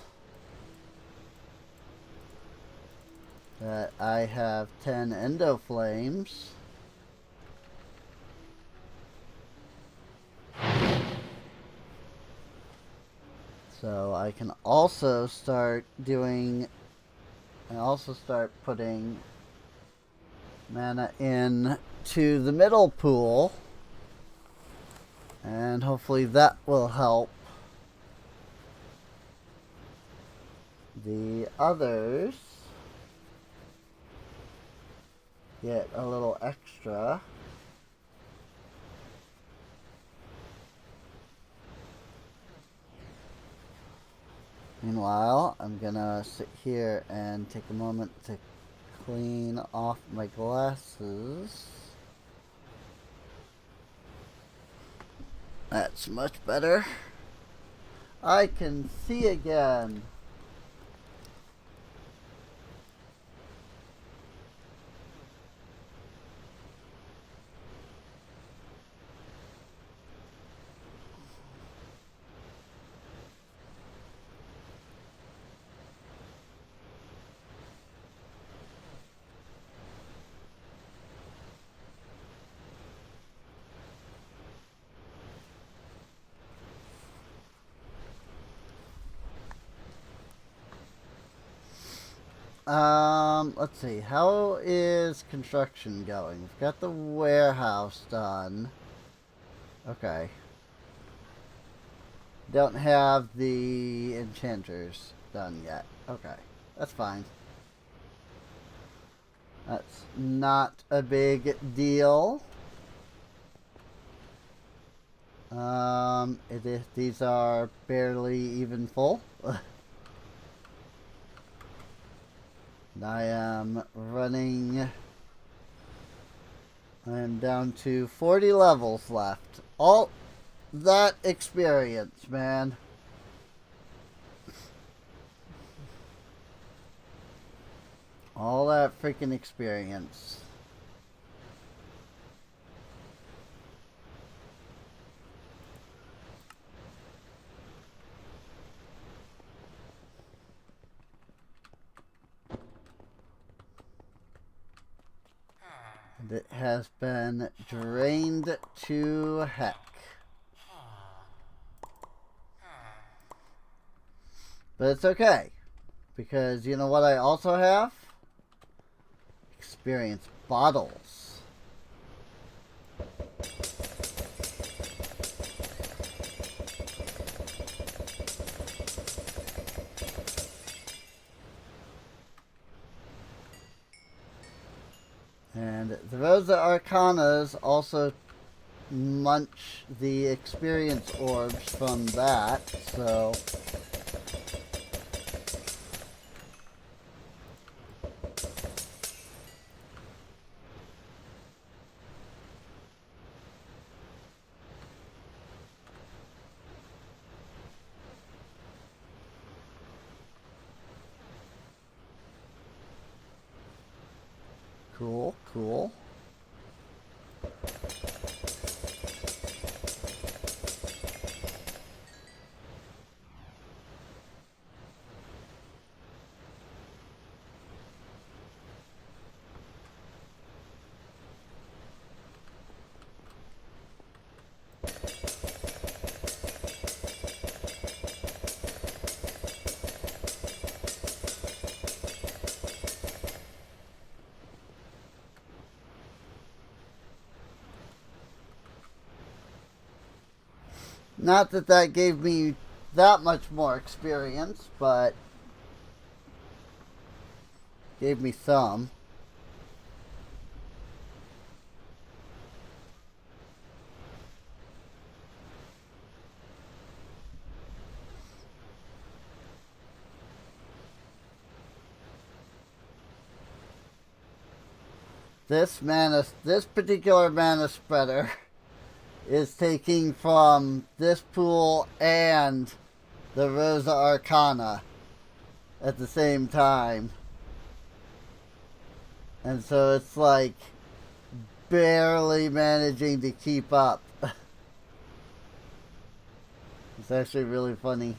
that I have 10 Endo Flames. So I can also start doing, and also start putting mana in to the middle pool, and hopefully that will help the others get a little extra. Meanwhile, I'm gonna sit here and take a moment to clean off my glasses. That's much better. I can see again. Let's see. How is construction going? We've got the warehouse done. Okay. Don't have the enchanters done yet. Okay. That's fine. That's not a big deal. These are barely even full. I am down to 40 levels left. All that experience, man. All that freaking experience. And it has been drained to heck. But it's okay. Because you know what I also have? Experience bottles. And the Rosa Arcanas also munch the experience orbs from that, so cool, cool. Not that that gave me that much more experience, but gave me some. This particular mana spreader is taking from this pool and the Rosa Arcana at the same time. And so it's like barely managing to keep up. It's actually really funny.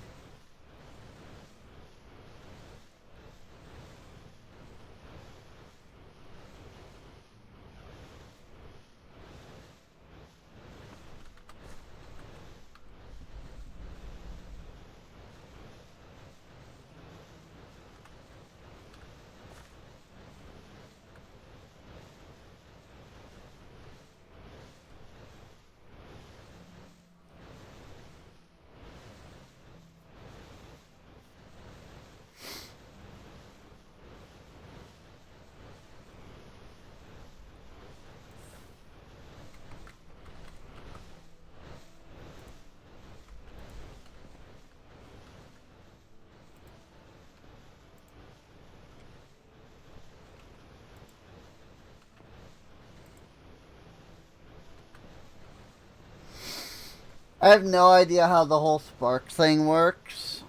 I have no idea how the whole spark thing works.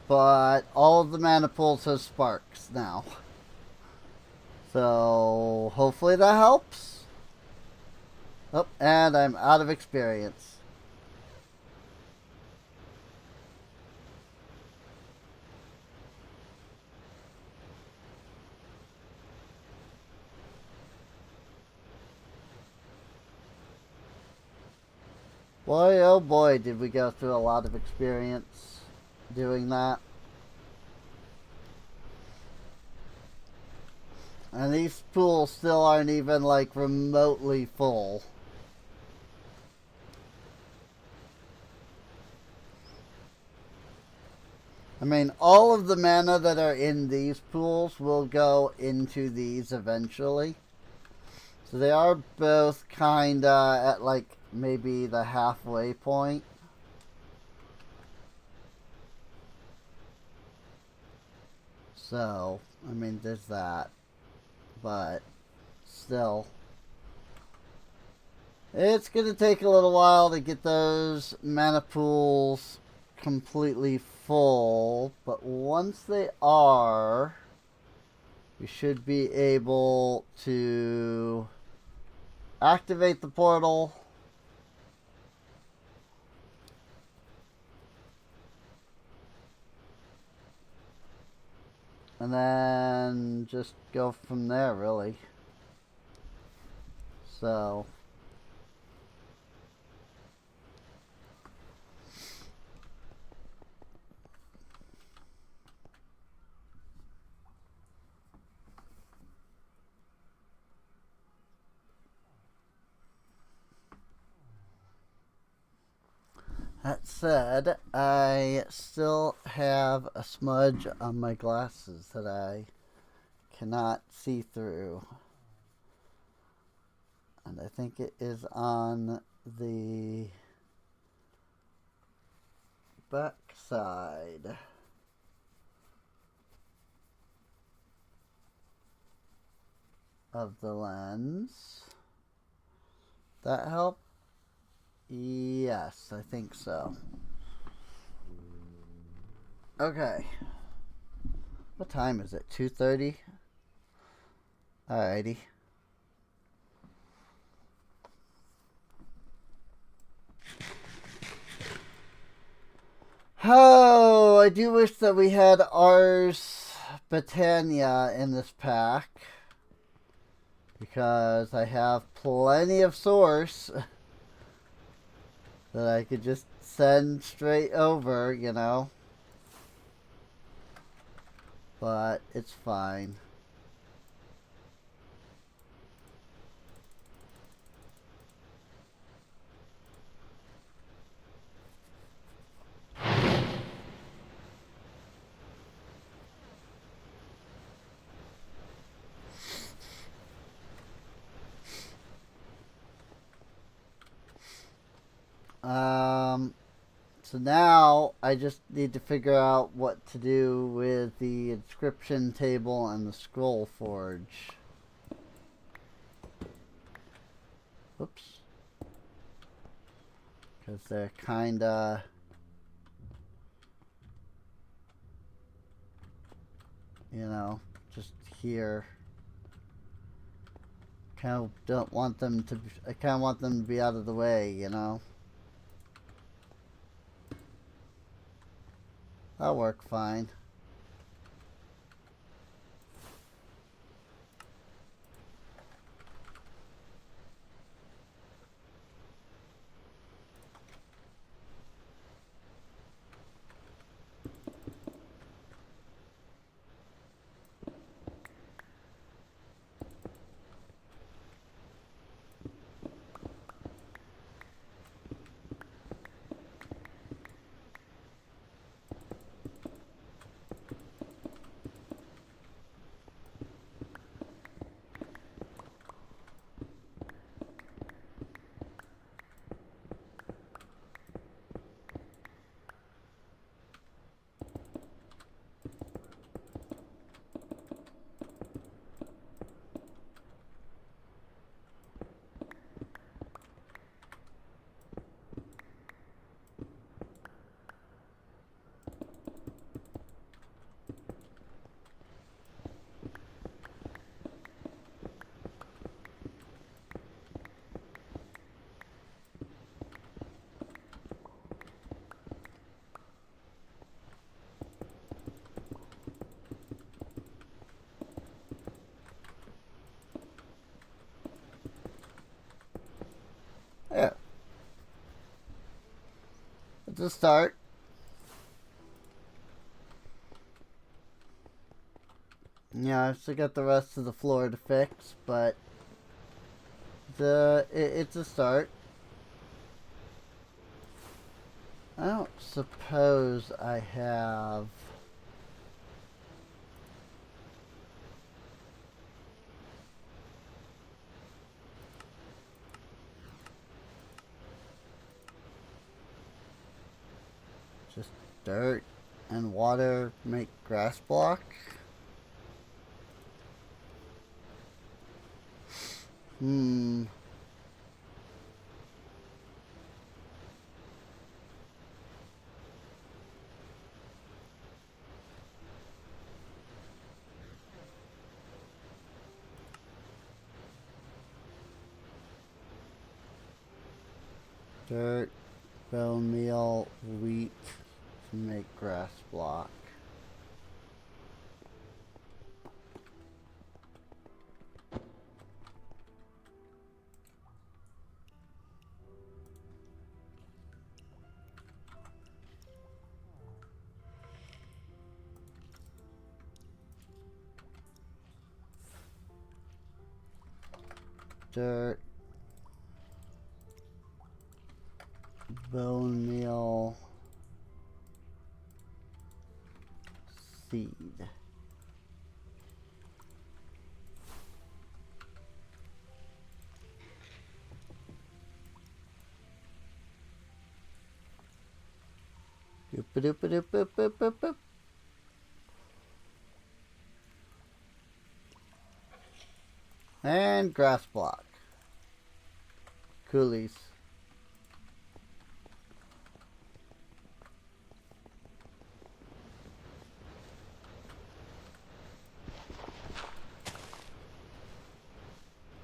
But all of the mana pools have sparks now. So hopefully that helps. Oh, and I'm out of experience. Boy, oh boy, did we go through a lot of experience doing that. And these pools still aren't even, like, remotely full. I mean, all of the mana that are in these pools will go into these eventually. So they are both kinda at, like, maybe the halfway point. So, I mean, there's that. But, still. It's gonna take a little while to get those mana pools completely full. But once they are, we should be able to activate the portal. And then just go from there, really. So. That said, I still have a smudge on my glasses that I cannot see through. And I think it is on the back side of the lens. That help? Yes, I think so. Okay. What time is it? 2:30? Alrighty. Oh, I do wish that we had Ars Britannia in this pack. Because I have plenty of source that I could just send straight over, you know. But it's fine. So now I just need to figure out what to do with the inscription table and the scroll forge. Oops. Because they're kinda... you know, just here. kind of don't want them to. I kind of want them to be out of the way, you know. That'll work fine. Yeah. It's a start. Yeah, I still got the rest of the floor to fix, but it's a start. I don't suppose I have. Just dirt and water make grass block. Hmm. Dirt, bone meal, wheat to make grass block. Dirt, bone meal, seed. Doop-a-doop-a-doop-a-doop-a-doop. And grass block. Coolies.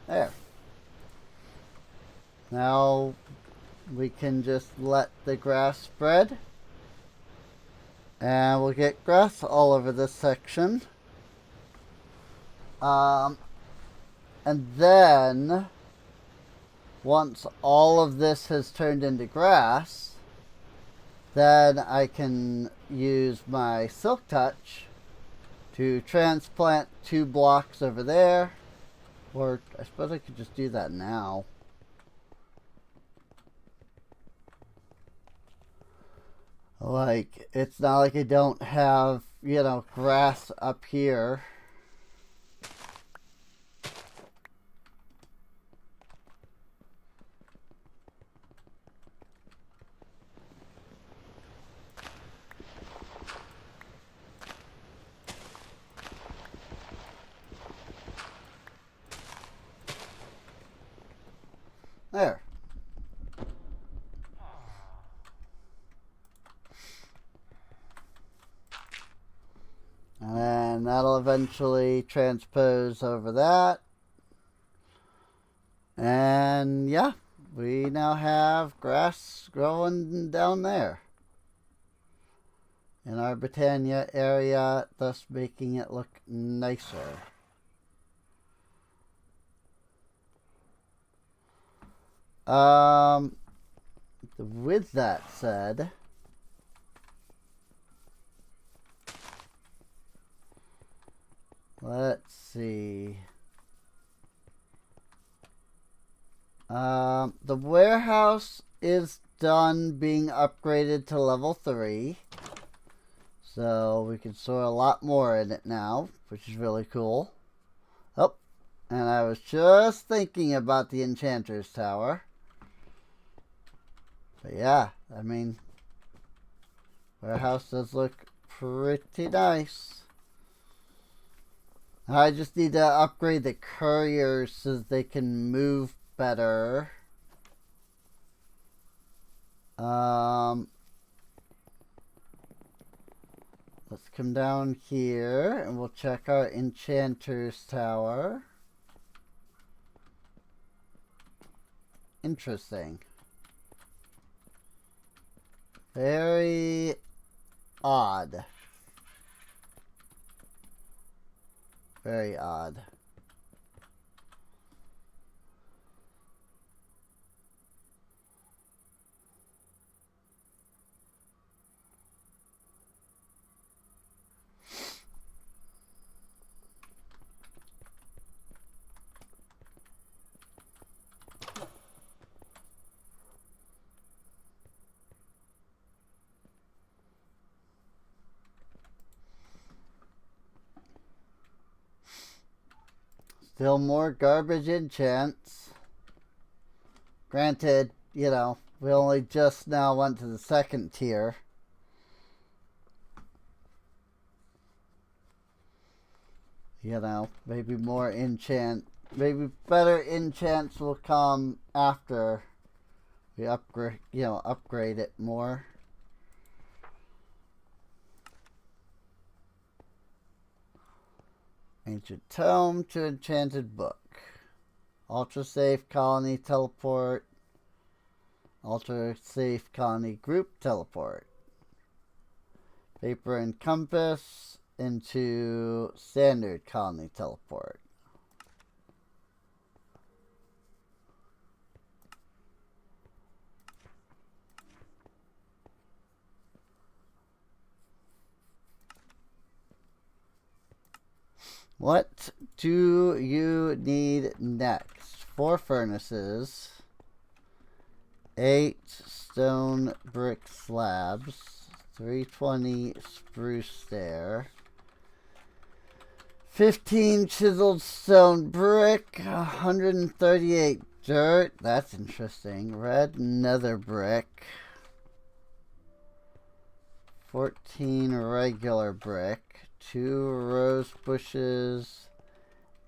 There. Now we can just let the grass spread. And we'll get grass all over this section. And then, once all of this has turned into grass, then I can use my Silk Touch to transplant 2 blocks over there. Or I suppose I could just do that now. Like, it's not like I don't have, you know, grass up here. There. And then that'll eventually transpose over that. And yeah, we now have grass growing down there in our Britannia area, thus making it look nicer. With that said, let's see. The warehouse is done being upgraded to level 3. So we can store a lot more in it now, which is really cool. Oh, and I was just thinking about the Enchanter's Tower. But yeah, I mean, warehouse does look pretty nice. I just need to upgrade the couriers so that they can move better. Let's come down here and we'll check our Enchanter's Tower. Interesting. Very odd. Very odd. Still more garbage enchants. Granted, you know, we only just now went to the 2nd tier. You know, maybe more maybe better enchants will come after we upgrade it more. Ancient Tome to Enchanted Book. Ultra Safe Colony Teleport. Ultra Safe Colony Group Teleport. Paper and Compass into Standard Colony Teleport. What do you need next? 4 furnaces, 8 stone brick slabs, 320 spruce stair, 15 chiseled stone brick, 138 dirt, that's interesting, red nether brick, 14 regular brick, 2 rose bushes,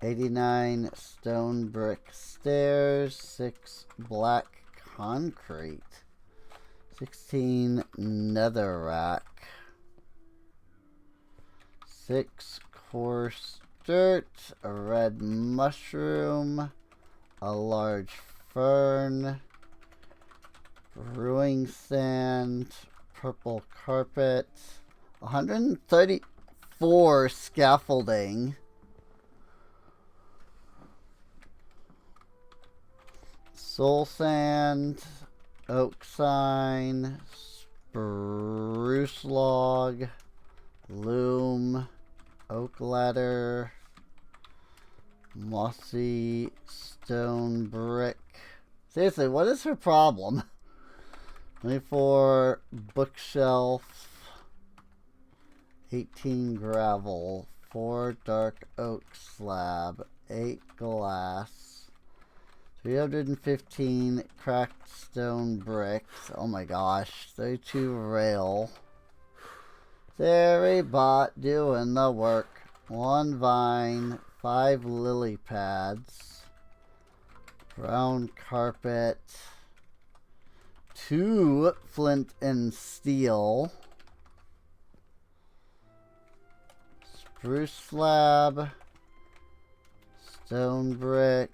89 stone brick stairs, 6 black concrete, 16 netherrack, 6 coarse dirt, a red mushroom, a large fern, brewing sand, purple carpet, 134 scaffolding, soul sand, oak sign, spruce log, loom, oak ladder, mossy stone brick. Seriously, what is her problem? 24 bookshelf, 18 gravel, 4 dark oak slab, 8 glass, 315 cracked stone bricks. Oh my gosh, 32 rail. Theory bot doing the work. 1 vine, 5 lily pads, brown carpet, 2 flint and steel, spruce slab, stone brick,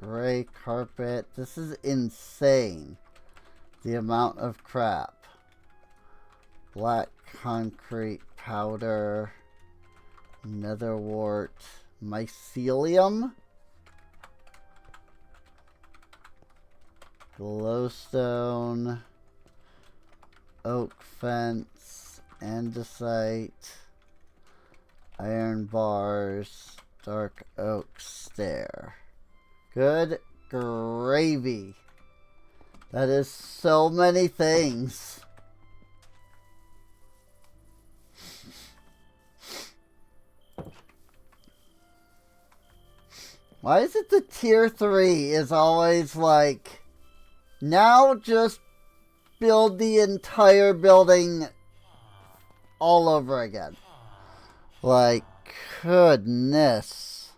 gray carpet. This is insane. The amount of crap. Black concrete powder. Netherwort. Mycelium. Glowstone. Oak fence. Andesite. Iron bars. Dark oak stair. Good gravy. That is so many things. Why is it the tier 3 is always like, now just build the entire building all over again? Like, goodness.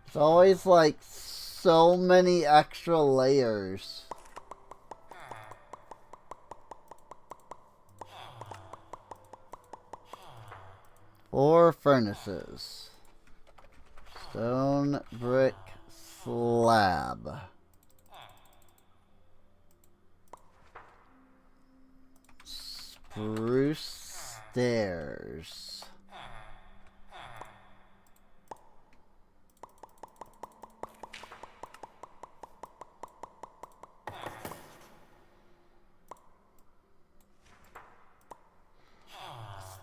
It's always like so many extra layers. Four furnaces. Stone, brick, slab. Spruce stairs.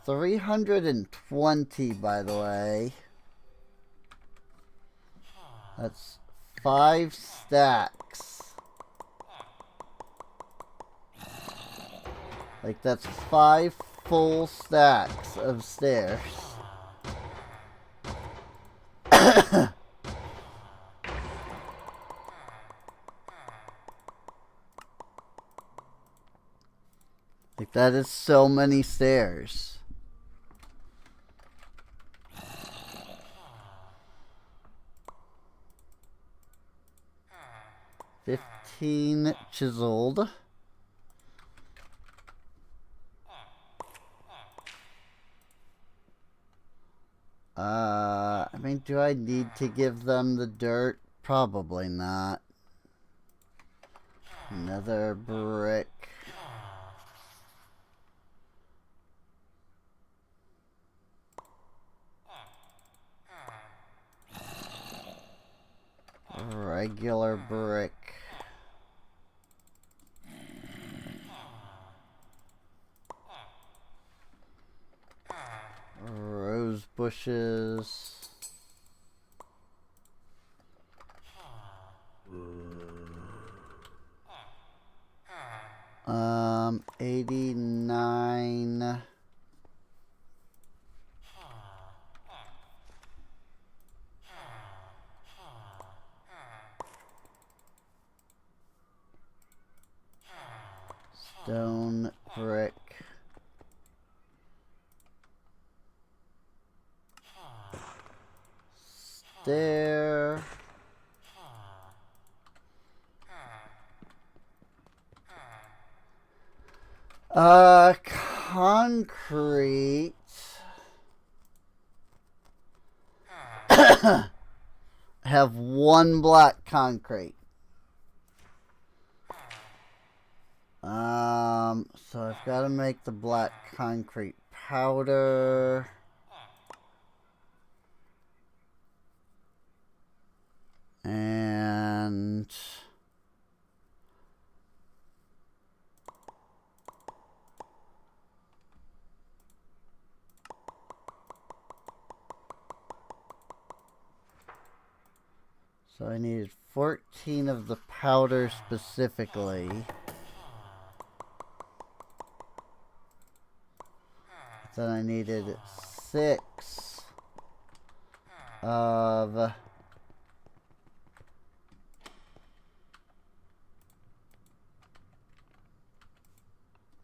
$320, by the way. That's 5 stacks. Like, that's 5 full stacks of stairs. Like, that is so many stairs. 15 chiseled. I mean, do I need to give them the dirt? Probably not. Another brick. Regular brick. Rose bushes. 89. Stone brick. Stair. Concrete. Have 1 black concrete. So I've got to make the black concrete powder. And so I needed 14 of the powder specifically. Then I needed 6 of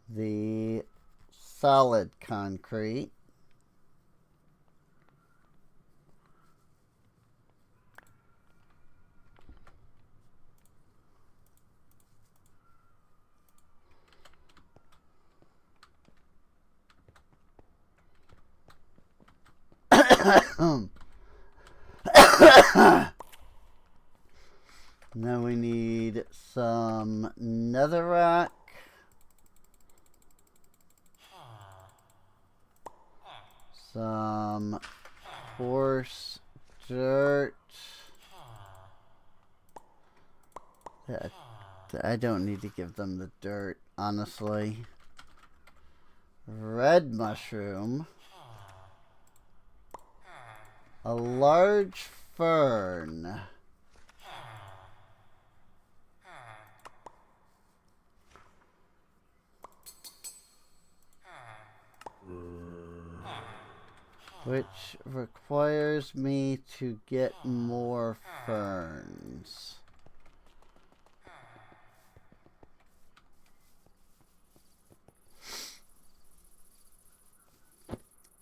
the solid concrete. netherrack. Some coarse dirt. I don't need to give them the dirt, honestly. Red mushroom. A large fern. Which requires me to get more ferns.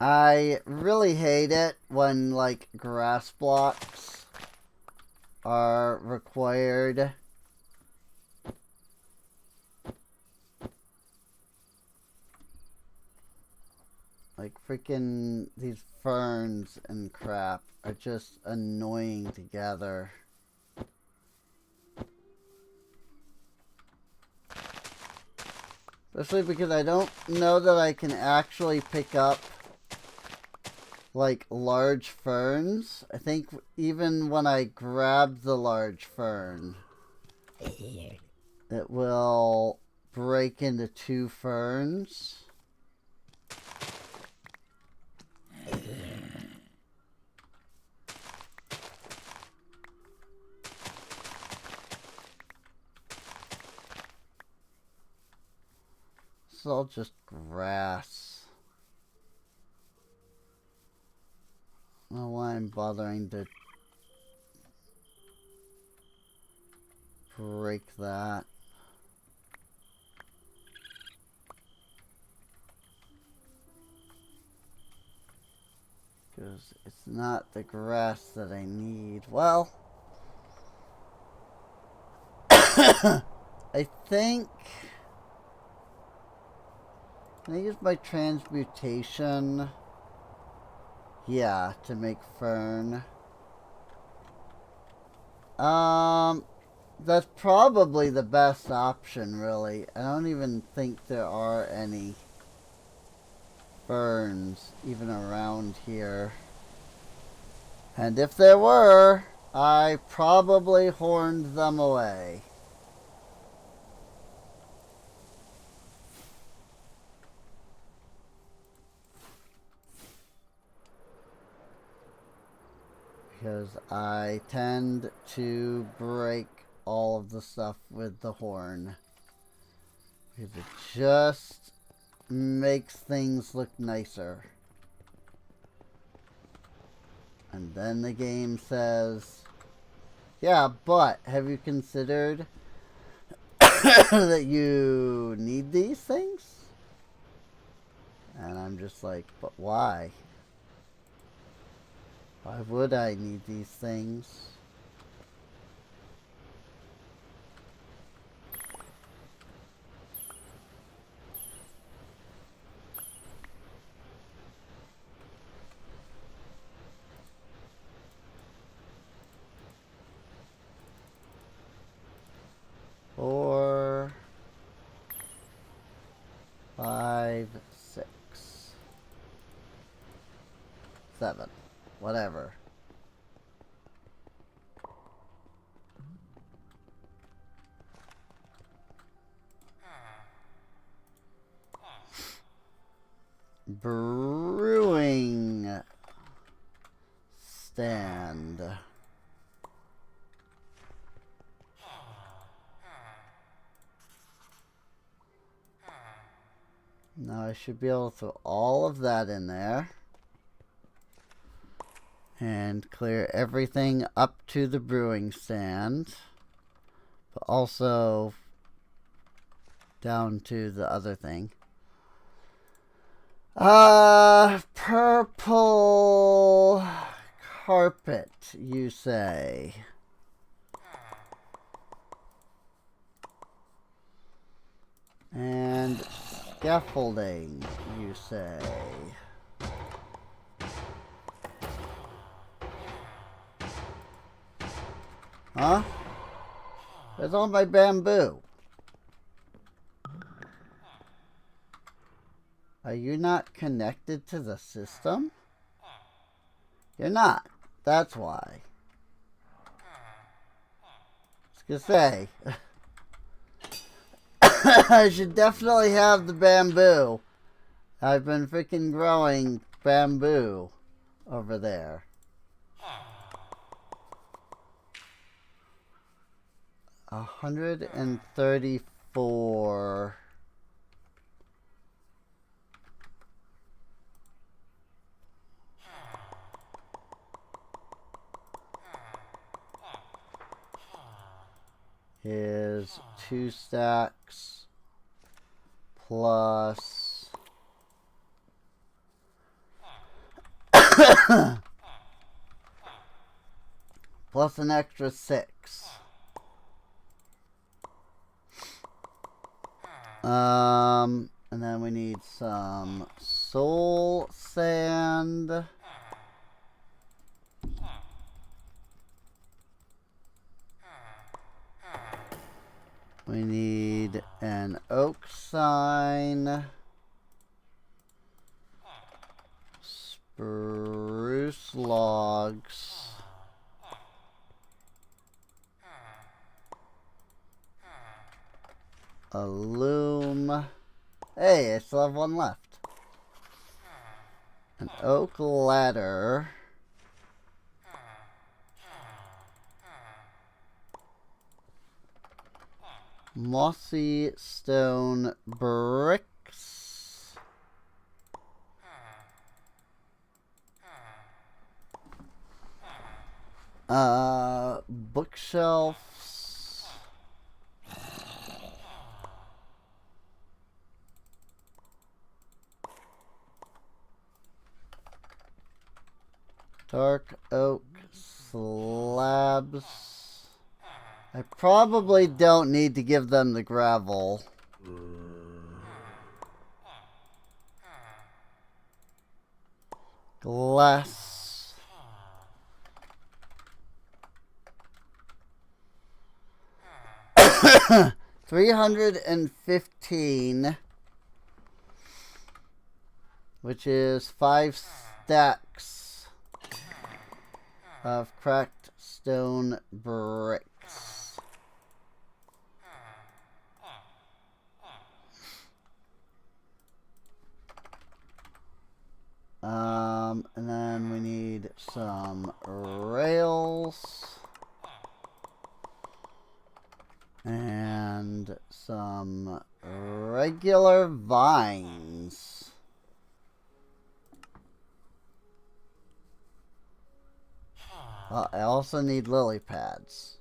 I really hate it when, like, grass blocks are required. Like, freaking these ferns and crap are just annoying to gather. Especially because I don't know that I can actually pick up, like, large ferns. I think even when I grab the large fern, it will break into 2 ferns. It's all just grass. I don't know why I'm bothering to break that. Because it's not the grass that I need. Well, I think can I use my transmutation? Yeah, to make fern. That's probably the best option, really. I don't even think there are any ferns even around here. And if there were, I probably horned them away. Because I tend to break all of the stuff with the horn. Because it just makes things look nicer. And then the game says, yeah, but have you considered that you need these things? And I'm just like, but why? Why would I need these things? Four, 5, 6, 7. Whatever. Brewing stand. Now I should be able to throw all of that in there. And clear everything up to the brewing stand. But also down to the other thing. Purple carpet, you say? And scaffolding, you say? Huh? Where's all my bamboo? Are you not connected to the system? You're not. That's why. I was gonna say. I should definitely have the bamboo. I've been freaking growing bamboo over there. $134. Is 2 stacks plus plus an extra 6. And then we need some soul sand. We need an oak sign, spruce logs, a loom. Hey, I still have one left. An oak ladder. Mossy stone bricks. Bookshelves. Dark oak slabs. I probably don't need to give them the gravel. Glass. $315, which is 5 stacks of cracked stone bricks. And then we need some rails and some regular vines. I also need lily pads.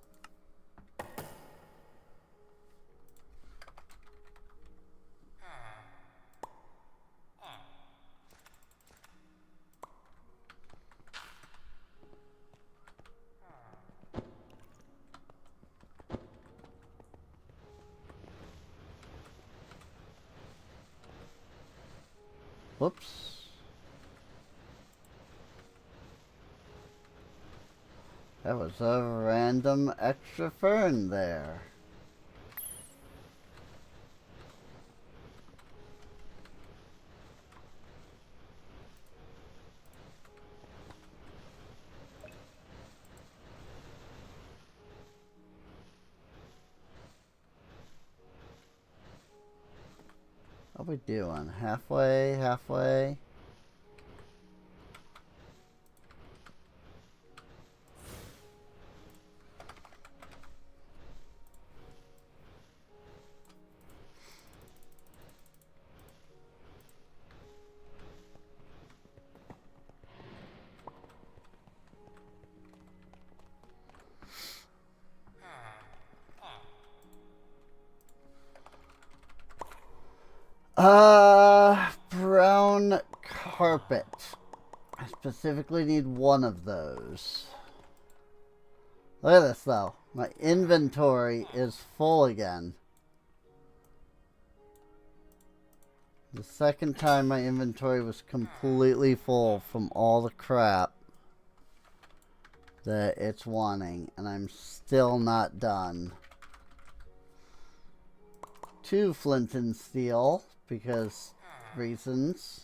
Whoops. That was a random extra fern there. How we doing? Halfway, halfway. Brown carpet. I specifically need one of those. Look at this though. My inventory is full again. The second time my inventory was completely full from all the crap that it's wanting, and I'm still not done. 2 flint and steel, because reasons.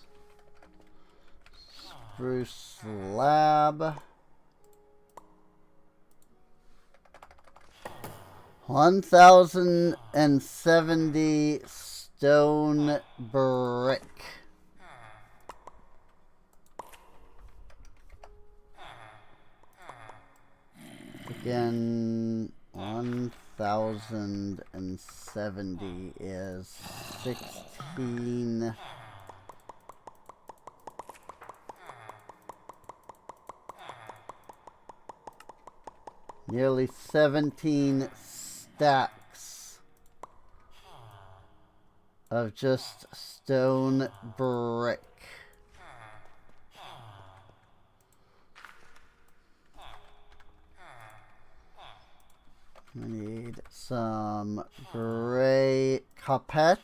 Spruce slab. 1,070 stone brick. Again, 1,070 is 16. Nearly 17 stacks of just stone brick. We need some gray carpet.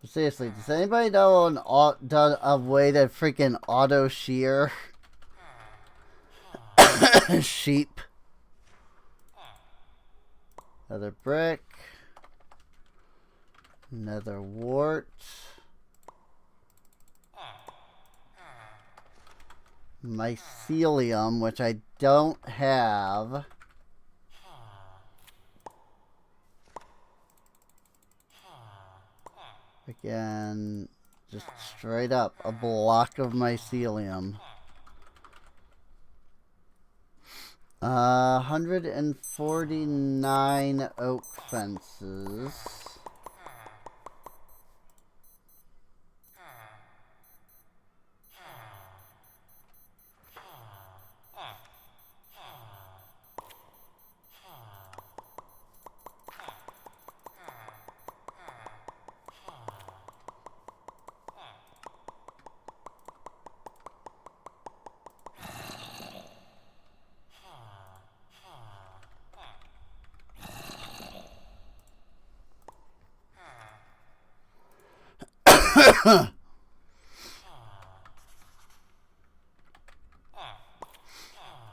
Seriously, does anybody know a way to freaking auto shear sheep? Another brick. Another wart. Mycelium, which I don't have. Again, just straight up a block of mycelium. 149 oak fences.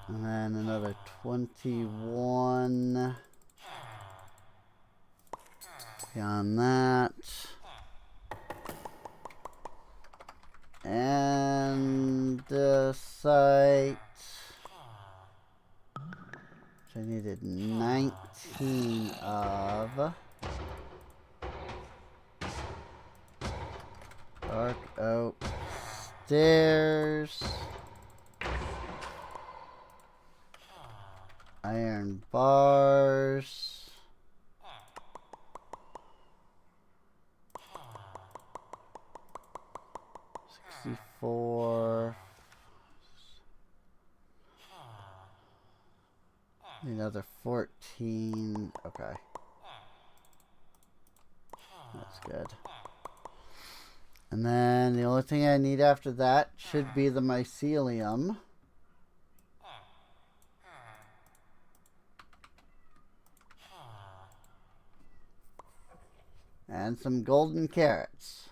And then another 21 beyond that. And the site, which I needed 19 of. Dark oak stairs. Iron bars. $64. Another 14. Okay. That's good. And then the only thing I need after that should be the mycelium. And some golden carrots.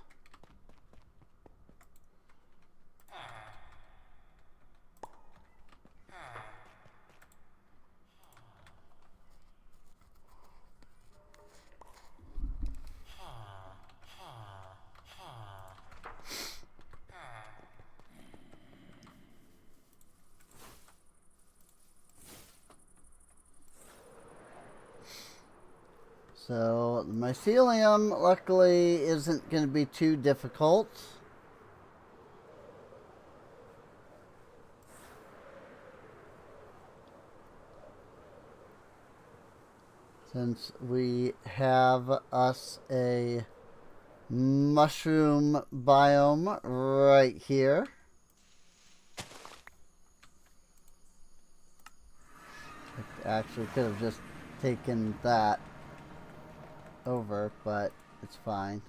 So, the mycelium, luckily, isn't going to be too difficult. Since we have us a mushroom biome right here. I actually could have just taken that over, but it's fine.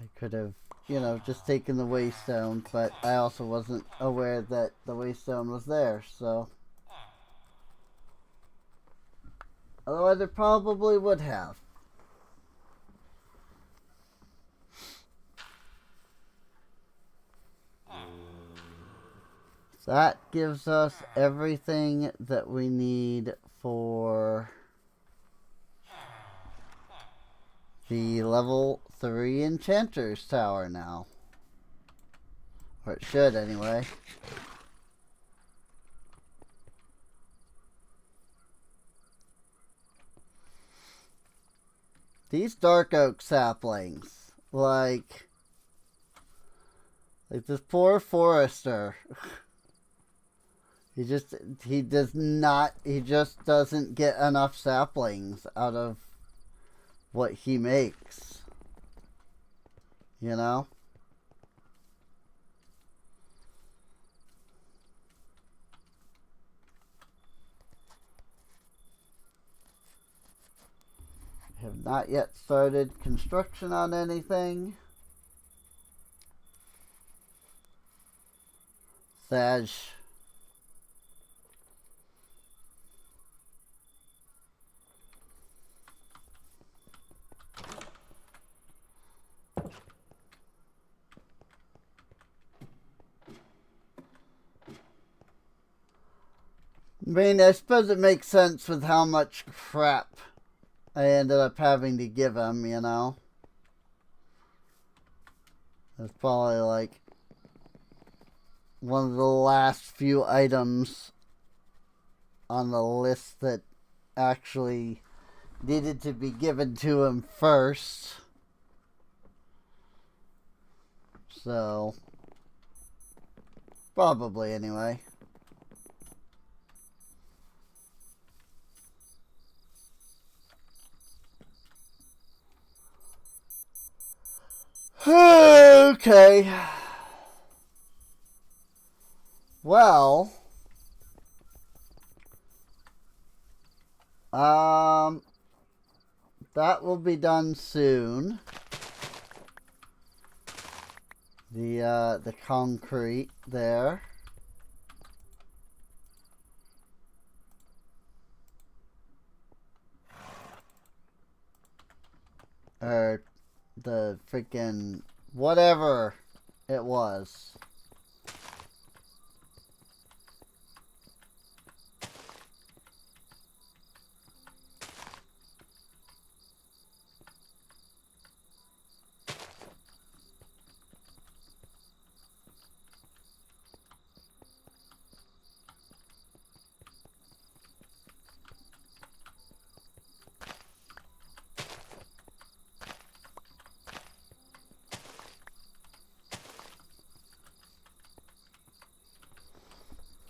I could have, you know, just taken the waystone, but I also wasn't aware that the waystone was there, so. Otherwise, I probably would have. That gives us everything that we need for the level 3 Enchanter's Tower now. Or it should, anyway. These dark oak saplings, like this poor forester. He just doesn't get enough saplings out of what he makes. You know? Have not yet started construction on anything. Thaj. I mean, I suppose it makes sense with how much crap I ended up having to give him, you know? That's probably like one of the last few items on the list that actually needed to be given to him first. So, probably anyway. Okay. Well, that will be done soon. The concrete there. Or the freaking whatever it was.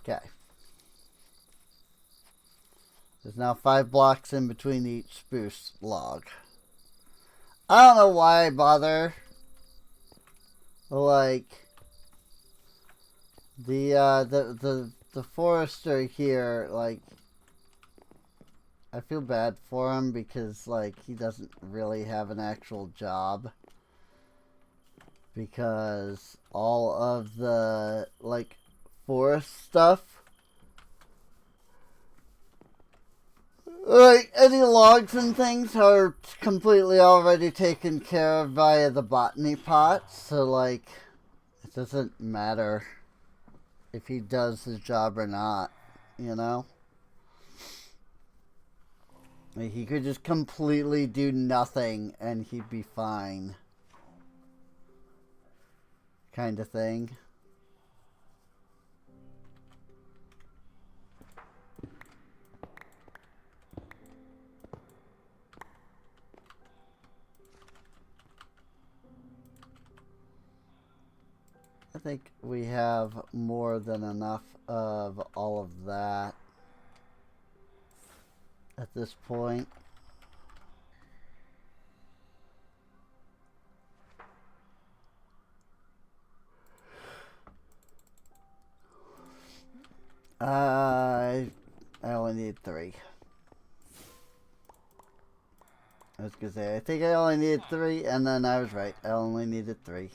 Okay. There's now 5 blocks in between each spruce log. I don't know why I bother. Like the forester here, like I feel bad for him because like he doesn't really have an actual job. Because all of the like forest stuff, like any logs and things, are completely already taken care of via the botany pot, so like it doesn't matter if he does his job or not, you know? Like, he could just completely do nothing and he'd be fine. Kind of thing. I think we have more than enough of all of that at this point. I only need 3. I was gonna say, I think I only needed 3, and then I was right. I only needed 3.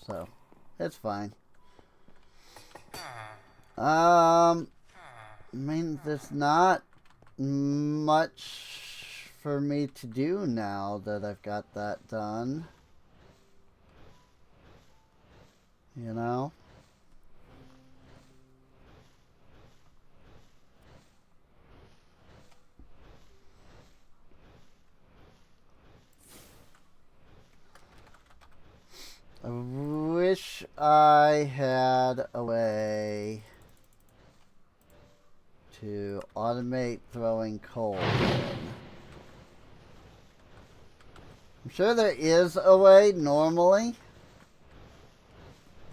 So, it's fine. I mean, there's not much for me to do now that I've got that done. You know? I had a way to automate throwing coal in. I'm sure there is a way normally.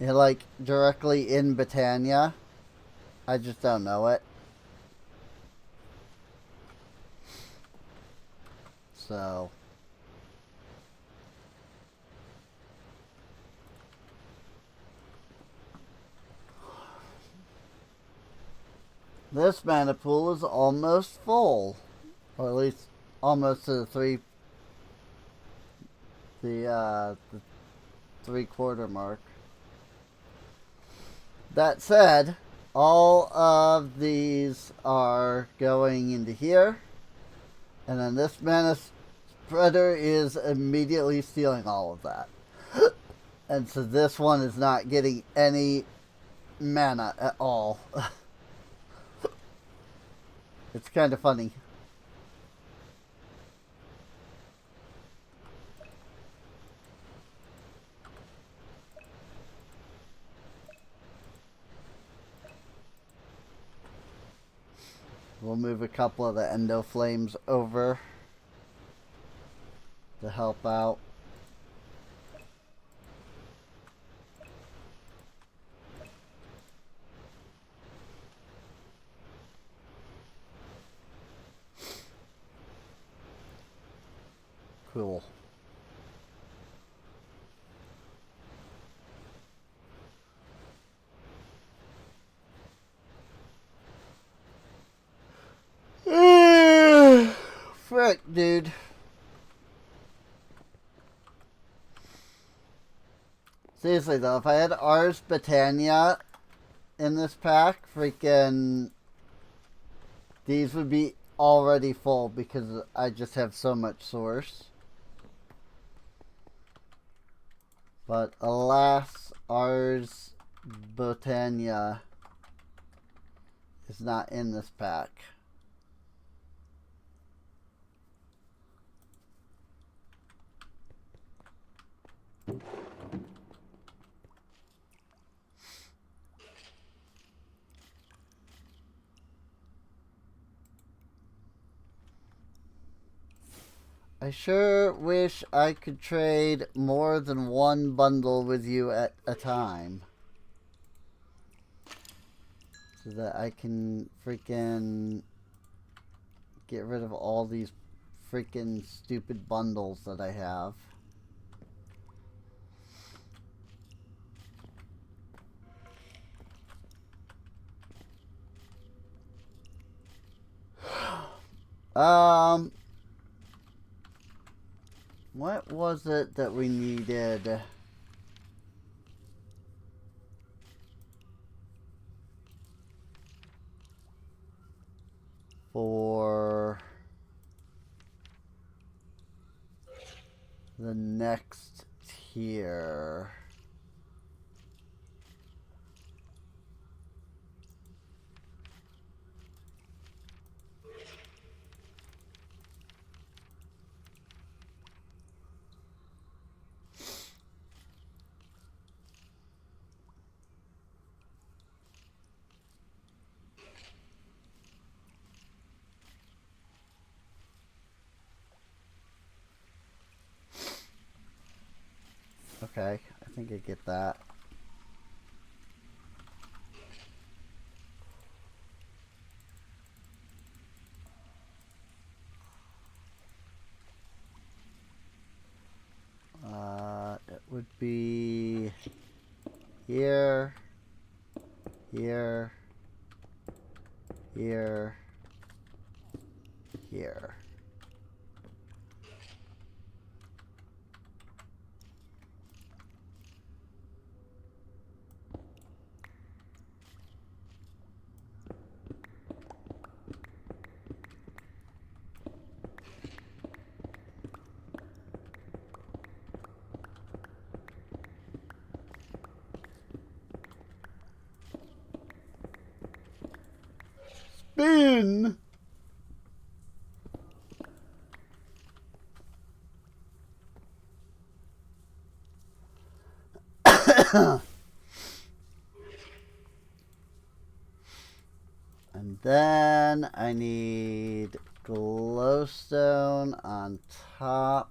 Like directly in Botania. I just don't know it. So this mana pool is almost full. Or at least almost to the three-quarter mark. That said, all of these are going into here. And then this mana spreader is immediately stealing all of that. And so this one is not getting any mana at all. It's kind of funny. We'll move a couple of the Endo Flames over to help out. Cool. Frick, dude. Seriously though, if I had Ars Botania in this pack, freaking these would be already full because I just have so much source. But alas, Ars Botania is not in this pack. I sure wish I could trade more than one bundle with you at a time. So that I can freaking get rid of all these freaking stupid bundles that I have. What was it that we needed? For the next tier. Okay, I think I get that. It would be here, here, here, here. Spin! And then I need glowstone on top.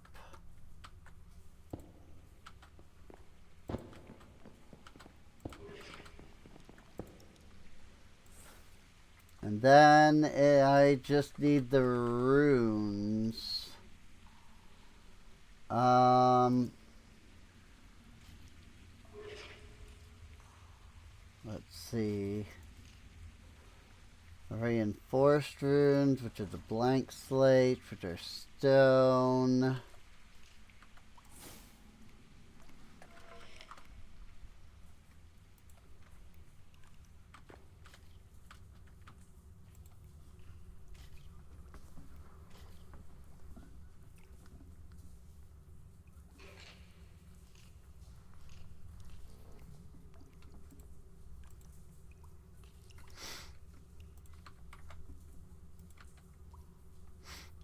And then I just need the runes. Let's see. Reinforced runes, which are the blank slate, which are stone.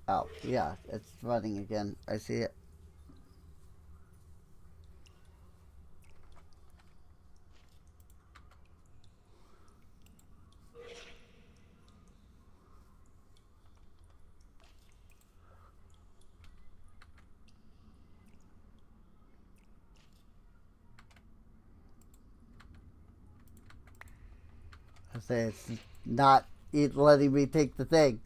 Oh, yeah, it's running again. I see it. I say it's not letting me take the thing.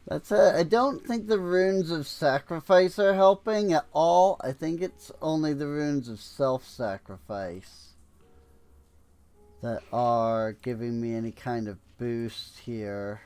That's it. I don't think the runes of sacrifice are helping at all. I think it's only the runes of self-sacrifice that are giving me any kind of boost here.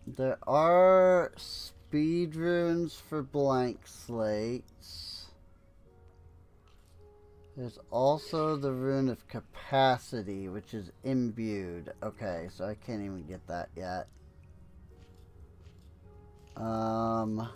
There are speed runes for blank slates. There's also the rune of capacity, which is imbued. Okay, so I can't even get that yet. I'm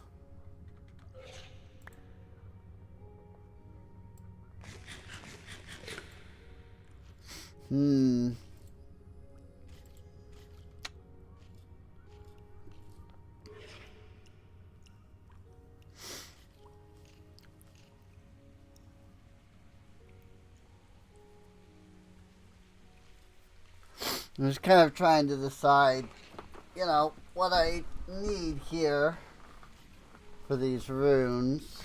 just kind of trying to decide, you know, what I need here for these runes.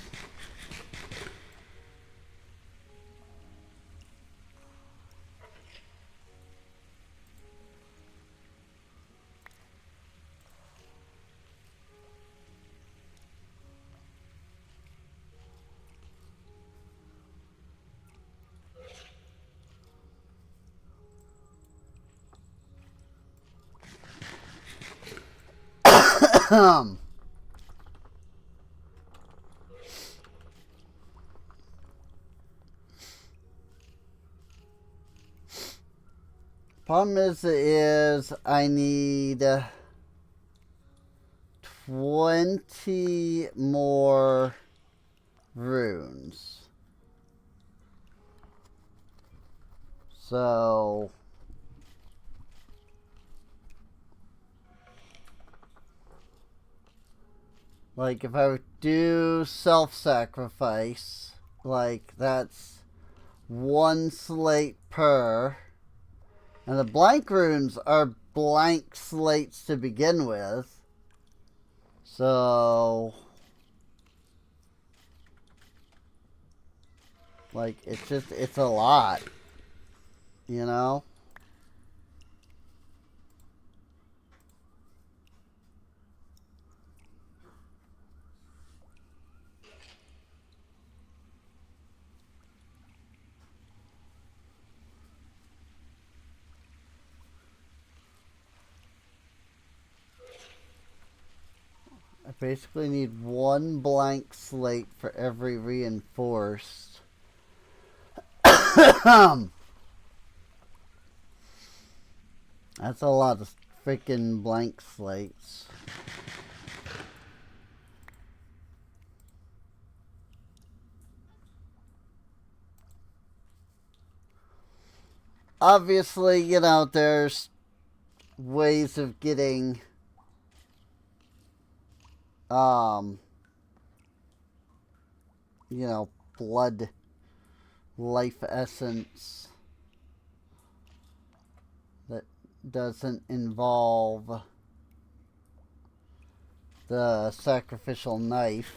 Problem is I need 20 more runes. So like if I would do self-sacrifice, like that's one slate per. And the blank runes are blank slates to begin with. So, like, it's a lot, you know? I basically need one blank slate for every reinforced. That's a lot of freaking blank slates. Obviously, you know, there's ways of getting you know, blood life essence that doesn't involve the sacrificial knife.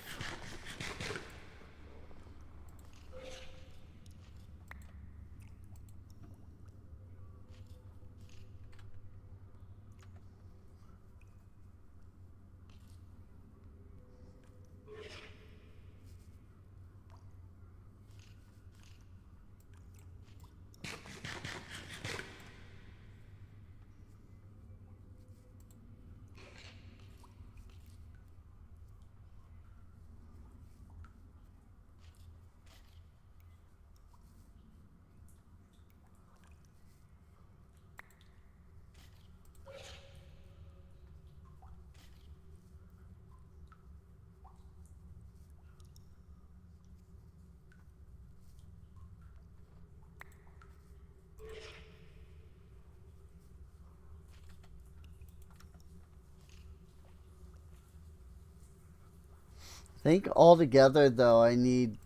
I think altogether, though, I need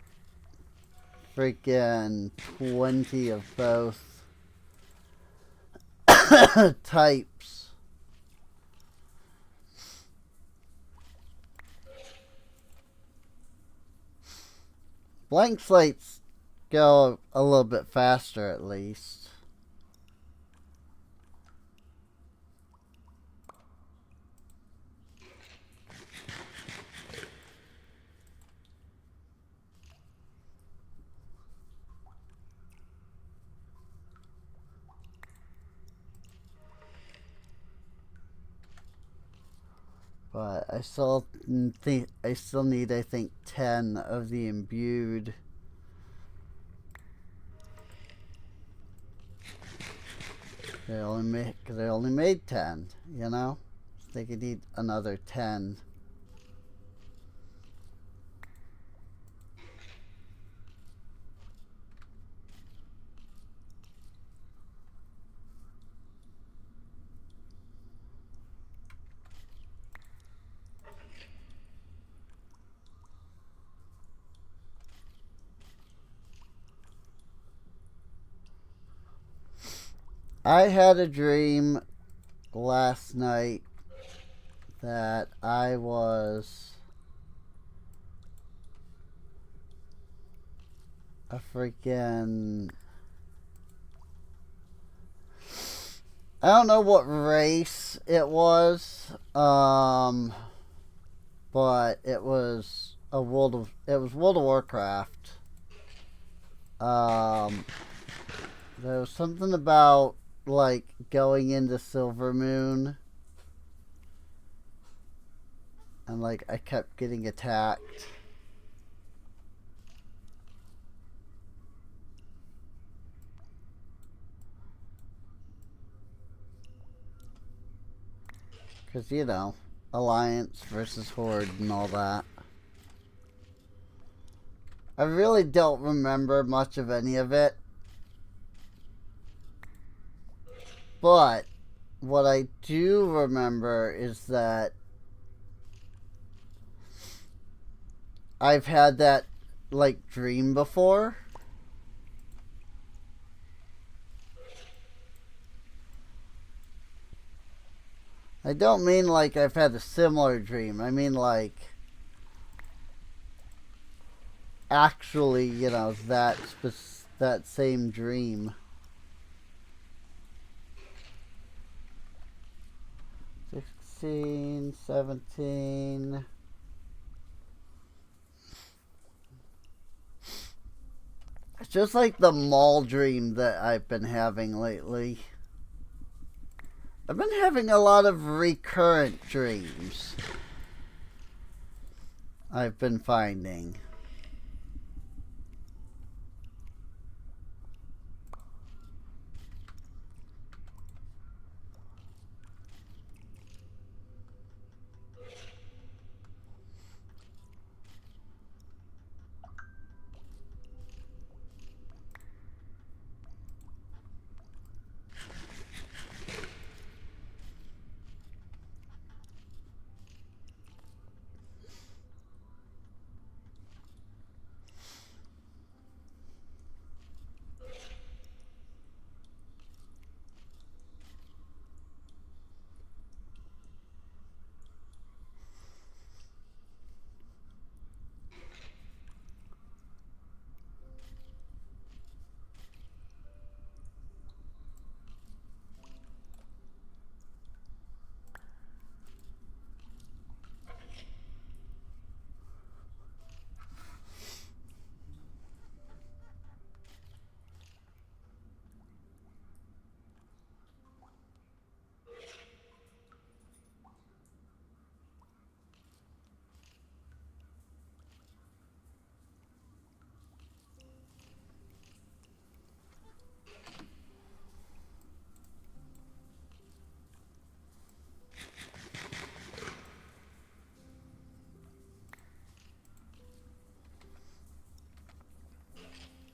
freaking 20 of both types. Blank slates go a little bit faster, at least. But I still need, I think, 10 of the imbued. They only made 10, you know? I think I need another 10. I had a dream last night that I was a freaking... I don't know what race it was, but it was World of Warcraft. There was something about like going into Silvermoon, and like I kept getting attacked. Because, you know, Alliance versus Horde and all that. I really don't remember much of any of it. But what I do remember is that I've had that, like, dream before. I don't mean like I've had a similar dream. I mean like actually, you know, that same dream. 16, 17. It's just like the mall dream that I've been having lately. I've been having a lot of recurrent dreams. I've been finding.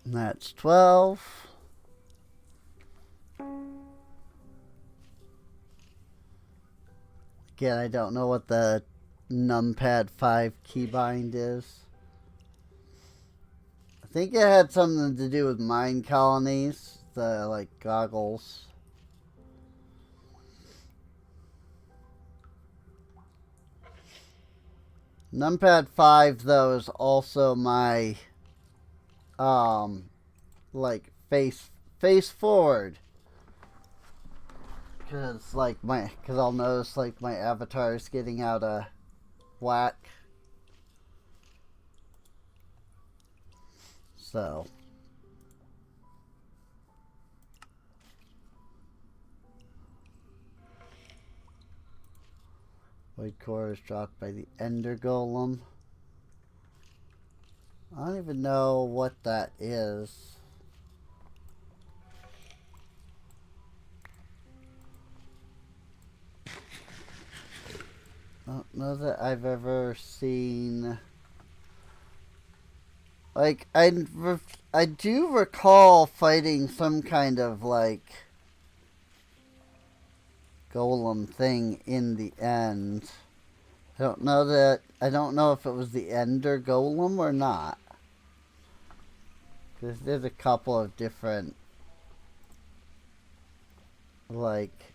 And that's 12. Again, I don't know what the numpad 5 keybind is. I think it had something to do with mine colonies, the like goggles. Numpad 5 though is also my like face forward. Cause I'll notice like my avatar is getting out of whack. So Void core is dropped by the Ender Golem. I don't even know what that is. I don't know that I've ever seen. Like, I do recall fighting some kind of, like, golem thing in the end. I don't know if it was the Ender Golem or not. Because there's a couple of different, like,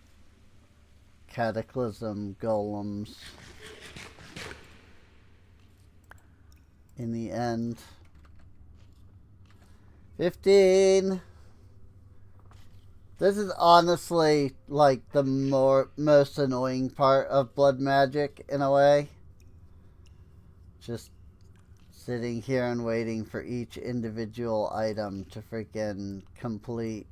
Cataclysm golems in the end. 15. This is honestly like the most annoying part of Blood Magic in a way. Just sitting here and waiting for each individual item to freaking complete.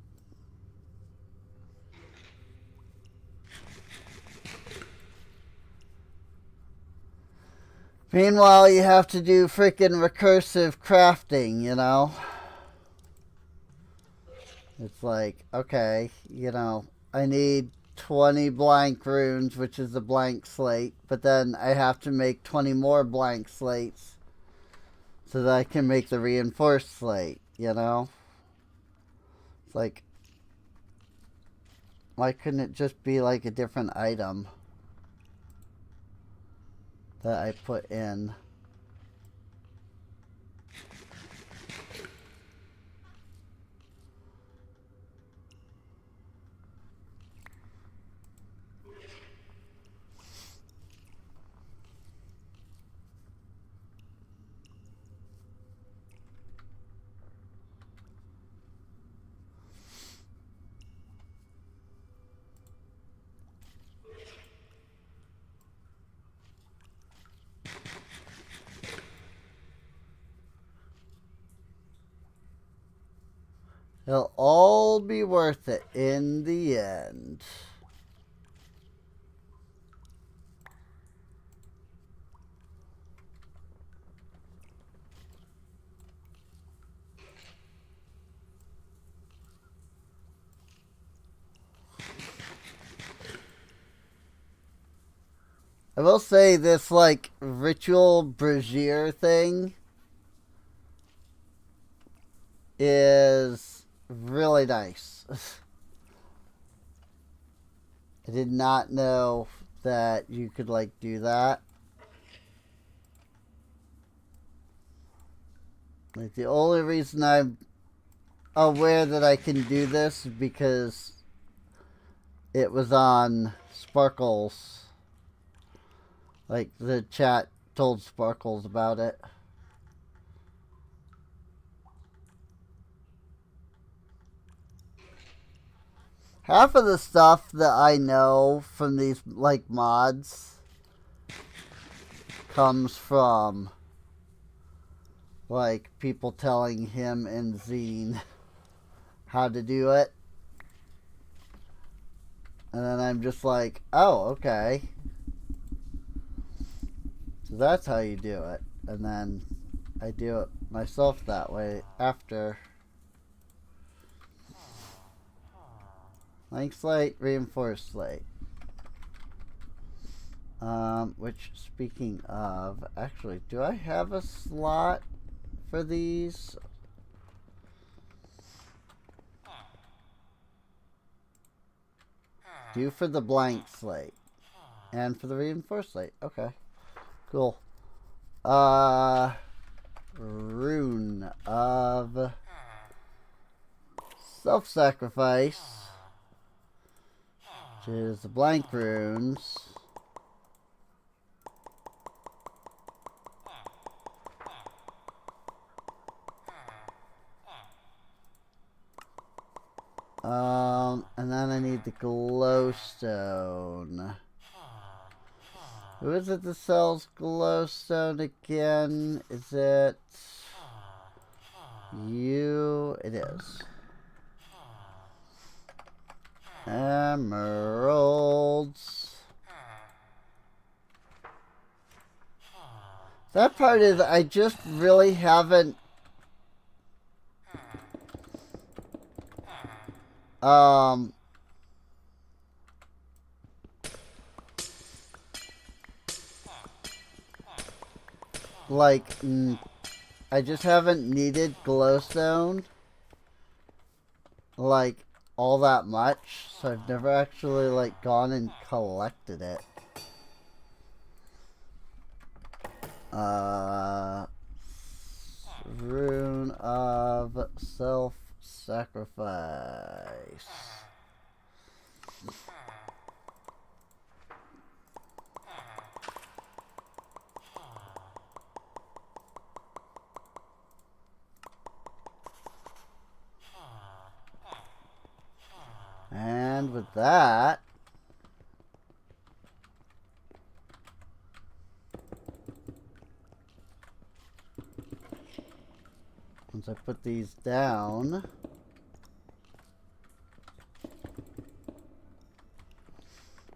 Meanwhile, you have to do freaking recursive crafting, you know? It's like, okay, you know, I need 20 blank runes, which is a blank slate, but then I have to make 20 more blank slates so that I can make the reinforced slate, you know? It's like, why couldn't it just be like a different item that I put in? It'll all be worth it in the end. I will say this, like, ritual brazier thing is really nice. I did not know that you could, like, do that. Like, the only reason I'm aware that I can do this is because it was on Sparkles. Like, the chat told Sparkles about it. Half of the stuff that I know from these, like, mods comes from, like, people telling him and Zine how to do it. And then I'm just like, oh, okay. So that's how you do it. And then I do it myself that way after. Blank slate, reinforced slate. Which, speaking of, actually, do I have a slot for these? Do for the blank slate. And for the reinforced slate. Okay. Cool. Rune of self-sacrifice, which is the blank runes. And then I need the glowstone. Who is it that sells glowstone again? Is it you? It is. Emeralds. That part is, I just really haven't like, I just haven't needed glowstone, like, all that much, so I've never actually, like, gone and collected it. Rune of self-sacrifice. And with that, once I put these down,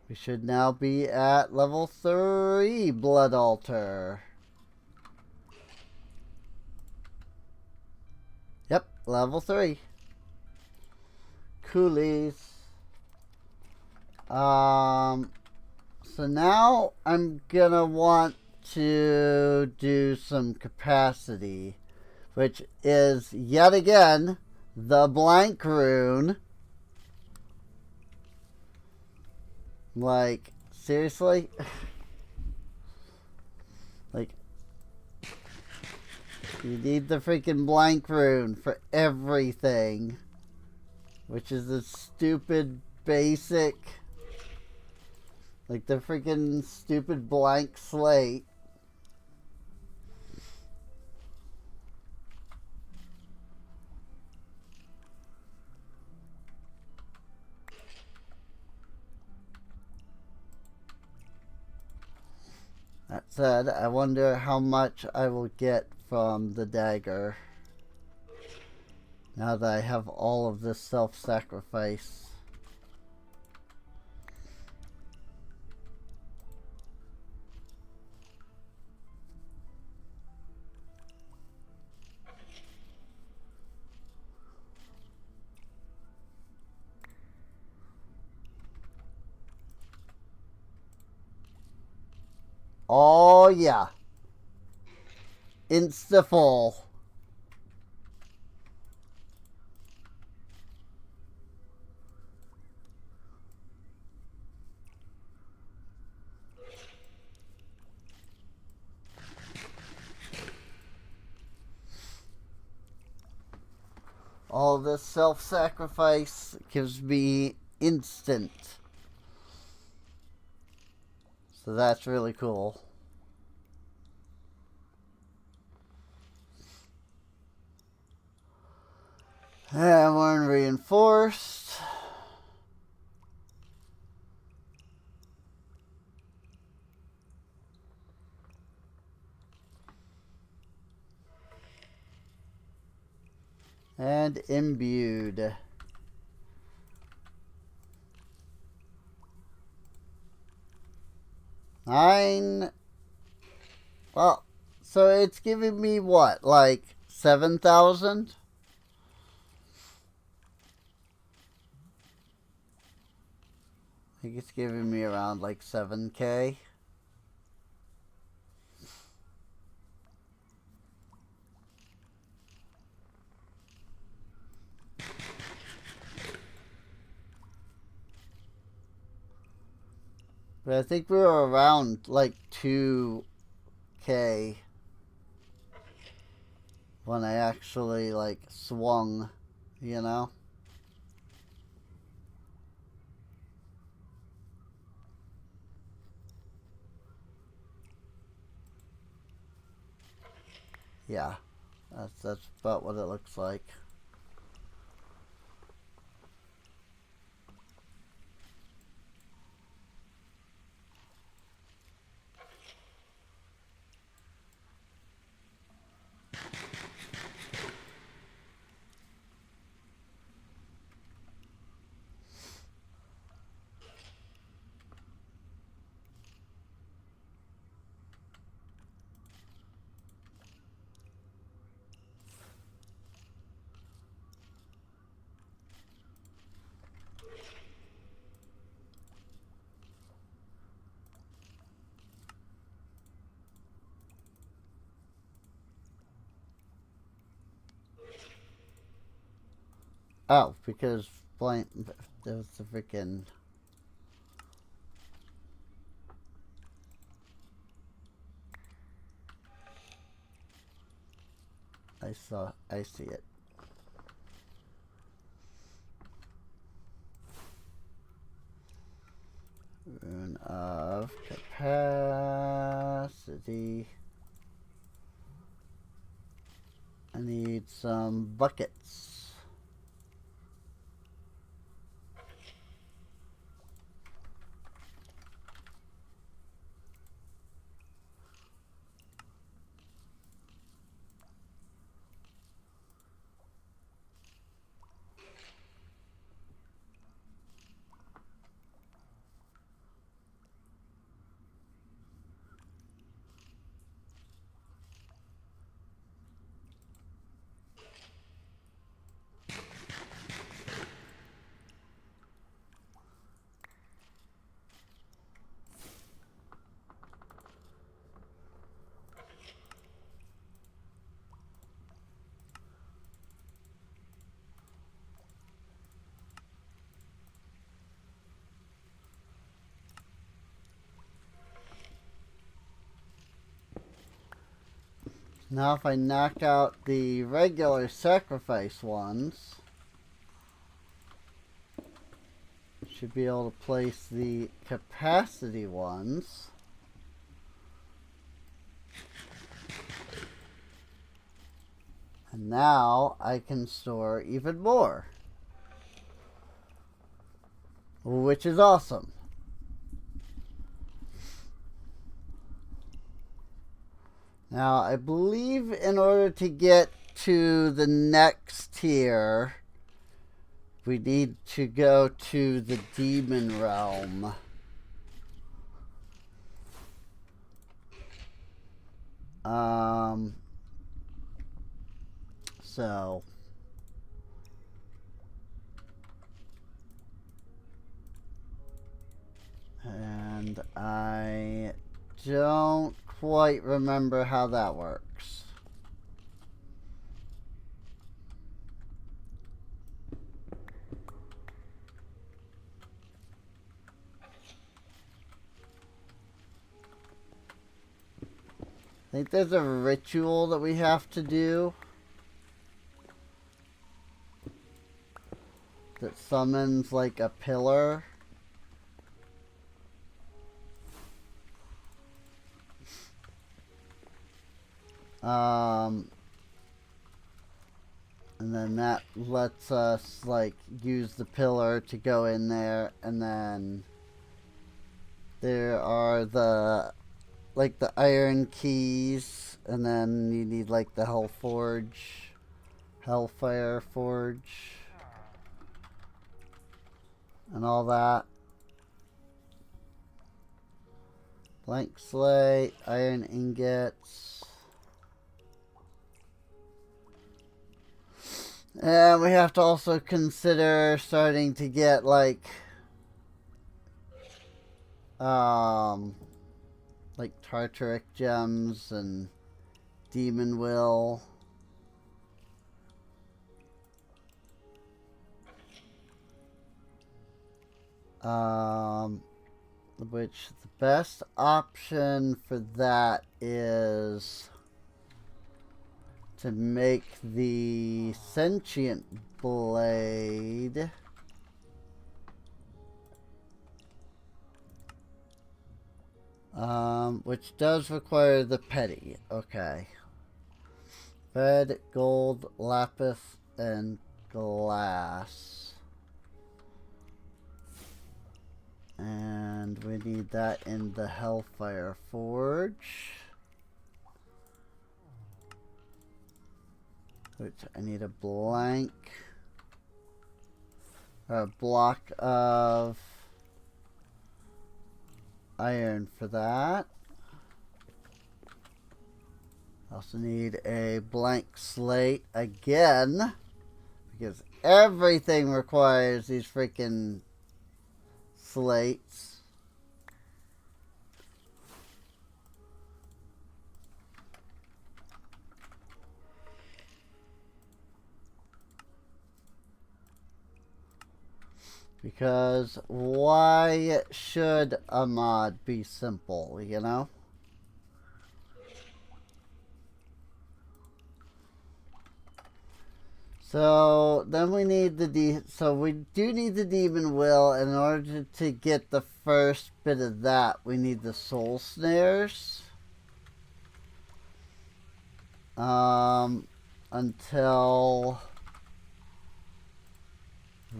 we should now be at level 3 Blood Altar. Yep, level 3. Coolies. So now I'm gonna want to do some capacity, which is yet again the blank rune. Like, seriously? Like, you need the freaking blank rune for everything, which is a stupid basic, like the freaking stupid blank slate. That said, I wonder how much I will get from the dagger. Now that I have all of this self-sacrifice. Oh yeah. Insta-full. All this self-sacrifice gives me instant. So that's really cool. And we're in reinforced. And imbued. Nine. Well, so it's giving me what, like 7,000? I think it's giving me around like 7K. But I think we were around like 2K when I actually like swung, you know? Yeah, that's about what it looks like. Oh, because blank, there was the freaking. I see it. Rune of capacity. I need some buckets. Now if I knock out the regular sacrifice ones, should be able to place the capacity ones. And now I can store even more, which is awesome. Now, I believe in order to get to the next tier, we need to go to the demon realm. So and I don't quite remember how that works. I think there's a ritual that we have to do that summons like a pillar. And then that lets us like use the pillar to go in there, and then there are the like the iron keys, and then you need like the Hellfire Forge, and all that. Blank slate, iron ingots. And we have to also consider starting to get like Tartaric gems and Demon Will. Which the best option for that is to make the Sentient Blade which does require the petty. Okay. Red, gold, lapis, and glass. And we need that in the Hellfire Forge. Which I need a block of iron for that. Also need a blank slate again, because everything requires these freaking slates. Because why should a mod be simple, you know? So then we need so we do need the Demon Will. In order to get the first bit of that, we need the Soul Snares. Until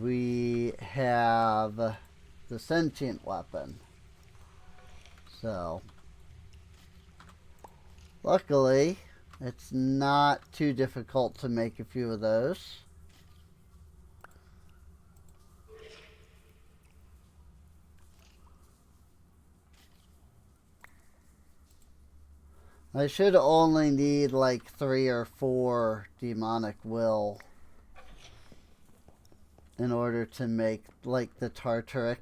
we have the Sentient Weapon. So luckily it's not too difficult to make a few of those. I should only need like 3 or 4 Demonic Will in order to make like the Tartaric.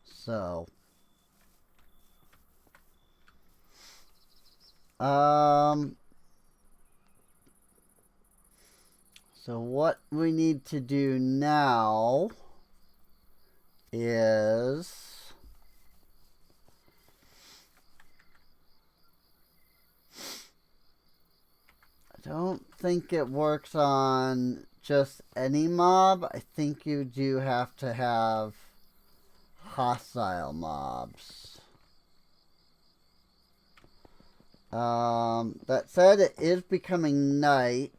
So so what we need to do now is I don't think it works on just any mob. I think you do have to have hostile mobs. That said, it is becoming night,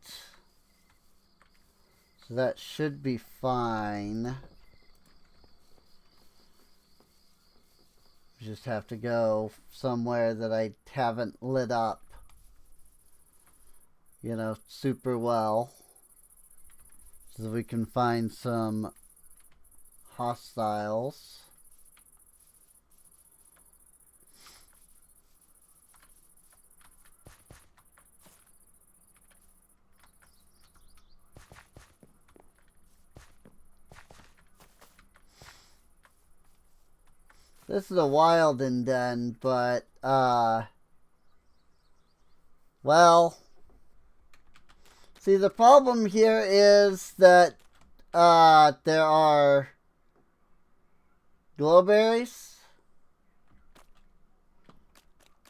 so that should be fine. just have to go somewhere that I haven't lit up, you know, super well, so that we can find some hostiles. This is a Wilden den, but, well, see, the problem here is that, there are glowberries,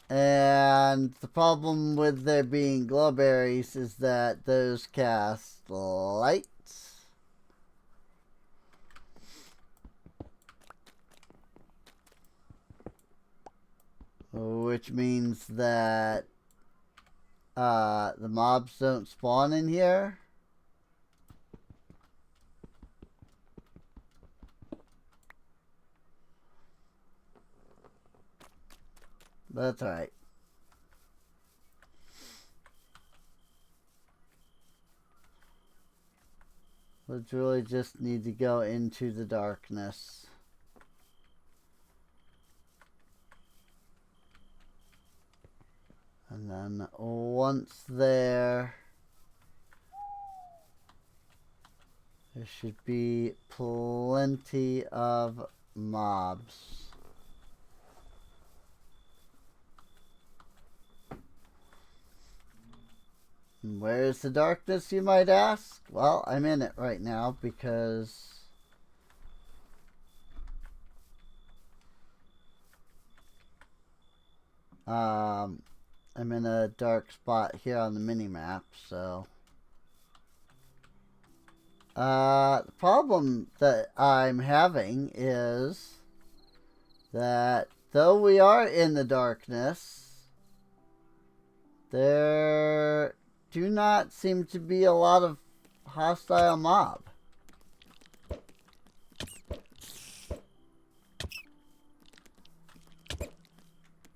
and the problem with there being glowberries is that those cast light. Which means that the mobs don't spawn in here. That's alright. Let's really just need to go into the darkness. And then once there should be plenty of mobs. And where's the darkness, you might ask? Well, I'm in it right now because I'm in a dark spot here on the mini-map, so the problem that I'm having is that though we are in the darkness, there do not seem to be a lot of hostile mob.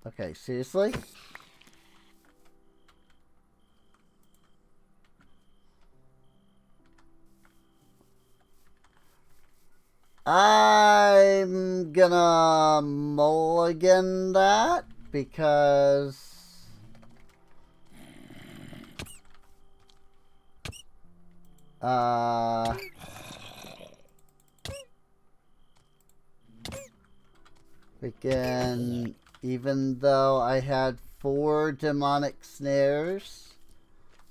Okay, seriously? I'm gonna mulligan that because again, even though I had 4 demonic snares,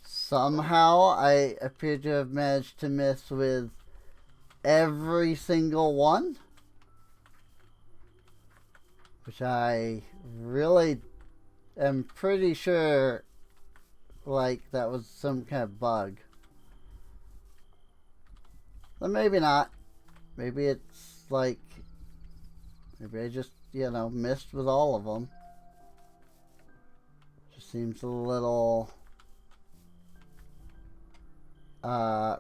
somehow I appear to have managed to miss with every single one, which I really am pretty sure like that was some kind of bug. But maybe not. Maybe it's like, maybe I just, you know, missed with all of them. Just seems a little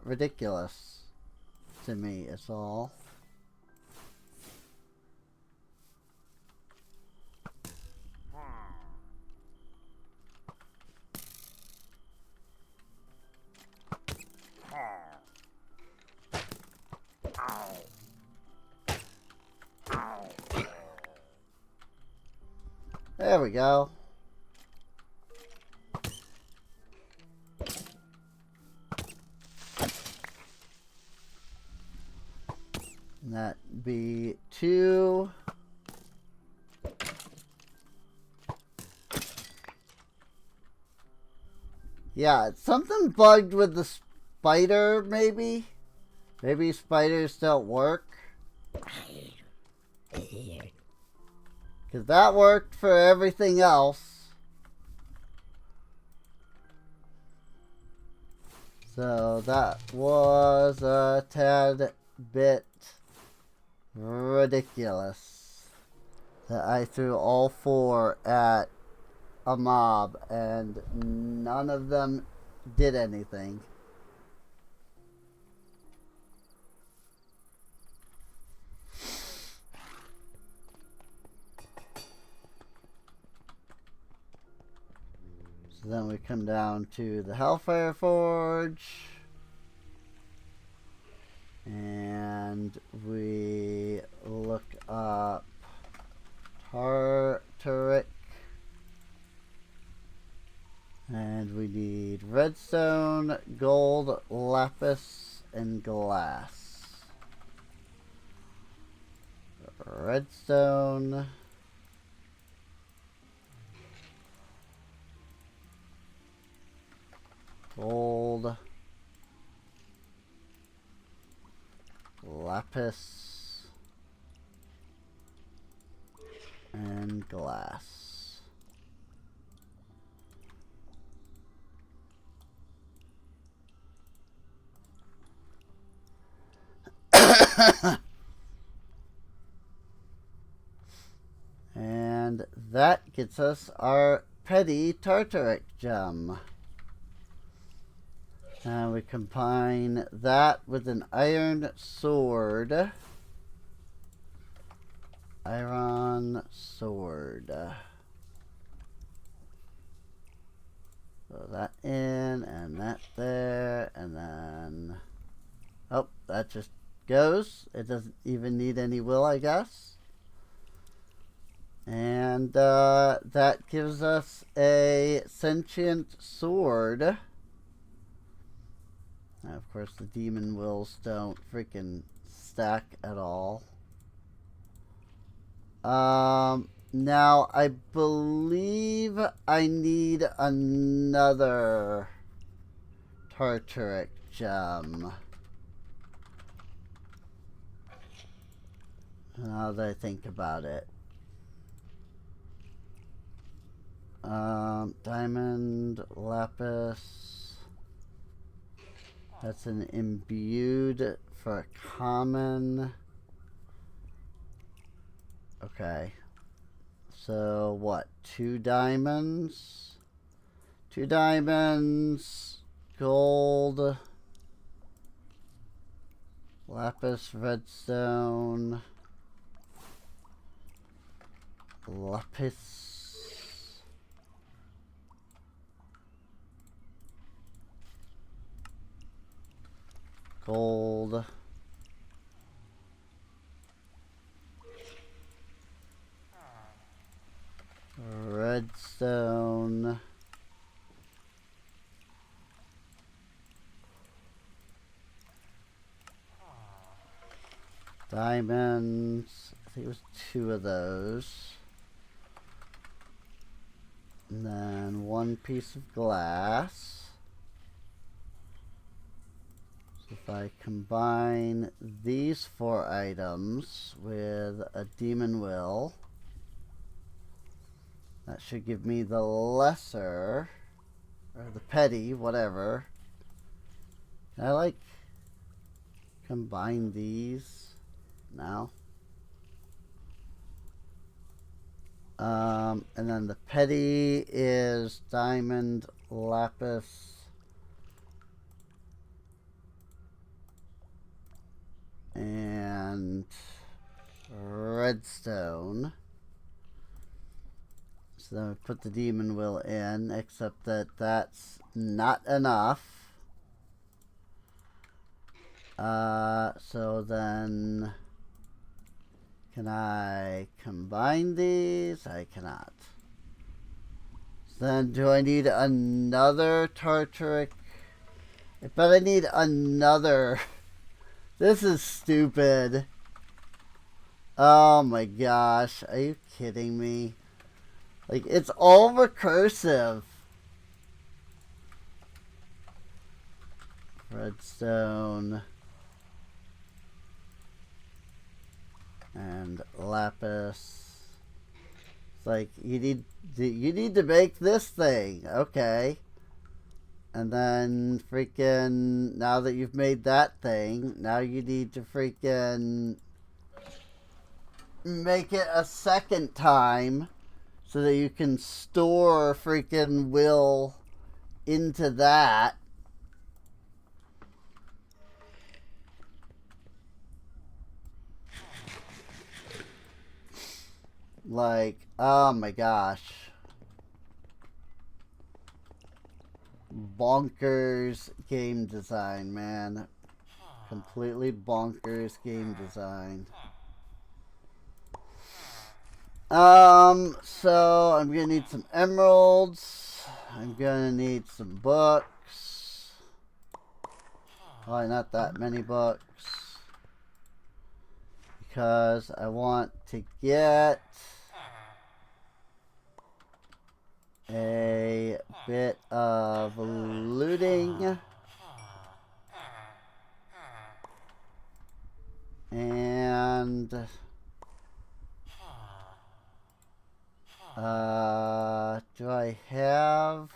ridiculous to me, is all. There we go. And that be 2. Yeah, it's something bugged with the spider, maybe? Maybe spiders don't work? Because that worked for everything else. So that was a tad bit ridiculous that I threw all 4 at a mob and none of them did anything. So then we come down to the Hellfire Forge. And we look up Tartaric. And we need redstone, gold, lapis, and glass. Redstone. Gold. Lapis. And glass. And that gets us our petty Tartaric gem. And we combine that with an iron sword. Iron sword. Throw that in and that there, and then... Oh, that just goes. It doesn't even need any will, I guess. And that gives us a sentient sword. Now, of course, the demon wills don't freaking stack at all. Now, I believe I need another Tartaric gem. Now that I think about it. Diamond, lapis. That's an imbued for a common. Okay. So what? 2 diamonds. 2 diamonds. Gold. Lapis, redstone. Lapis. Gold. Redstone. Diamonds. I think it was 2 of those. And then 1 piece of glass. So if I combine these 4 items with a demon will, that should give me the lesser, or the petty, whatever. Can I, like, combine these now? And then the petty is diamond, lapis, and redstone. So then we put the demon will in, except that that's not enough. So then, can I combine these? I cannot. So then, do I need another Tartaric? I bet I need another. This is stupid. Oh my gosh, are you kidding me? Like, it's all recursive. Redstone. And lapis. It's like, you need to make this thing. Okay. And then freaking, now that you've made that thing, now you need to freaking make it a second time so that you can store freaking will into that. Like, oh my gosh. bonkers game design, man. Completely bonkers game design. So I'm gonna need some emeralds. I'm gonna need some books. Probably not that many books. Because I want to get a bit of looting. And do I have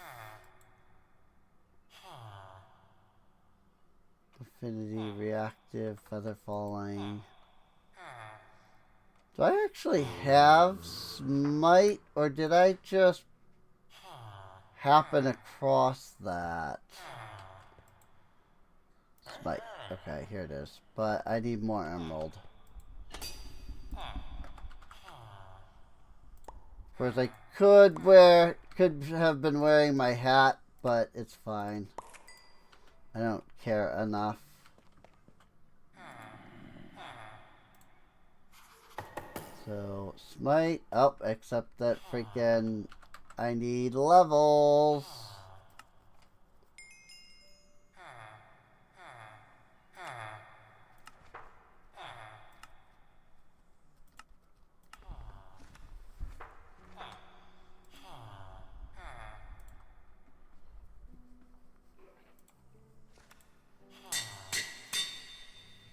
affinity, reactive, feather falling? Do I actually have smite, or did I just happen across that? Smite. Okay, here it is. But I need more emerald. Of course, I could have been wearing my hat, but it's fine. I don't care enough. So, smite. Oh, except that freaking I need levels.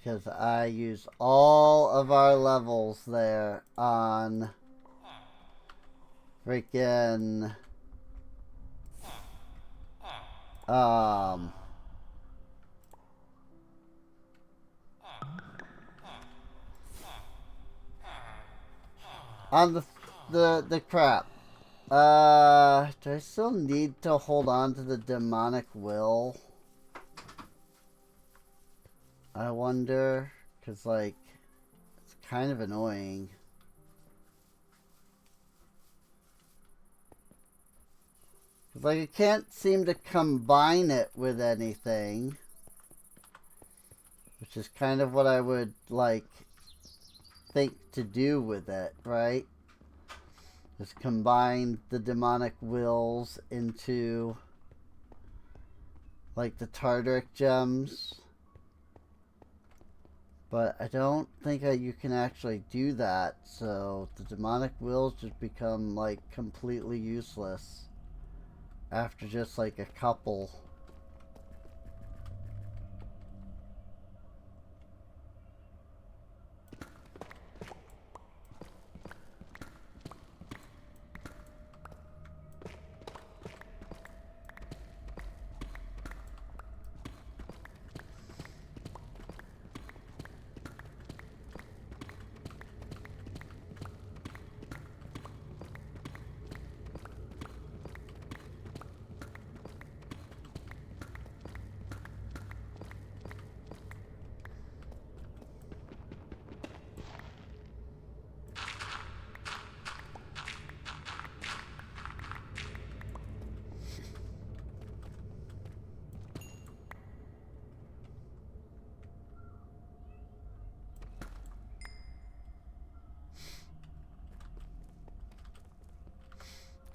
Because I use all of our levels there on freaking on the crap. Do I still need to hold on to the demonic will? I wonder, because, like, it's kind of annoying. Because, like, I can't seem to combine it with anything. Which is kind of what I would, like, think to do with it, right? Just combine the demonic wills into, like, the Tartaric gems. But I don't think you can actually do that, so the demonic wills just become, like, completely useless after just, like, a couple.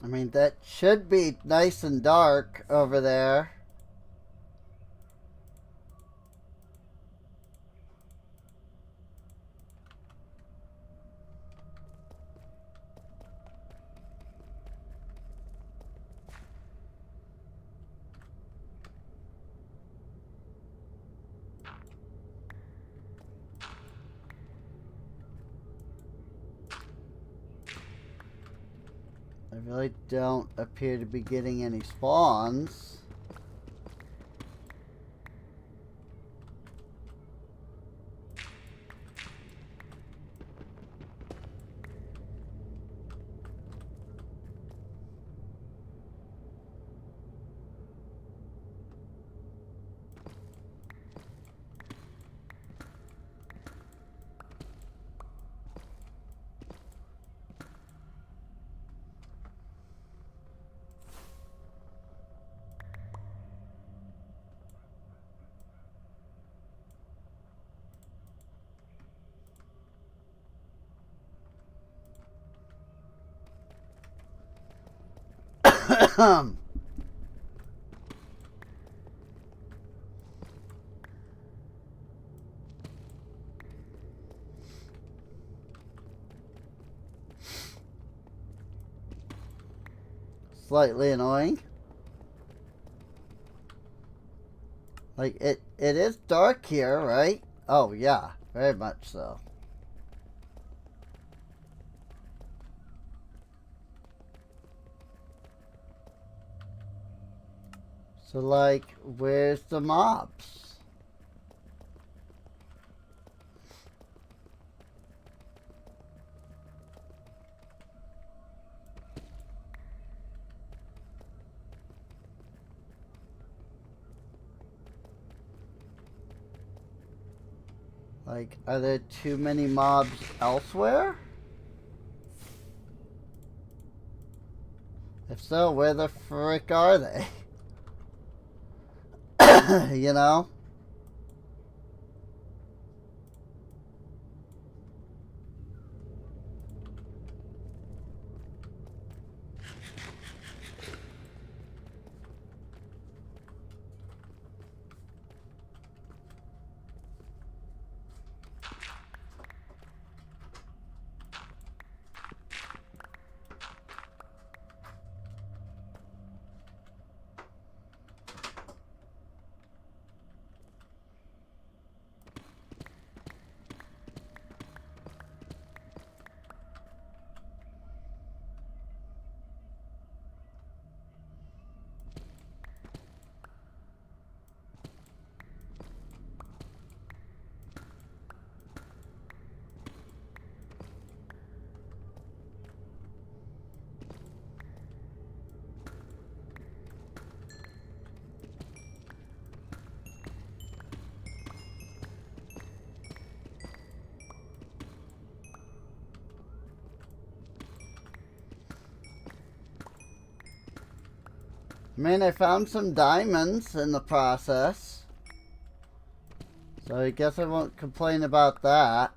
I mean, that should be nice and dark over there. I really don't appear to be getting any spawns. Slightly annoying. Like, it is dark here, right? Oh, yeah. Very much so. So, like, where's the mobs? Like, are there too many mobs elsewhere? If so, where the frick are they? You know? I mean, I found some diamonds in the process. So I guess I won't complain about that.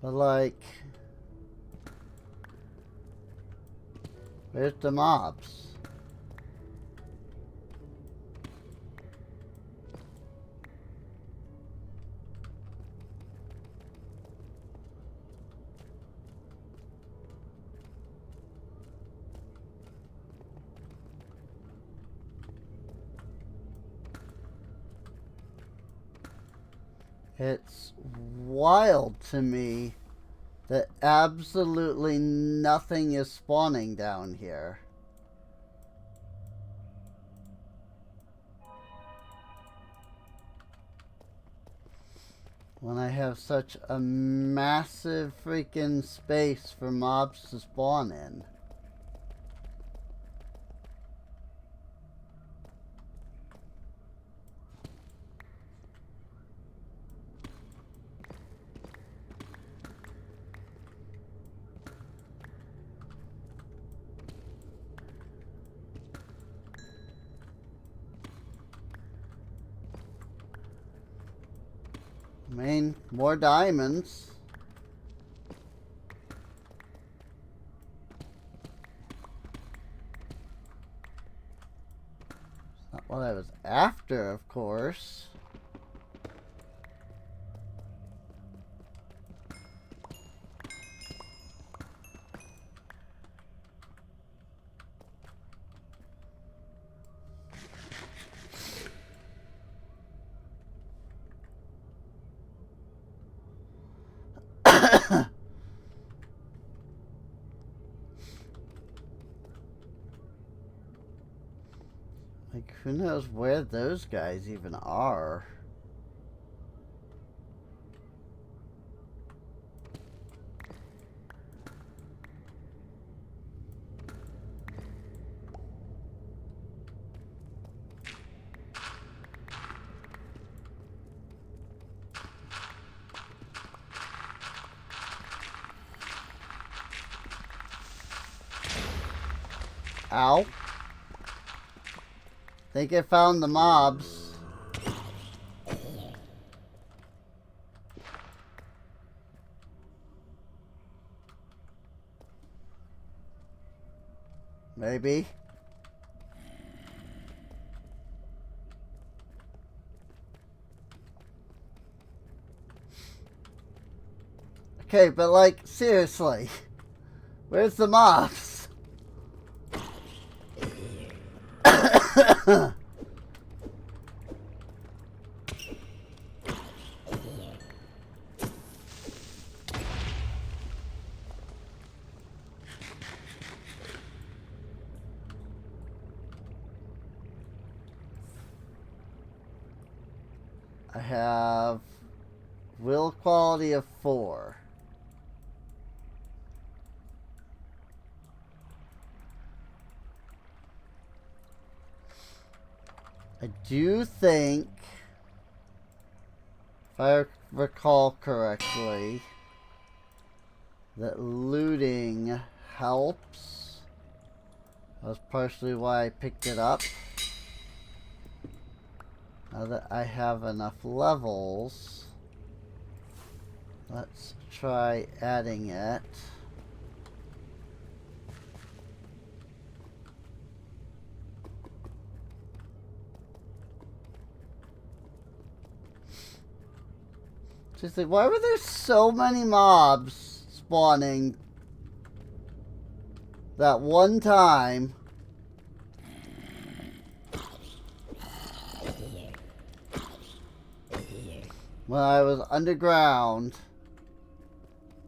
But like, where's the mobs? It's wild to me that absolutely nothing is spawning down here. When I have such a massive freaking space for mobs to spawn in. I mean, more diamonds. Not what I was after, of course. Like, who knows where those guys even are? Ow. Think I found the mobs. Maybe. Okay, but like, seriously. Where's the mobs? I have will quality of 4. I do think, if I recall correctly, that looting helps. That's partially why I picked it up. Now that I have enough levels, let's try adding it. Just like, why were there so many mobs spawning that one time? When I was underground,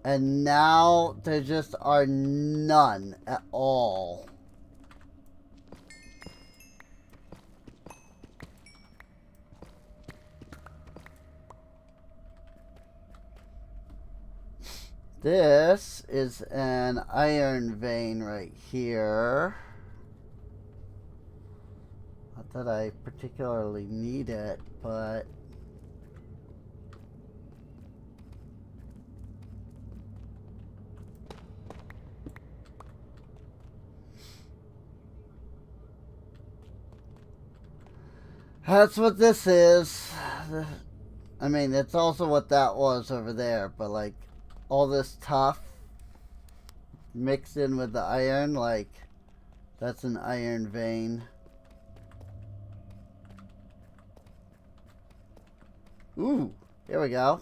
and now there just are none at all. This is an iron vein right here. Not that I particularly need it, but that's what this is. I mean, it's also what that was over there, but like all this tough mixed in with the iron, like that's an iron vein. Ooh, here we go.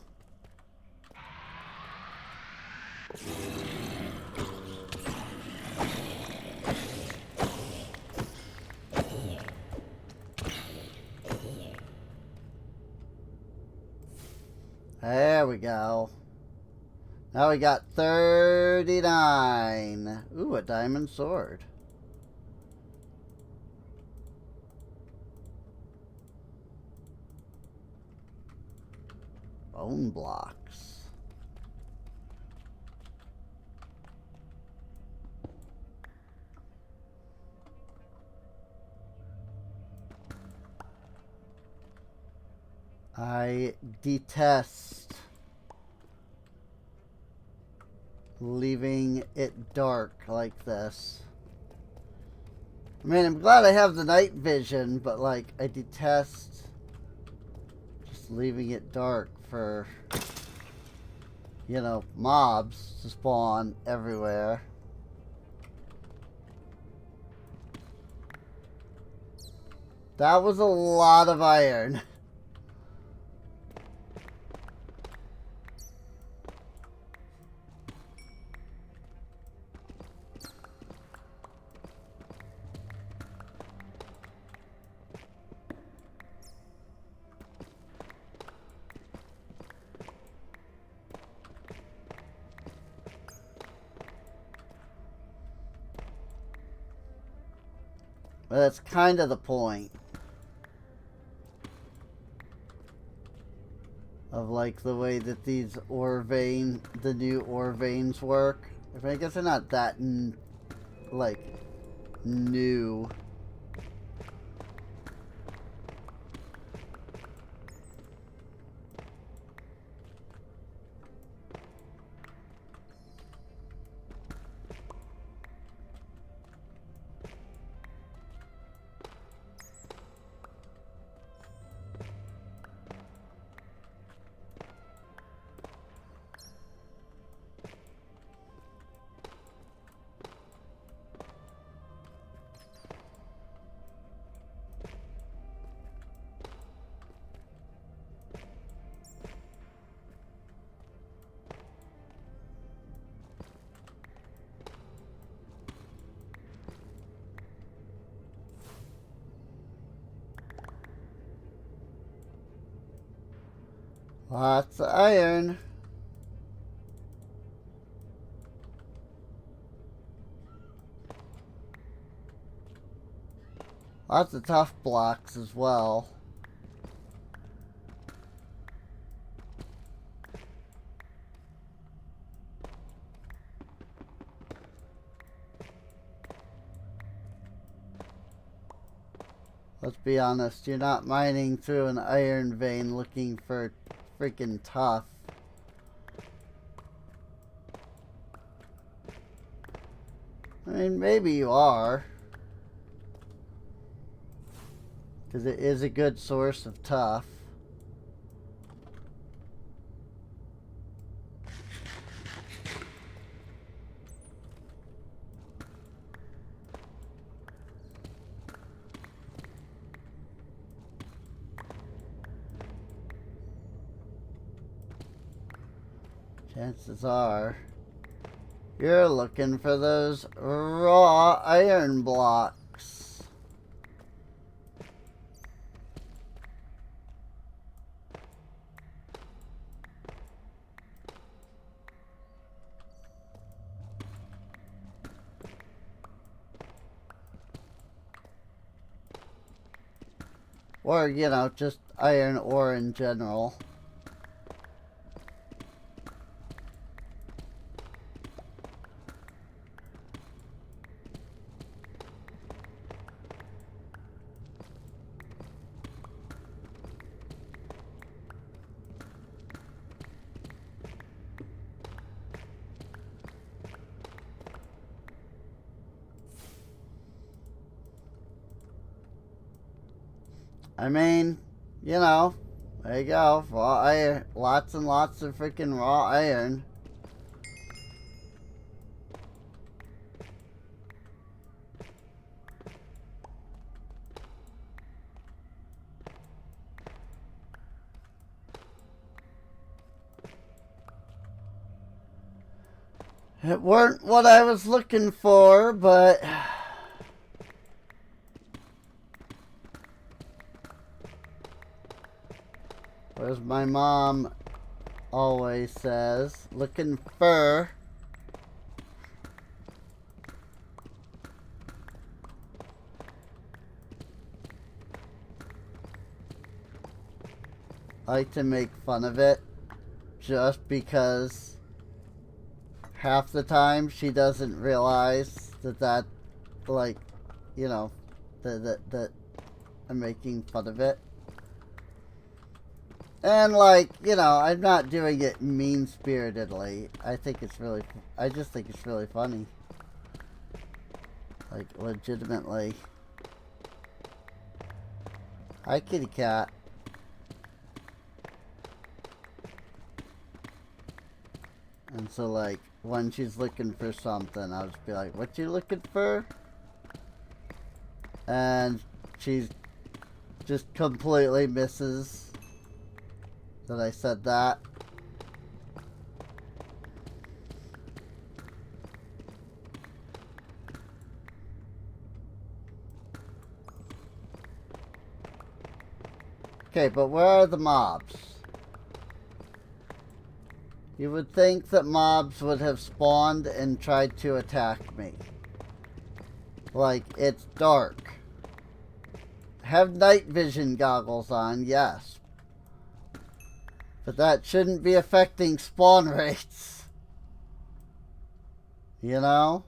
There we go. Now we got 39. Ooh, a diamond sword. Bone blocks. I detest leaving it dark like this. I mean, I'm glad I have the night vision, but like, I detest just leaving it dark for, you know, mobs to spawn everywhere. That was a lot of iron. But that's kind of the point of like the way that these the new ore veins work. I guess they're not that like new. Lots of iron. Lots of tough blocks as well. Let's be honest, you're not mining through an iron vein looking for freaking tough. I mean, maybe you are. Because it is a good source of tough. Chances are you're looking for those raw iron blocks. Or, you know, just iron ore in general. I mean, you know, there you go. Raw iron. Lots and lots of freaking raw iron. It weren't what I was looking for, but... As my mom always says, looking for... I like to make fun of it, just because half the time she doesn't realize that like, you know, that I'm making fun of it. And like, you know, I'm not doing it mean-spiritedly. I just think it's really funny. Like, legitimately. Hi, kitty cat. And so, like, when she's looking for something, I'll just be like, what you looking for? And she's just completely misses that I said that. Okay, but where are the mobs? You would think that mobs would have spawned and tried to attack me. Like, it's dark. Have night vision goggles on, yes. But that shouldn't be affecting spawn rates. You know?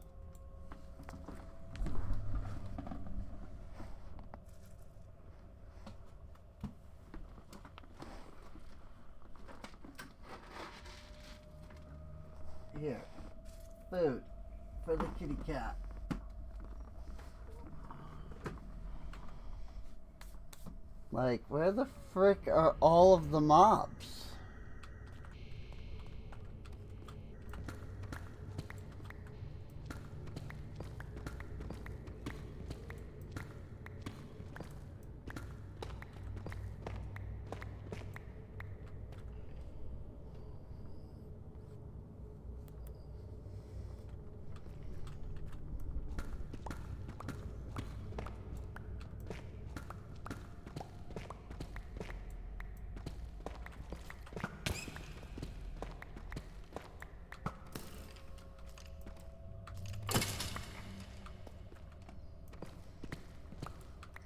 Here. Food. For the kitty cat. Like, where the frick are all of the mobs?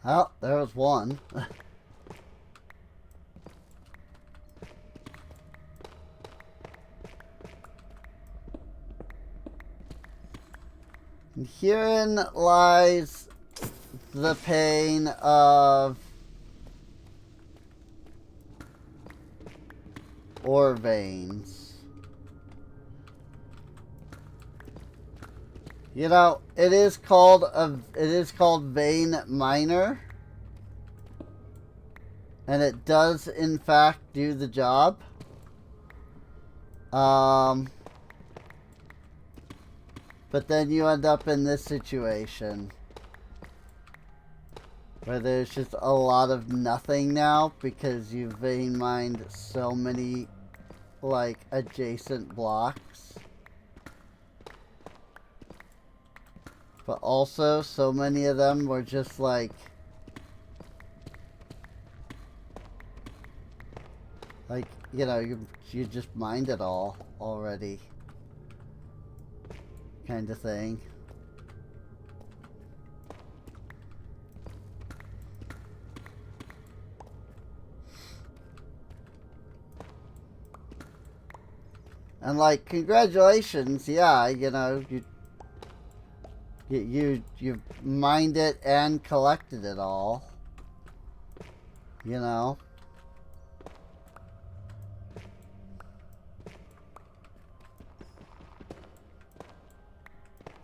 Oh, there was one. And herein lies the pain of ore veins. You know, it is called vein miner, and it does in fact do the job. But then you end up in this situation where there's just a lot of nothing now because you've vein mined so many like adjacent blocks. But also so many of them were just like you know, you just mined it all already. Kind of thing. And like, congratulations, yeah, you know, you mined it and collected it all. You know.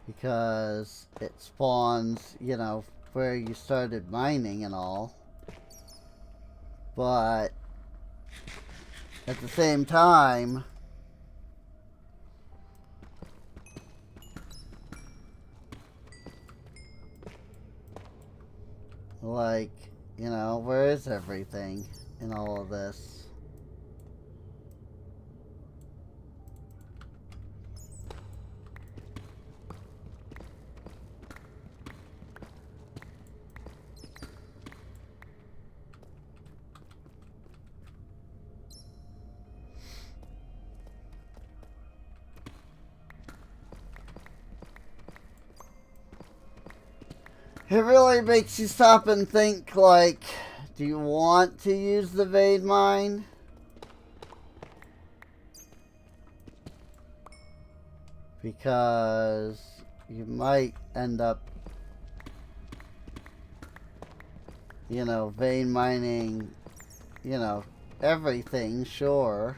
Because it spawns, you know, where you started mining and all. But at the same time, like, you know, where is everything in all of this? It really makes you stop and think, like, do you want to use the vein mine? Because you might end up, you know, vein mining, you know, everything, sure.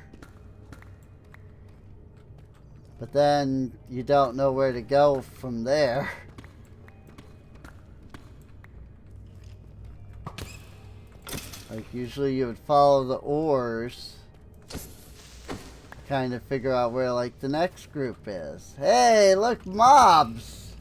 But then you don't know where to go from there. Like, usually you would follow the ores, kind of figure out where, like, the next group is. Hey, look, mobs!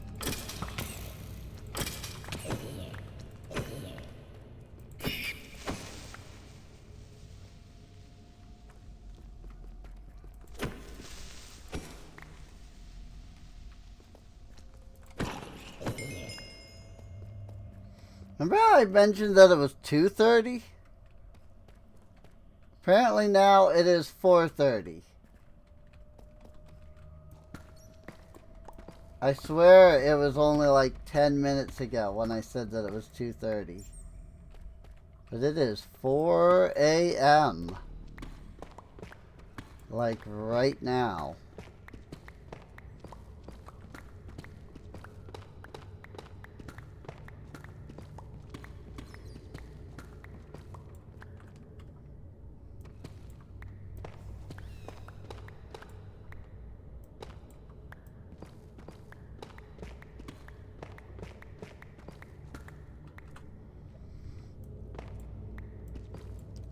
Remember how I mentioned that it was 2:30? Apparently now it is 4:30. I swear it was only like 10 minutes ago when I said that it was 2:30. But it is 4 a.m. Like right now.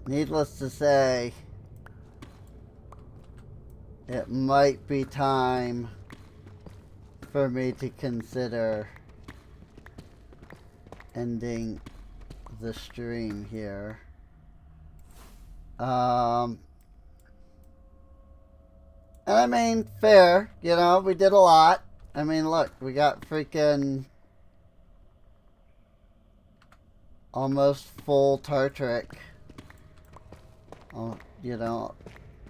Needless to say, it might be time for me to consider ending the stream here. And I mean, fair, you know, we did a lot. I mean, look, we got freaking almost full Tartaric. Oh, you know,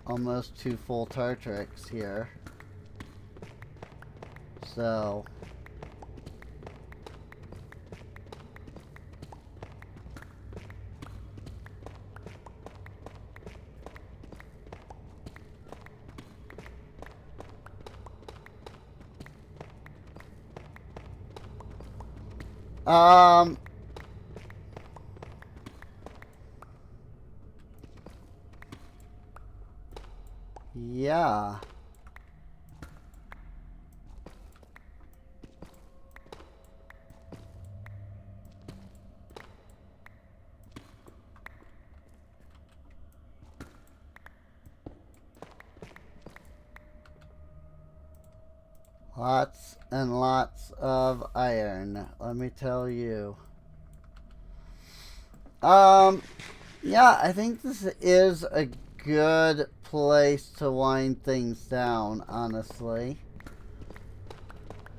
almost 2 full Tartarics here. So Um. Yeah. Lots and lots of iron, let me tell you. Yeah, I think this is a good place to wind things down, honestly.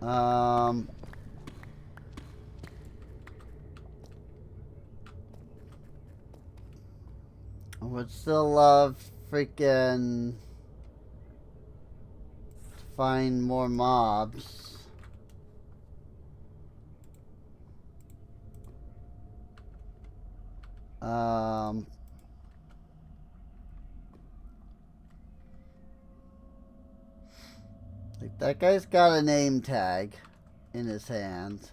I would still love freaking to find more mobs. Like that guy's got a name tag in his hand.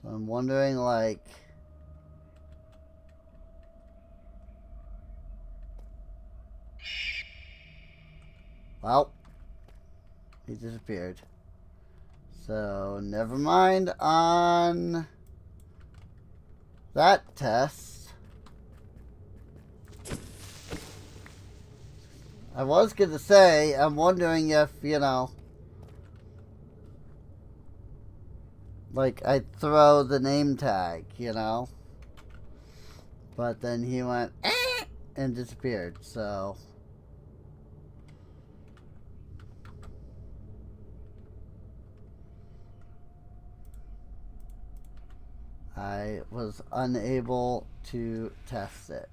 So I'm wondering, like, well, he disappeared. So never mind on that test. I was gonna say, I'm wondering if, you know, like, I'd throw the name tag, you know? But then he went, and disappeared, so. I was unable to test it.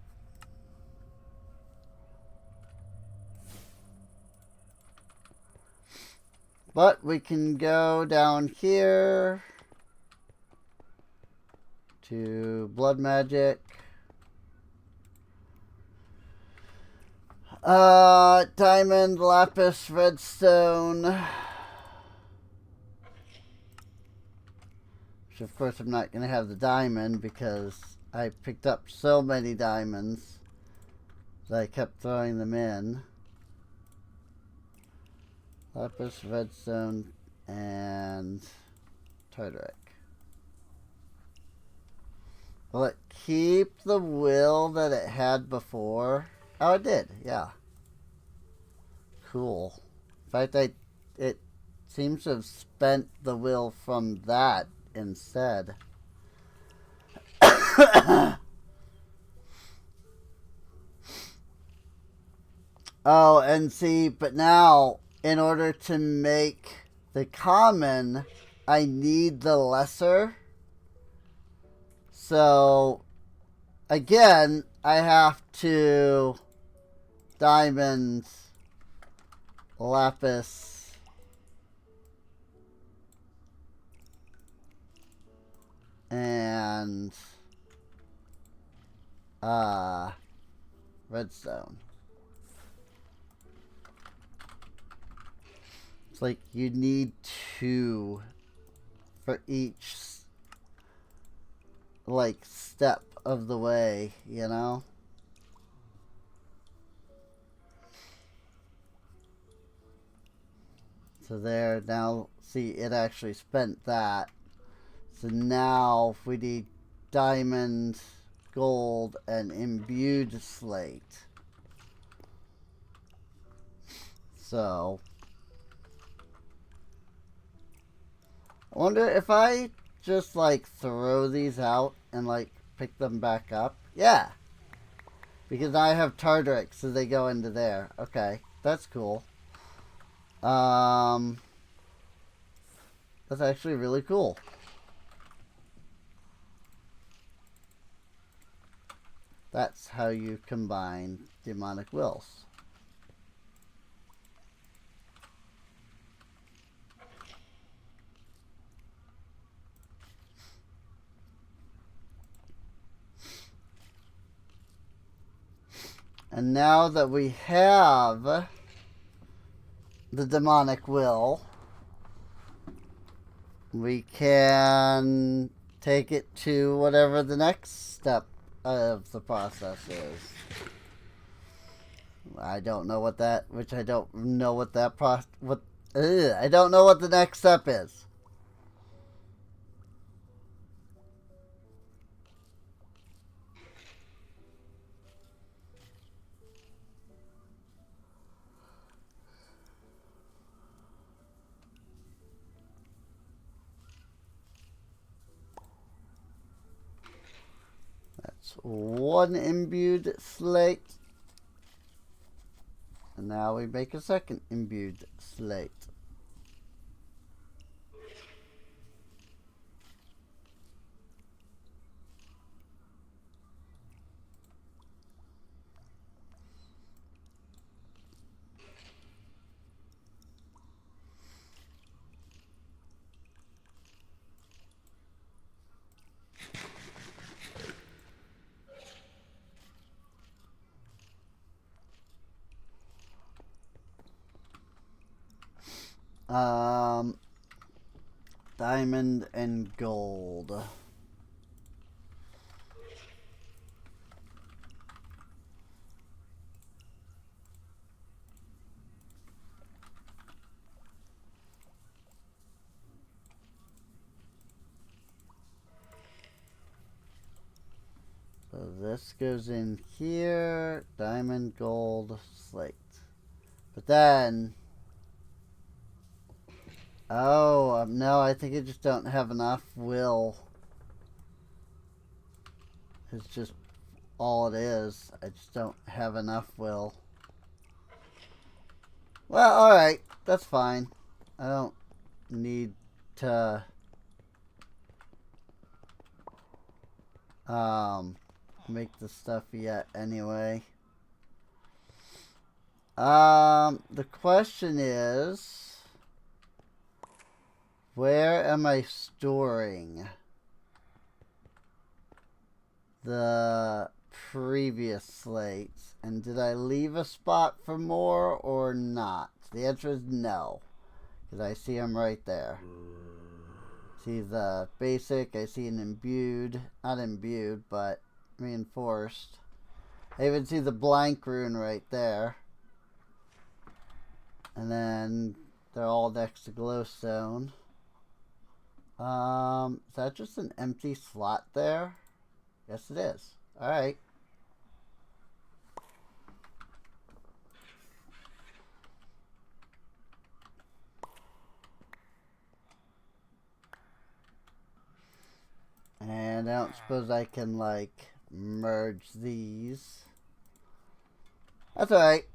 But we can go down here to Blood Magic. Diamond, Lapis, Redstone. Which of course I'm not going to have the diamond because I picked up so many diamonds that I kept throwing them in. Lapis, Redstone, and Tartaric. Will it keep the will that it had before? Oh, it did, yeah. Cool. In fact, it seems to have spent the will from that instead. Oh, and see, but now, in order to make the common, I need the lesser. So, again, I have to diamond, lapis, and redstone. It's like you need 2 for each like step of the way, you know? So there, now see, it actually spent that. So now we need diamond, gold, and imbued slate. So I wonder if I just like throw these out and like pick them back up. Yeah. Because I have Tartaric, so they go into there. Okay, that's cool. That's actually really cool. That's how you combine demonic wills. And now that we have the demonic will, we can take it to whatever the next step of the process is. I don't know what that, which I don't know what that I don't know what the next step is. That's one imbued slate. And now we make a second imbued slate. Diamond and gold. So this goes in here, diamond, gold, slate. But then, oh, no, I think I just don't have enough will. It's just all it is. I just don't have enough will. Well, alright, that's fine. I don't need to make the stuff yet anyway. The question is, where am I storing the previous slates? And did I leave a spot for more or not? The answer is no, because I see them right there. See the basic, I see an imbued, not imbued, but reinforced. I even see the blank rune right there. And then they're all next to glowstone. Is that just an empty slot there? Yes, it is. Alright. And I don't suppose I can, like, merge these. That's alright.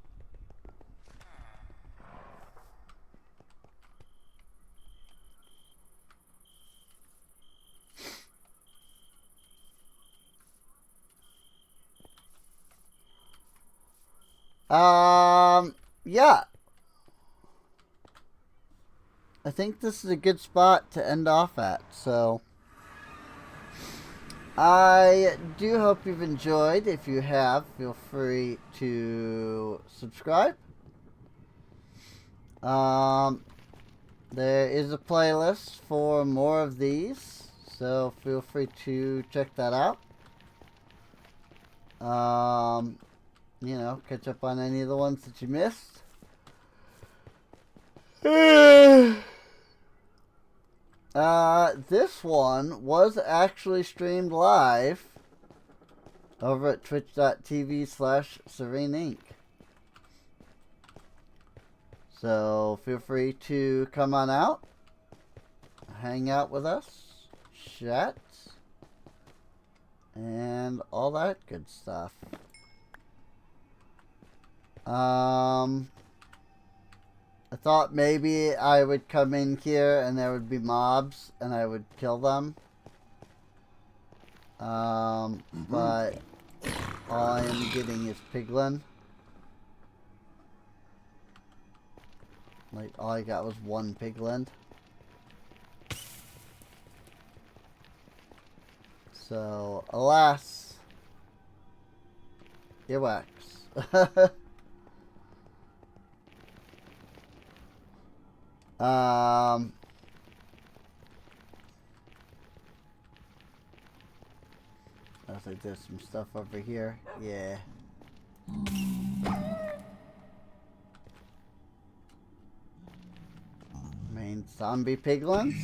Yeah. I think this is a good spot to end off at, so I do hope you've enjoyed. If you have, feel free to subscribe. There is a playlist for more of these, so feel free to check that out. You know, catch up on any of the ones that you missed. This one was actually streamed live over at twitch.tv/SereneInc. So feel free to come on out, hang out with us, chat, and all that good stuff. I thought maybe I would come in here and there would be mobs and I would kill them. But all I am getting is piglin. Like, all I got was one piglin. So, alas, earwax. Unless I did some stuff over here. Yeah. Main zombie piglins.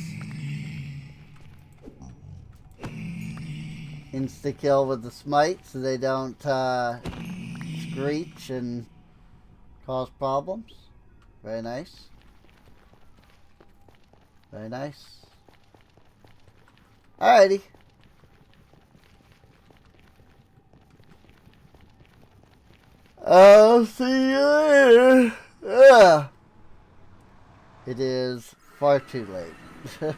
Insta-kill with the smite so they don't screech and cause problems. Very nice. Very nice. Alrighty. I'll see you later. It is far too late.